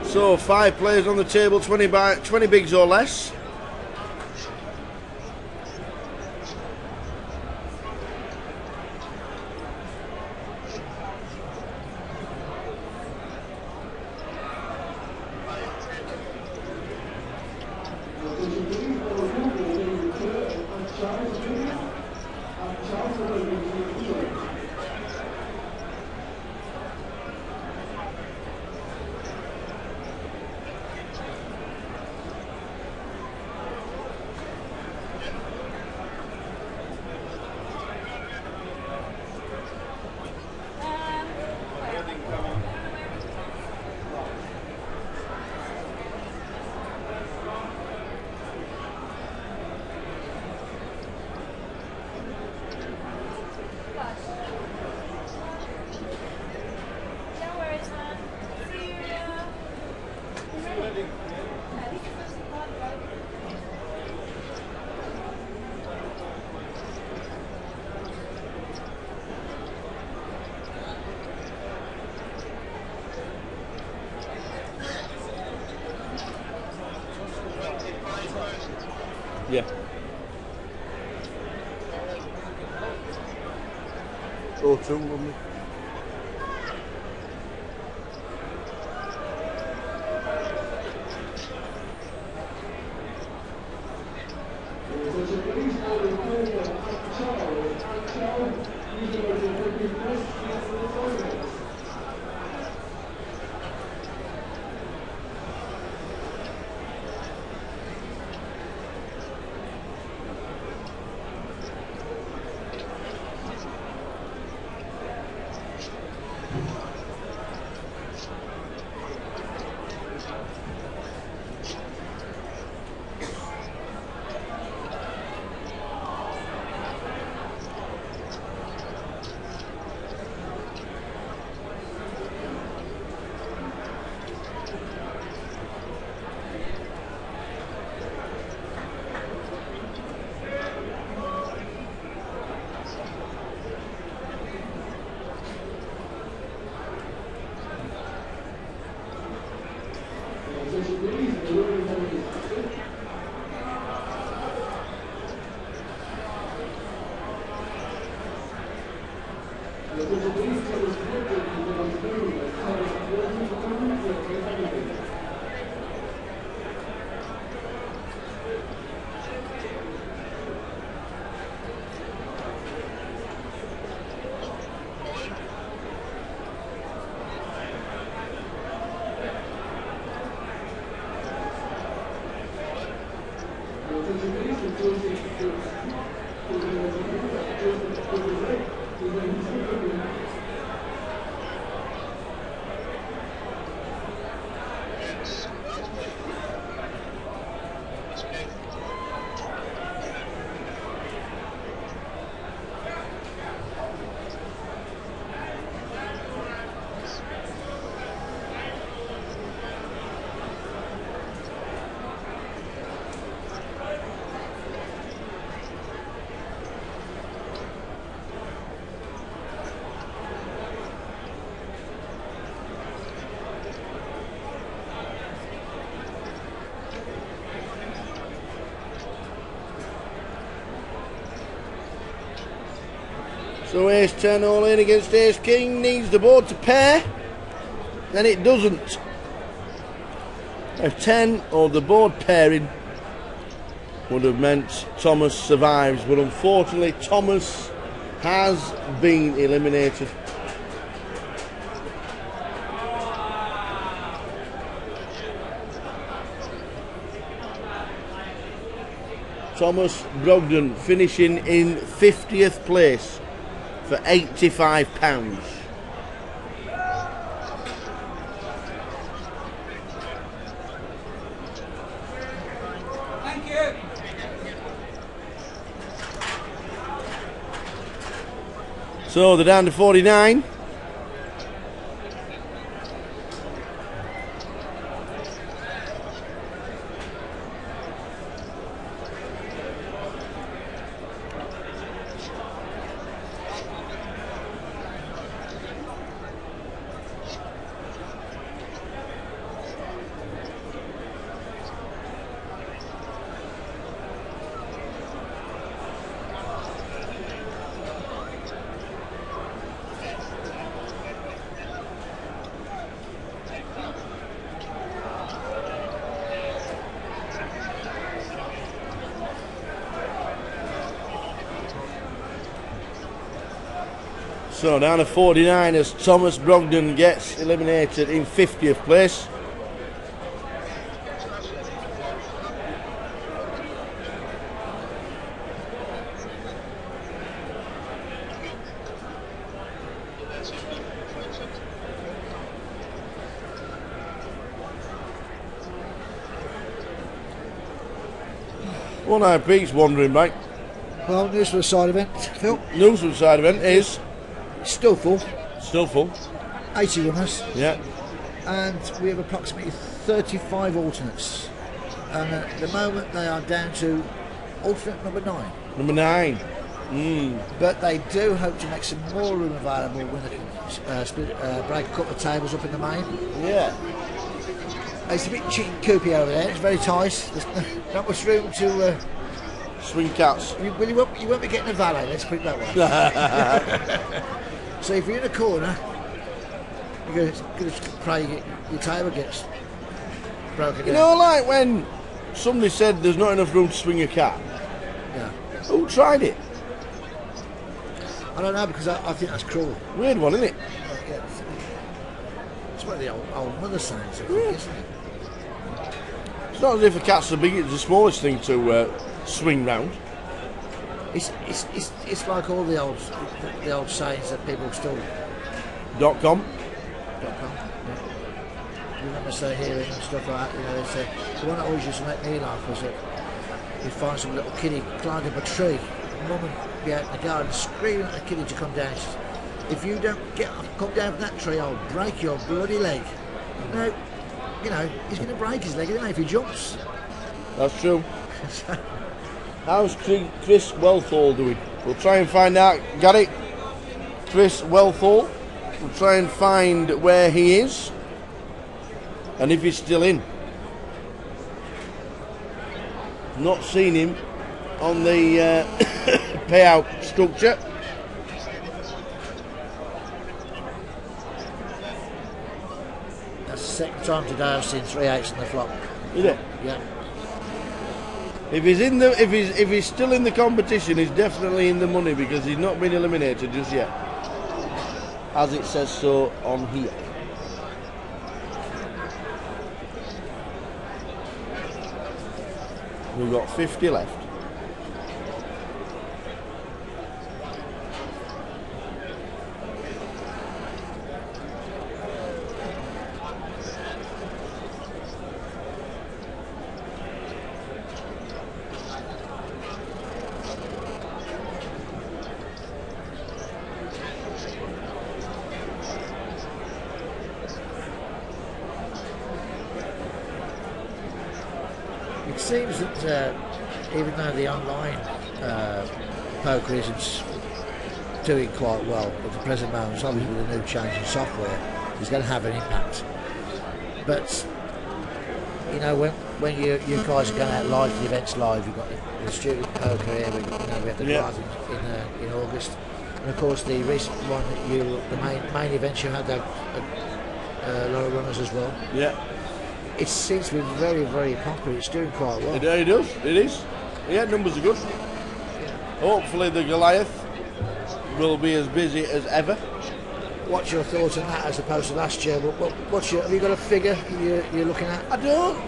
So 5 players on the table, 20 bigs or less. Yeah. Oh, 2, wouldn't it? So ace 10 all in against ace king, needs the board to pair, then it doesn't. F10 or the board pairing would have meant Thomas survives, but unfortunately Thomas has been eliminated. Thomas Brogden finishing in 50th place for £85. Thank you. So they're down to 49. So down to 49 as Thomas Brogdon gets eliminated in 50th place. One Eye Peaks wandering back. Well, news for the side event, Phil. News for the side event is still full. Still full. 80 runners. Yeah. And we have approximately 35 alternates. And at the moment they are down to alternate number 9. Number 9. But they do hope to make some more room available when they can break a couple of tables up in the main. Yeah. It's a bit chicken coopy over there. It's very tight. There's not much room to swing cats. You won't be getting a valet. Let's put it that way. So if you're in a corner, you're going to pray your table gets broken down. You know, like when somebody said there's not enough room to swing a cat. Yeah. Who tried it? I don't know, because I think that's cruel. Weird one, isn't it? It's what the old mother saying, so isn't it? It's not as if a cat's the smallest thing to swing round. It's like all the old sayings that people still. .com. Yeah. You remember hearing and stuff like that. You know, it's the one that always used to make me laugh was that you find some little kiddie climbed up a tree, mum would be out in the garden screaming at the kiddie to come down. She says, if you don't come down from that tree, I'll break your bloody leg. No, you know, he's going to break his leg anyway if he jumps. That's true. How's Chris Wealthall doing? We'll try and find out. Got it? Chris Wealthall. We'll try and find where he is and if he's still in. Not seen him on the payout structure. That's the second time today I've seen 3 8s in the flop. Is it? Yeah. If he's still in the competition, he's definitely in the money because he's not been eliminated just yet, as it says so on here. We've got 50 left. It seems that even though the online poker isn't doing quite well at the present moment, obviously with the new change in software, it's going to have an impact. But you know, when you guys are going out live to the events live, you've got the student poker here. We have the drive in August, and of course the recent one that the main events you had a lot of runners as well. Yeah. It seems to be very, very popular. It's doing quite well. It does. It is. Yeah, numbers are good. Hopefully the Goliath will be as busy as ever. What's your thoughts on that as opposed to last year? Have you got a figure you're looking at? I don't.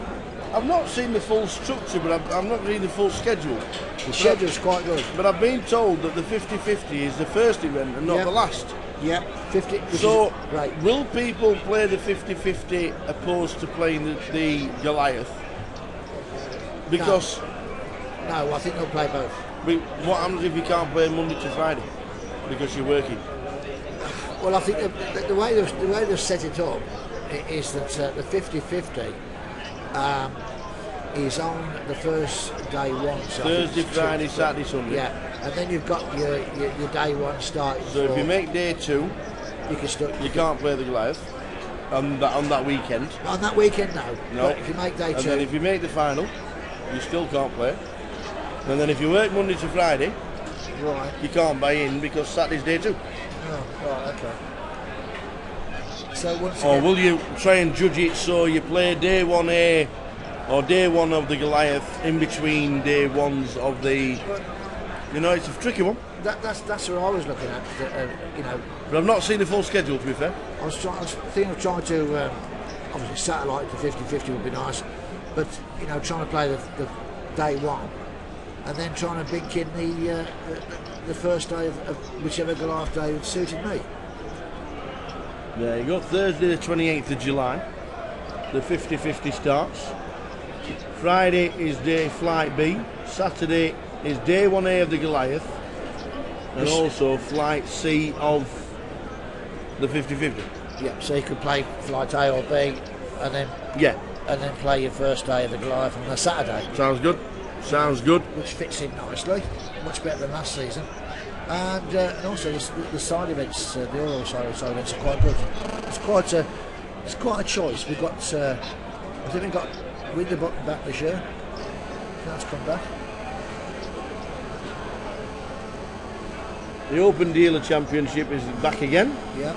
I've not seen the full structure, but I'm not reading the full schedule. The schedule's quite good. But I've been told that the 50-50 is the first event and not the last. Yeah, 50. So, will people play the 50-50 opposed to playing the Goliath? Because... No, I think they'll play both. What happens if you can't play Monday to Friday? Because you're working? Well, I think the way they've set it up is that the 50-50 is on the first day one. So Thursday, Friday, Saturday, Sunday. Yeah. And then you've got your day one starting. So if you make day 2, you can't play the Goliath on that weekend. On that weekend, no. No. But if you make day 2, and then if you make the final, you still can't play. And then if you work Monday to Friday, right, you can't buy in because Saturday's day 2. Oh, right, okay. So once again, or will you try and judge it so you play day 1A or day 1 of the Goliath in between day 1s of the You know, it's a tricky one. That's what I was looking at. You know, but I've not seen the full schedule. To be fair, I was thinking of trying to obviously satellite for 50-50 would be nice, but you know, trying to play the day one, and then trying to bink in the first day of whichever Goliath day would suited me. There you go. Thursday, the 28th of July, the 50-50 starts. Friday is day flight B. Saturday is day 1A of the Goliath, and also flight C of the 50-50. Yeah, so you could play flight A or B, and then play your first day of the Goliath on the Saturday. Sounds good. Sounds good. Which fits in nicely, much better than last season. And also the side events, the oral side events are quite good. It's quite a choice. We've got, I think we've got Winterbottom back this year. That's come back. The Open Dealer Championship is back again. Yeah.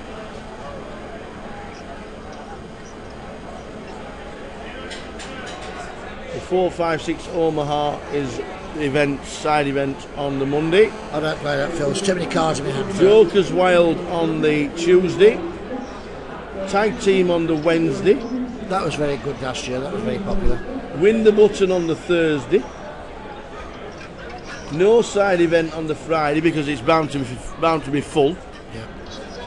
The 456 Omaha is the event, side event on the Monday. I don't play that, Phil. There's too many cards in my hand. Joker's Wild on the Tuesday. Tag Team on the Wednesday. That was very good last year. That was very popular. Win the Button on the Thursday. No side event on the Friday because it's bound to be full. Yeah.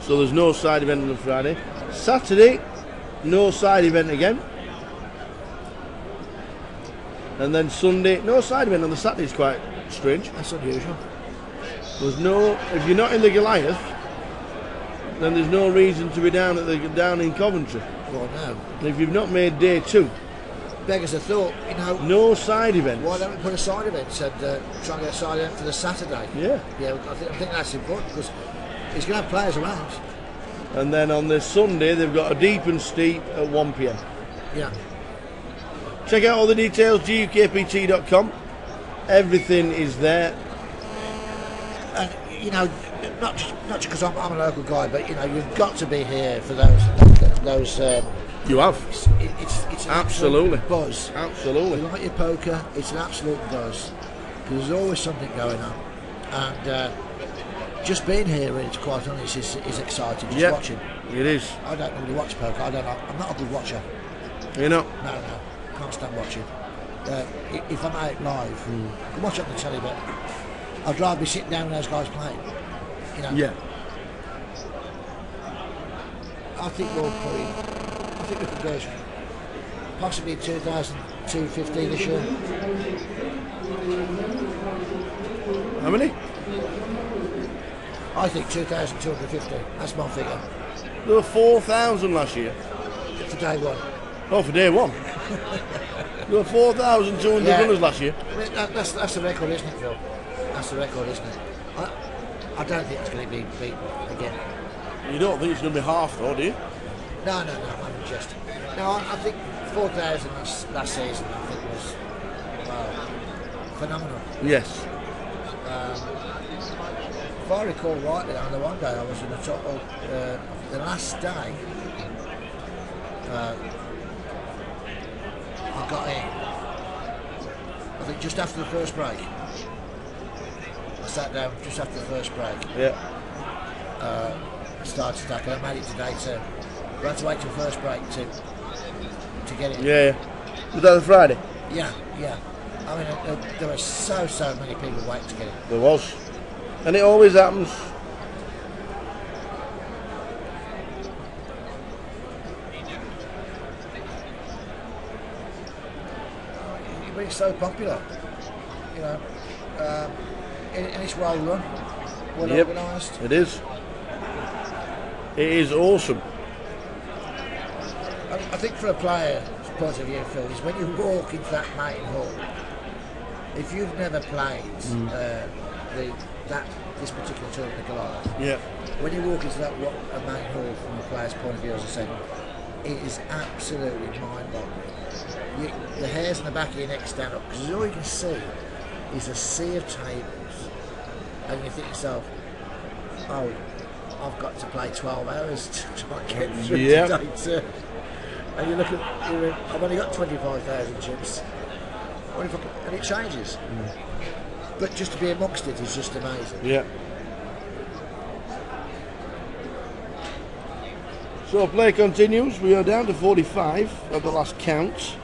So there's no side event on the Friday. Saturday, no side event again. And then Sunday, no side event on the Saturday. Is quite strange. That's unusual. There's no. If you're not in the Goliath, then there's no reason to be down in Coventry. Well, no. And if you've not made day 2, beggars a thought, you know. No side events. Why don't we put a side event and try and get a side event for the Saturday? Yeah. Yeah, I think that's important because he's going to have players around. And then on the Sunday, they've got a deep and steep at 1 p.m. Yeah. Check out all the details, ukpt.com. Everything is there. And, you know, not just because I'm a local guy, but, you know, you've got to be here for those you have. It's an absolutely buzz. Absolutely. If you like your poker, it's an absolute buzz because there's always something going on, and just being here, it's quite honest, is exciting. Just watching. It is. I don't really watch poker. I'm not a good watcher. You're not? No. Can't stand watching. If I'm out live, I can watch it on the telly, but I'd rather be sitting down with those guys playing. You know. Yeah. I think we could go possibly 2,250 this year. How many? I think 2,250. That's my figure. There were 4,000 last year. For day one. Oh, for day one. There were 4,200 runners last year. I mean, that's the record, isn't it, Phil? That's the record, isn't it? I don't think it's going to be beaten again. You don't think it's going to be half, though, do you? No, I'm just. No, I think 4,000 last season, I think, was phenomenal. Yes. If I recall rightly, on the one day I was in the top of the last day. I got in. I think just after the first break. I sat down just after the first break. Yeah. Started stacking. I made it to day 2. We had to wait till first break to get it. Yeah. Was that the Friday? Yeah. I mean, there were so many people waiting to get it. There was. And it always happens. But it's so popular, you know, and it's well run, well organised. It is. It is awesome. I think for a player's point of view, Phil, is when you walk into that main hall, if you've never played this particular tournament, the Goliath, when you walk into that main hall from a player's point of view, as I said, it is absolutely mind-boggling. The hairs on the back of your neck stand up because all you can see is a sea of tables, and you think to yourself, oh, I've got to play 12 hours to try and get through today too. And you look at, I've only got 25,000 chips, and it changes. But just to be amongst it is just amazing. Yeah. So play continues. We are down to 45 at the last count.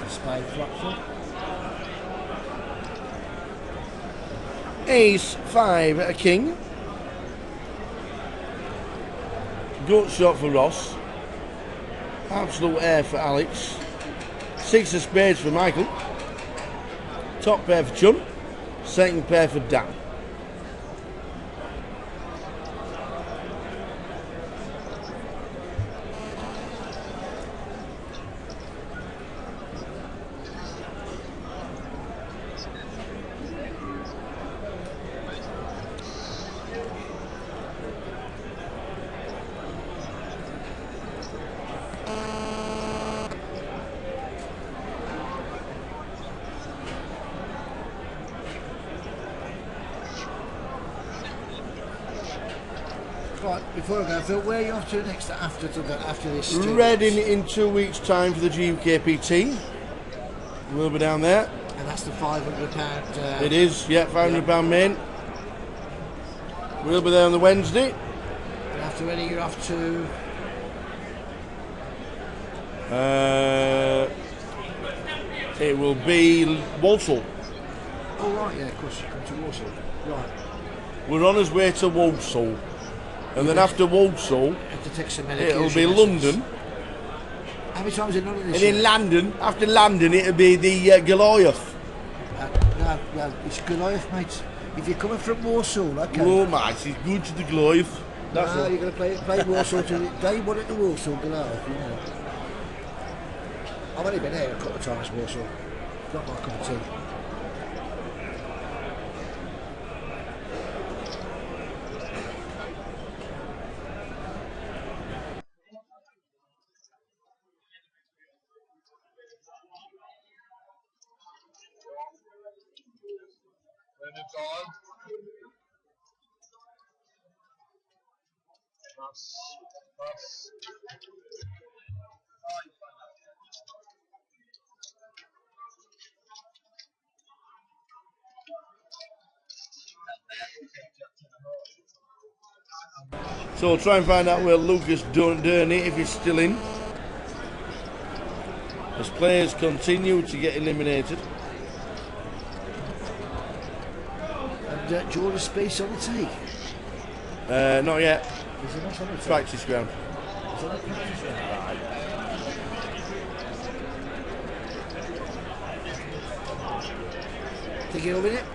Spade flop. Ace 5 at a king. Gut shot for Ross. Absolute air for Alex. 6 of spades for Michael. Top pair for Chun. Second pair for Dan. Right, before I go, Phil, where are you off to next after this? Reading in 2 weeks' time for the UKPT. We'll be down there. And that's the £500. It is, yeah, £500 main. We'll be there on the Wednesday. And after Reading, you're off to. It will be Walsall. Oh right, yeah, of course, you come to Walsall. Right. We're on our way to Walsall, and then after Walsall, have to take some it'll be London. How many times in London And this year? in London, after London, it'll be the Goliath. No, it's Goliath, mate. If you're coming from Walsall, okay. Oh, mate, it's good to the Goliath. That's no, all. you're going to play Walsall to day one at the Walsall Goliath, you know. I've only been there a couple of times, Walsall. Not my cup of tea. So we'll try and find out where Lucas Durney, if he's still in, as players continue to get eliminated. And Jordan Spieth on the tee? Not yet. Is he not on the tee? Practice ground. Is that a practice round? Think he'll win it?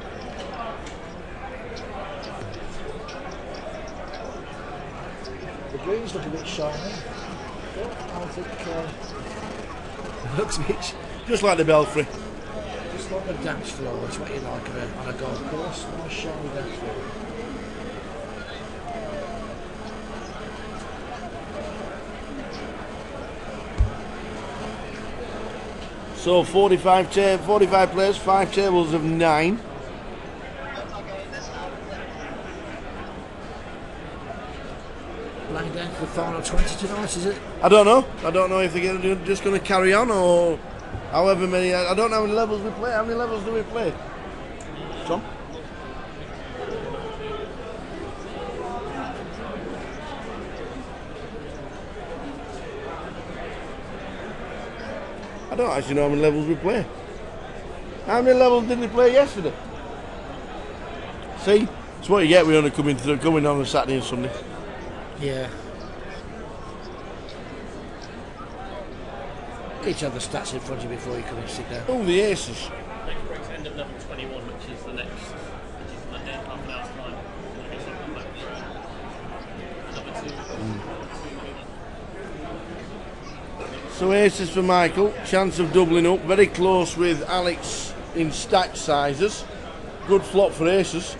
The greens look a bit shiny. I think it looks a bit just like the Belfry. Just like a dance floor. That's what you like on a golf course. Nice shiny dance floor. So 45 players, 5 tables of 9. Laying down for the final 20 tonight, is it? I don't know. I don't know if they're just going to carry on or however many. I don't know how many levels we play. How many levels do we play? Tom? I don't actually know how many levels we play. How many levels did we play yesterday? See? It's what you get when you're only coming on a Saturday and Sunday. Yeah. Each other stats in front of you before you come and sit down. Oh, the aces. Next break's end at level 21, which is the next, which is Monday, half an hour's time. Number 2. So aces for Michael, chance of doubling up, very close with Alex in stack sizes. Good flop for aces.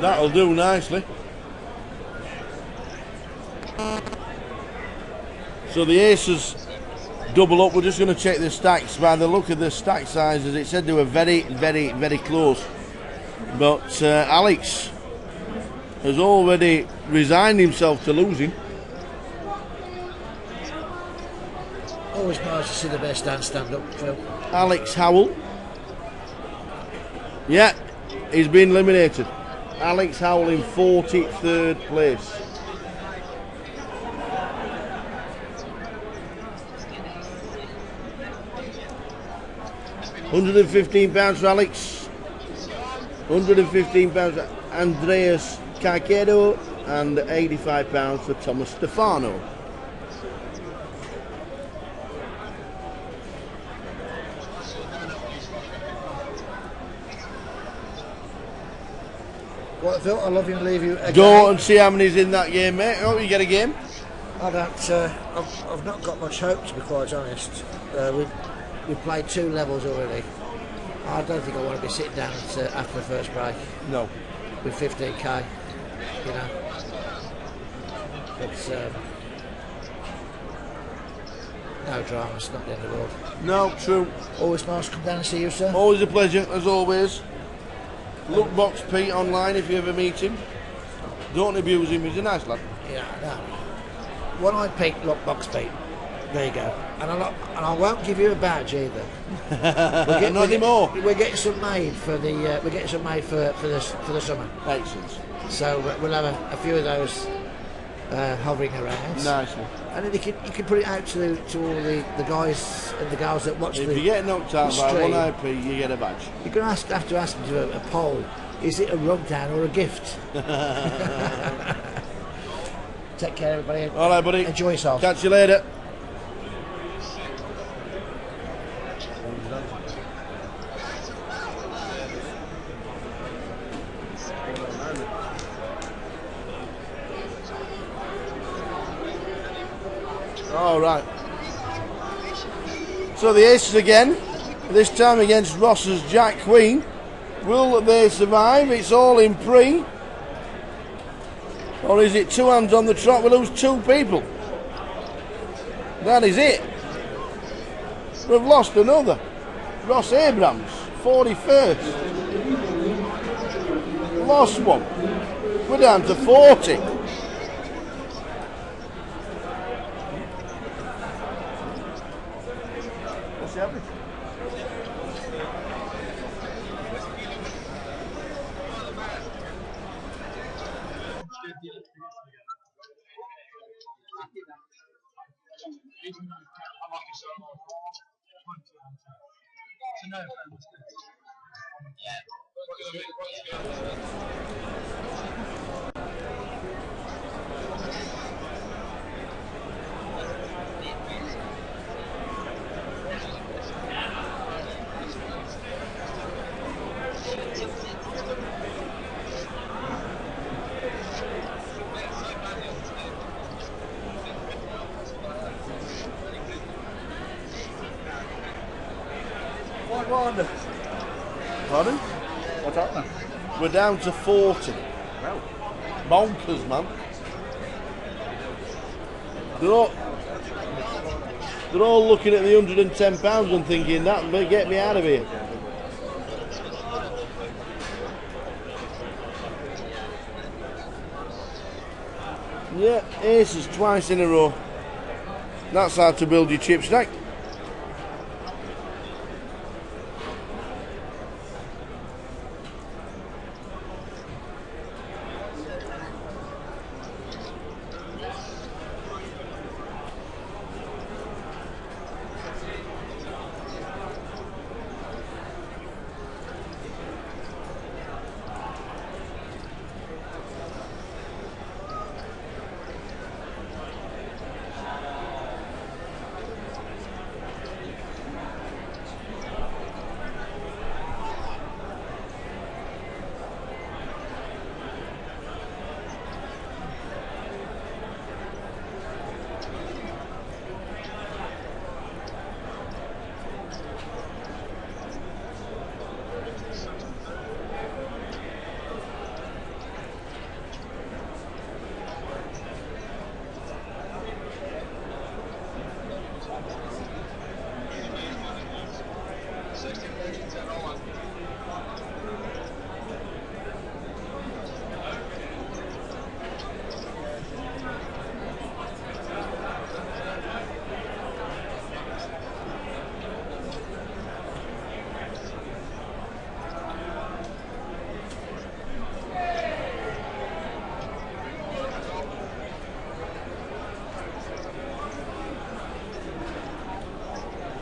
That'll do nicely. So the aces double up. We're just going to check the stacks. By the look of the stack sizes, it said they were very, very, very close. But Alex has already resigned himself to losing. Always nice to see the best hand stand up, Phil. Alex Howell. Yeah, he's been eliminated. Alex Howell in 43rd place. £115 for Alex. £115 for Andreas Caicedo and £85 for Thomas Stefano. What, Phil? I love you and leave you again. Go and see how many's in that game, mate. Oh, you get a game? I don't. I've not got much hope, to be quite honest. We've played 2 levels already. I don't think I want to be sitting down after the first break. No. With 15k, you know. But no dramas, not the end of the world. No, true. Always nice to come down and see you, sir. Always a pleasure, as always. Lookbox Pete online if you ever meet him. Don't abuse him, he's a nice lad. Yeah, no. One-eyed Pete, Lookbox Pete. There you go. And I won't give you a badge either. Not anymore. We're getting some made for the. We're getting some made for the summer. Excellent. So we'll have a few of those hovering around. Nice one. And then you can put it out to all the guys and the girls that watch. If you get knocked out by one IP, you get a badge. You're going to have to ask them to do a poll. Is it a rub down or a gift? Take care, everybody. All right, buddy. Enjoy yourself. Catch you later. All right. So the aces again, this time against Ross's Jack Queen. Will they survive? It's all in pre. Or is it 2 hands on the trot? We lose 2 people. That is it. We've lost another. Ross Abrams, 41st. Lost one. We're down to 40. What's the average? Pardon? What's happening? We're down to 40. Well. Bonkers, man. They're all looking at the £110 and thinking that may get me out of here. Yeah, aces twice in a row. That's how to build your chip stack.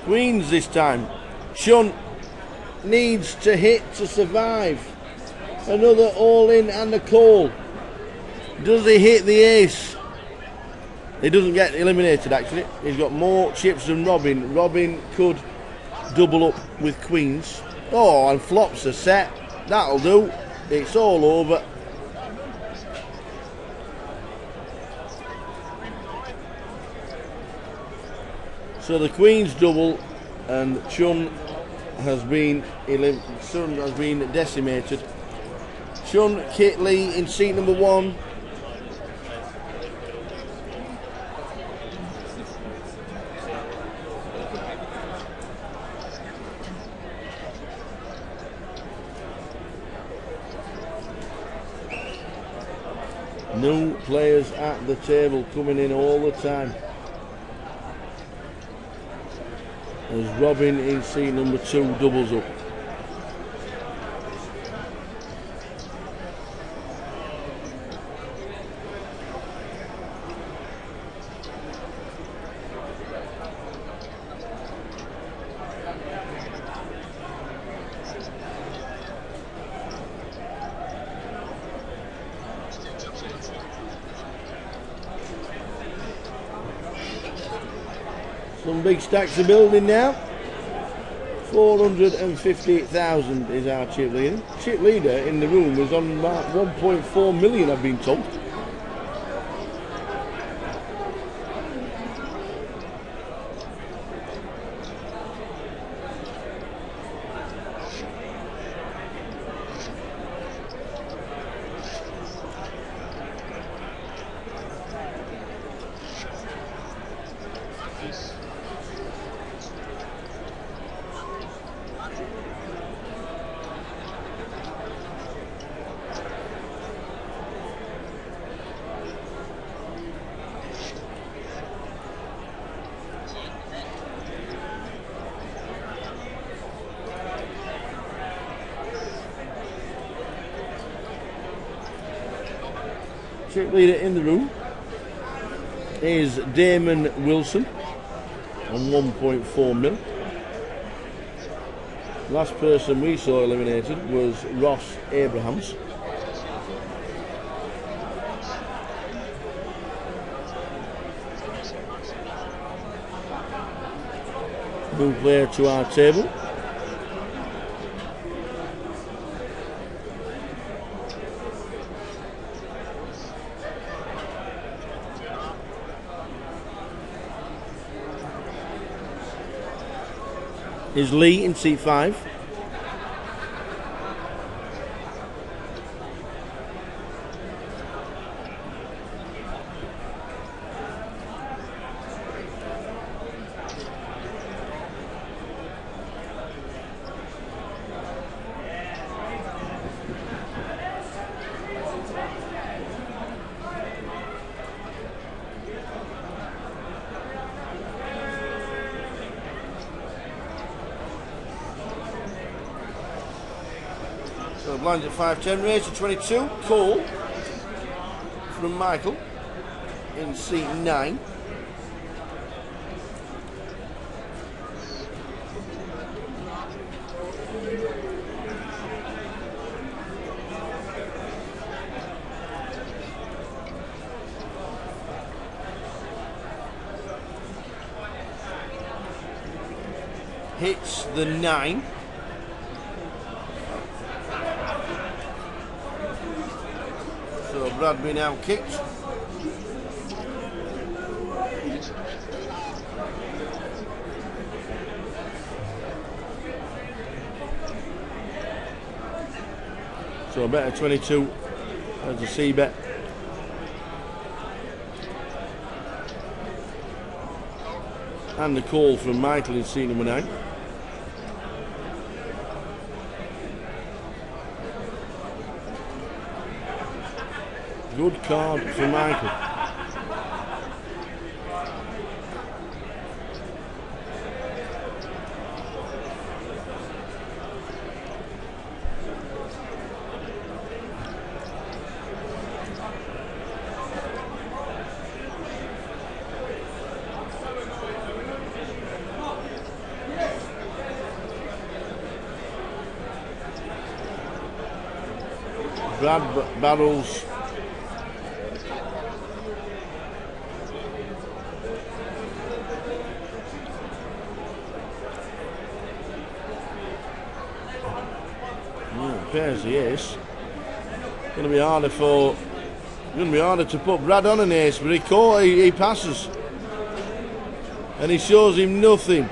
Queens this time. Shun needs to hit to survive. Another all-in and a call. Does he hit the ace? He doesn't get eliminated actually. He's got more chips than Robin. Robin could double up with queens. Oh, and flops a set. That'll do. It's all over. So the queens double and Chun has been decimated. Chun, Kit Lee in seat number 1. New players at the table coming in all the time. As Robin in seat number 2 doubles up. Some big stacks are building now. 450,000 is our chip leader. Chip leader in the room is on about 1.4 million, I've been told. Chip leader in the room is Damon Wilson on 1.4 mil. Last person we saw eliminated was Ross Abrahams. New player to our table. Is Lee in seat 5. So blind at 5-10, raise to 22, call from Michael in seat 9. Hits the 9. So Bradbury now kicked. So a bet of 22 as a C bet. And the call from Michael in seat number 9. Good card for Michael. Brad Barrels. Pairs the ace. Going to be harder to put Brad on an ace, but he passes, and he shows him nothing.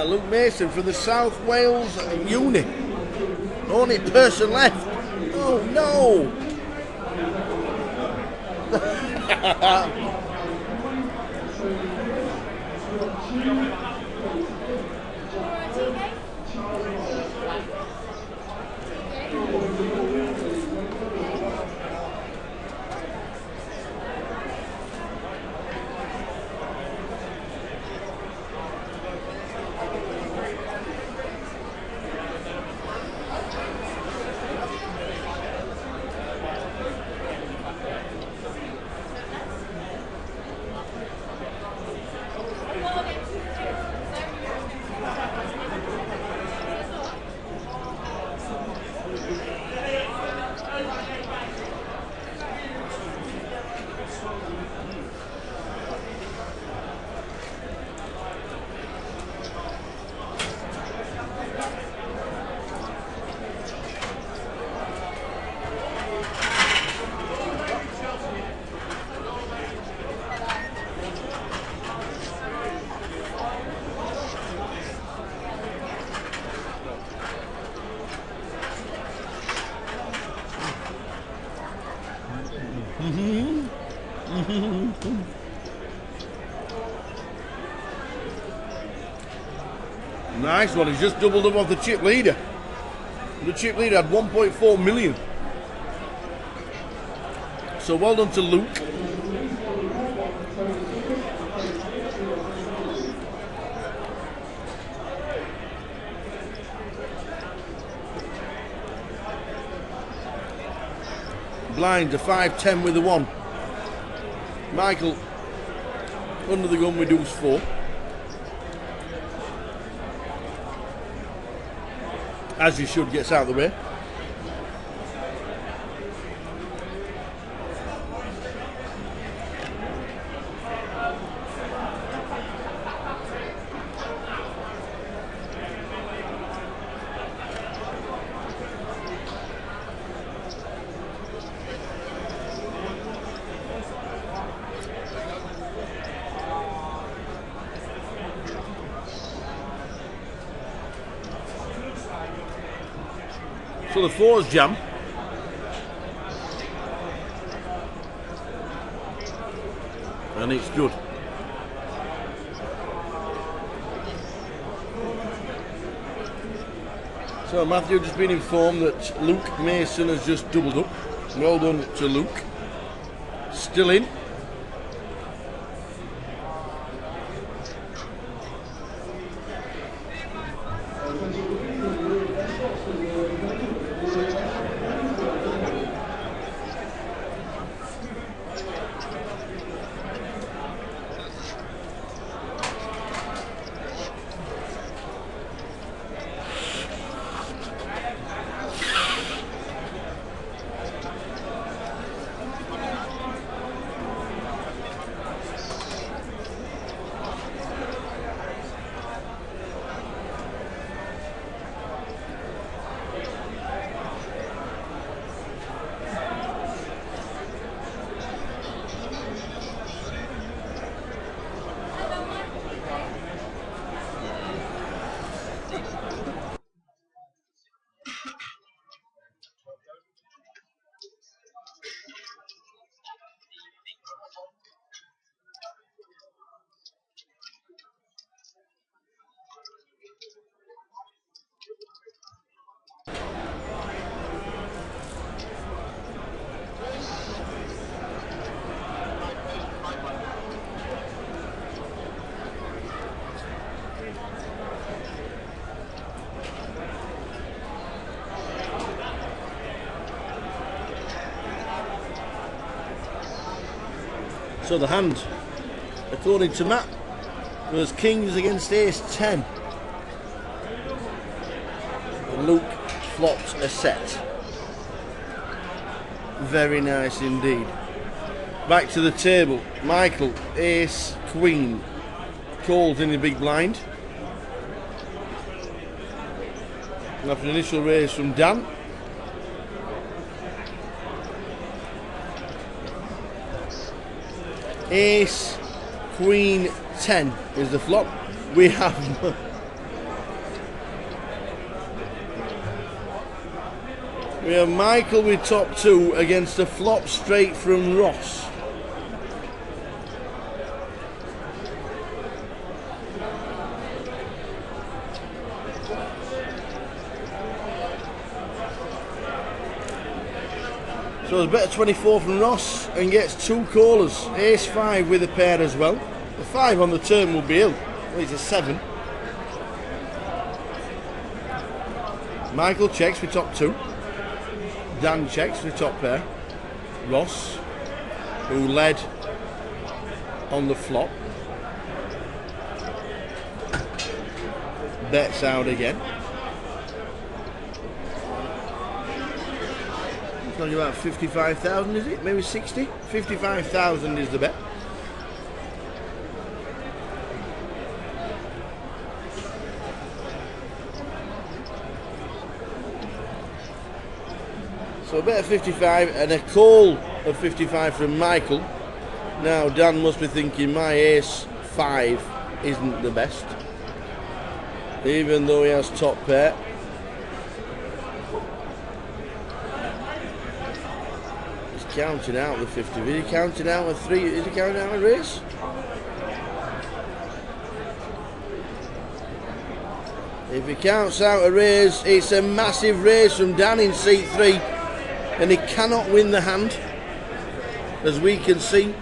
Luke Mason for the South Wales unit. Only person left. Oh no! Nice one, he's just doubled up off the chip leader. The chip leader had 1.4 million. So well done to Luke. Blind to 5-10 with the 1. Michael under the gun with deuce 4. As he should, gets out of the way. So the 4's jam. And it's good. So Matthew just been informed that Luke Mason has just doubled up. Well done to Luke. Still in. So the hand, according to Matt, was kings against ace 10. And Luke flopped a set. Very nice indeed. Back to the table. Michael, ace, queen. Called in the big blind. And after an initial raise from Dan. Ace, queen, 10 is the flop. We have Michael with top 2 against a flop straight from Ross. So it's better 24 from Ross and gets 2 callers. Ace 5 with a pair as well. The 5 on the turn will be ill. Well, he's a 7. Michael checks with top 2. Dan checks with top pair. Ross, who led on the flop, bets out again. Talking about 55,000, is it? Maybe 60? 55,000 is the bet. So a bet of 55 and a call of 55 from Michael. Now Dan must be thinking my ace 5 isn't the best, even though he has top pair. counting out the 50? Is he counting out a 3? Is he counting out a race? If he counts out a race, it's a massive race from Dan in seat 3, and he cannot win the hand, as we can see.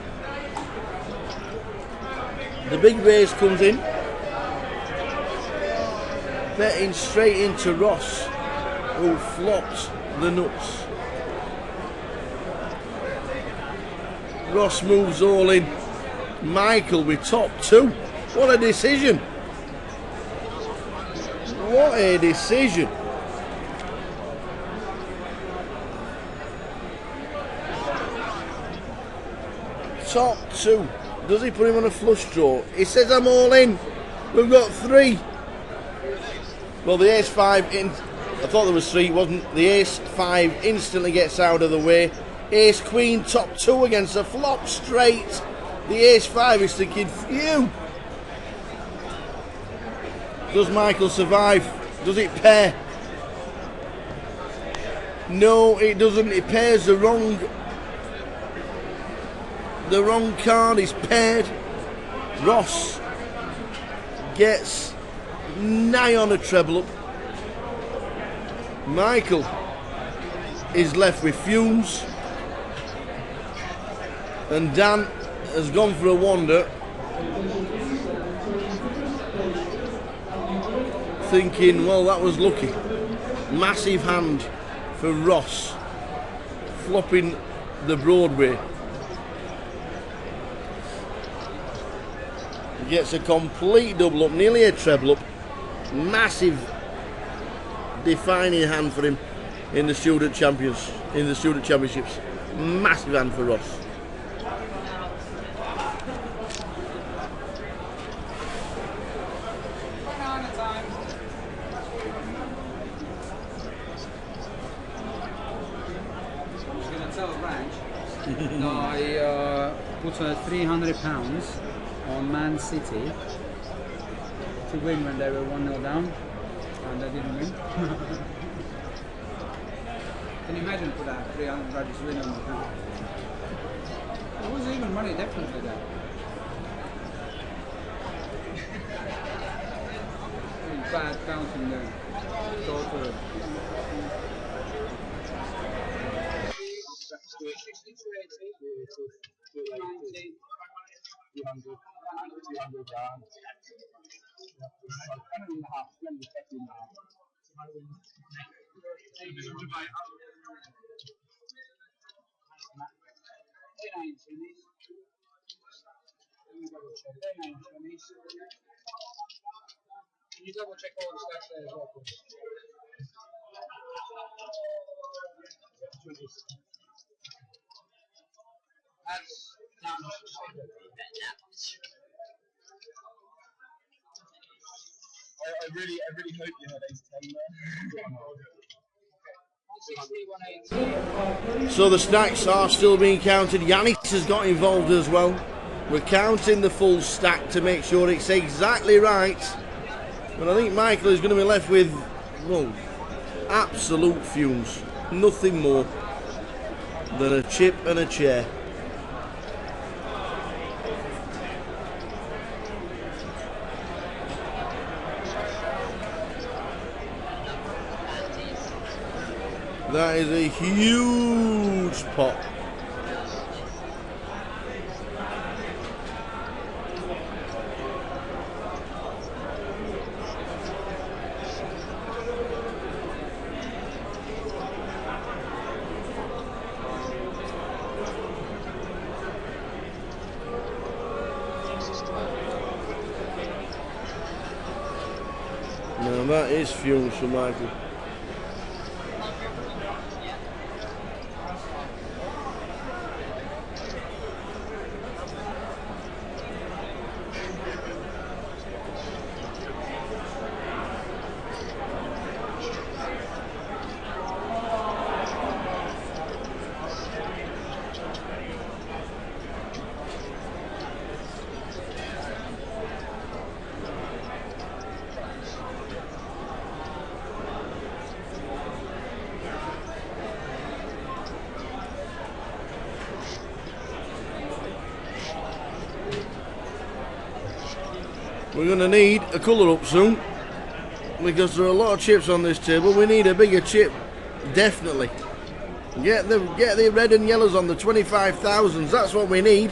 The big race comes in, betting straight into Ross, who flopped the nuts. Ross moves all in. Michael with top 2. What a decision! What a decision! Top 2. Does he put him on a flush draw? He says I'm all in. We've got 3. Well, the ace 5 in. I thought there was 3. It wasn't. The ace 5 instantly gets out of the way. Ace Queen top 2 against a flop straight. The ace 5 is thinking, phew. Does Michael survive? Does it pair? No, it doesn't. It pairs the wrong card is paired. Ross gets nigh on a treble up. Michael is left with fumes, and Dan has gone for a wander, thinking, well, that was lucky. Massive hand for Ross, flopping the Broadway. He gets a complete double up, nearly a treble up. Massive defining hand for him in the student championships. Massive hand for Ross. No, I put £300 on Man City to win when they were 1-0 down, and they didn't win. Can you imagine for that 300 just win on the ground? There was even money definitely there. Really bad counting there. Total. Can you double check all the stats there as well, please? I really hope you had ace 10 there. So the stacks are still being counted. Yanis has got involved as well. We're counting the full stack to make sure it's exactly right. But I think Michael is going to be left with, well, absolute fumes. Nothing more than a chip and a chair. That is a huge pot. Now that is fumes for Michael. We're going to need a colour up soon, because there are a lot of chips on this table. We need a bigger chip, definitely. Get the red and yellows on the 25,000s. That's what we need.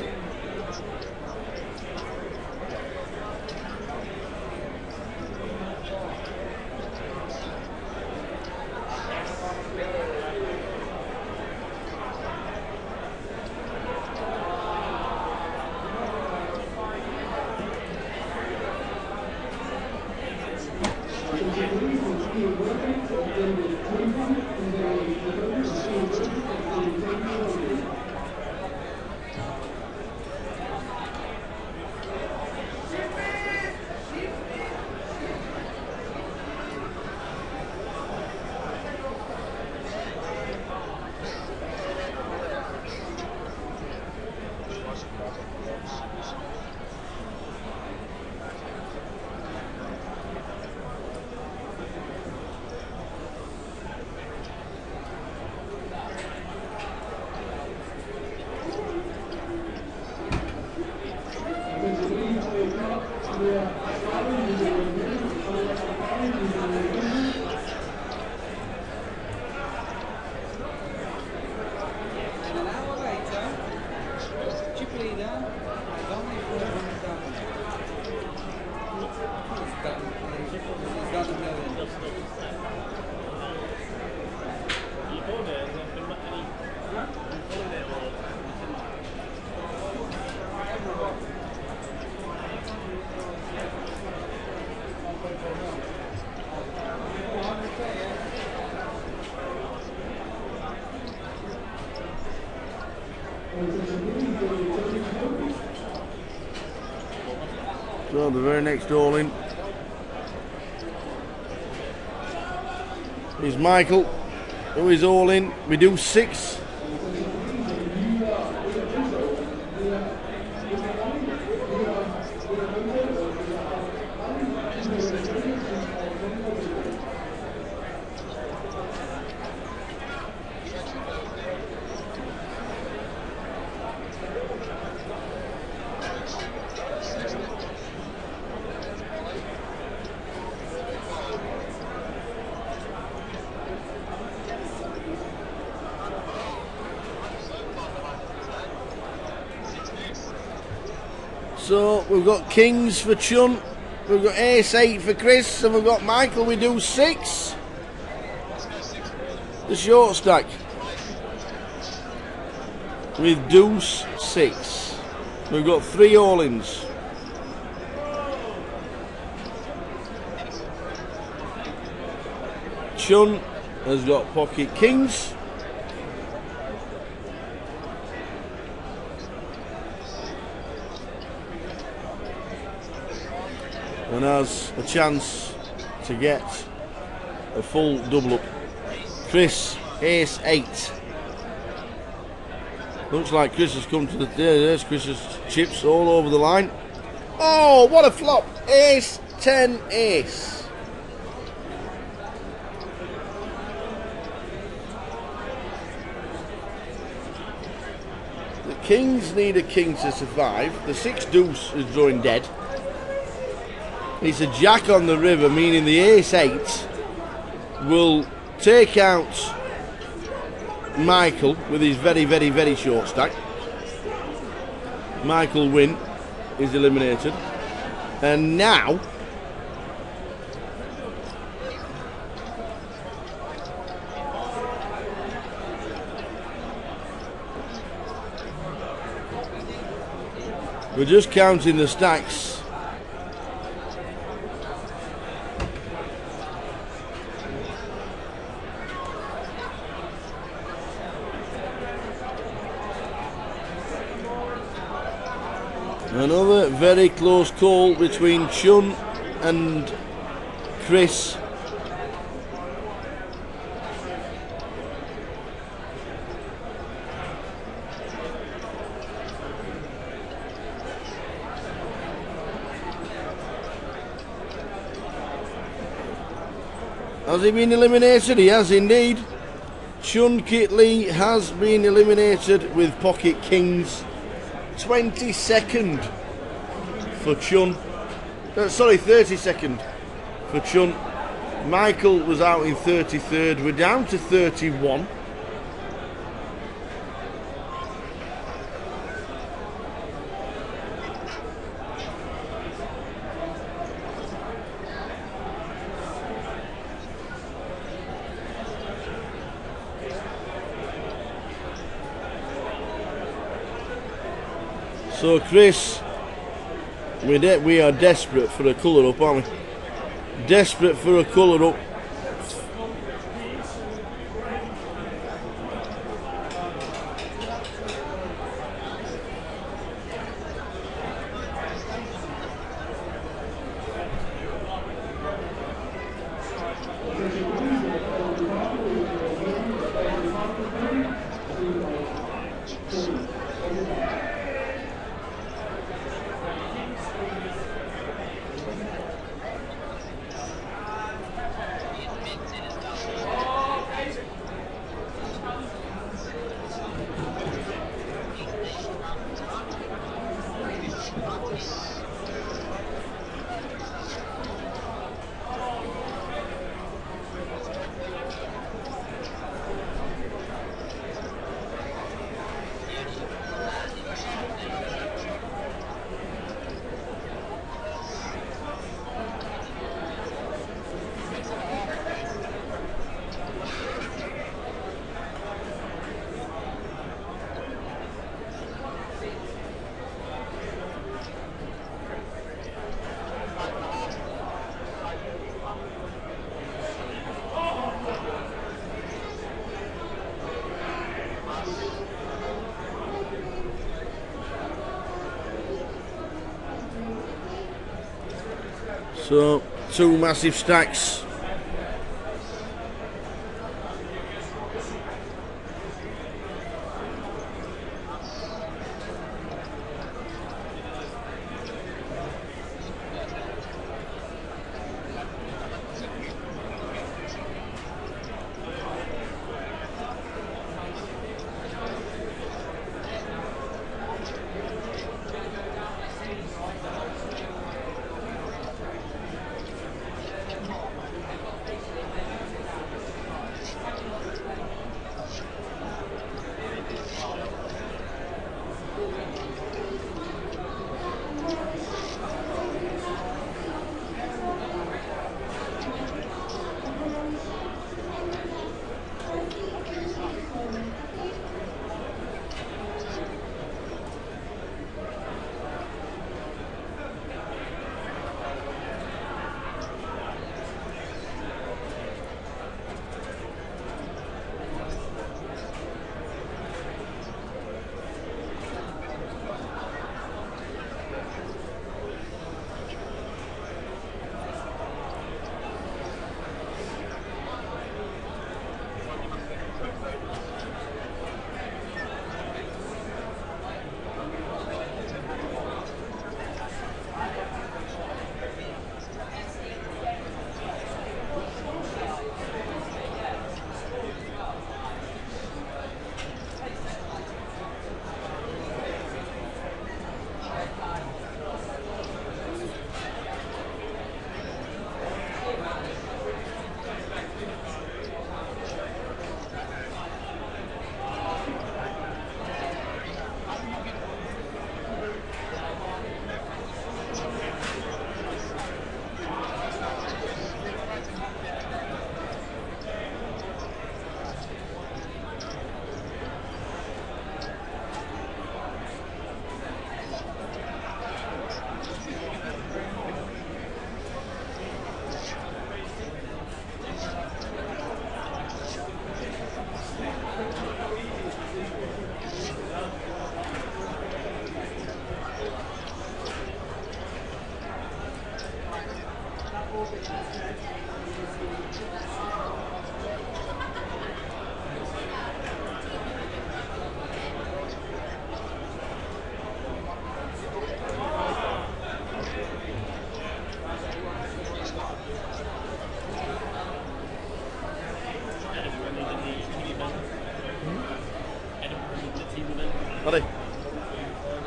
So the very next all in is Michael, who is all in. We do 6. So we've got Kings for Chun, we've got Ace 8 for Chris, and we've got Michael. We do 6. The short stack with Deuce 6. We've got 3 all-ins. Chun has got Pocket Kings. And has a chance to get a full double up. Chris, Ace 8. Looks like Chris has come to the... There's Chris's chips all over the line. Oh, what a flop. Ace, 10, Ace. The Kings need a king to survive. The 6 deuce is drawing dead. It's a jack on the river, meaning the Ace 8 will take out Michael with his very, very, very short stack. Michael Wynn is eliminated. And now we're just counting the stacks. Another very close call between Chun and Chris. Has he been eliminated? He has indeed. Chun Kit Lee has been eliminated with Pocket Kings. 22nd for Chun. Sorry, 32nd for Chunt. Michael was out in 33rd. We're down to 31. So Chris, we are desperate for a colour up, aren't we? Desperate for a colour up. So, two massive stacks.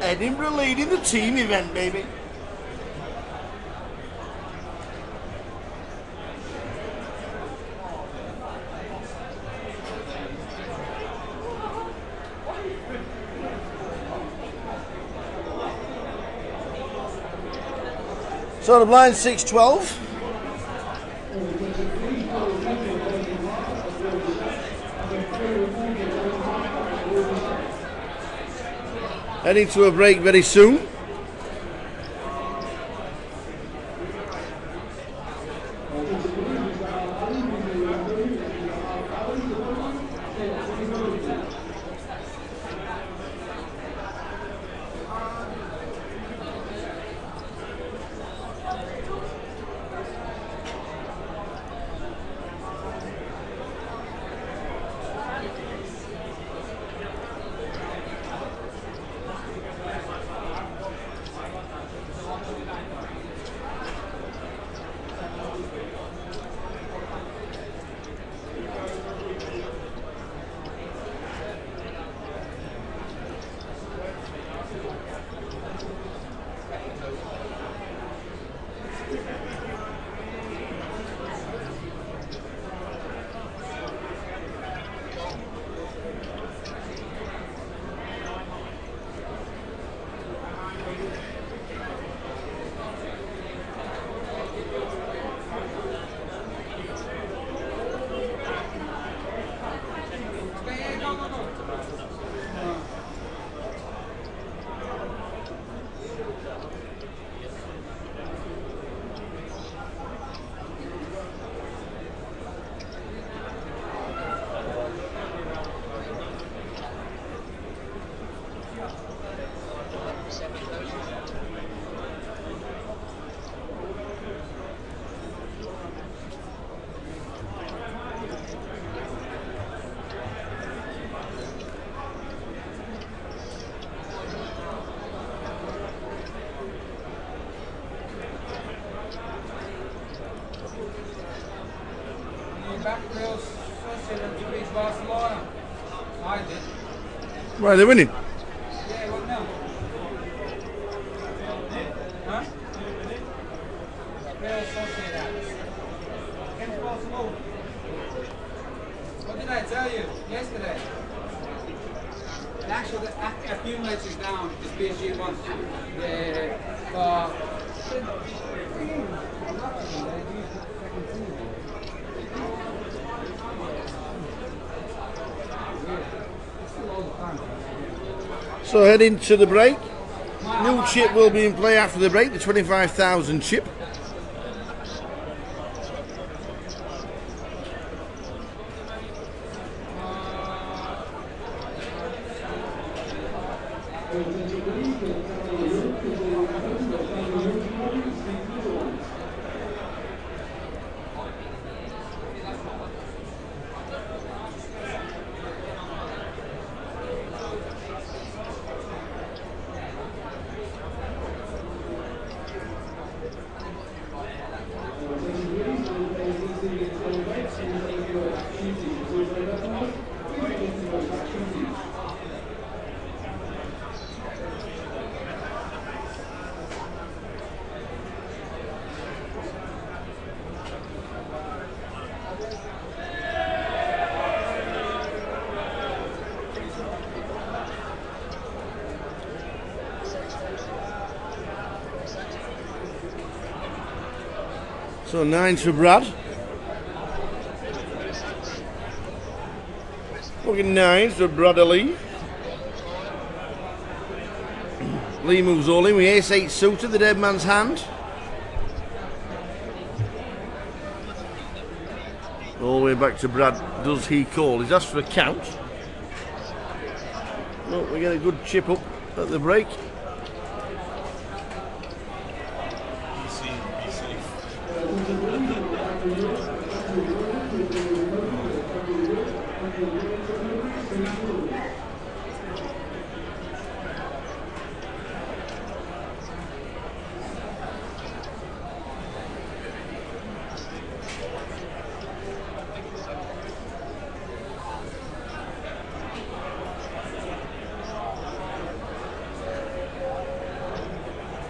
Edinburgh leading the team event, baby. So the blind 6-12. Heading to a break very soon. Right, they're winning. Yeah, what now? Huh? Real Sociedad. Against Barcelona. What did I tell you yesterday? The actual accumulates down this PSG wants So heading to the break. New chip will be in play after the break, the 25,000 chip. So 9 for Brad. Looking 9 for Brad Lee. Lee moves all in with ace-8 suited, the dead man's hand. All the way back to Brad. Does he call? He's asked for a count. Well, we get a good chip up at the break.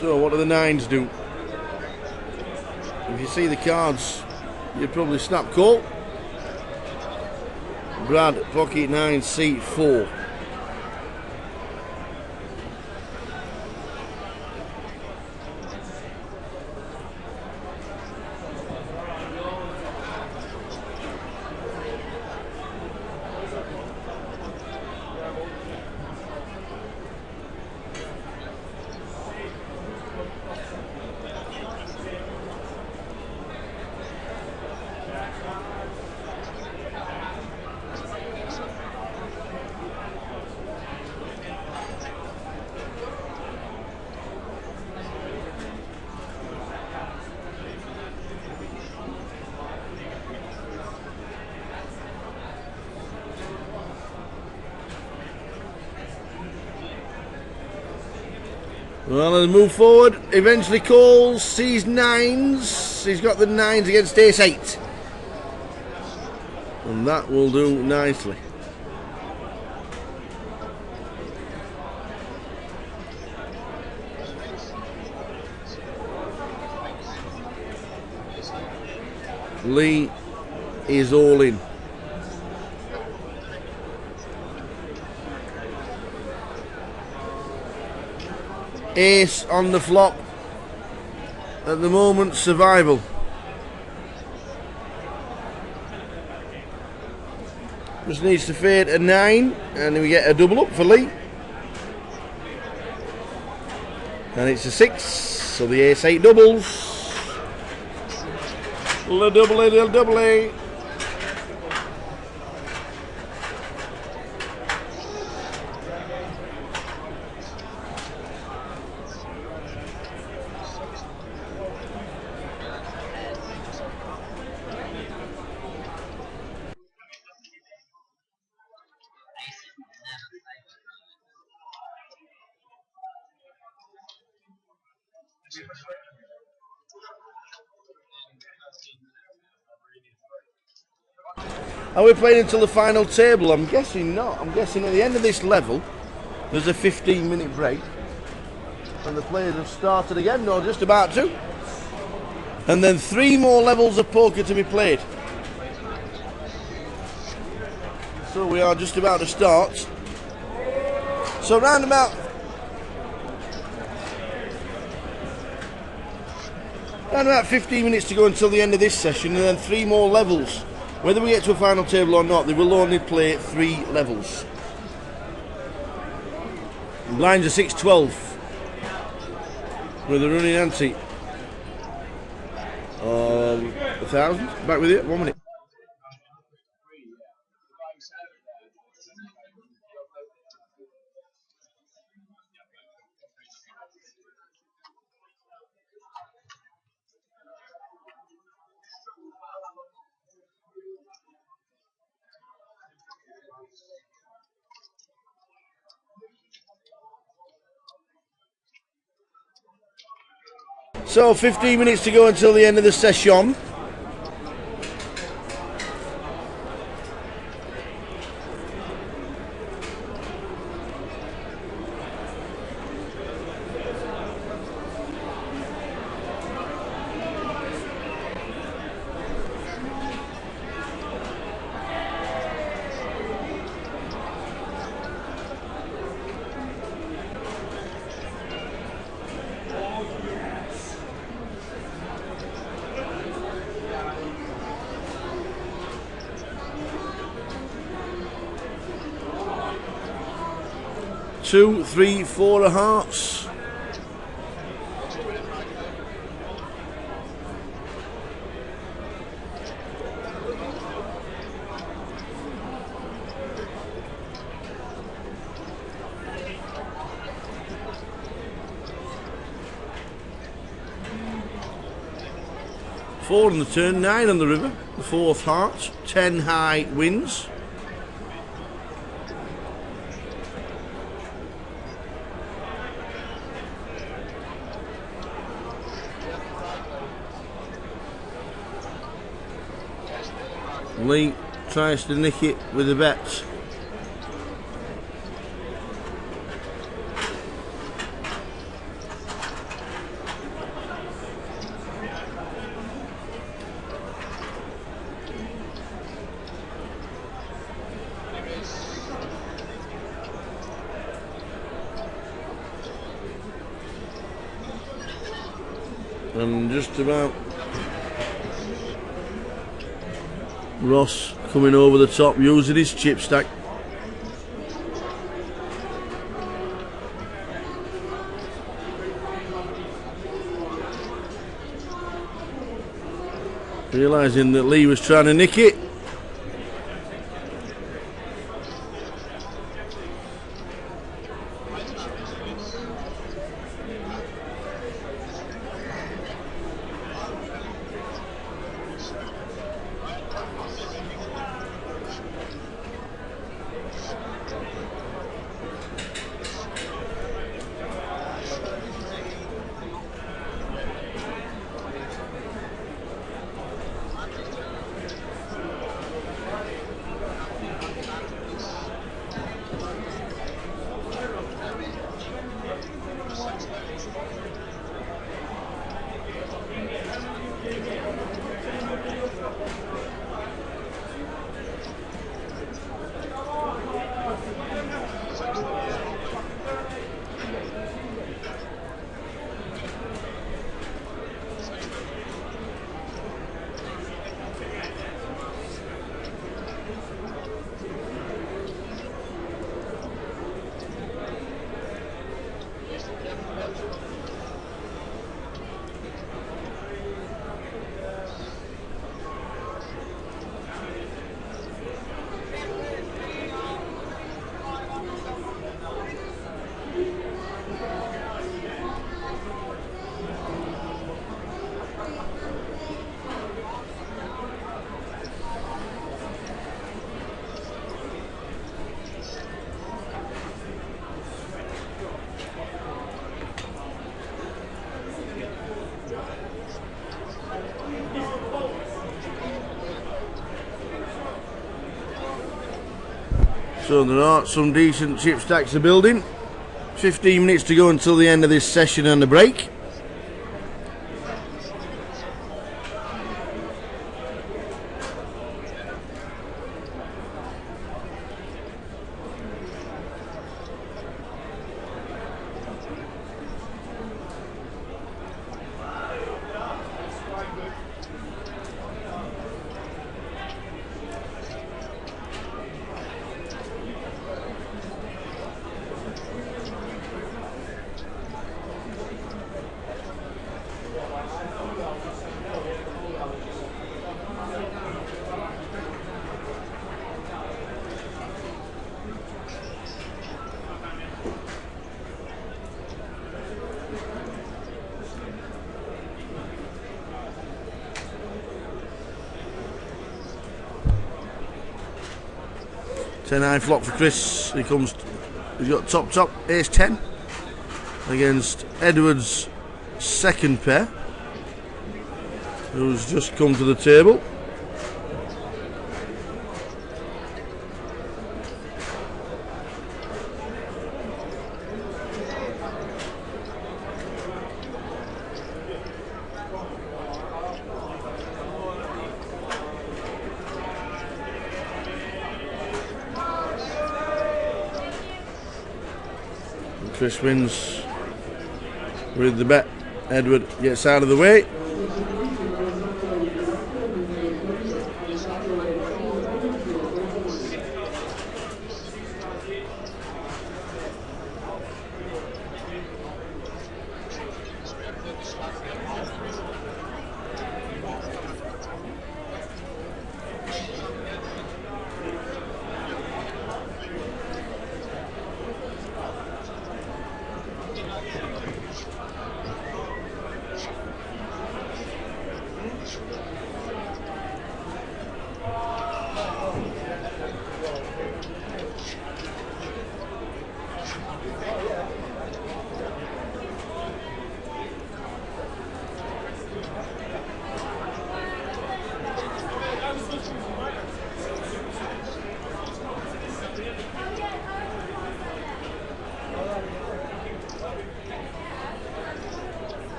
So what do the 9s do? If you see the cards, you'd probably snap call. Brad, pocket 9, seat 4. Well, as move forward, eventually calls, sees 9s. He's got the 9s against ace 8. And that will do nicely. Lee is all in. Ace on the flop. At the moment, survival. Just needs to fade a 9, and then we get a double up for Lee. And it's a 6, so the ace 8 doubles. Little double A, little double A. Are we playing until the final table? I'm guessing not. I'm guessing at the end of this level there's a 15-minute break and the players have started again, no, just about to, and then 3 more levels of poker to be played. So we are just about to start. So round about 15 minutes to go until the end of this session, and then 3 more levels. Whether we get to a final table or not, they will only play 3 levels. Blinds are 6-12 with a running ante of 1,000. Back with you, 1 minute. So 15 minutes to go until the end of the session. Two, 3, 4 of hearts. Four on the turn, 9 on the river, the 4th heart, 10 high wins. Lee tries to nick it with a bet. And just about Ross coming over the top using his chip stack. Realising that Lee was trying to nick it. So there are some decent chip stacks are building. 15 minutes to go until the end of this session and a break. Ten-eye flop for Chris. He comes. He's got top ace 10 against Edward's second pair, who's just come to the table. Chris wins with the bet. Edward gets out of the way.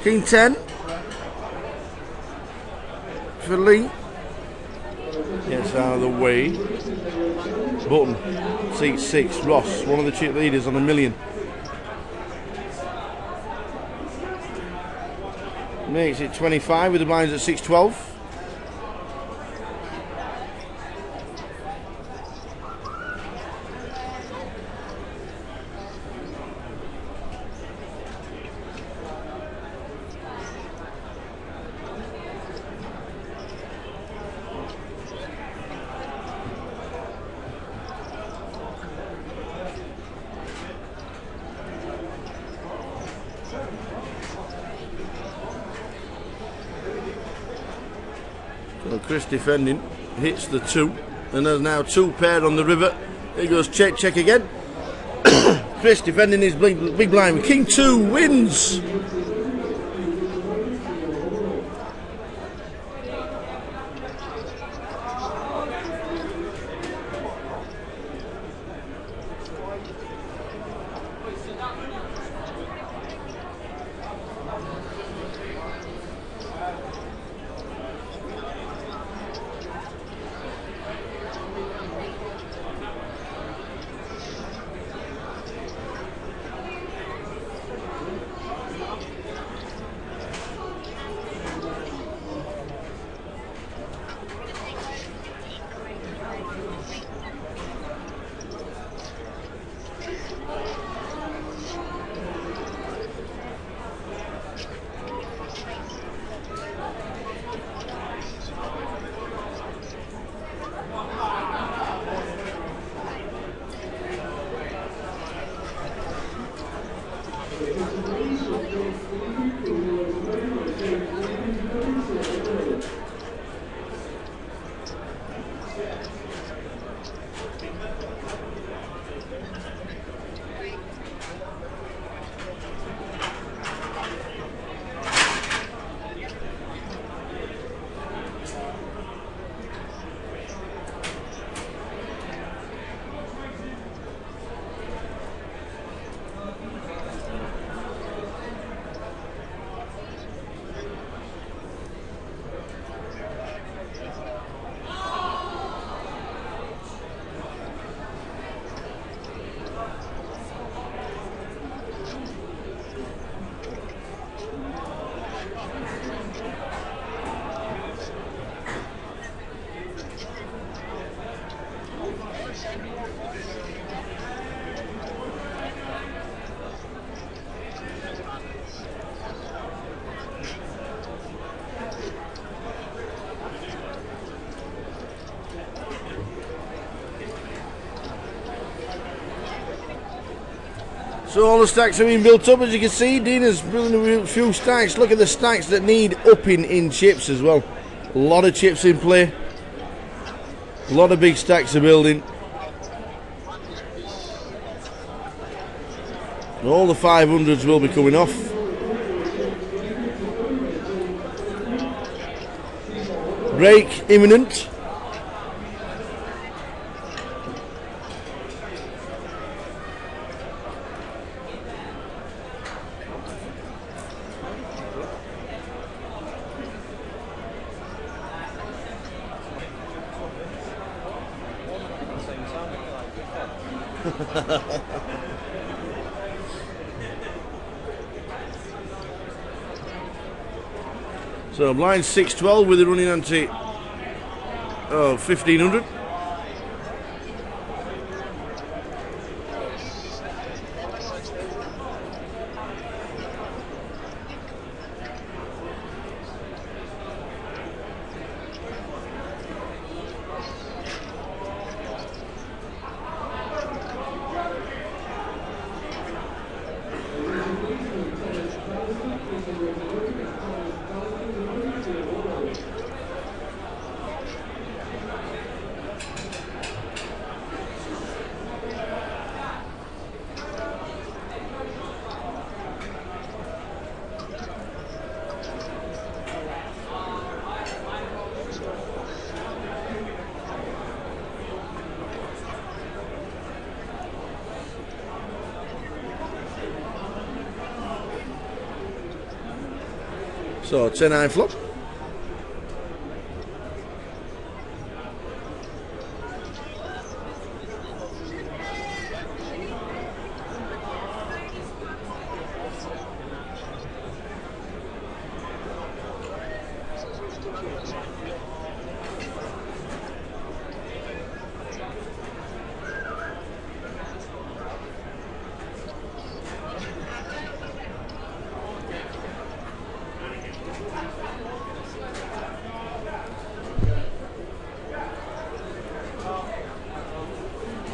King 10 for Lee. Gets out of the way. Button, seat 6, Ross, one of the chip leaders on $1 million. Makes it 25 with the blinds at 612. So Chris defending, hits the 2, and there's now 2 pair on the river. He goes check, check again. Chris defending his big blind with King 2 wins. So all the stacks are being built up, as you can see. Dina's building a few stacks. Look at the stacks that need upping in chips as well. A lot of chips in play. A lot of big stacks are building. And all the 500s will be coming off. Break imminent. So blind 612 with the running ante 1500. So 10-9 flop.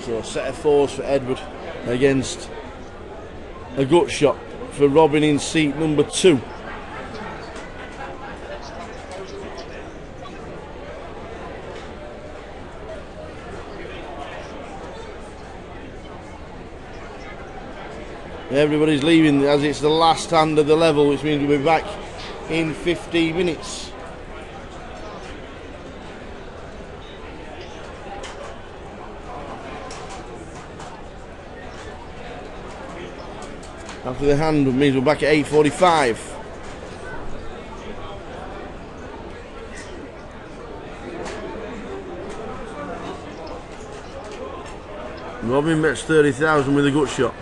So a set of fours for Edward against a gut shot for Robin in seat number 2. Everybody's leaving as it's the last hand of the level, which means we'll be back in 15 minutes. After the hand means we're back at 8:45. Robin bets 30,000 with a gut shot.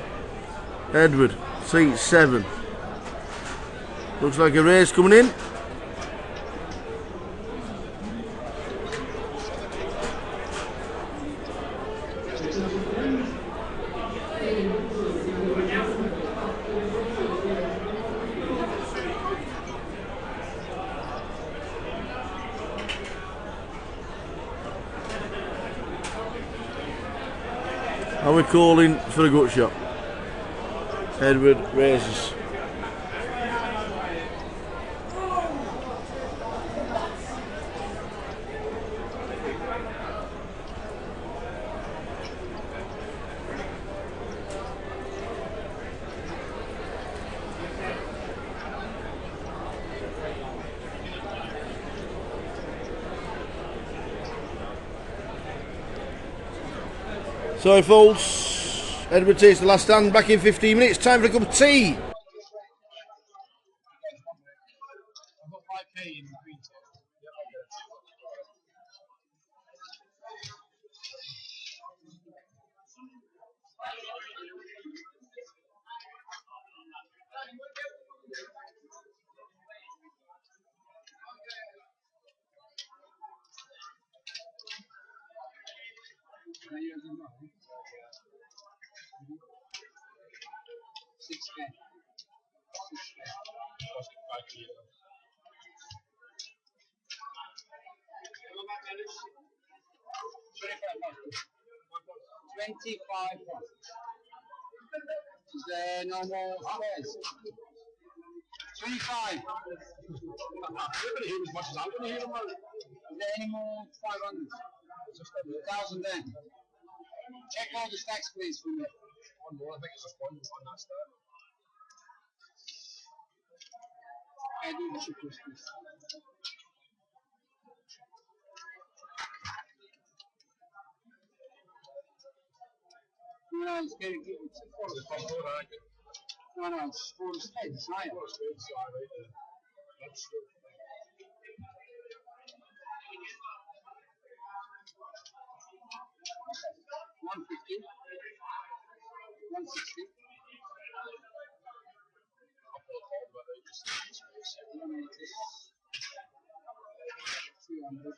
Edward, seat 7. Looks like a race coming in. And we're calling for a gut shot. Edward raises. So he folds. Edward takes the last stand, back in 15 minutes. Time for a cup of tea. Is there no more spares? 25. You're going to hear as much as I'm going to hear, man. Is there any more 500? 1,000 then. Check all the stacks, please, for me. One more, I think it's just one on that stack. I do the checkers, please. No, it's getting it's for the control, aren't you? No, it's for the spades, right? For the spades, right there. That's true. $150, $160. I'll put a call about it, just space. $180, $200.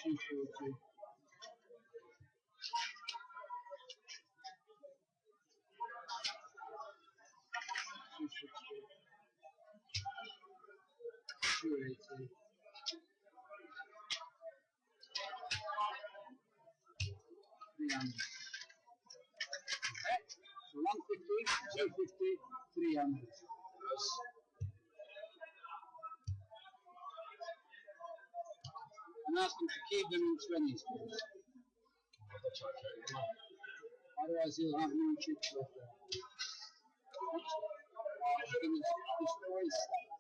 $240. $280. $300. Okay, so 150, 250, 300. And ask him to keep them in 20s, please. Otherwise, he'll have no chips left there. He's going to destroy stuff.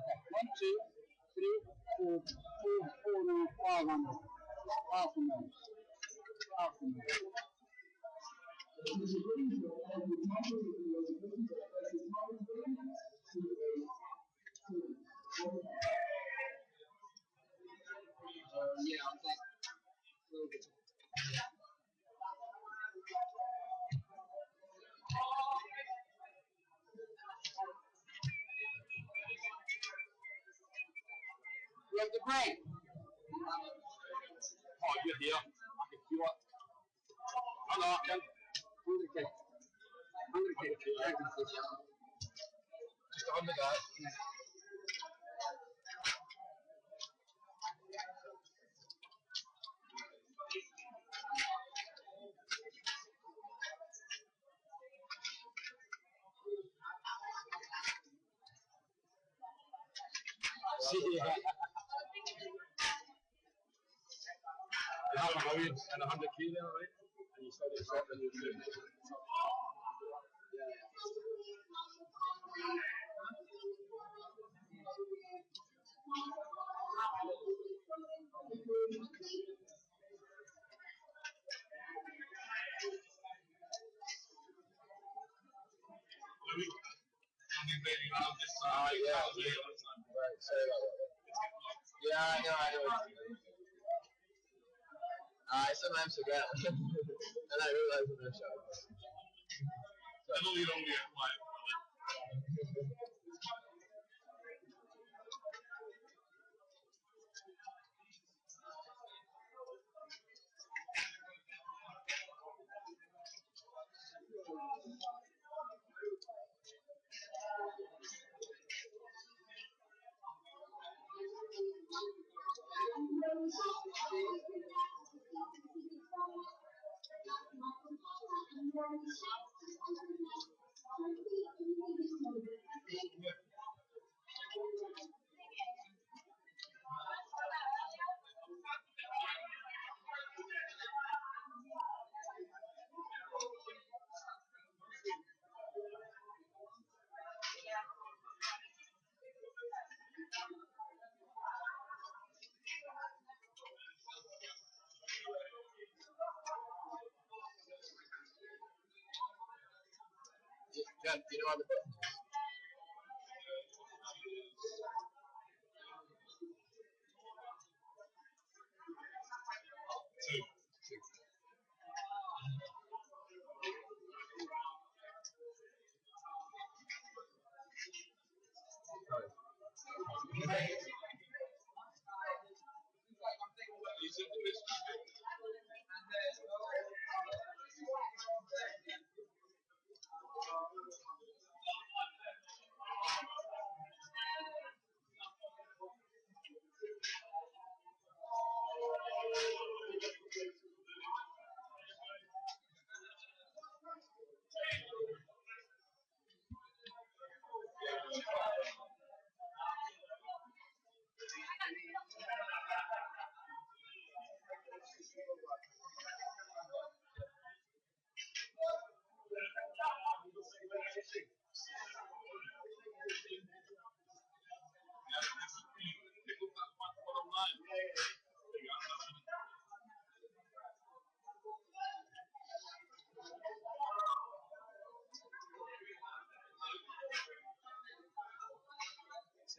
Okay, 1, 2, 3, 4, 500. Half a million. Half a million. Yeah, I'll take a little bit. You have the break. Oh, you're here. I can feel it. I know, I can. 100K. 100K. Just 100 guys. See ya. You have a million and 100K there, right? And you still get shot and you do. I sometimes forget, and I realize when I'm shot. I know you don't get quiet. Yeah, do you know how to put? Two.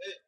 it.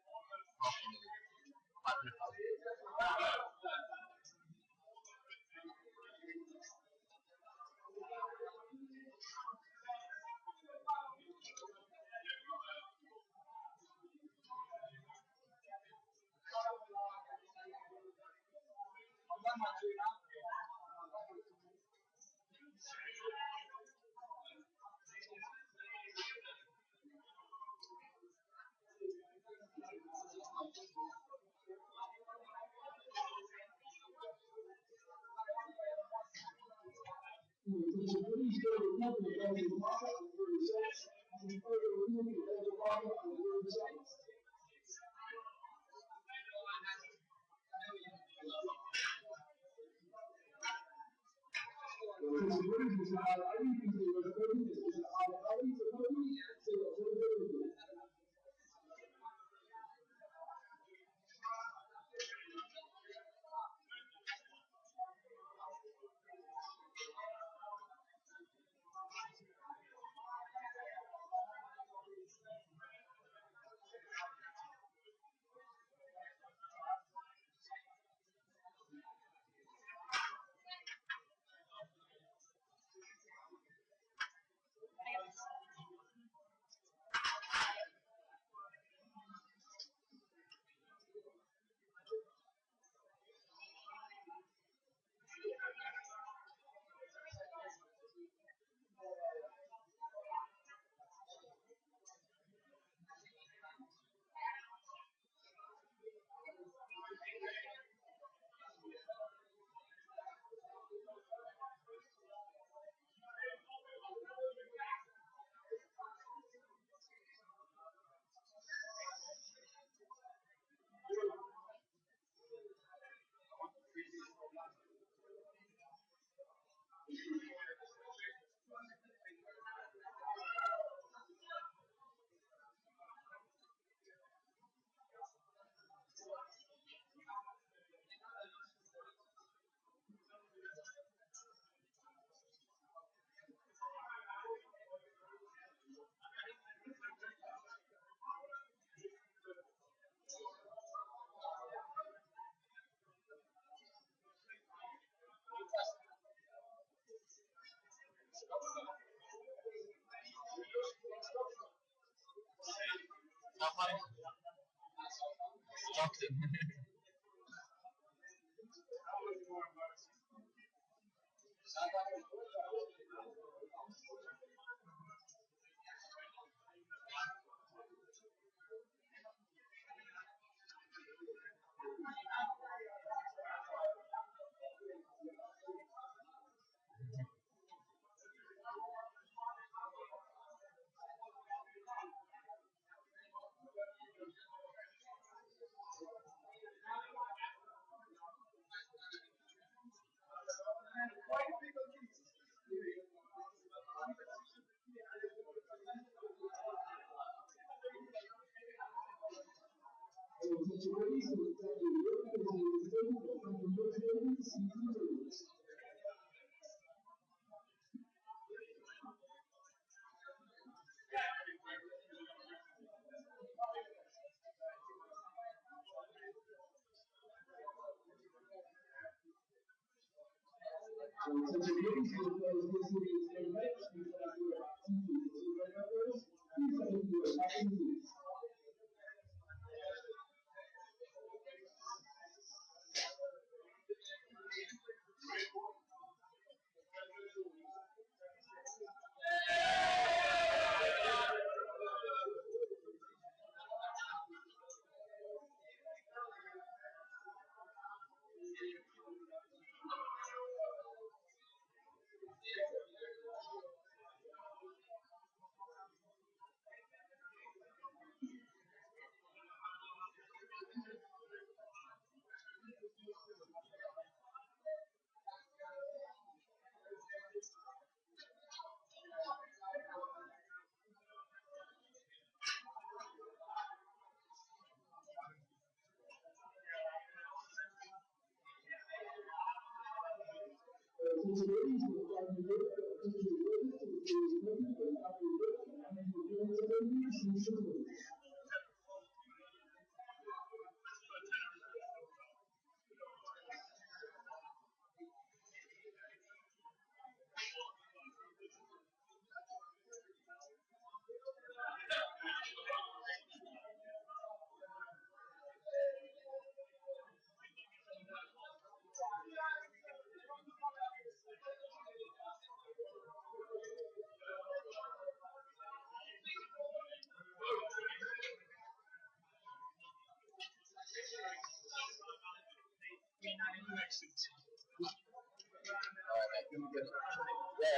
Yeah,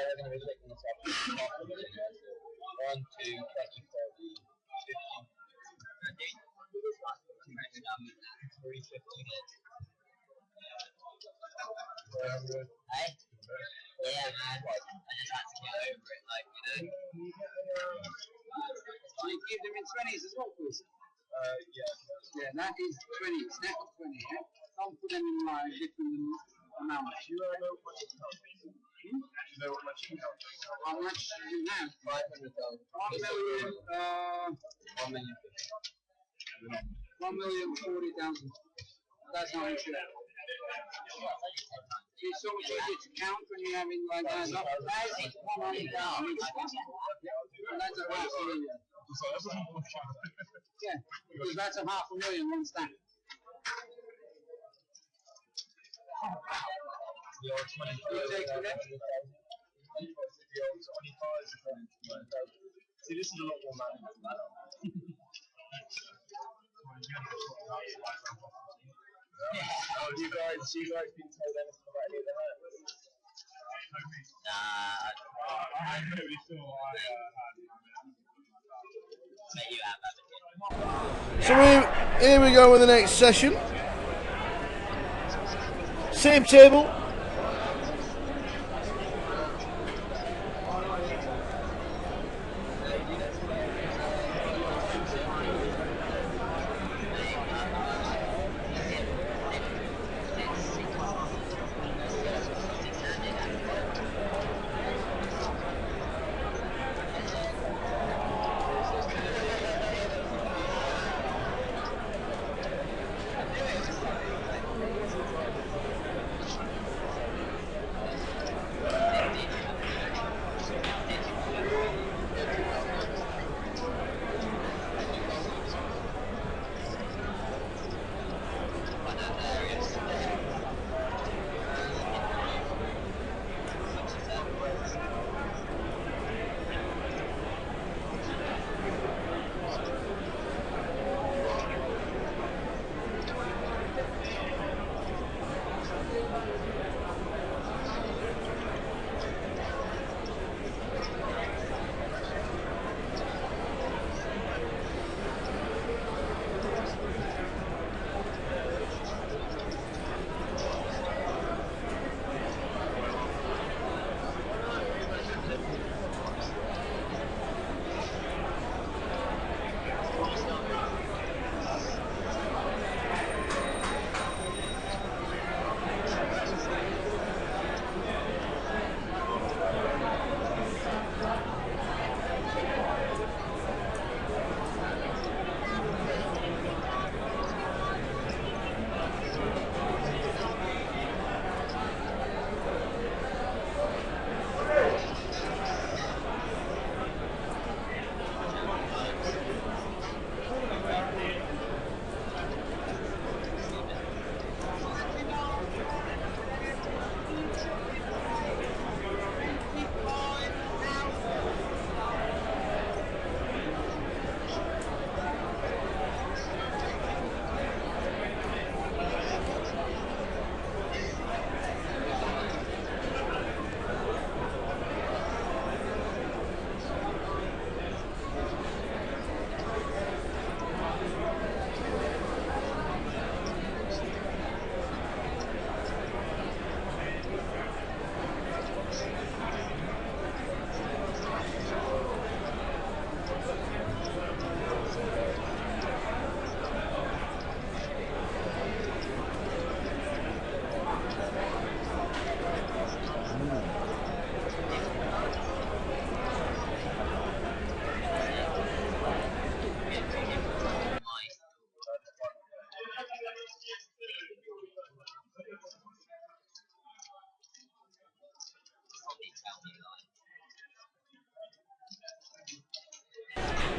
they're going to be taking this up. 1, 2, 20, 30, 50. 350. Hey? Yeah, man. I just had to get over it, like, you know. You give them in 20s as well, please? Yeah. Yeah, that is 20. Snap of 20, yeah? Don't put them in line, different amounts. Do you know what much it costs? Do you know what much it costs? How much do you have? 500,000. 1 million. 1,040,000. That's how much you have. It's so much easier to count when you're having like that. Not 100,000. That's a half a million. Yeah, because that's a half a million, one stack. The old 25. See, this is a lot more money than that. Oh, you guys been told anything about any of that? Nah, I really thought I had. So here we go with the next session. Same table.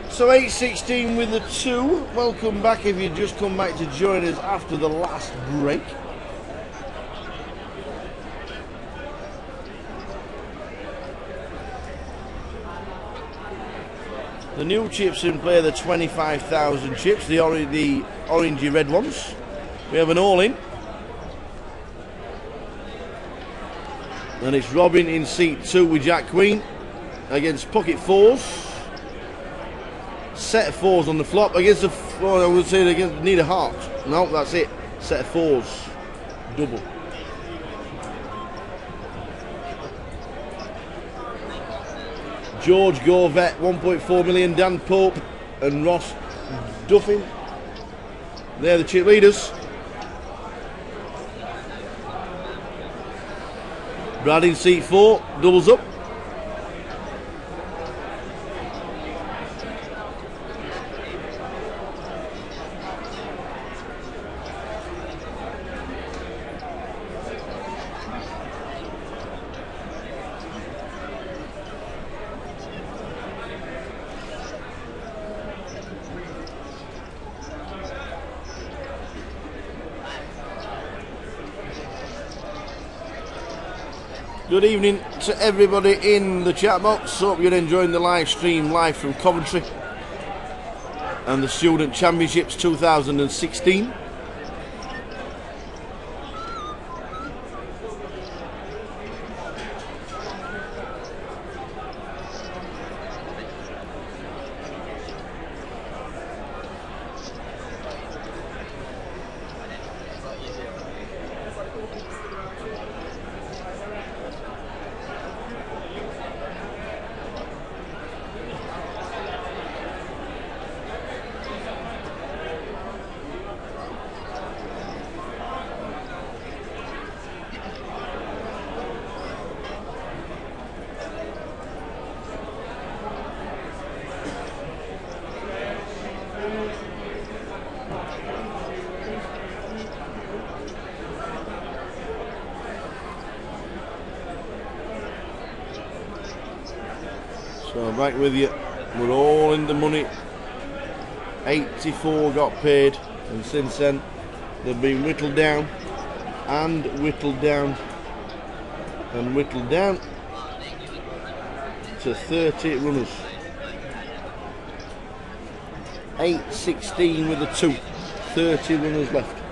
So 8:16 with the 2. Welcome back if you just come back to join us after the last break. The new chips in play are the 25,000 chips, the orangey red ones. We have an all-in. And it's Robin in seat 2 with Jack Queen against pocket 4s. Set of 4s on the flop against the, well, I would say against need a heart. No, that's it. Set of 4s. Double. George Gorvet, 1.4 million. Dan Pope and Ross Duffin. They're the chip leaders. Brad in seat 4, doubles up. Good evening to everybody in the chat box. Hope you're enjoying the live stream live from Coventry and the Student Championships 2016. So back with you, we're all in the money. 84 got paid, and since then they've been whittled down and whittled down and whittled down to 30 runners. 8.16 with a 2, 30 runners left.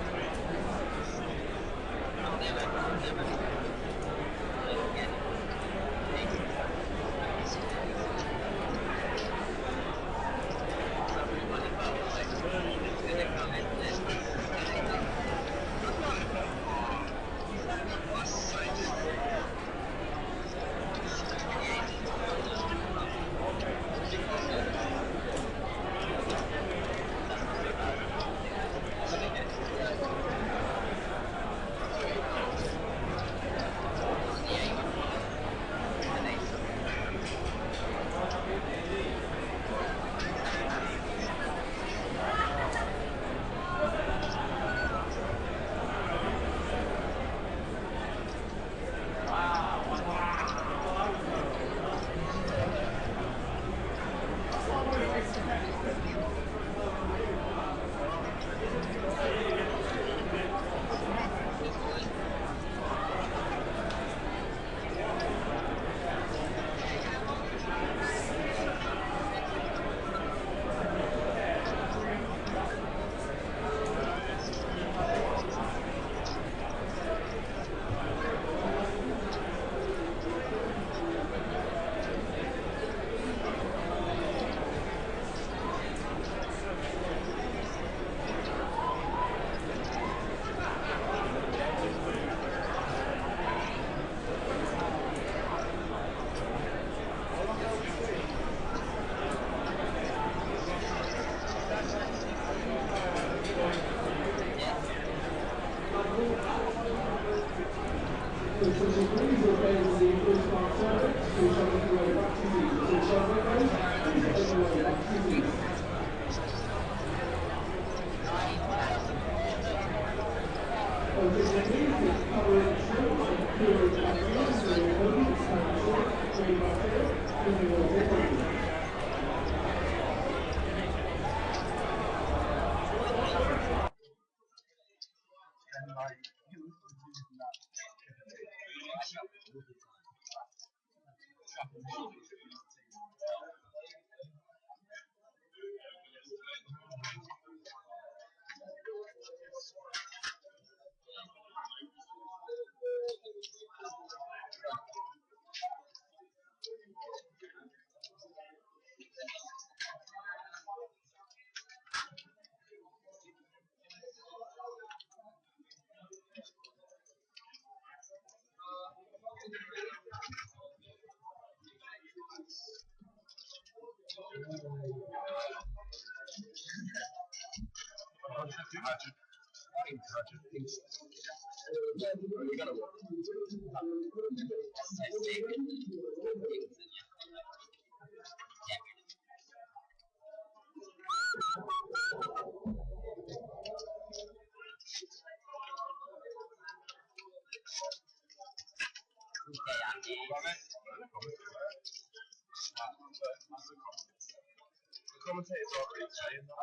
Commentators aren't really saying that.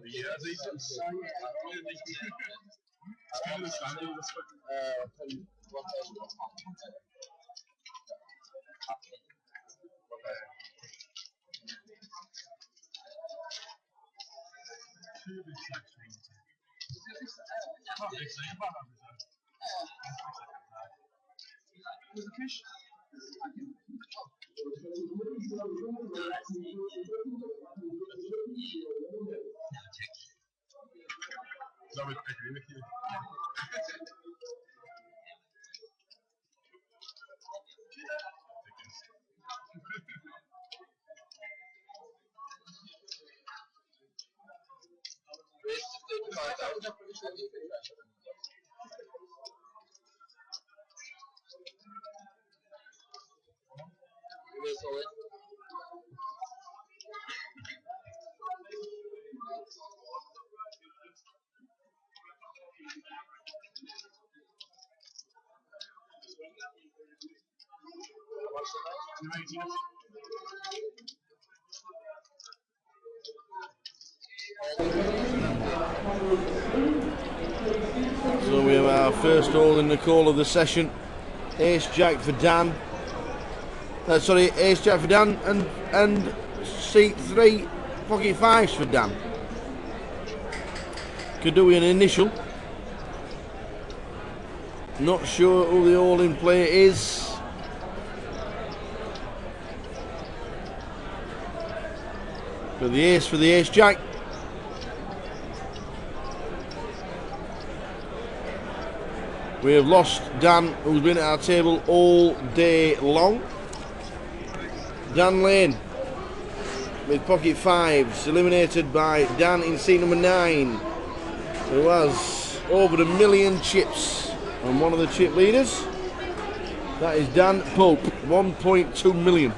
Yeah, they can say it. I understand it. So we have our first hole in the call of the session. Ace Jack for Dan. Ace Jack for Dan and seat 3 pocket 5s for Dan. Could do an initial. Not sure who the hole in play is. But the ace for the Ace Jack. We have lost Dan, who's been at our table all day long. Dan Lane with pocket 5s, eliminated by Dan in seat number 9, who has over 1 million chips on one of the chip leaders. That is Dan Pope, 1.2 million.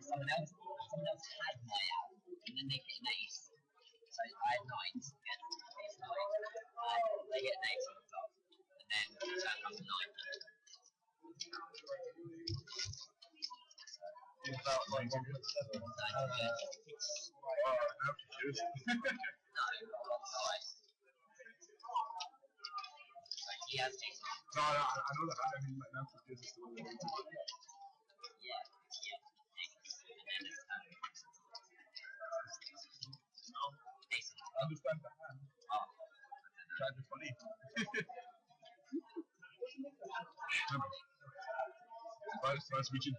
Someone else had my out, and then they get an ace. So I had 9s against ace 9. They get an ace on the top, and then turn up a 9. No, I know that. I mean, like, now confused as to what they're doing. I understand the hand. Try to be funny. Nice reaching.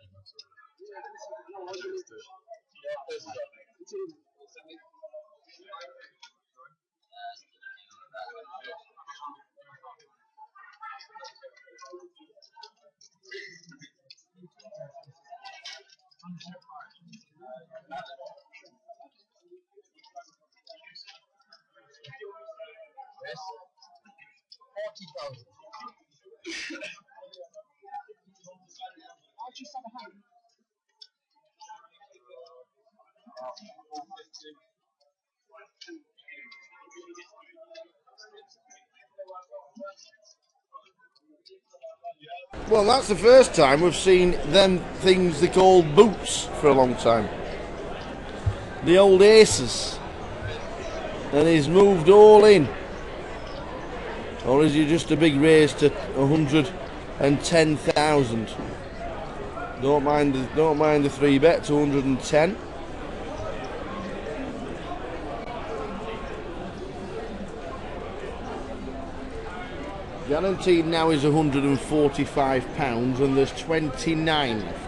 Yes. 40,000. How'd you sell the hand? Well, that's the first time we've seen them things they call boots for a long time. The old aces. And he's moved all in. Or is he just a big raise to 110,000? Don't mind the 3 bet to 110. Guaranteed now is £145 and there's 29 left.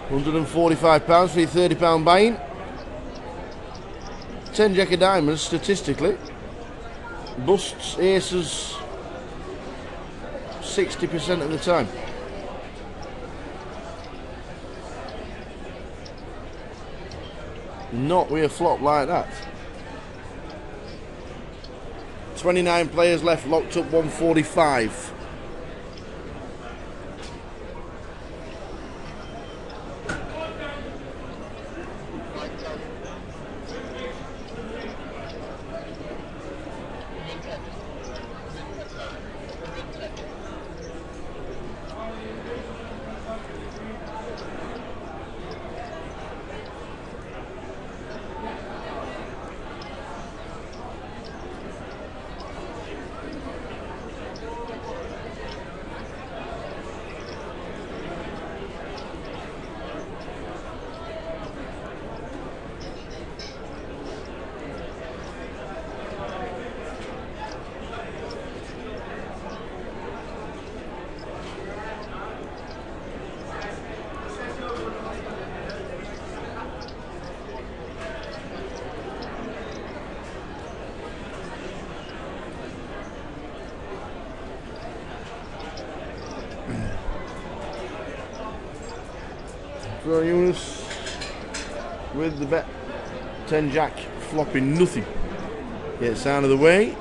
£145 for your £30 buy-in. 10 jack of diamonds statistically. Busts, aces 60% of the time. Not with a flop like that. 29 players left, locked up 145. For Eunice with the bet 10 jack flopping nothing. Gets out of the way.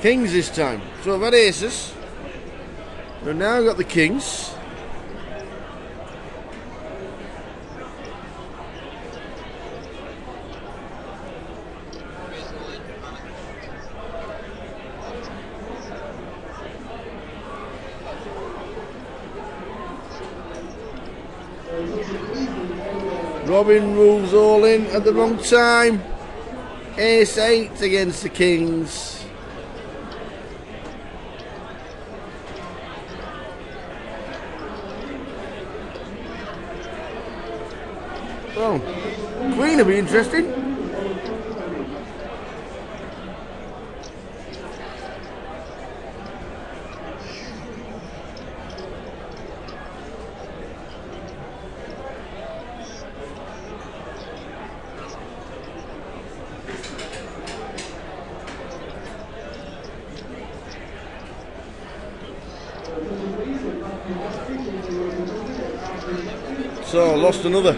Kings this time. So we've had aces. We've now got the kings. Robin moves all in at the wrong time. Ace 8 against the kings. Well, queen will be interesting. So, lost another.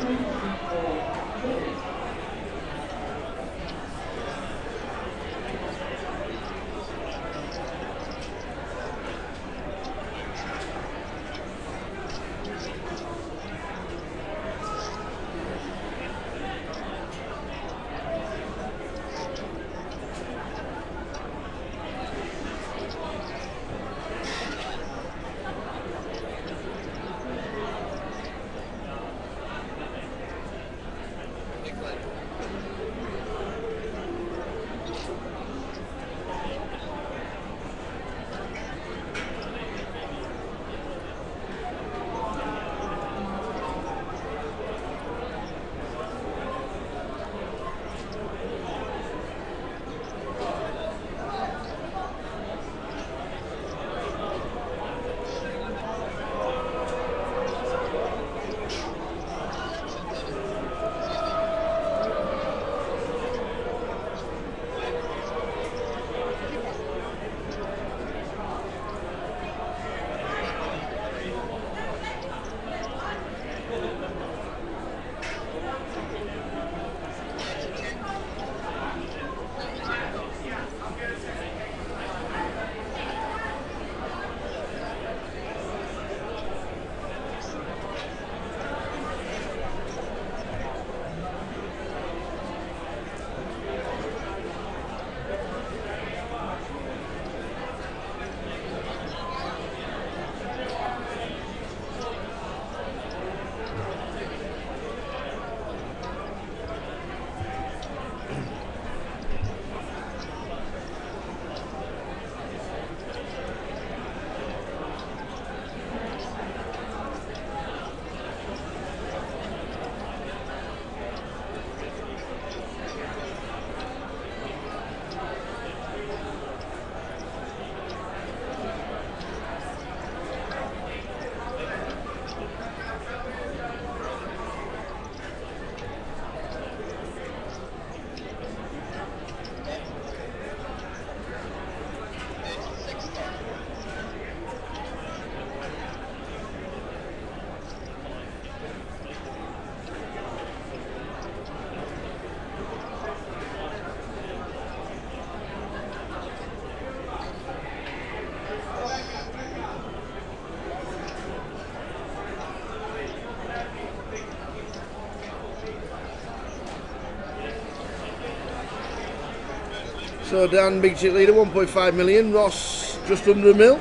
So Dan, big chip leader, 1.5 million. Ross, just under a mil.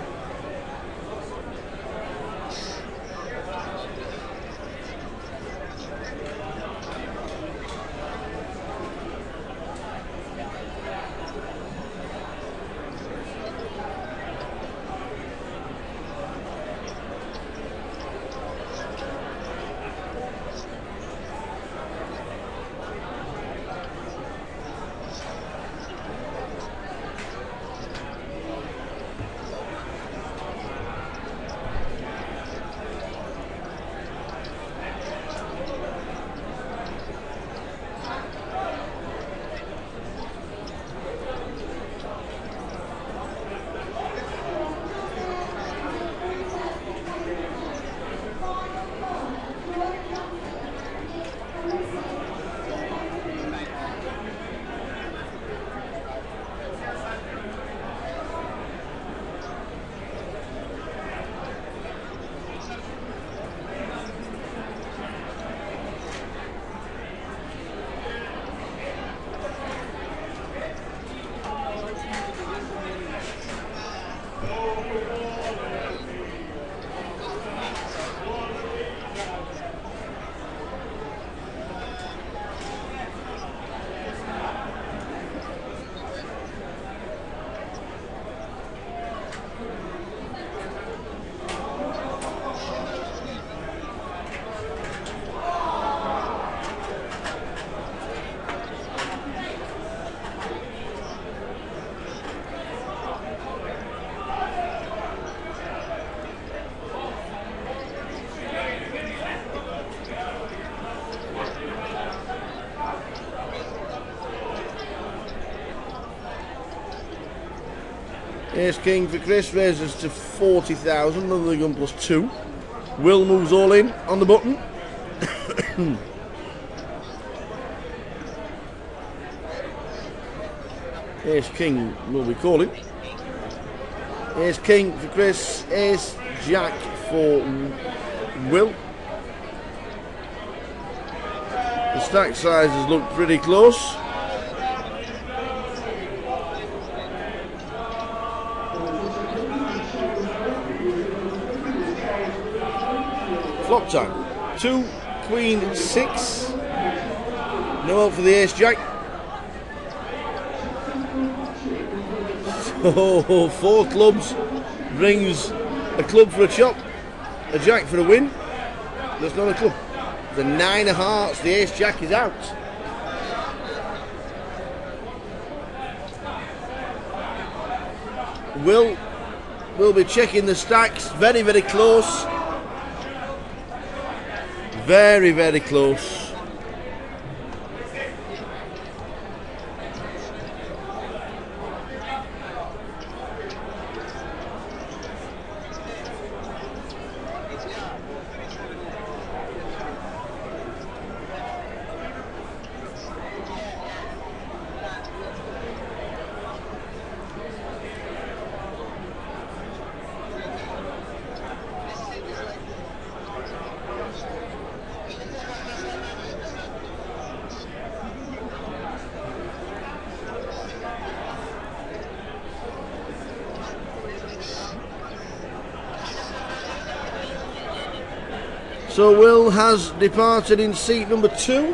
Ace King for Chris raises to 40,000. Another gun plus 2. Will moves all in on the button. Ace King will be calling. Ace King for Chris. Ace Jack for Will. The stack sizes look pretty close. Flop time. 2, Queen, 6. No help for the Ace Jack. So 4 clubs brings a club for a chop, a jack for a win. That's not a club. The 9 of hearts, the Ace Jack is out. Will be checking the stacks. Very, very close. Very, very close. So Will has departed in seat number 2.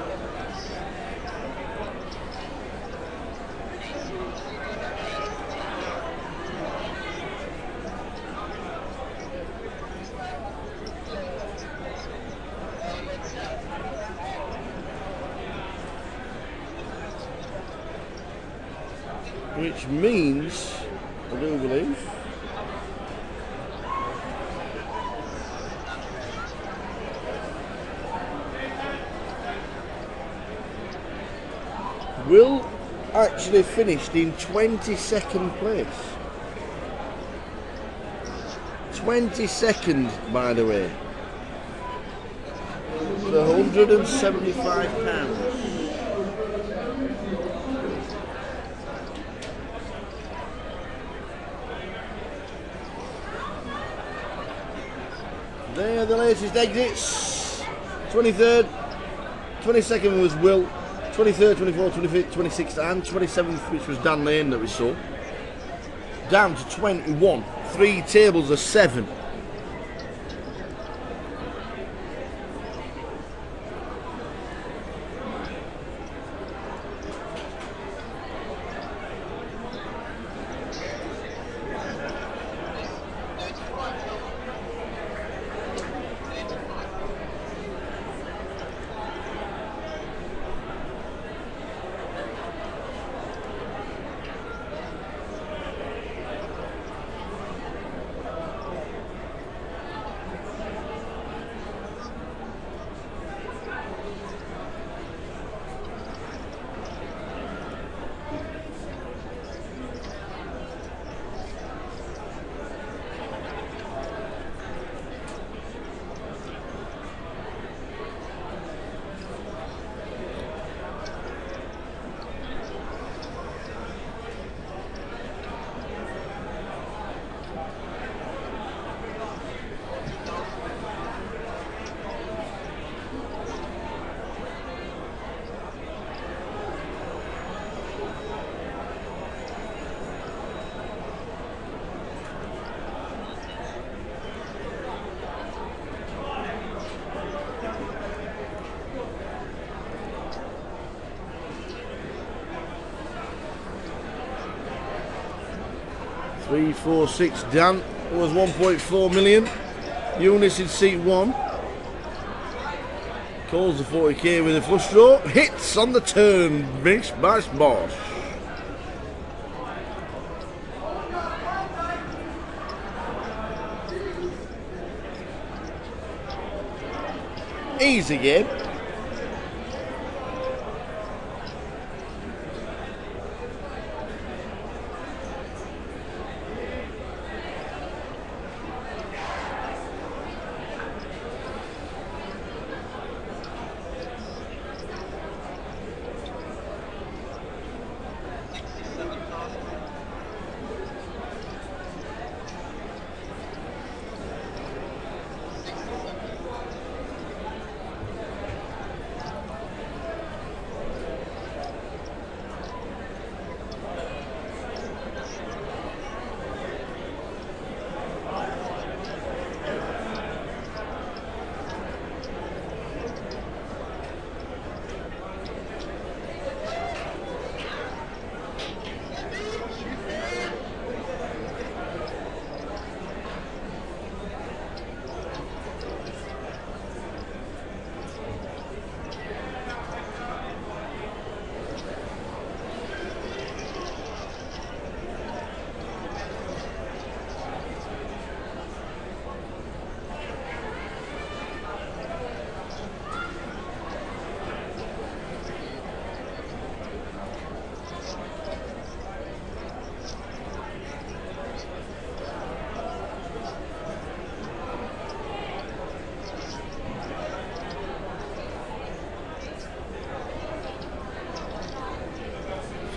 Which means, I do believe, Will actually finished in 22nd place. 22nd, by the way. For £175. There are the latest exits. 23rd, 22nd was Will. 23rd, 24th, 25th, 26th and 27th, which was Dan Lane that we saw. Down to 21. 3 tables of 7. Three, 4, 6. Dan was 1.4 million. Eunice in seat 1. Calls the 40k with a flush draw. Hits on the turn. Bish, bash, bosh. Easy game.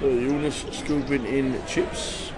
So Eunice scooping in chips.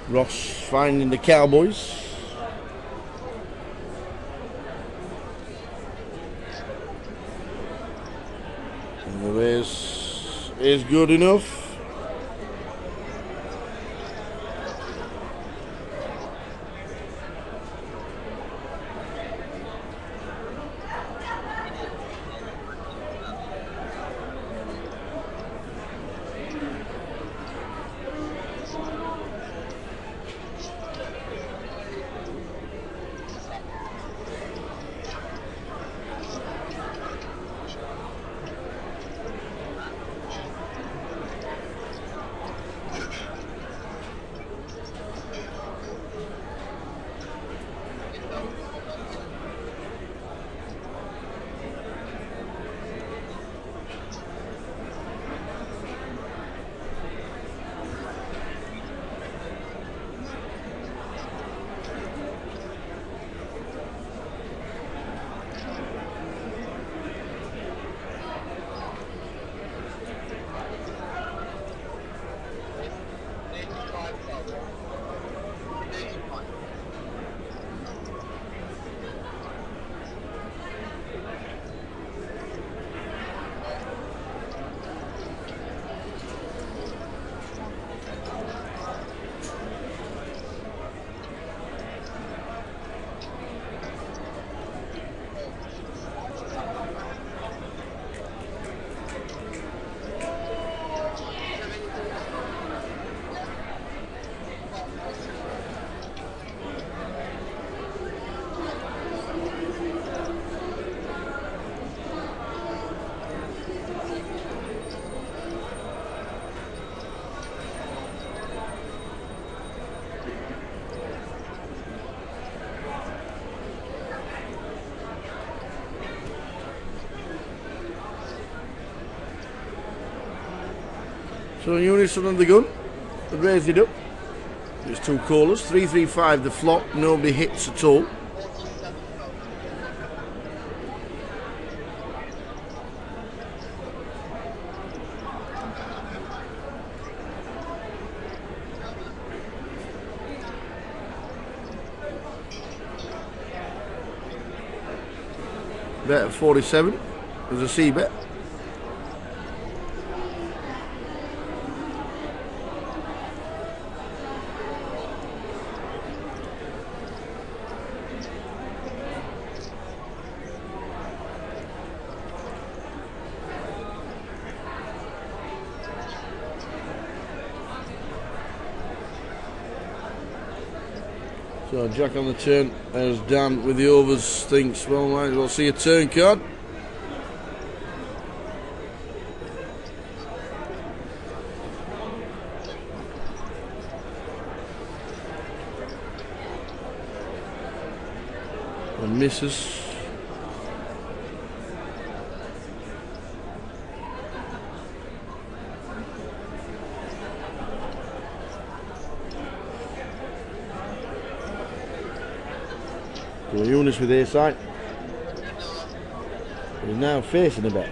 Ross finding the Cowboys. And the race is good enough. So Unison on the gun, raised it up. There's two callers, 335 the flop, nobody hits at all. Bet at 47, there's a C bet. So Jack on the turn, there's Dan with the overs, thinks, well, might as well see a turn card. And misses. So Eunice with ace side. He's now facing a bet.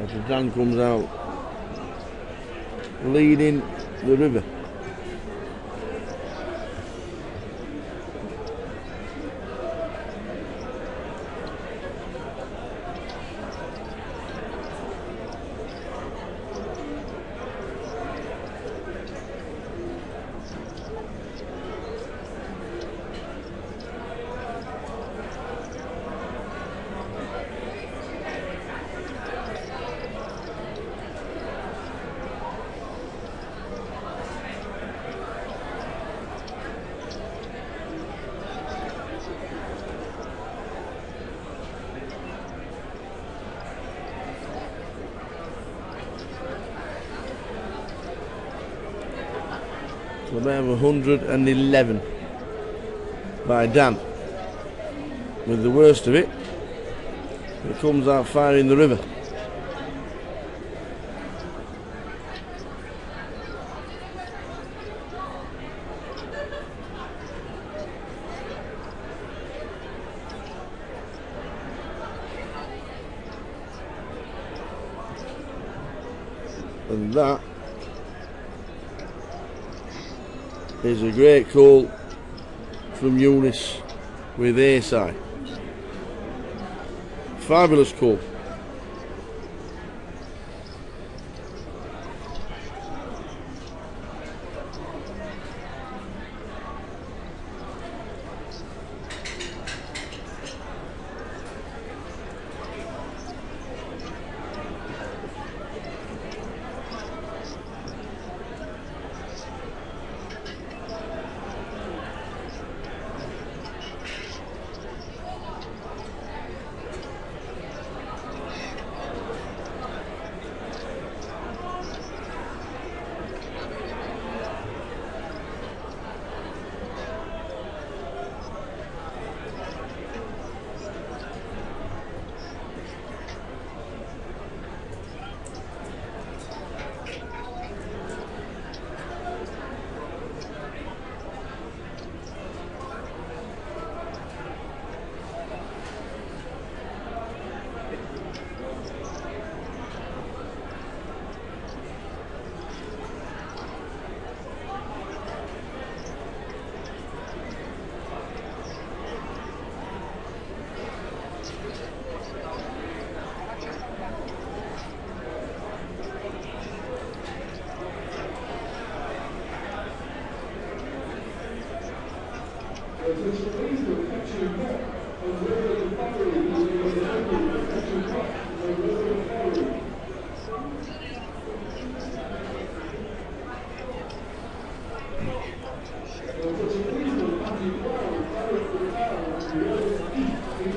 After Dan comes out leading the river. So they have 111 by Dan. With the worst of it, it comes out far in the river. And that is a great call from Eunice with ace high. Fabulous call.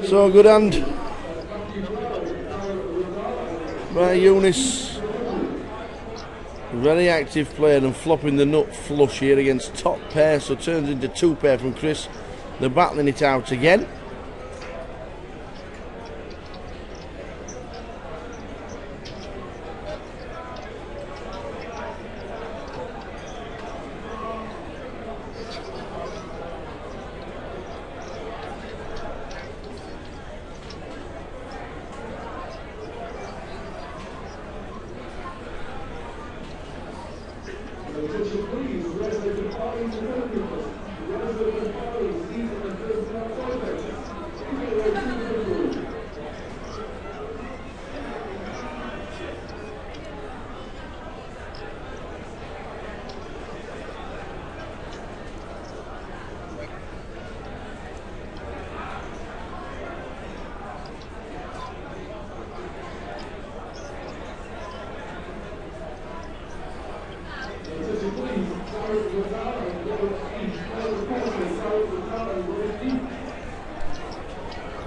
So good hand by Eunice. Very active player and flopping the nut flush here against top pair, so turns into two pair from Chris. They're battling it out again.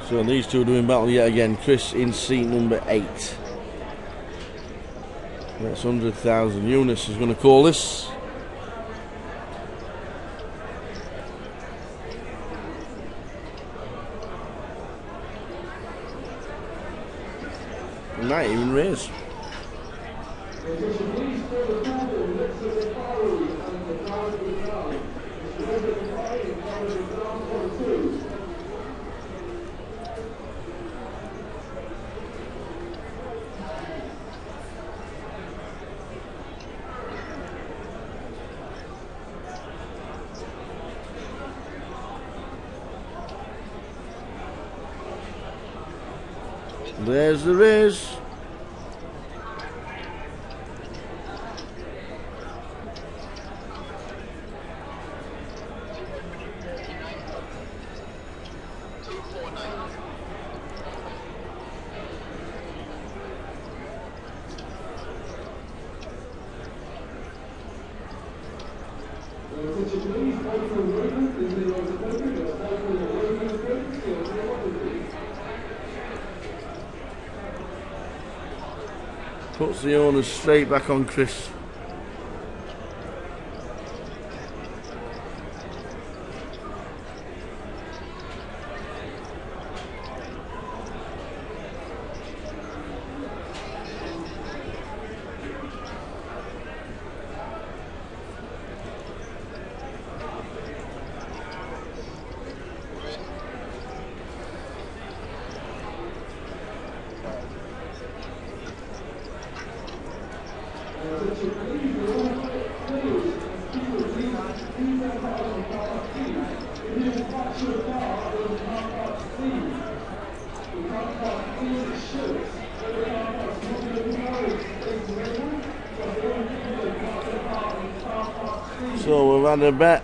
So these two are doing battle yet again. Chris in seat number 8. That's 100,000. Eunice is going to call this. Might even raise. There's the raise. Puts the owners straight back on Chris. So we've had a bet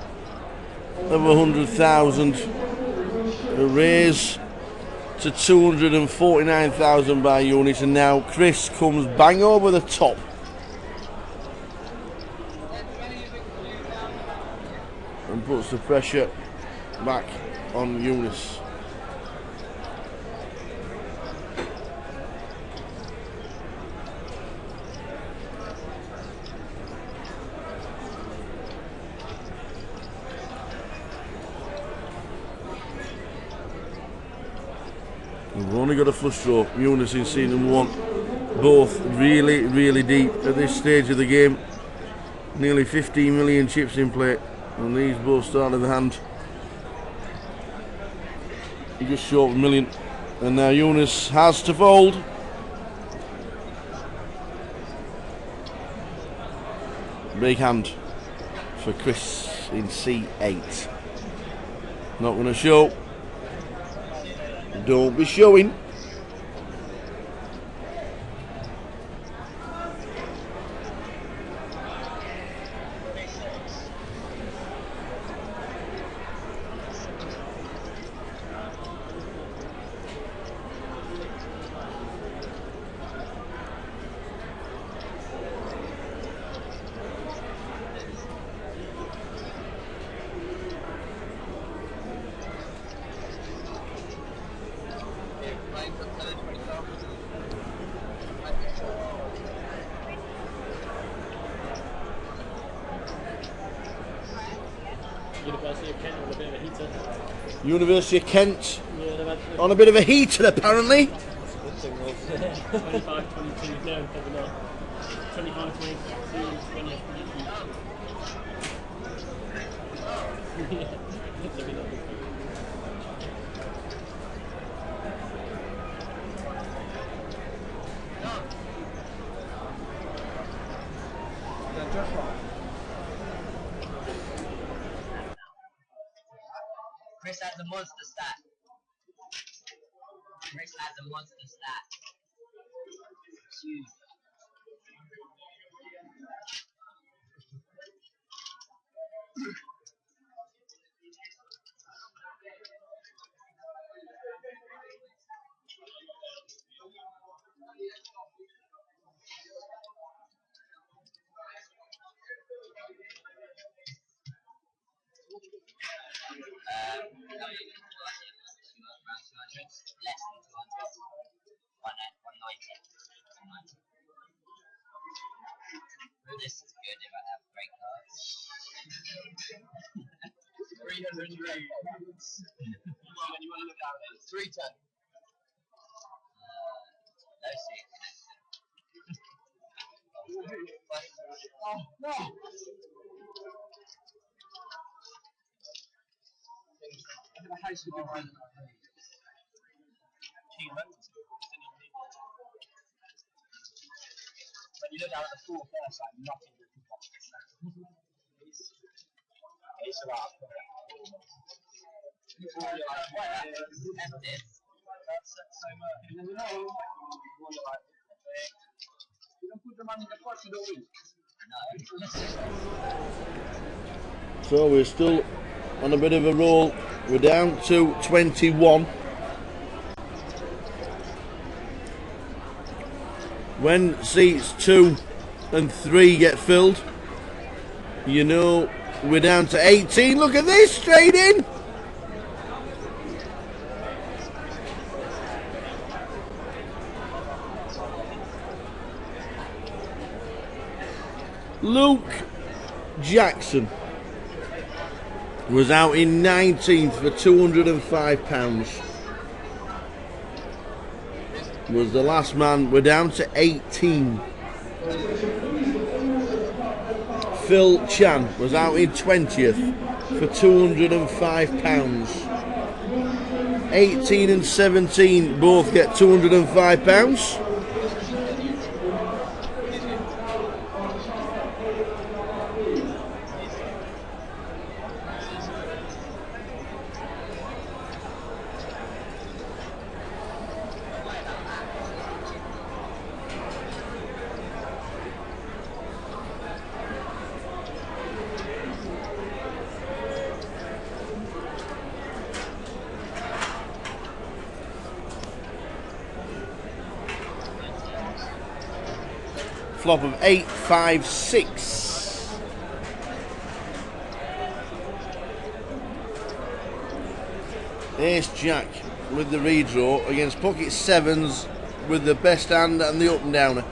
of 100,000, a raise to 249,000 by Eunice, and now Chris comes bang over the top. And puts the pressure back on Eunice. We've only got a flush draw. Eunice in seat number 1. Both really, really deep at this stage of the game. Nearly 15 million chips in play, and these both start in the hand. Just short of a million, and now Eunice has to fold. Big hand for Chris in C8. Not going to show. Don't be showing. University of Kent on a bit of a heater. University of Kent Yeah, on a bit of a heater apparently. 25, 22, no, probably not. 25, 22, 20. Yeah, maybe not. Chris has a monster stat. Chris has a monster stat. Huge. less than 200. 190. This is good if I have great cards. 300 great cards. You want to look out there? 310. No see. Oh, no! The house would be behind when you look down at the floor first, like nothing you can watch this. It's about that's so much. You don't put the money in the pot, you don't win. So we're still on a bit of a roll. We're down to 21. When seats 2 and 3 get filled, you know we're down to 18. Look at this, straight in. Luke Jackson was out in 19th for £205. Was the last man. We're down to 18. Phil Chan was out in 20th for £205. 18 and 17 both get £205. Flop of 856. Ace Jack with the redraw against pocket sevens with the best hand and the up and downer.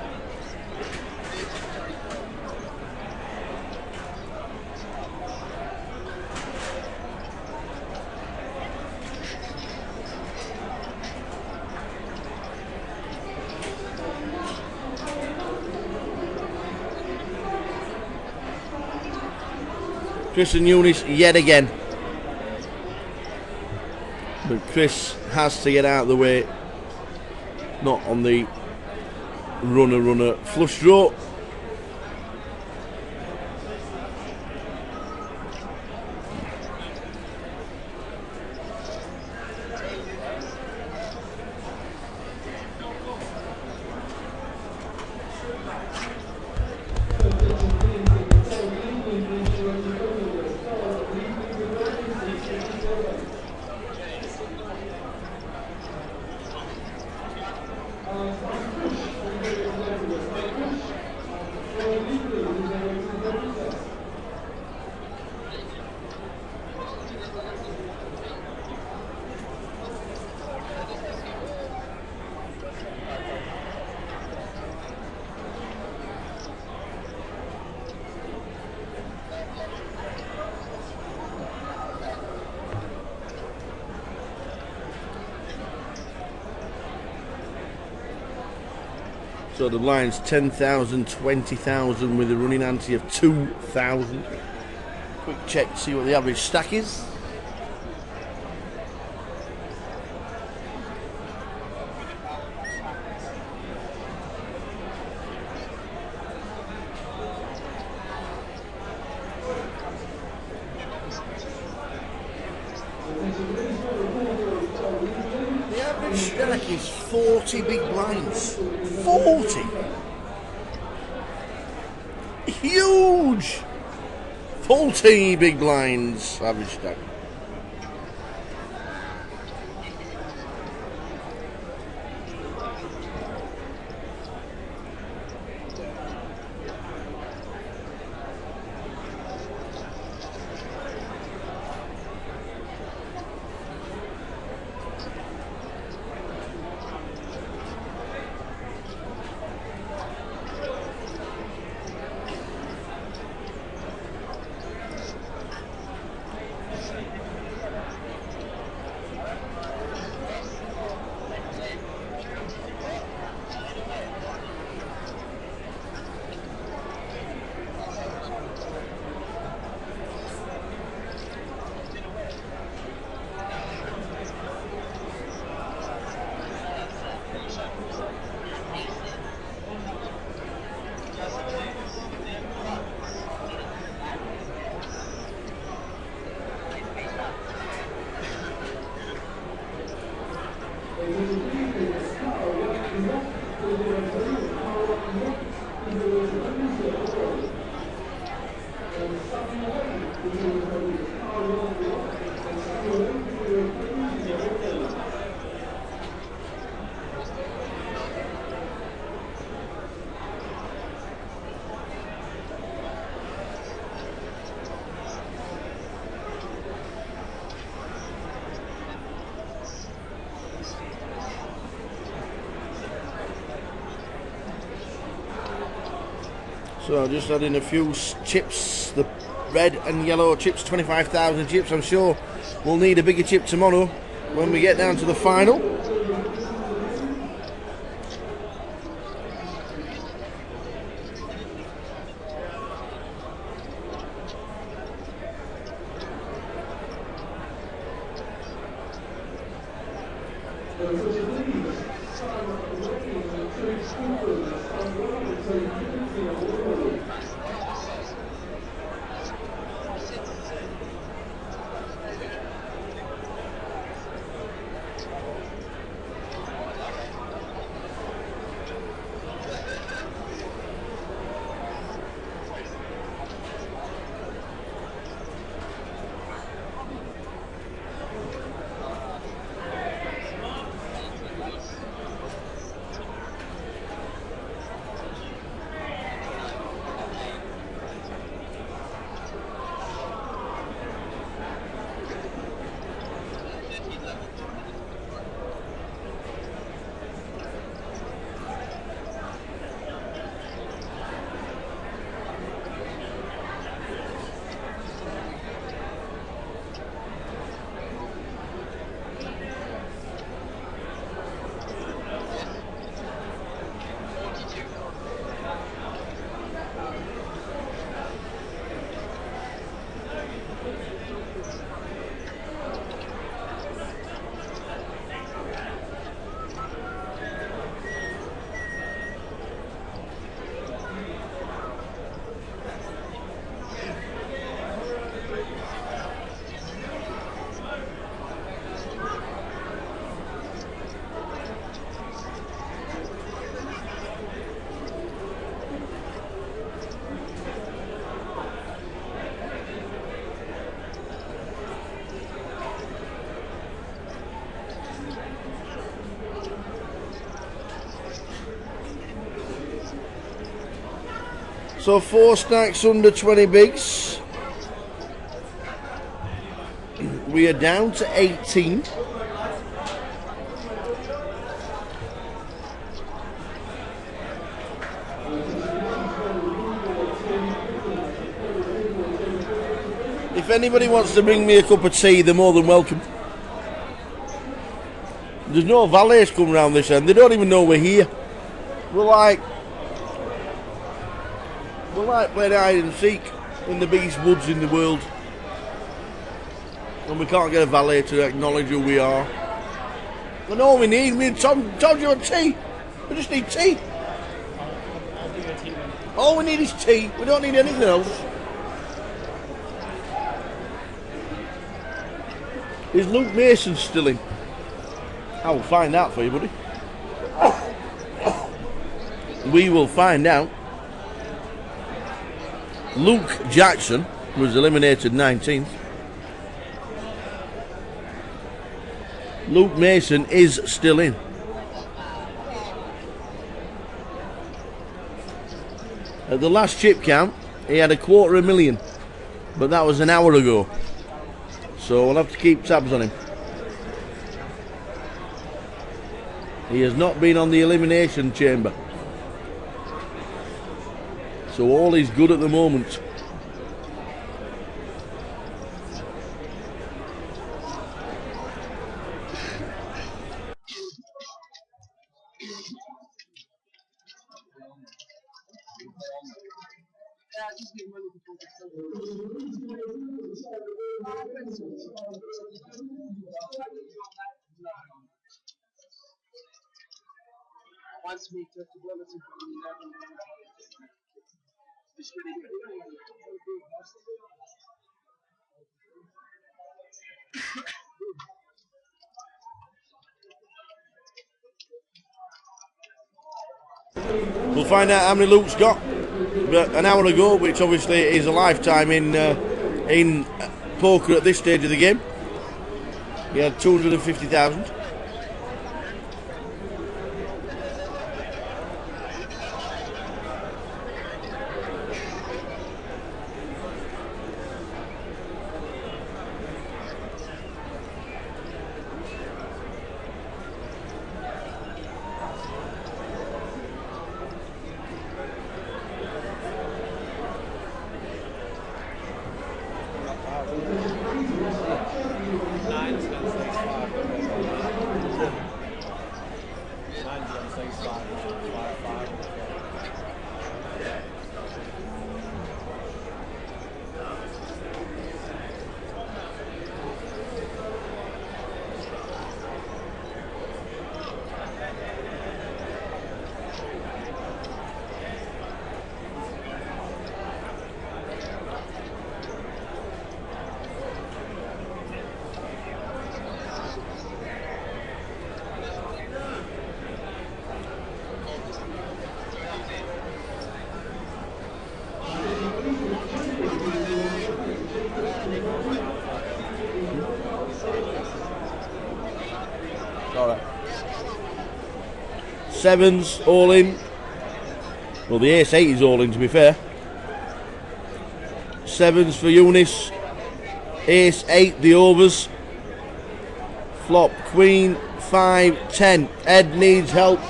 Chris and Eunice yet again. But Chris has to get out of the way. Not on the runner flush draw. So the blind's 10,000, 20,000 with a running ante of 2,000. Quick check to see what the average stack is. The average stack is 40 big blinds. 40! Huge! 40 big blinds average stack. So just adding a few chips, the red and yellow chips, 25,000 chips. I'm sure we'll need a bigger chip tomorrow when we get down to the final. So 4 stacks under 20 bigs. We are down to 18. If anybody wants to bring me a cup of tea, they're more than welcome. There's no valets come around this end. They don't even know we're here. We're like playing hide and seek in the biggest woods in the world, and we can't get a valet to acknowledge who we are. And all we need, me and Tom told you, tea. We just need tea. All we need is tea. We don't need anything else. Is Luke Mason still in? I will find out for you, buddy. We will find out. Luke Jackson was eliminated 19th. Luke Mason is still in. At the last chip count, he had 250,000, but that was an hour ago. So we'll have to keep tabs on him. He has not been on the elimination chamber. So all is good at the moment. We'll find out how many Luke's got an hour ago, which obviously is a lifetime in poker at this stage of the game. He had 250,000. Sevens all in. Well, the ace 8 is all in, to be fair. Sevens for Eunice. Ace 8 the overs. Flop queen 5 10. Ed needs help.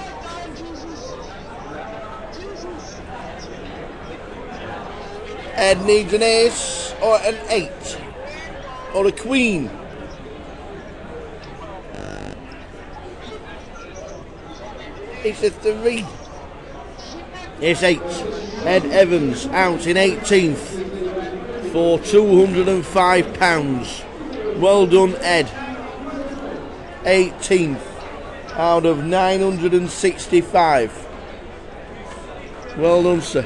Ed needs an ace or an 8 or a queen. It's a 3. It's 8. Ed Evans out in 18th for £205. Well done, Ed. 18th out of 965. Well done, sir.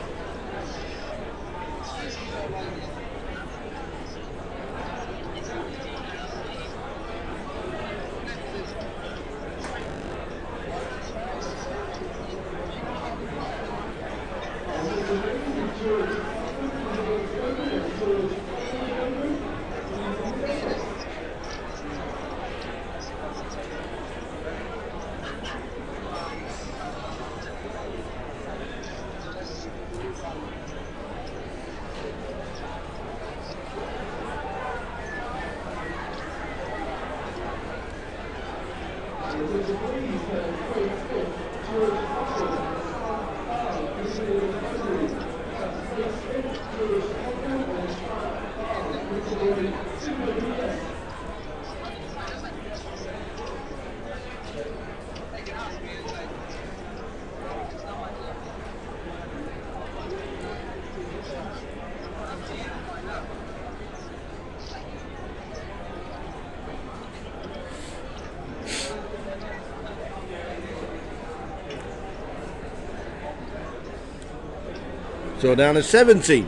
So down to 17.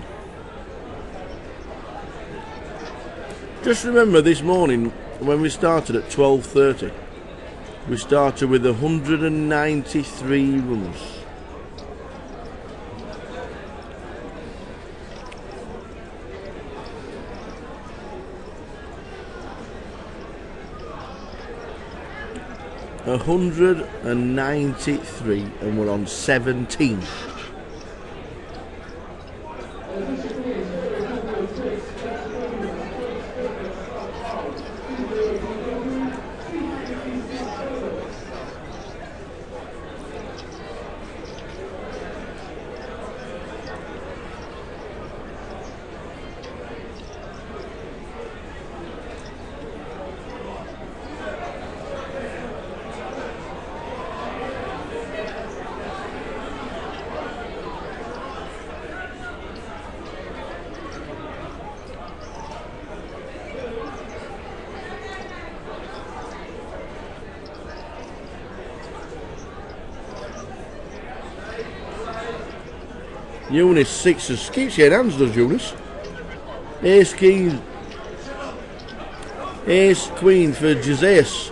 Just remember this morning when we started at 12:30, we started with 193 runners. $193 and we're on 17. Eunice sixes. Keeps your hands, does Eunice? Ace king. Ace queen for Josias.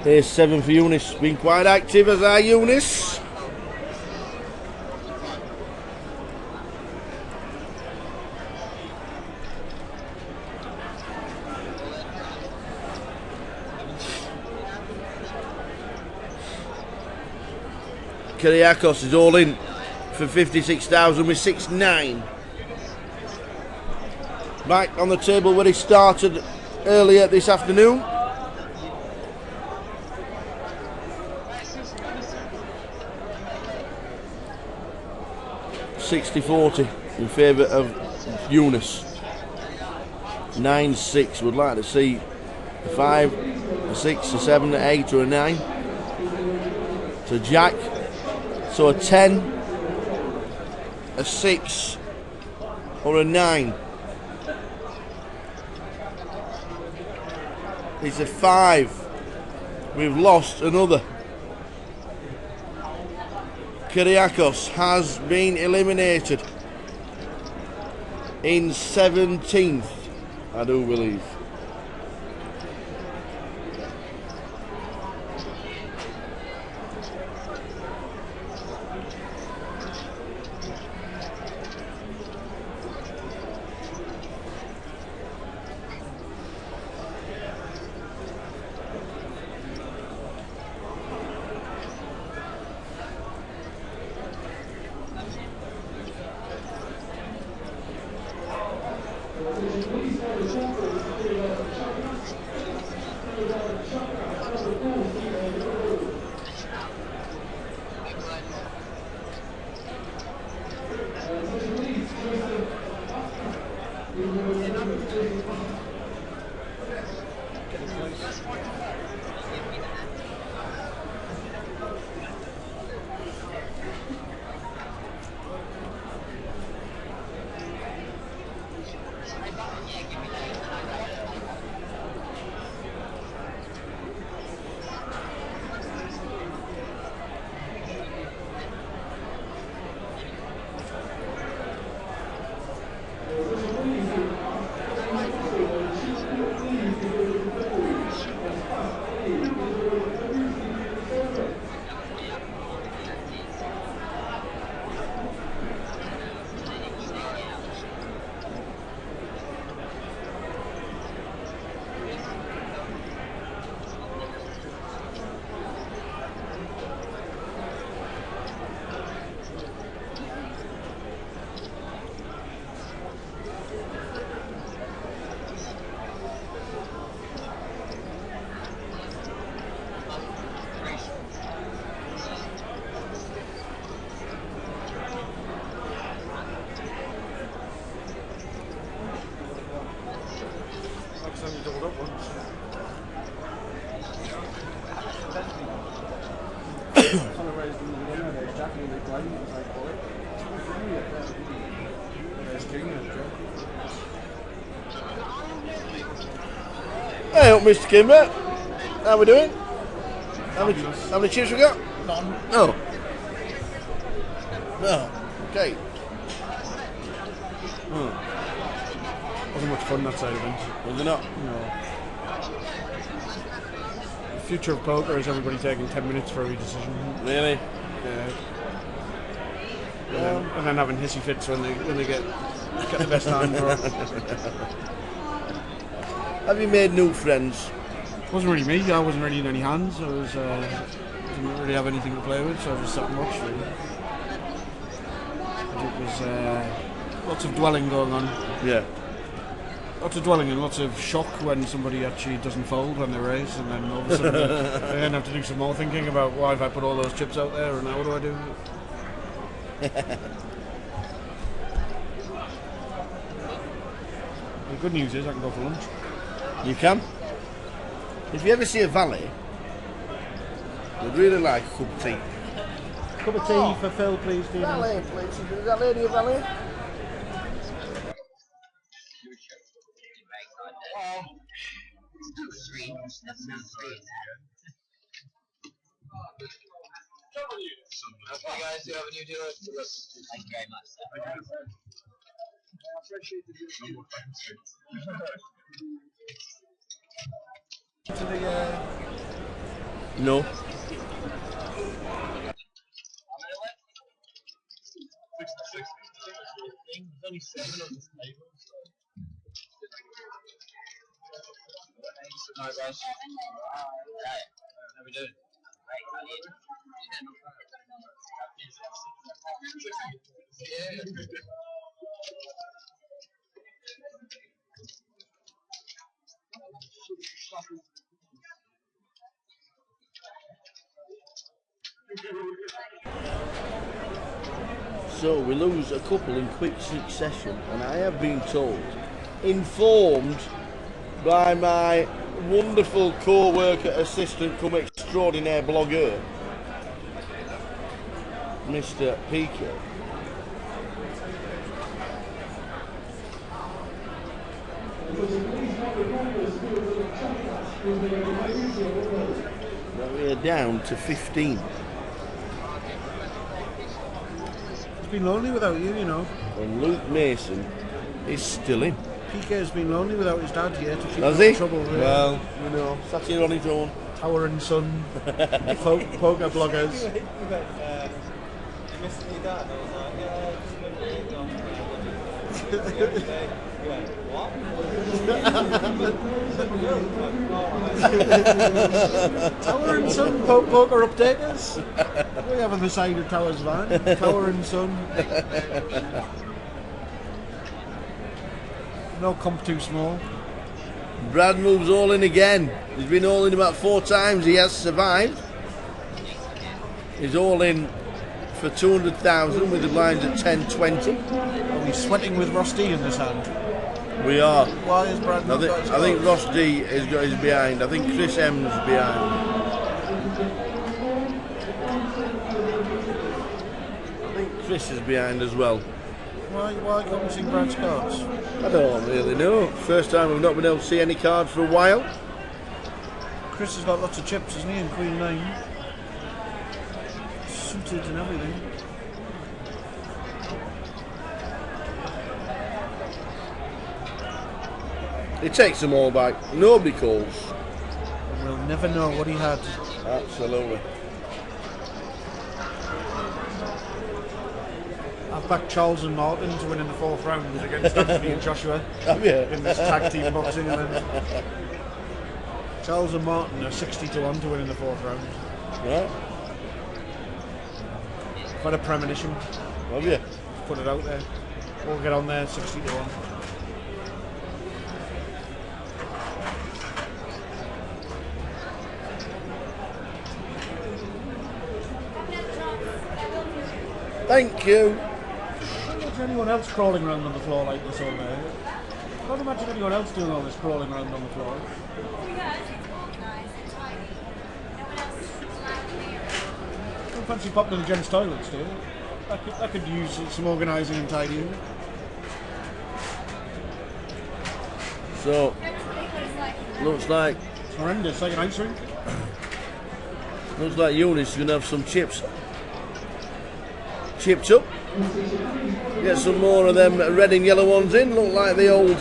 Here's 7 for Eunice. Been quite active as our Eunice. Kyriakos is all in for 56,000 with 6-9. Back on the table where he started earlier this afternoon. $60.40 in favour of Eunice. 9-6. Would like to see a 5, a 6, a 7, an 8 or a 9. So Jack. So a 10, a 6 or a 9. It's a 5. We've lost another. Kyriakos has been eliminated in 17th, I do believe. Hey up, Mr. Kimber. How we doing? How many chips we got? None. Oh. No. Okay. Wasn't much fun that side of things. Was it not? No. The future of poker is everybody taking 10 minutes for every decision. Really? Yeah. And then having hissy fits when they get the best hand draw. Have you made new friends? Wasn't really me. I wasn't really in any hands. I was didn't really have anything to play with, so I just sat and watched. Really. It was lots of dwelling going on. Yeah. Lots of dwelling and lots of shock when somebody actually doesn't fold when they raise, and then all of a sudden they then have to do some more thinking about why have I put all those chips out there, and now what do I do? The good news is I can go for lunch. You can. If you ever see a valet, I'd really like a cup of tea. Cup of tea for Phil, please, Stephen. Valet, please. Is that lady a valet? Okay, guys, do you have a new dealer? Thank you very much, sir. To the No. There's only 7 on this table. No, guys. Right. How we doing? So we lose a couple in quick succession, and I have been told, informed by my wonderful co-worker, assistant, cum extraordinaire blogger, Mr. PK. That we are down to 15. It's been lonely without you, you know. And Luke Mason is still in. PK's been lonely without his dad here to keep him Has out he? of trouble. Well, you know, sat here on his own. Tower and Son, poker bloggers. You missed your dad? I was like, yeah, Tower and Son poker updaters. We have on the side of Tower's van. Tower and Son. No comp too small. Brad moves all in again. He's been all in about 4 times. He has survived. He's all in for 200,000 with the blinds at 10.20. Are we sweating with Ross D in this hand? We are. Why is Brad not got his I think cards? Ross D has got his behind. I think Chris M's behind. I think Chris is behind as well. Why can't we see Brad's cards? I don't really know. First time we've not been able to see any cards for a while. Chris has got lots of chips, hasn't he? And Queen 9. Suited and everything. He takes them all back. Nobody calls. We'll never know what he had. Absolutely. I've backed Charles and Martin to win in the 4th round against Anthony and Joshua. Have you? In this tag team boxing event. Charles and Martin are 60-1 to win in the 4th round. Right. Quite a premonition. Have you? Put it out there. We'll get on there 60-1. Thank you. Can't imagine anyone else crawling around on the floor like this over there. Can't imagine anyone else doing all this crawling around on the floor. Don't fancy popping in the gents' toilets, do you? I could use some organising and tidying. So, looks like it's horrendous, like an ice rink. Looks like Eunice is going to have some chips chipped up. Get some more of them red and yellow ones in. Look like the old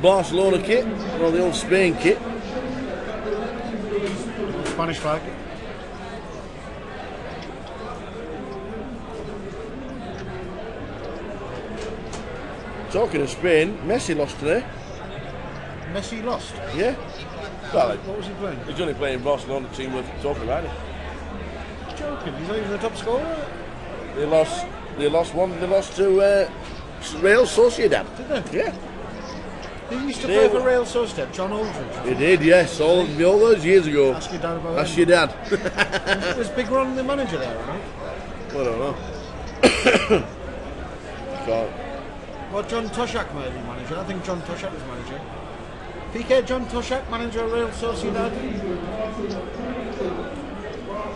Barcelona kit, or the old Spain kit. Spanish flag. Talking of Spain, Messi lost today. Messi lost? Yeah. Well, what was he playing? He's only playing Barcelona team worth talking about it. Joking, he's not even the top scorer. They lost to Real Sociedad. Did they? Yeah. He used to play for Real Sociedad, John Aldridge. He did, yes, all those years ago. Ask your dad about Ask him. your dad. Was Big Ron the manager there, right? I don't know. Can't. Well, John Toshak might be manager. I think John Toshak was manager. PK John Toshak, manager of Real Sociedad.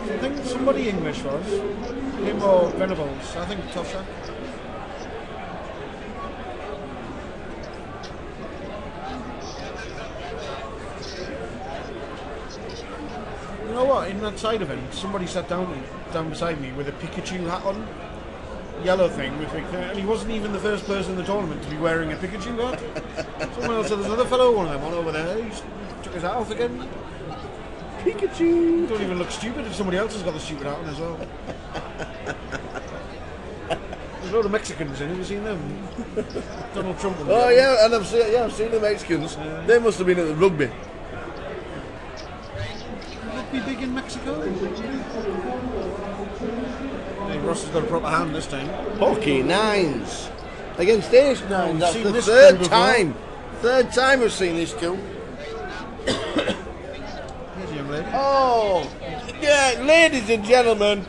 I think somebody English was. Him or Venables. I think Toshak. You know what? In that side event, somebody sat down beside me with a Pikachu hat on. Yellow thing with big thing, and he wasn't even the first person in the tournament to be wearing a Pikachu hat. Someone else said there's another fellow, one of them on over there, he took his hat off again. Pikachu. You don't even look stupid if somebody else has got the stupid hat on as well. There's a load of Mexicans in. Have you seen them? Donald Trump. Oh yeah, and I've seen the Mexicans. Yeah. They must have been at the rugby. Rugby big in Mexico. Hey, Ross has got a proper hand this time. Hockey nines against Ace nines. We've That's seen the this third before. time. Third time we've seen this too. Here's a young lady. Oh, yeah, ladies and gentlemen.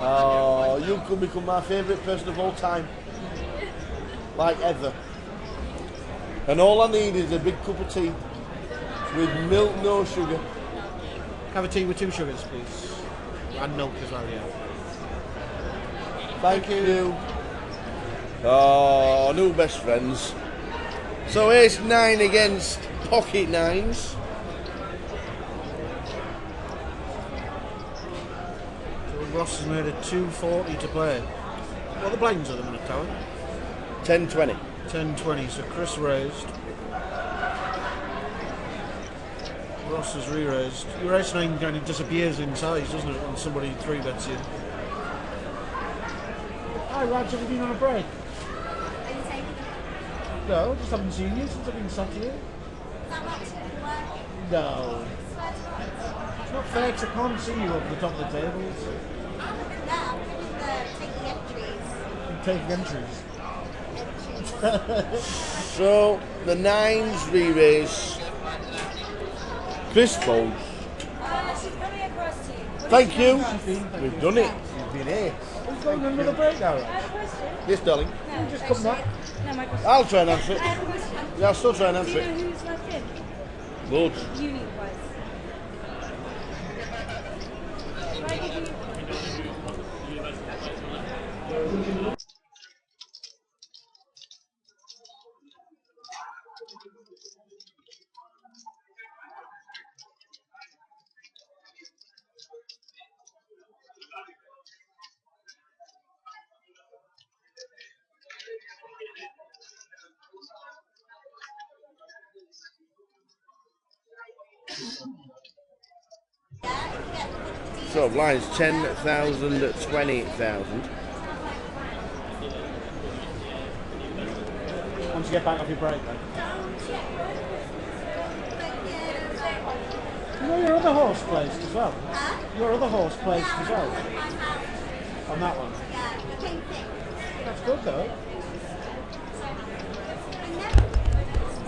Oh, you could become my favourite person of all time. Like ever. And all I need is a big cup of tea with milk, no sugar. Have a tea with 2 sugars, please. And milk as well, yeah. Thank you. Oh, new best friends. So Ace 9 against Pocket 9s. So Ross has made it 2:40 to play. What are the blinds at the minute, Tower? 10-20. 10-20, so Chris raised. Ross has re-raised. Your Ace 9 kind of disappears in size, doesn't it, when somebody 3-bets you? Hi Raj, have you been on a break? Are you taking it? No, just haven't seen you since I've been sat here. That much at work? No. It's not fair because I can't see you over the top of the tables. No, I'm taking entries. I'm taking entries. So the 9s re-raise. Chris folds. She's coming across to you. Thank you. We've done it. You've been here. Who's going on another break now, I right? have a question. Yes, darling. No, You just come back. No, my question. I'll try and answer it. I have a question. Yeah, I'll still try and Do answer you know it. who's left in? Loads. Uni-wise. Should I give you... So blinds 10,000 at 20,000. Once you get back off your break, then. You know your other horse placed as well? Your other horse placed as well? On that one? That's good though.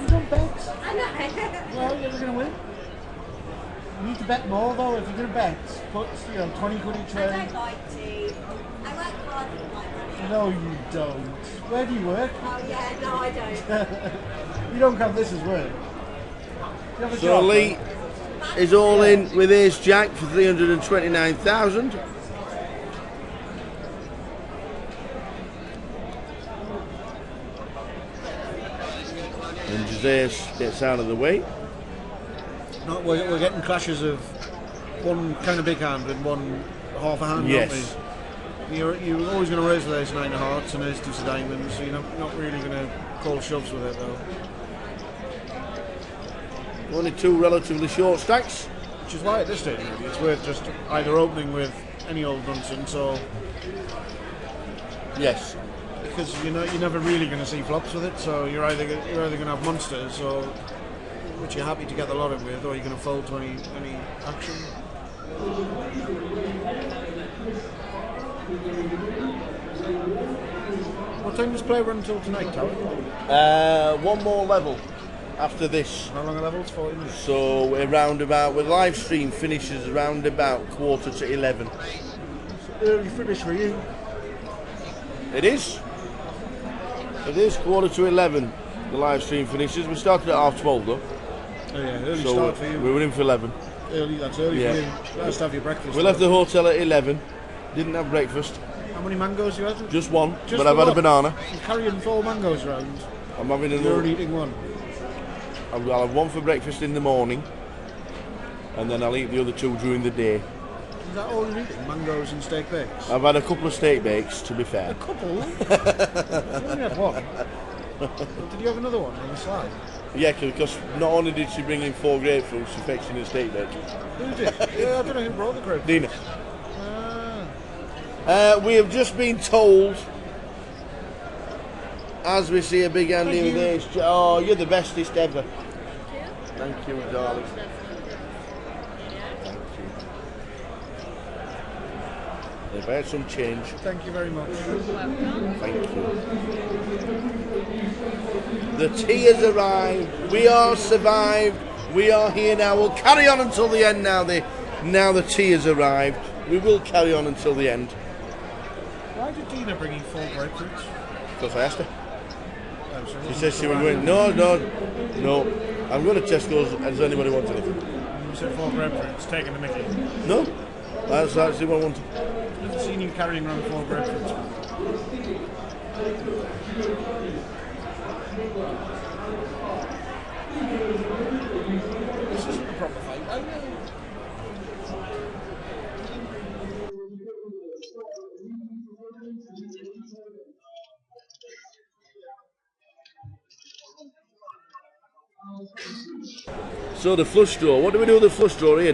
You don't bet. I know. Well, you're going to win. You need to bet more though. If you're going to bet, put 20 quid each I way. don't like to. I work hard for my money. No, you don't. Where do you work? Oh yeah, no I don't. You don't count this as work. You have a So job, Lee is all in with Ace Jack for 329,000. And Jose gets out of the way. No, we're getting clashes of one kind of big hand and one half a hand, Yes. aren't we? You're always going to raise with Ace 9 of hearts and Ace 2 of diamonds, so you're not really going to call shoves with it though. Only 2 relatively short stacks. Which is why at this stage maybe it's worth just either opening with any old nonsense or... Yes. Because you're never really going to see flops with it, so you're either going to have monsters, or which you're happy to get the lot in with, or you're going to fold to any action. What time does play run until tonight, Tower? One more level after this. How long are levels? 40 minutes. So we're round about, with live stream finishes around about 11:15. Early finish for you. It is. It is 11:15. The live stream finishes. We started at 12:30 though. Oh yeah, early So start for you. we were in for 11. That's early Yeah. for you. Let's have your breakfast. We left the hotel at 11. Didn't have breakfast. How many mangoes you had? Just one, Just but I've the had a one? banana. You're carrying 4 mangoes around. I'm having You're another. only eating one. I'll have one for breakfast in the morning, and then I'll eat the other 2 during the day. Is that all you're eating? Mangoes and steak bakes? I've had a couple of steak bakes, to be fair. A couple? You only had one. Did you have another one on the slide? Yeah, because not only did she bring in 4 grapefruits, she fetched in a steak bake. Who did? Yeah, I don't know who brought the grapefruit. Dina. Ah. We have just been told, as we see a big Andy with this, oh, you're the bestest ever. Thank you, darling. Thank you. If I had some change. Thank you very much. Thank you. The tea has arrived. We are survived. We are here now. We'll carry on until the end now. Now the tea has arrived. We will carry on until the end. Why did Dina bring in 4 grapefruits? Because I asked her. Oh, so She said she was going, no. I'm going to Tesco's. Does anybody want anything? You said 4 grapefruits, taking the mickey. No. That's actually what I wanted. I've never seen you carrying around 4 grapefruits. This isn't a proper fight. I know. So the flush draw. What do we do with the flush draw here,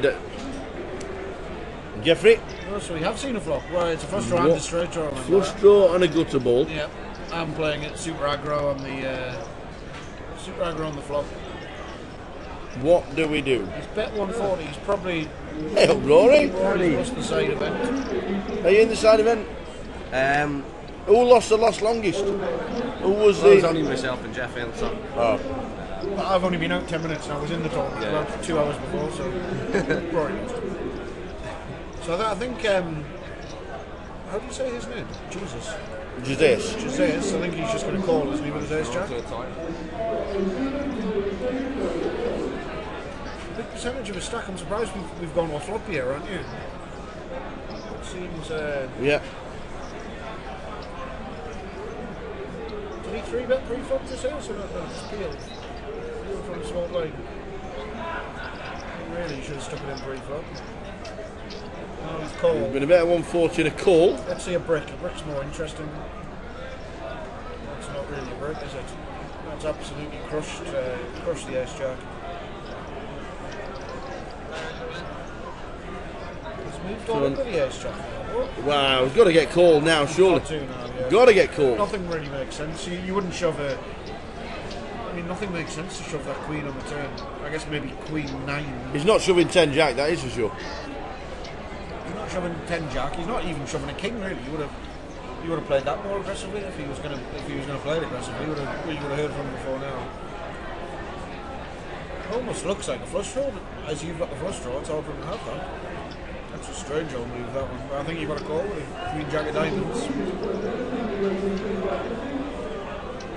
Jeffrey? Oh, so we have seen a flop. Well, it's a flush draw and a straight draw. Flush draw and a gutter ball. Yeah, I'm playing it super aggro on the flop. What do we do? He's bet 140. He's probably. Hey up, Rory. Rory lost the side event. Are you in the side event? Who lost the longest? Who was Well, it was only myself and Jeff Hilton. Oh. But I've only been out 10 minutes and I was in the tournament about 2 hours before, so Rory lost. So I think, how do you say his name? Jesus. Jesus. Jesus. I think he's just going to call, isn't he, with his ace jack? Big percentage of his stack. I'm surprised we've gone off flop here, aren't you? It seems. Yeah. Did he 3-bet pre-flop this ace or not? No, it's peeled. Peeled from a small line. Really, he should have stuck it in pre-flop. Oh, he's called. It's been a bet 140 and a call. Let's see a brick. A brick's more interesting. That's not really a brick, is it? That's absolutely crushed the ace jack. He's moved on into the ace jack. Wow, we've got to get called now, surely. Got to get called. Nothing really makes sense. You wouldn't shove a. I mean, nothing makes sense to shove that queen on the turn. I guess maybe queen 9. He's not shoving 10 jack, that is for sure. He's not shoving 10 jack. He's not even shoving a king. Really, you would have played that more aggressively if he was going to play it aggressively. You would have heard from him before now. It almost looks like a flush draw, but as you've got the flush draw, it's hard for him to have that. That's a strange old move, that one. But I think you've got to call with it. Queen jack of diamonds.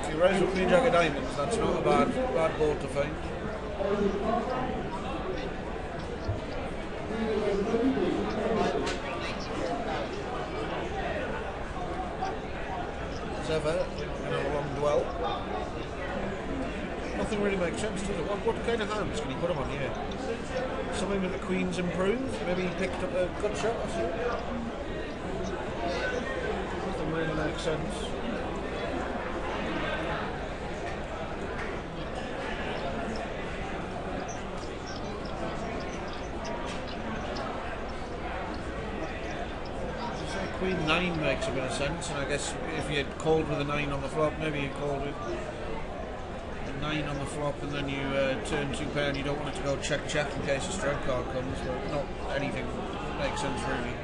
If you raise with queen jack of diamonds, that's not a bad board to find. As ever, in a long dwell. Nothing really makes sense, does it? What kind of hands can he put him on here? Something that the queen's improved? Maybe he picked up a good shot or something? Nothing really makes sense. Queen 9 makes a bit of sense, and I guess if you had called with a 9 on the flop, maybe you called with a 9 on the flop and then you turn 2 pair and you don't want it to go check in case a strike card comes, but not anything makes sense really.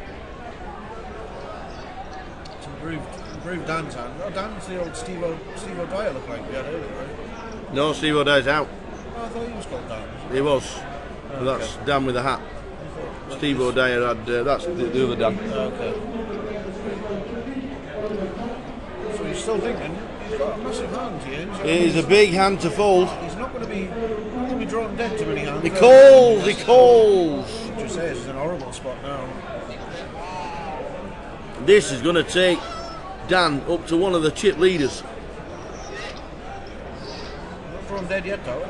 It's improved Dan's hand. Oh, Dan's the old Steve O'Dyer look like we had earlier, right? No, Steve O'Dyer's out. Oh, I thought he was called Dan. He was. But that's Dan with the hat. Steve O'Dyer had, that's the other Dan. Okay. So he's still thinking, he's got a massive hand here. It is a big hand to fold. He's not going to be drawn dead to many hands. He calls, he calls. Just say it's in a horrible spot now. This is going to take Dan up to one of the chip leaders. Not drawn dead yet though.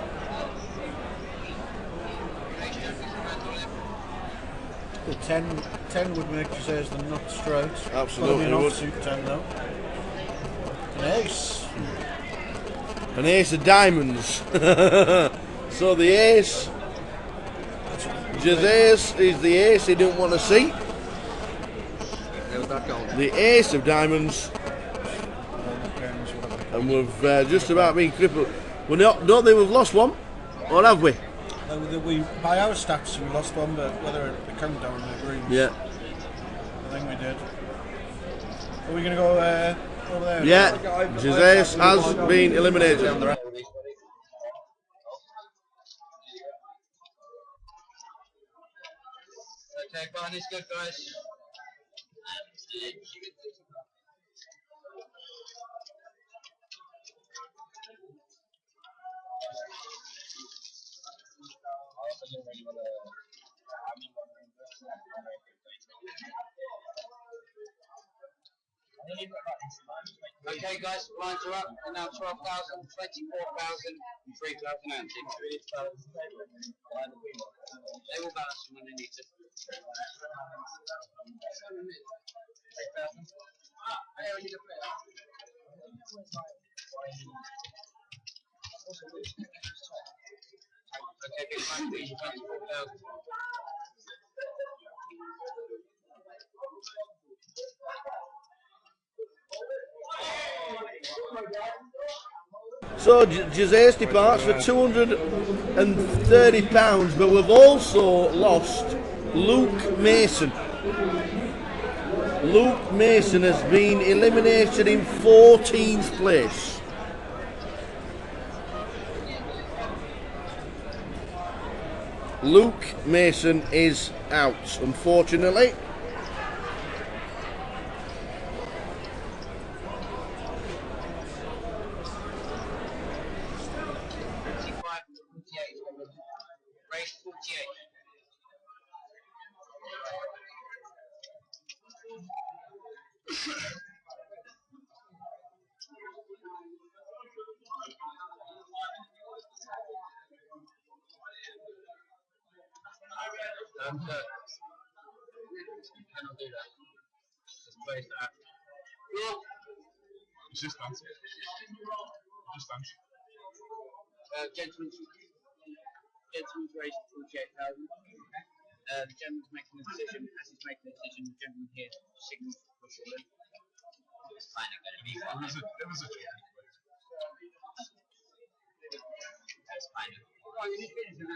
The 10 would make you say is the nut straight. Absolutely an would. offsuit 10 though. An ace. An ace of diamonds. So the ace, Jose is the ace he didn't want to see. How's that going? The ace of diamonds. And we've just about been crippled. We're not, don't think we've lost one, or have we? By our stats, we lost one, but whether it counted down in the greens, Yeah. I think we did. Are we going to go over there? Yeah, Jesus has been eliminated. Okay, fine, it's good, guys. Okay, guys, lines are up, and now 12,000, 24,000, and 3,000 antics. They will balance when they need to. 3,000. Okay, get back to 24,000. So Jesus departs for £230, but we've also lost Luke Mason. Luke Mason has been eliminated in 14th place. Luke Mason is out, unfortunately. Race 48. You cannot do that. Just place that. It's just dance. Just dance. Gentleman's race 48,000. The gentleman's making a decision. As he's making a decision, the gentleman here signals for shortly. It's fine, I'm going to be fine. It was a That's fine. Well, you need to finish that now.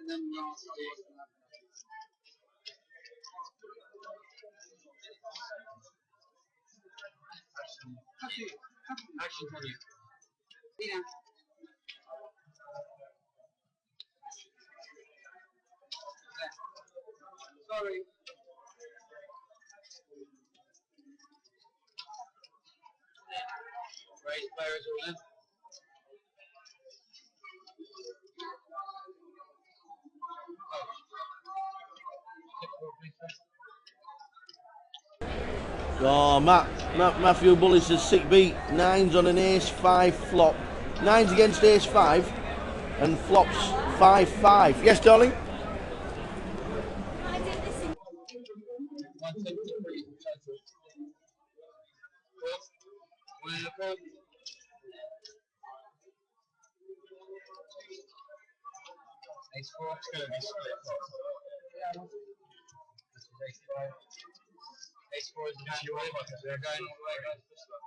And then last year. Action on you. Yeah. Sorry. Race players all in. Oh, Matthew Bullis says sick beat. 9s on an ace 5 flop. 9s against ace 5 and flops 5-5. Yes, darling? Ace 4 is going to be split. Ace 4 is the hand you're in. They're going all the way down to this one.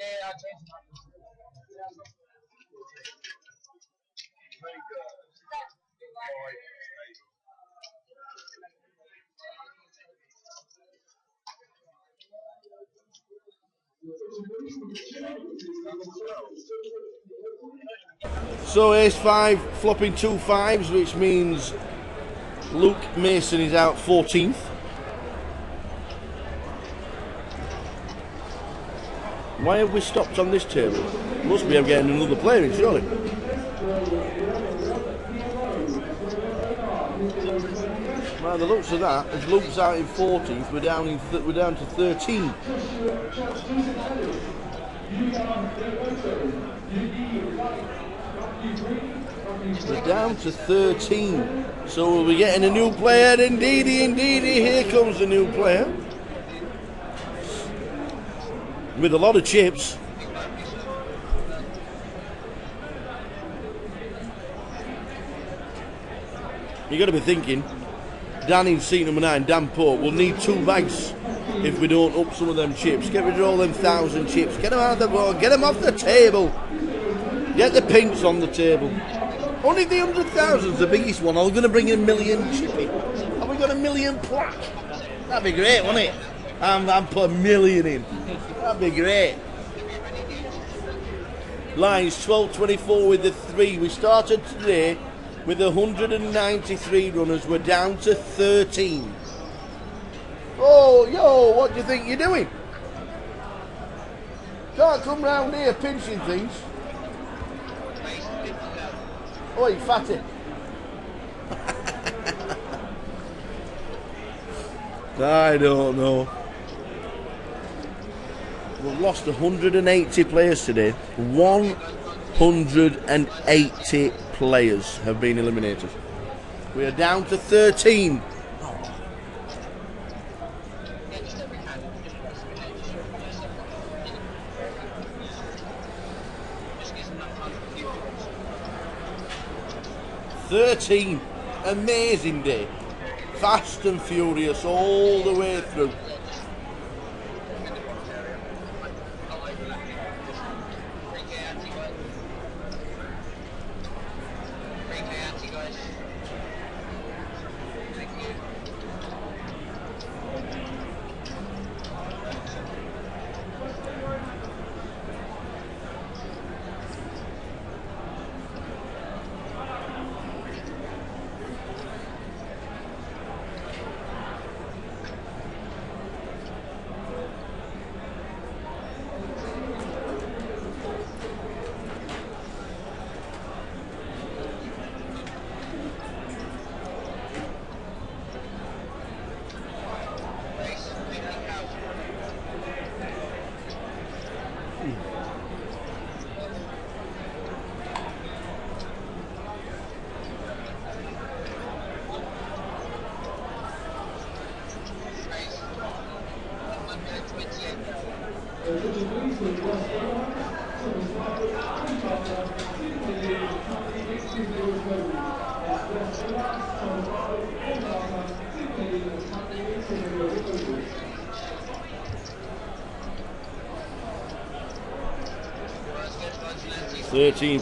Yeah, I changed it. Very good. So ace 5 flopping 2 5s, which means Luke Mason is out 14th. Why have we stopped on this table? Must be getting another player in, surely. By the looks of that, as Luke's out in 14th, we're down to 13. We're down to 13. So we'll be getting a new player. Indeedy, here comes a new player. With a lot of chips. You got to be thinking, Dan in seat number 9, Dan Pope, will need 2 bags if we don't up some of them chips. Get rid of all them 1,000 chips. Get them out of the board. Get them off the table. Get the pinks on the table. Only the 100,000's the biggest one. Are we going to bring in 1 million chippy? Have we got 1 million plaque? That'd be great, wouldn't it? I'm put 1 million in. That'd be great. Lines 12.24 with the 3. We started today with 193 runners. We're down to 13. Oh, yo, what do you think you're doing? Can't come round here pinching things. Oi, fatty. I don't know. We've lost 180 players today. 180 players have been eliminated. We are down to 13. Amazing day. Fast and furious all the way through.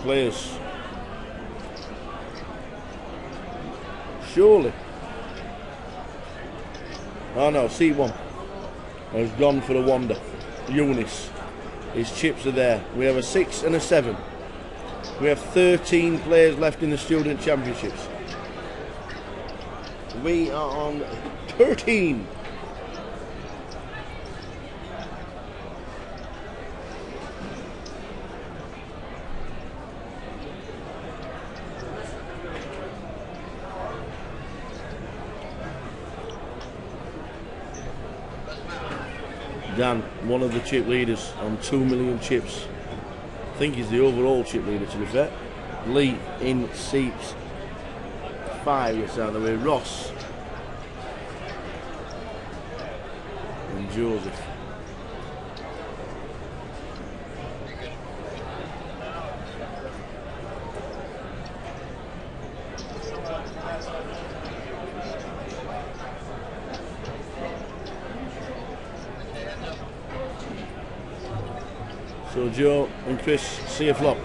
Players. Surely. Oh no, C1 has gone for a wonder. Eunice. His chips are there. We have a 6 and a 7. We have 13 players left in the Student Championships. We are on 13. Dan, one of the chip leaders on 2 million chips. I think he's the overall chip leader, to be fair. Lee in seat 5, gets out of the way. Ross and Joseph. So Joe and Chris see a flop.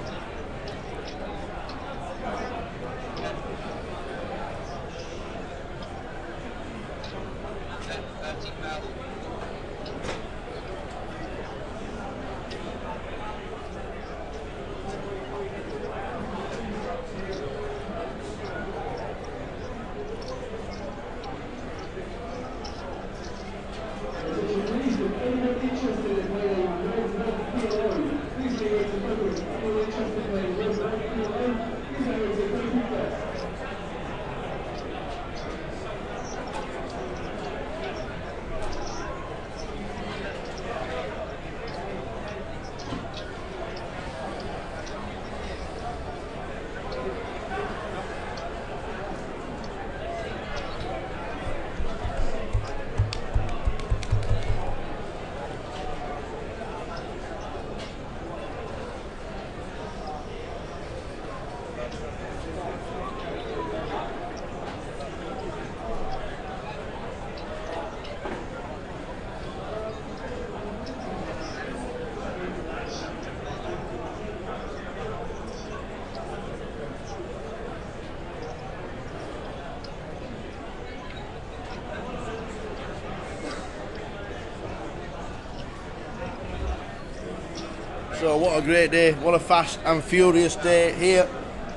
So what a great day, what a fast and furious day here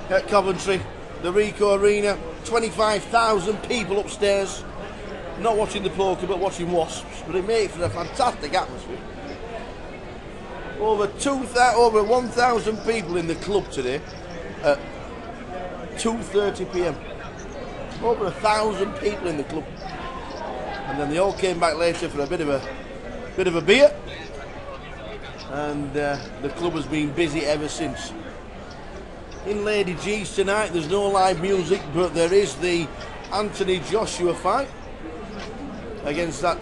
at Coventry, the Ricoh Arena. 25,000 people upstairs, not watching the poker but watching Wasps, but it made for a fantastic atmosphere. Over 1,000 people in the club today at 2:30 p.m. Over 1,000 people in the club, and then they all came back later for a bit of a beer, and the club has been busy ever since. In Lady G's tonight, there's no live music, but there is the Anthony Joshua fight against that.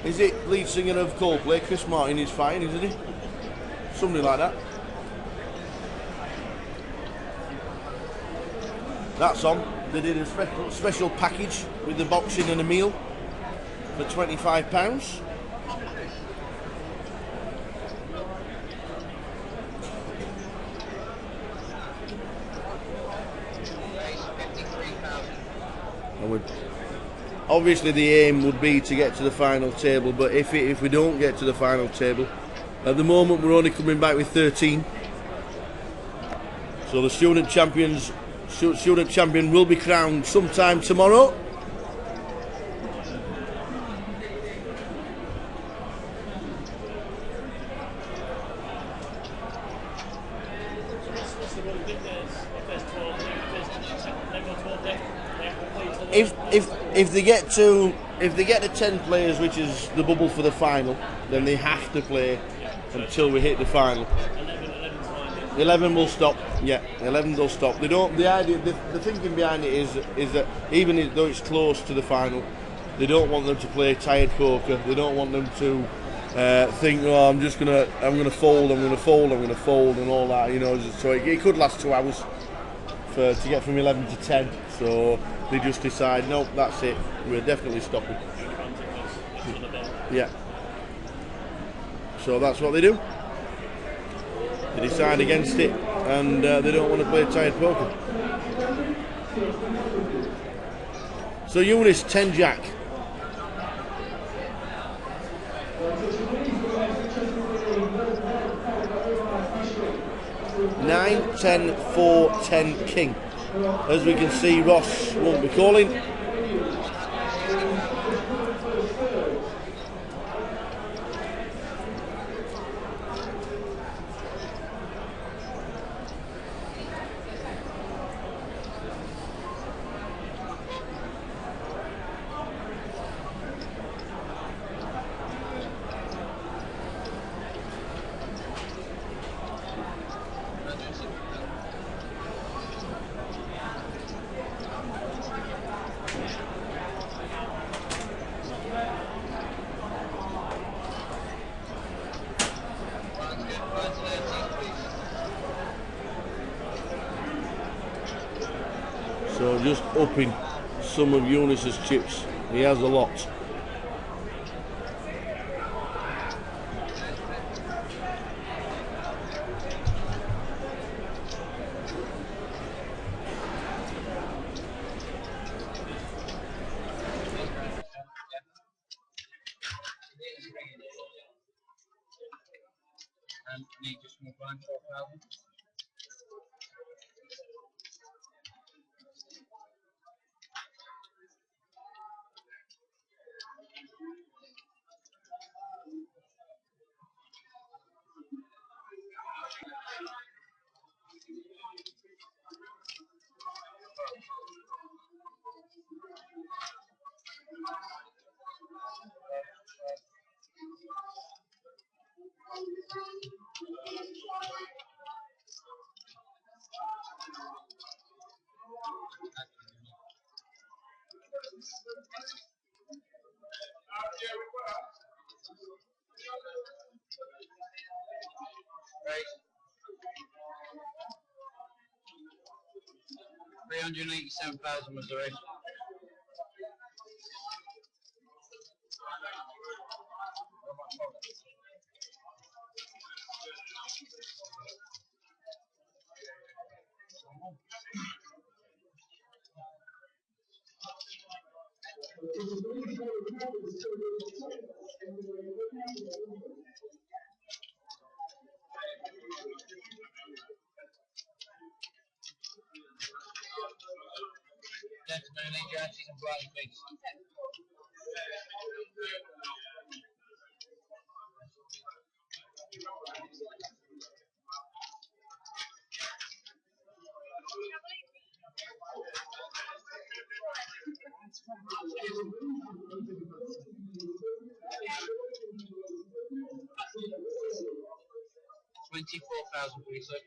Is it lead singer of Coldplay? Chris Martin is fighting, isn't he? Something like that. That's on. They did a special package with the boxing and a meal for £25. Obviously the aim would be to get to the final table, but if we don't get to the final table, at the moment we're only coming back with 13. So the student champion will be crowned sometime tomorrow. If they get to 10 players, which is the bubble for the final, then they have to play until we hit the final. 11 will stop. Yeah, 11 will stop. They don't. The idea, the thinking behind it is that even though it's close to the final, they don't want them to play tired poker. They don't want them to think, oh, I'm gonna fold, and all that. You know, so it could last 2 hours to get from 11 to 10. So they just decide, nope, that's it. We're definitely stopping. Yeah. So that's what they do. They decide against it, and they don't want to play tired poker. So Eunice, 10 jack. 9, 10, 4, 10, king. As we can see, Ross won't be calling. So just upping some of Eunice's chips. He has a lot. Need just more blind 12,000. Right. 387,000 was the race. Gentlemen, need your antes and blind, please. $24,000, please, sir.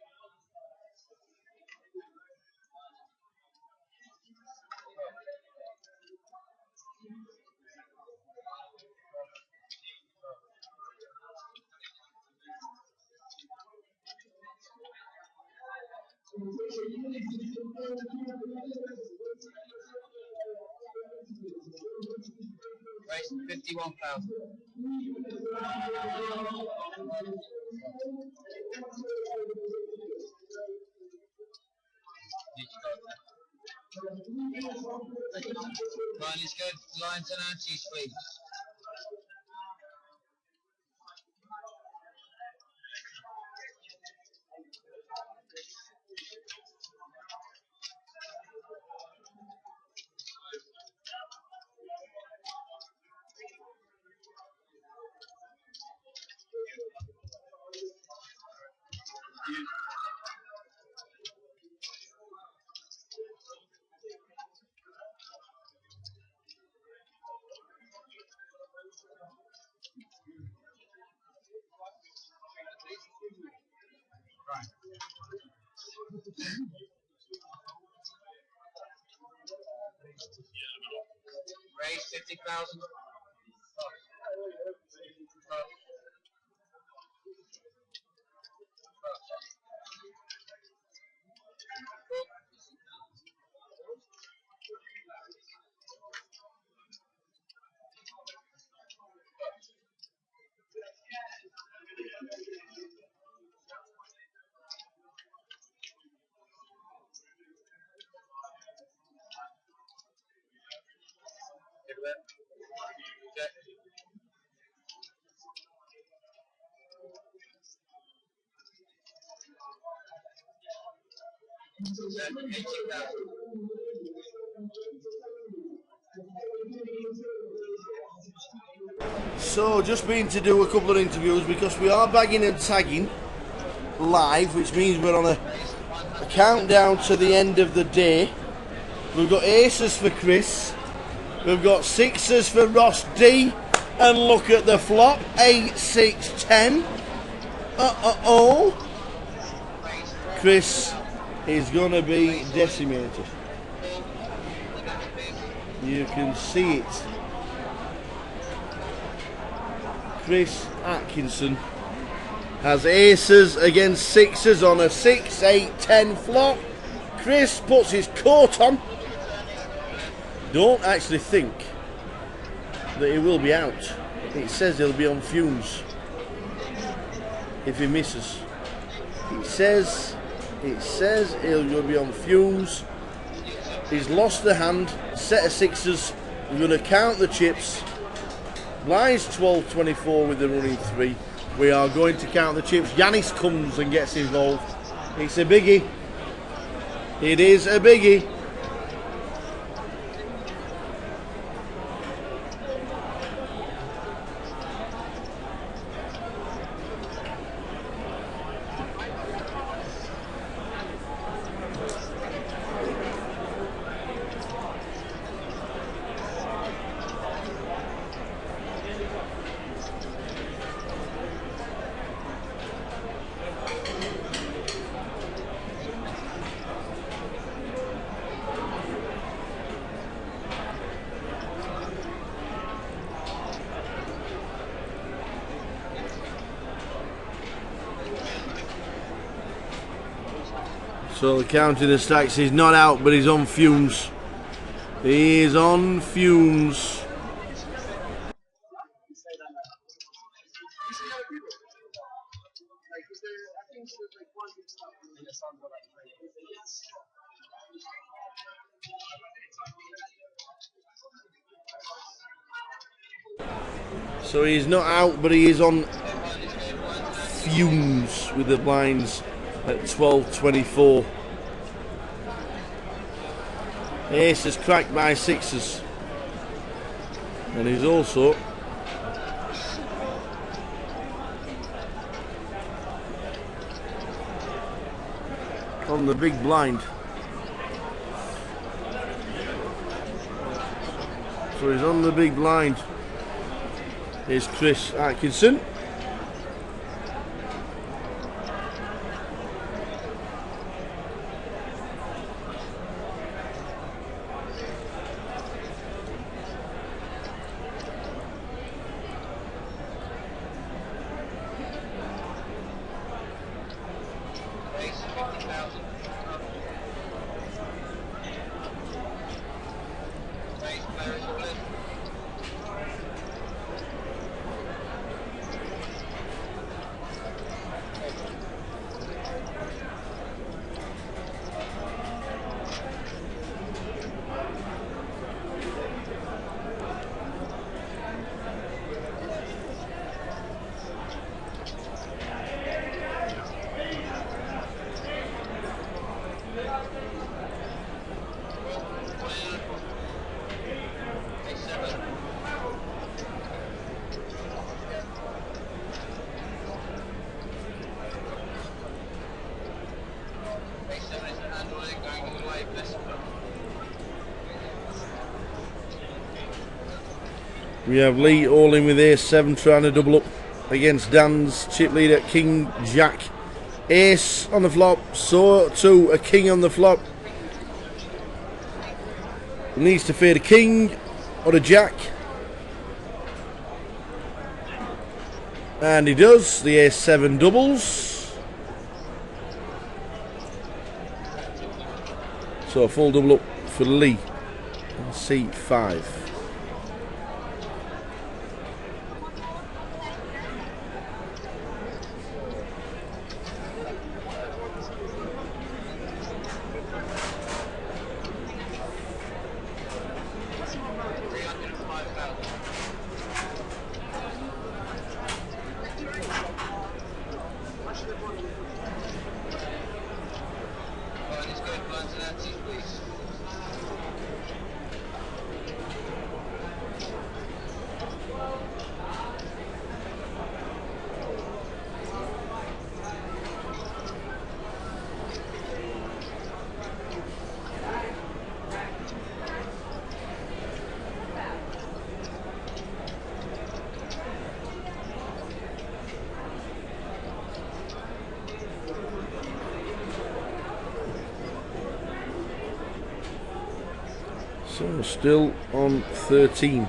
Race 51,000. Line is good. Lines and antes, please. Raise 50,000. So, just been to do a couple of interviews because we are bagging and tagging live, which means we're on a countdown to the end of the day. We've got aces for Chris, we've got sixes for Ross D, and look at the flop, 8, 6, 10. Chris is going to be decimated. You can see it. Chris Atkinson has aces against sixes on a 6, 8, 10 flop. Chris puts his coat on. Don't actually think that he will be out. It says he'll be on fumes if he misses. It says he'll be on fumes. He's lost the hand, set of sixes. We're going to count the chips. Blinds 12-24 with the running 3. We are going to count the chips. Yanis comes and gets involved. It's a biggie. It is a biggie. So the counting the stacks, he's not out, but he's on fumes. He is on fumes. So he's not out, but he is on fumes with the blinds at 12-24. Ace is cracked by sixes. And he's also on the big blind. So he's on the big blind. Here's Chris Atkinson. We have Lee all in with ace 7 trying to double up against Dan's chip leader King Jack. Ace on the flop, so too a king on the flop. Needs to fade a king or a jack. And he does, the ace 7 doubles. So a full double up for Lee. C5. So still on 13.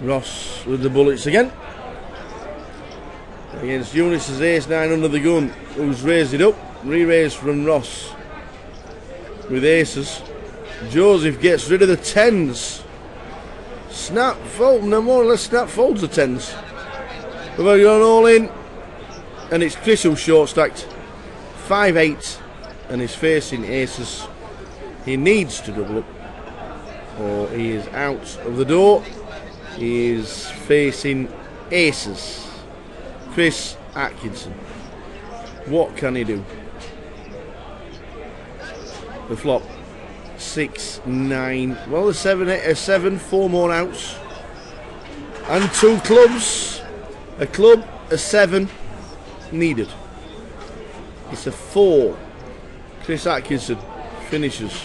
Ross with the bullets again. Against Eunice's ace 9 under the gun, who's raised it up. Re-raise from Ross with aces. Joseph gets rid of the 10s. Snap fold, no more or less snap folds the 10s. We've gone all in, and it's Chris who's short stacked. 5-8, and he's facing aces. He needs to double up, or he is out of the door. He is facing aces. Chris Atkinson. What can he do? The flop 6, 9. Well, a 7, 8, a 7, 4 more outs, and 2 clubs. A club, a 7 needed. It's a 4. Chris Atkinson finishes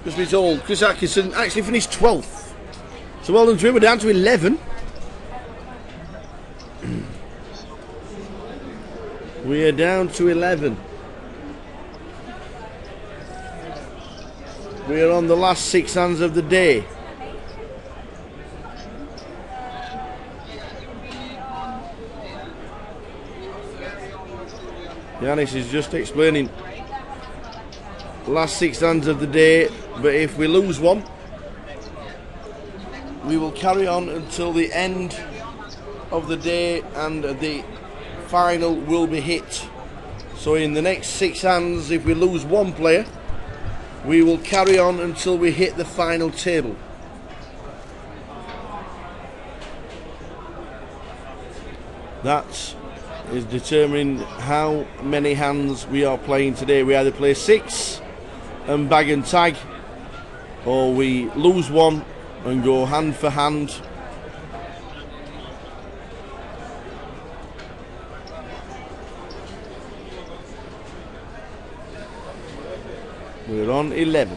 Just be told, Chris Atkinson actually finished 12th. So well done to him. We're down to 11. We are down to 11. We are on the last 6 hands of the day. Yanis is just explaining last 6 hands of the day, but if we lose one, we will carry on until the end of the day and the final will be hit. So in the next 6 hands, if we lose one player, we will carry on until we hit the final table. That is determining how many hands we are playing today. We either play 6 and bag and tag, or we lose one and go hand for hand. We're on 11.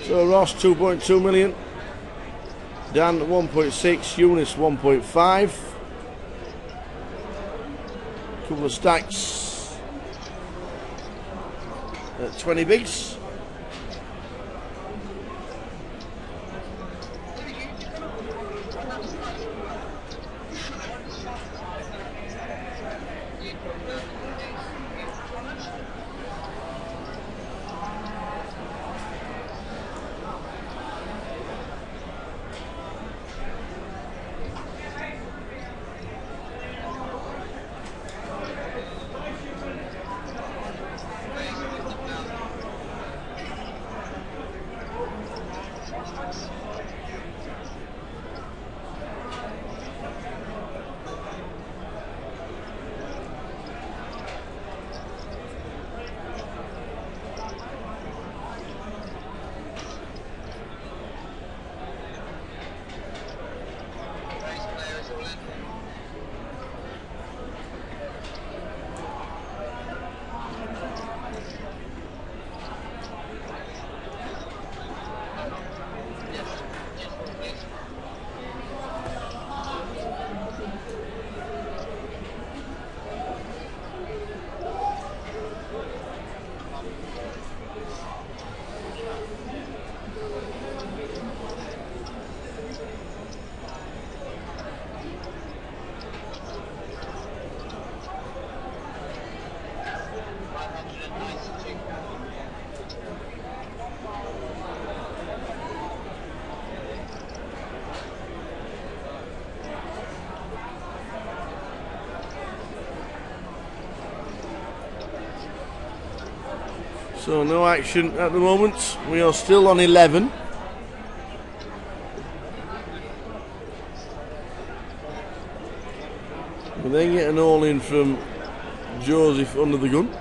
So Ross 2.2 million, Dan 1.6, Eunice 1.5. Couple of stacks at 20 bigs. So no action at the moment. We are still on 11. We then get an all in from Joseph under the gun.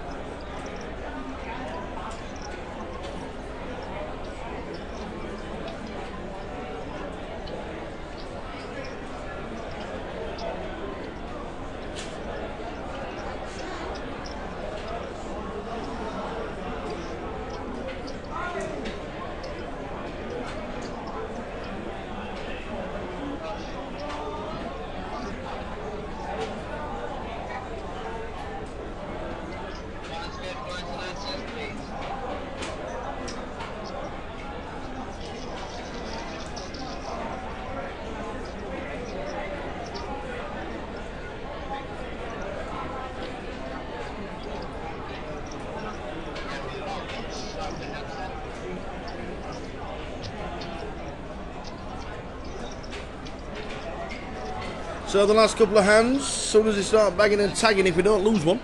So the last couple of hands, as soon as they start bagging and tagging, if we don't lose one,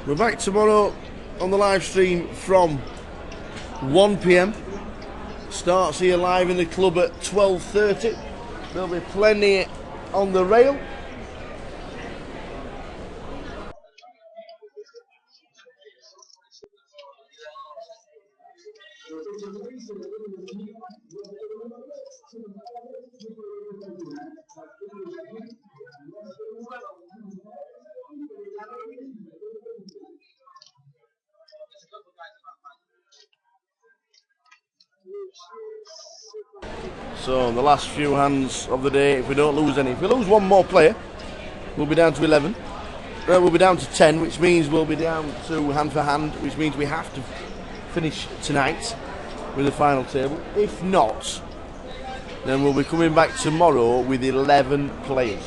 we're back tomorrow on the live stream from 1 PM. Starts here live in the club at 12:30. There'll be plenty on the rail. So the last few hands of the day, if we don't lose any, if we lose one more player, we'll be down to 11. We'll be down to 10, which means we'll be down to hand for hand, which means we have to finish tonight with the final table. If not, then we'll be coming back tomorrow with 11 players.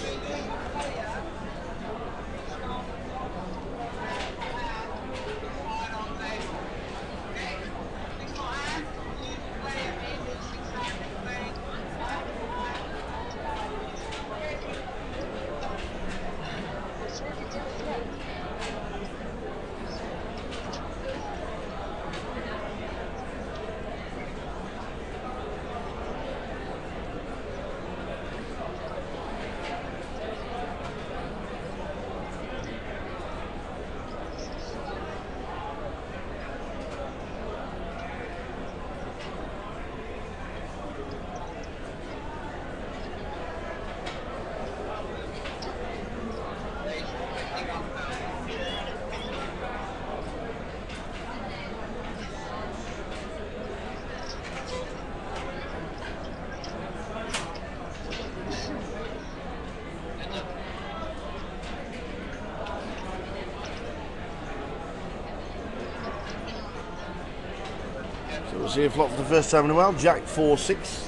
So we'll see a flop for the first time in a while. Jack 4-6.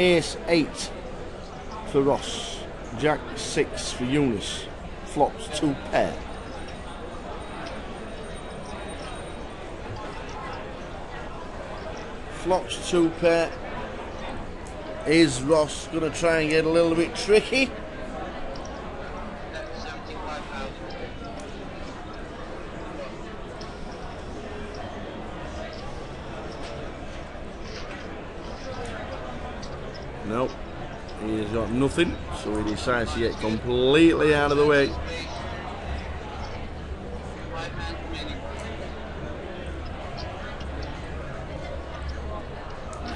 Ace 8 for Ross. Jack 6 for Eunice. Flops 2 pair. Flops 2 pair. Is Ross going to try and get a little bit tricky? Nope, he's got nothing, so he decides to get completely out of the way.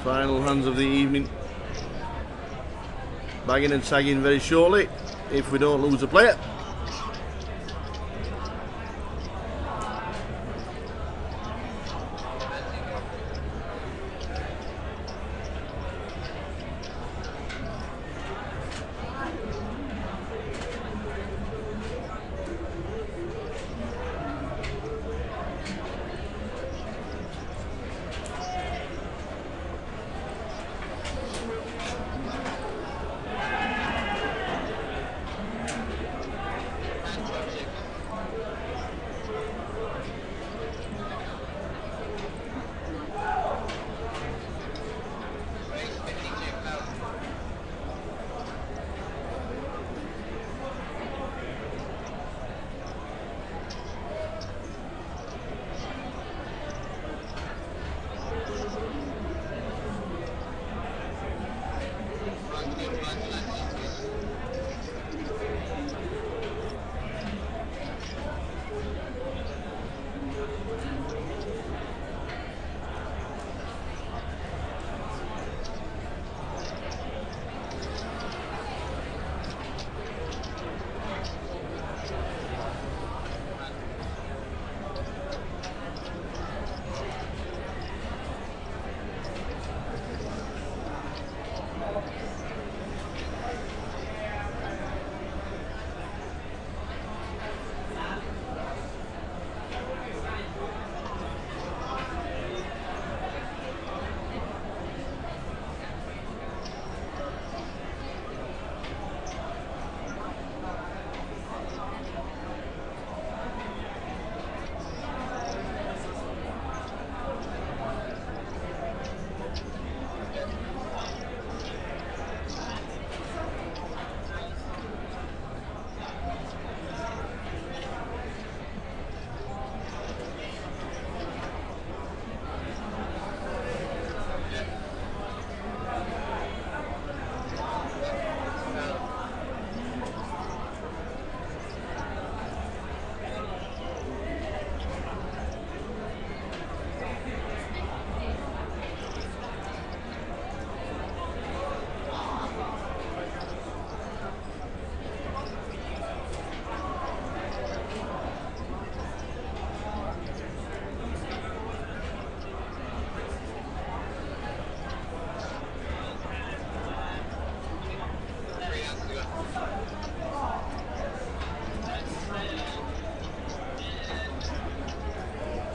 Final hands of the evening. Bagging and tagging very shortly, if we don't lose a player.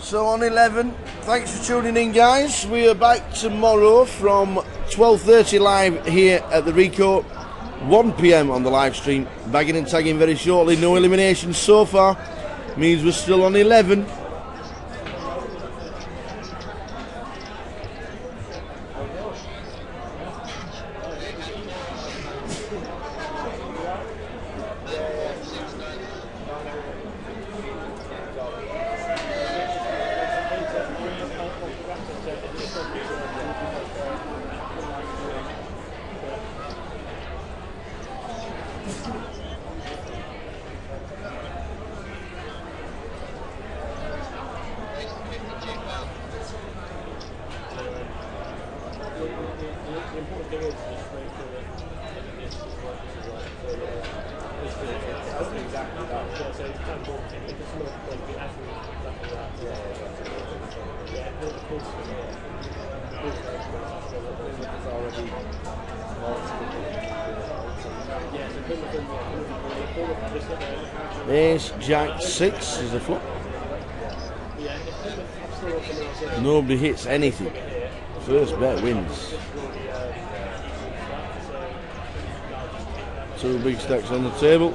So on 11, thanks for tuning in, guys. We are back tomorrow from 12:30 live here at the Rico, 1 PM on the live stream. Bagging and tagging very shortly. No eliminations so far. Means we're still on 11. Ace, Jack, 6 is the flop. Nobody hits anything. First bet wins. 2 big stacks on the table.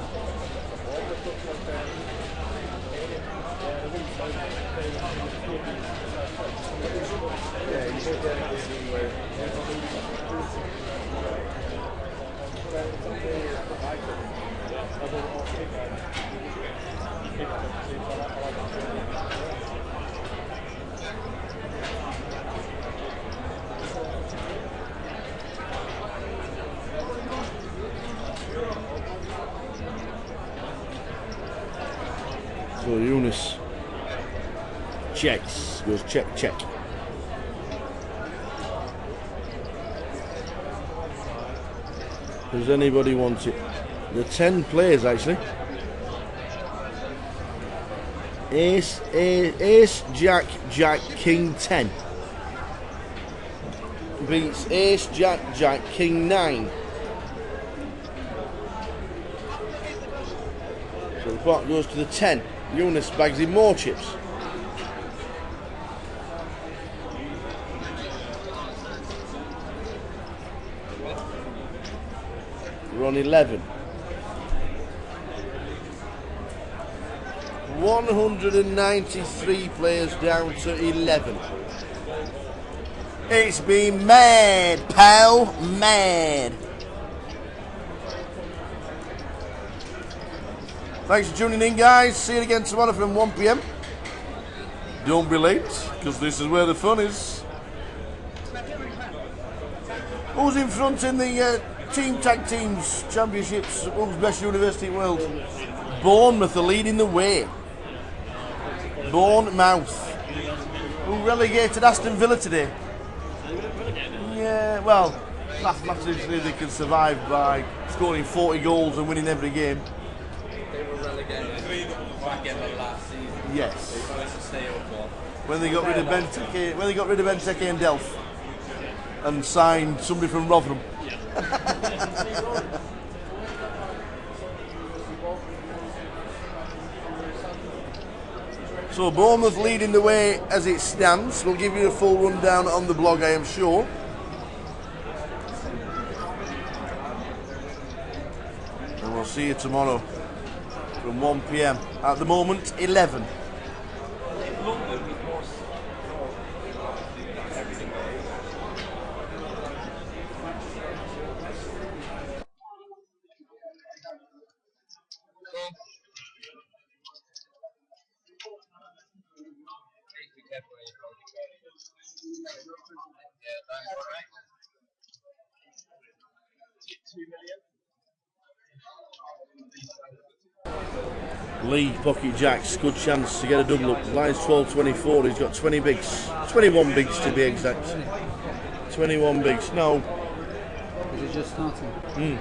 So Eunice checks, goes check, check. Does anybody want it? The 10 players actually. Ace, Jack, Jack, King 10. Beats Ace, Jack, Jack, King 9. So the pot goes to the 10. Eunice bags in more chips. We're on 11. 193 players down to 11. It's been mad, pal, mad. Thanks for tuning in, guys. See you again tomorrow from 1 PM. Don't be late, because this is where the fun is. Who's in front in the Team Tag Teams Championships? Who's best university in the world? Bournemouth are leading the way. Bournemouth, who relegated Aston Villa today. Yeah, well, mathematically they can survive by scoring 40 goals and winning every game. They were relegated back in the last season. Yes. They managed to stay up one. When they got rid of Benteke and Delph and signed somebody from Rotherham. So Bournemouth leading the way as it stands. We'll give you a full rundown on the blog, I am sure. And we'll see you tomorrow from 1 PM. At the moment, 11. League pocket jacks, good chance to get a double up. Line's 12-24, he's got 20 bigs. 21 bigs to be exact. 21 bigs, no. Is it just starting?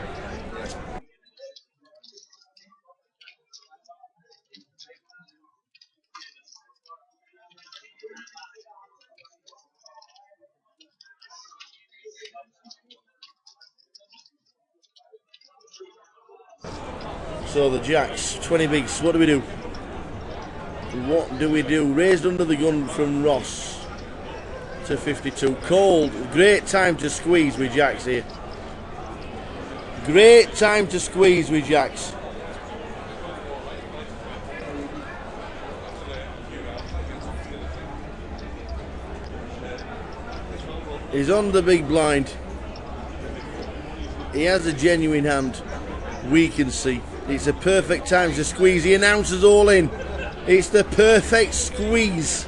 So the jacks, 20 bigs, what do we do? What do we do? Raised under the gun from Ross to 52. Cold. Great time to squeeze with Jacks here. Great time to squeeze with Jacks. He's on the big blind. He has a genuine hand. We can see. It's a perfect time to squeeze. He announces all in. It's the perfect squeeze.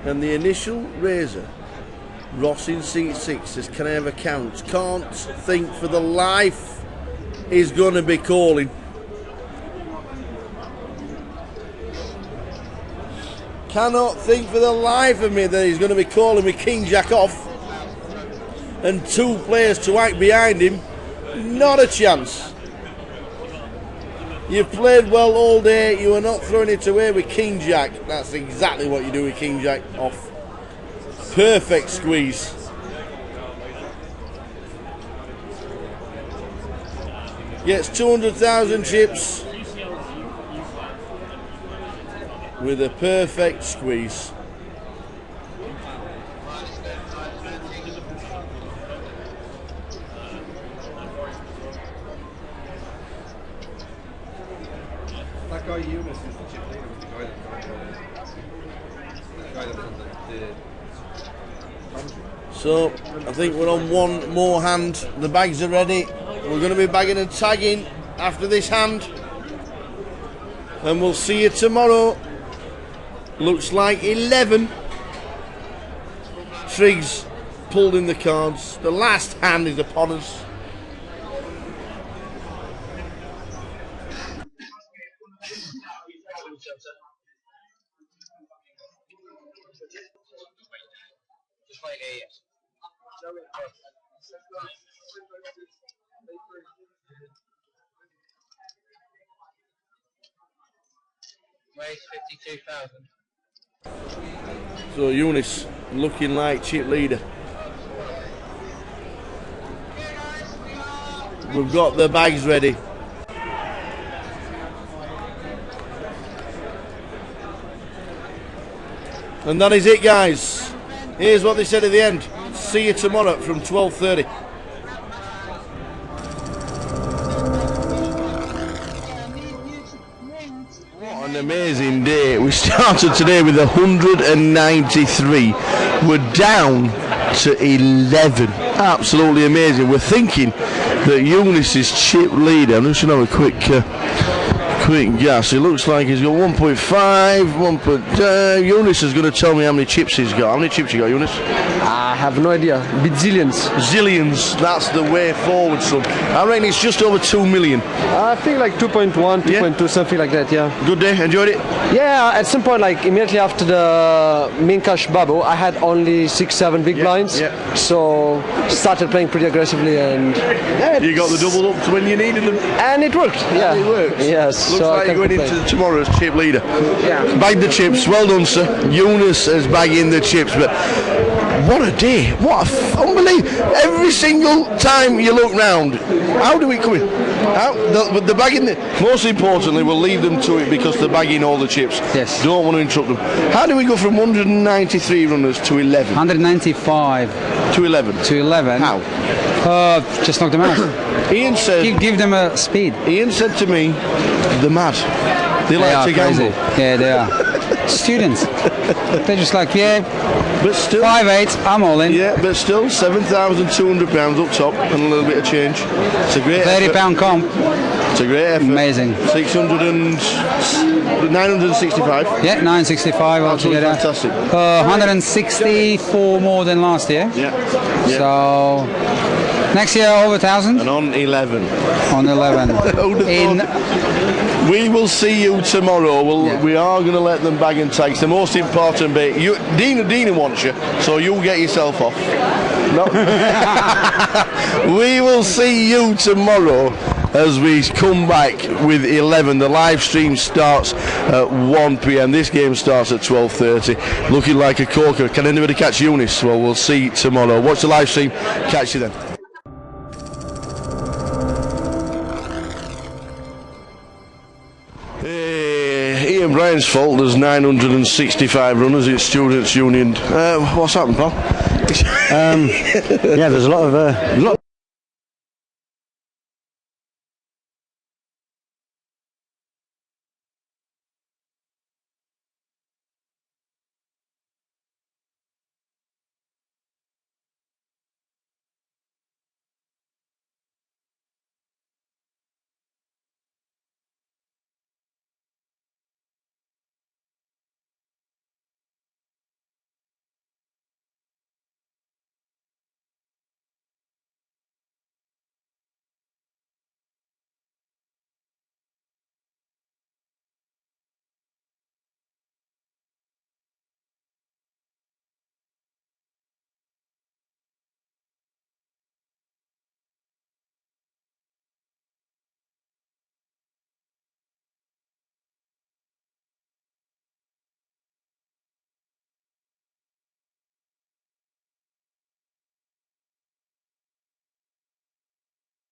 And the initial raiser, Ross in seat 6 says, can I have a count? Can't think for the life he's going to be calling. Cannot think for the life of me that he's going to be calling me King Jack off. And 2 players to act behind him. Not a chance. You've played well all day. You are not throwing it away with King Jack. That's exactly what you do with King Jack off. Perfect squeeze. Gets 200,000 chips with a perfect squeeze. That guy Eunice is the chip leader with the guy that was on the So I think we're on one more hand. The bags are ready. We're going to be bagging and tagging after this hand. And we'll see you tomorrow. Looks like 11. Triggs pulled in the cards. The last hand is upon us. Weighs 52,000. So Eunice looking like chip leader. We've got the bags ready. And that is it, guys. Here's what they said at the end. See you tomorrow from 12:30. What an amazing day. We started today with 193. We're down to 11. Absolutely amazing. We're thinking that Eunice is chip leader. I'm just going to have a quick guess. It looks like he's got 1.5, Eunice is going to tell me how many chips he's got. How many chips you got, Eunice? I have no idea. Zillions. Zillions. That's the way forward, son. I reckon it's just over 2 million. I think like 2.1, 2.2, something like that, yeah. Good day? Enjoyed it? Yeah, at some point, like immediately after the main cash bubble, I had only 6-7 big blinds. Yeah. So started playing pretty aggressively and... Yeah, you got the double up to when you needed them. And it worked, yeah. And it worked. Yes. Looks like you're going into tomorrow's chip leader. Yeah. Bagged the chips. Well done, sir. Eunice is bagging the chips, but what a day. What unbelievable. Every single time you look round, how do we come in? The bagging, most importantly, we'll leave them to it because they're bagging all the chips. Yes. Don't want to interrupt them. How do we go from 193 runners to 11? 195. To 11? To 11. How? Just knock them out. Ian said... Give them a speed. Ian said to me, they're mad. They like to gamble. Yeah, they are. Students. They're just like, yeah, but still 5/8, I'm all in. Yeah, but still £7,200 up top and a little bit of change. It's a great £30 comp. It's a great effort. Amazing. 965. Yeah, 965 altogether. Fantastic. 164 more than last year. Yeah. So next year over 1,000. And on 11. On 11. We will see you tomorrow. We are going to let them bag and tag. It's the most important bit. Dina wants you, so you'll get yourself off. No. We will see you tomorrow as we come back with 11. The live stream starts at 1 p.m. This game starts at 12:30. Looking like a corker. Can anybody catch Eunice? Well, we'll see tomorrow. Watch the live stream. Catch you then. Ian Bryan's fault. There's 965 runners. It's Students' Union. What's happened, pal? Yeah, there's a lot of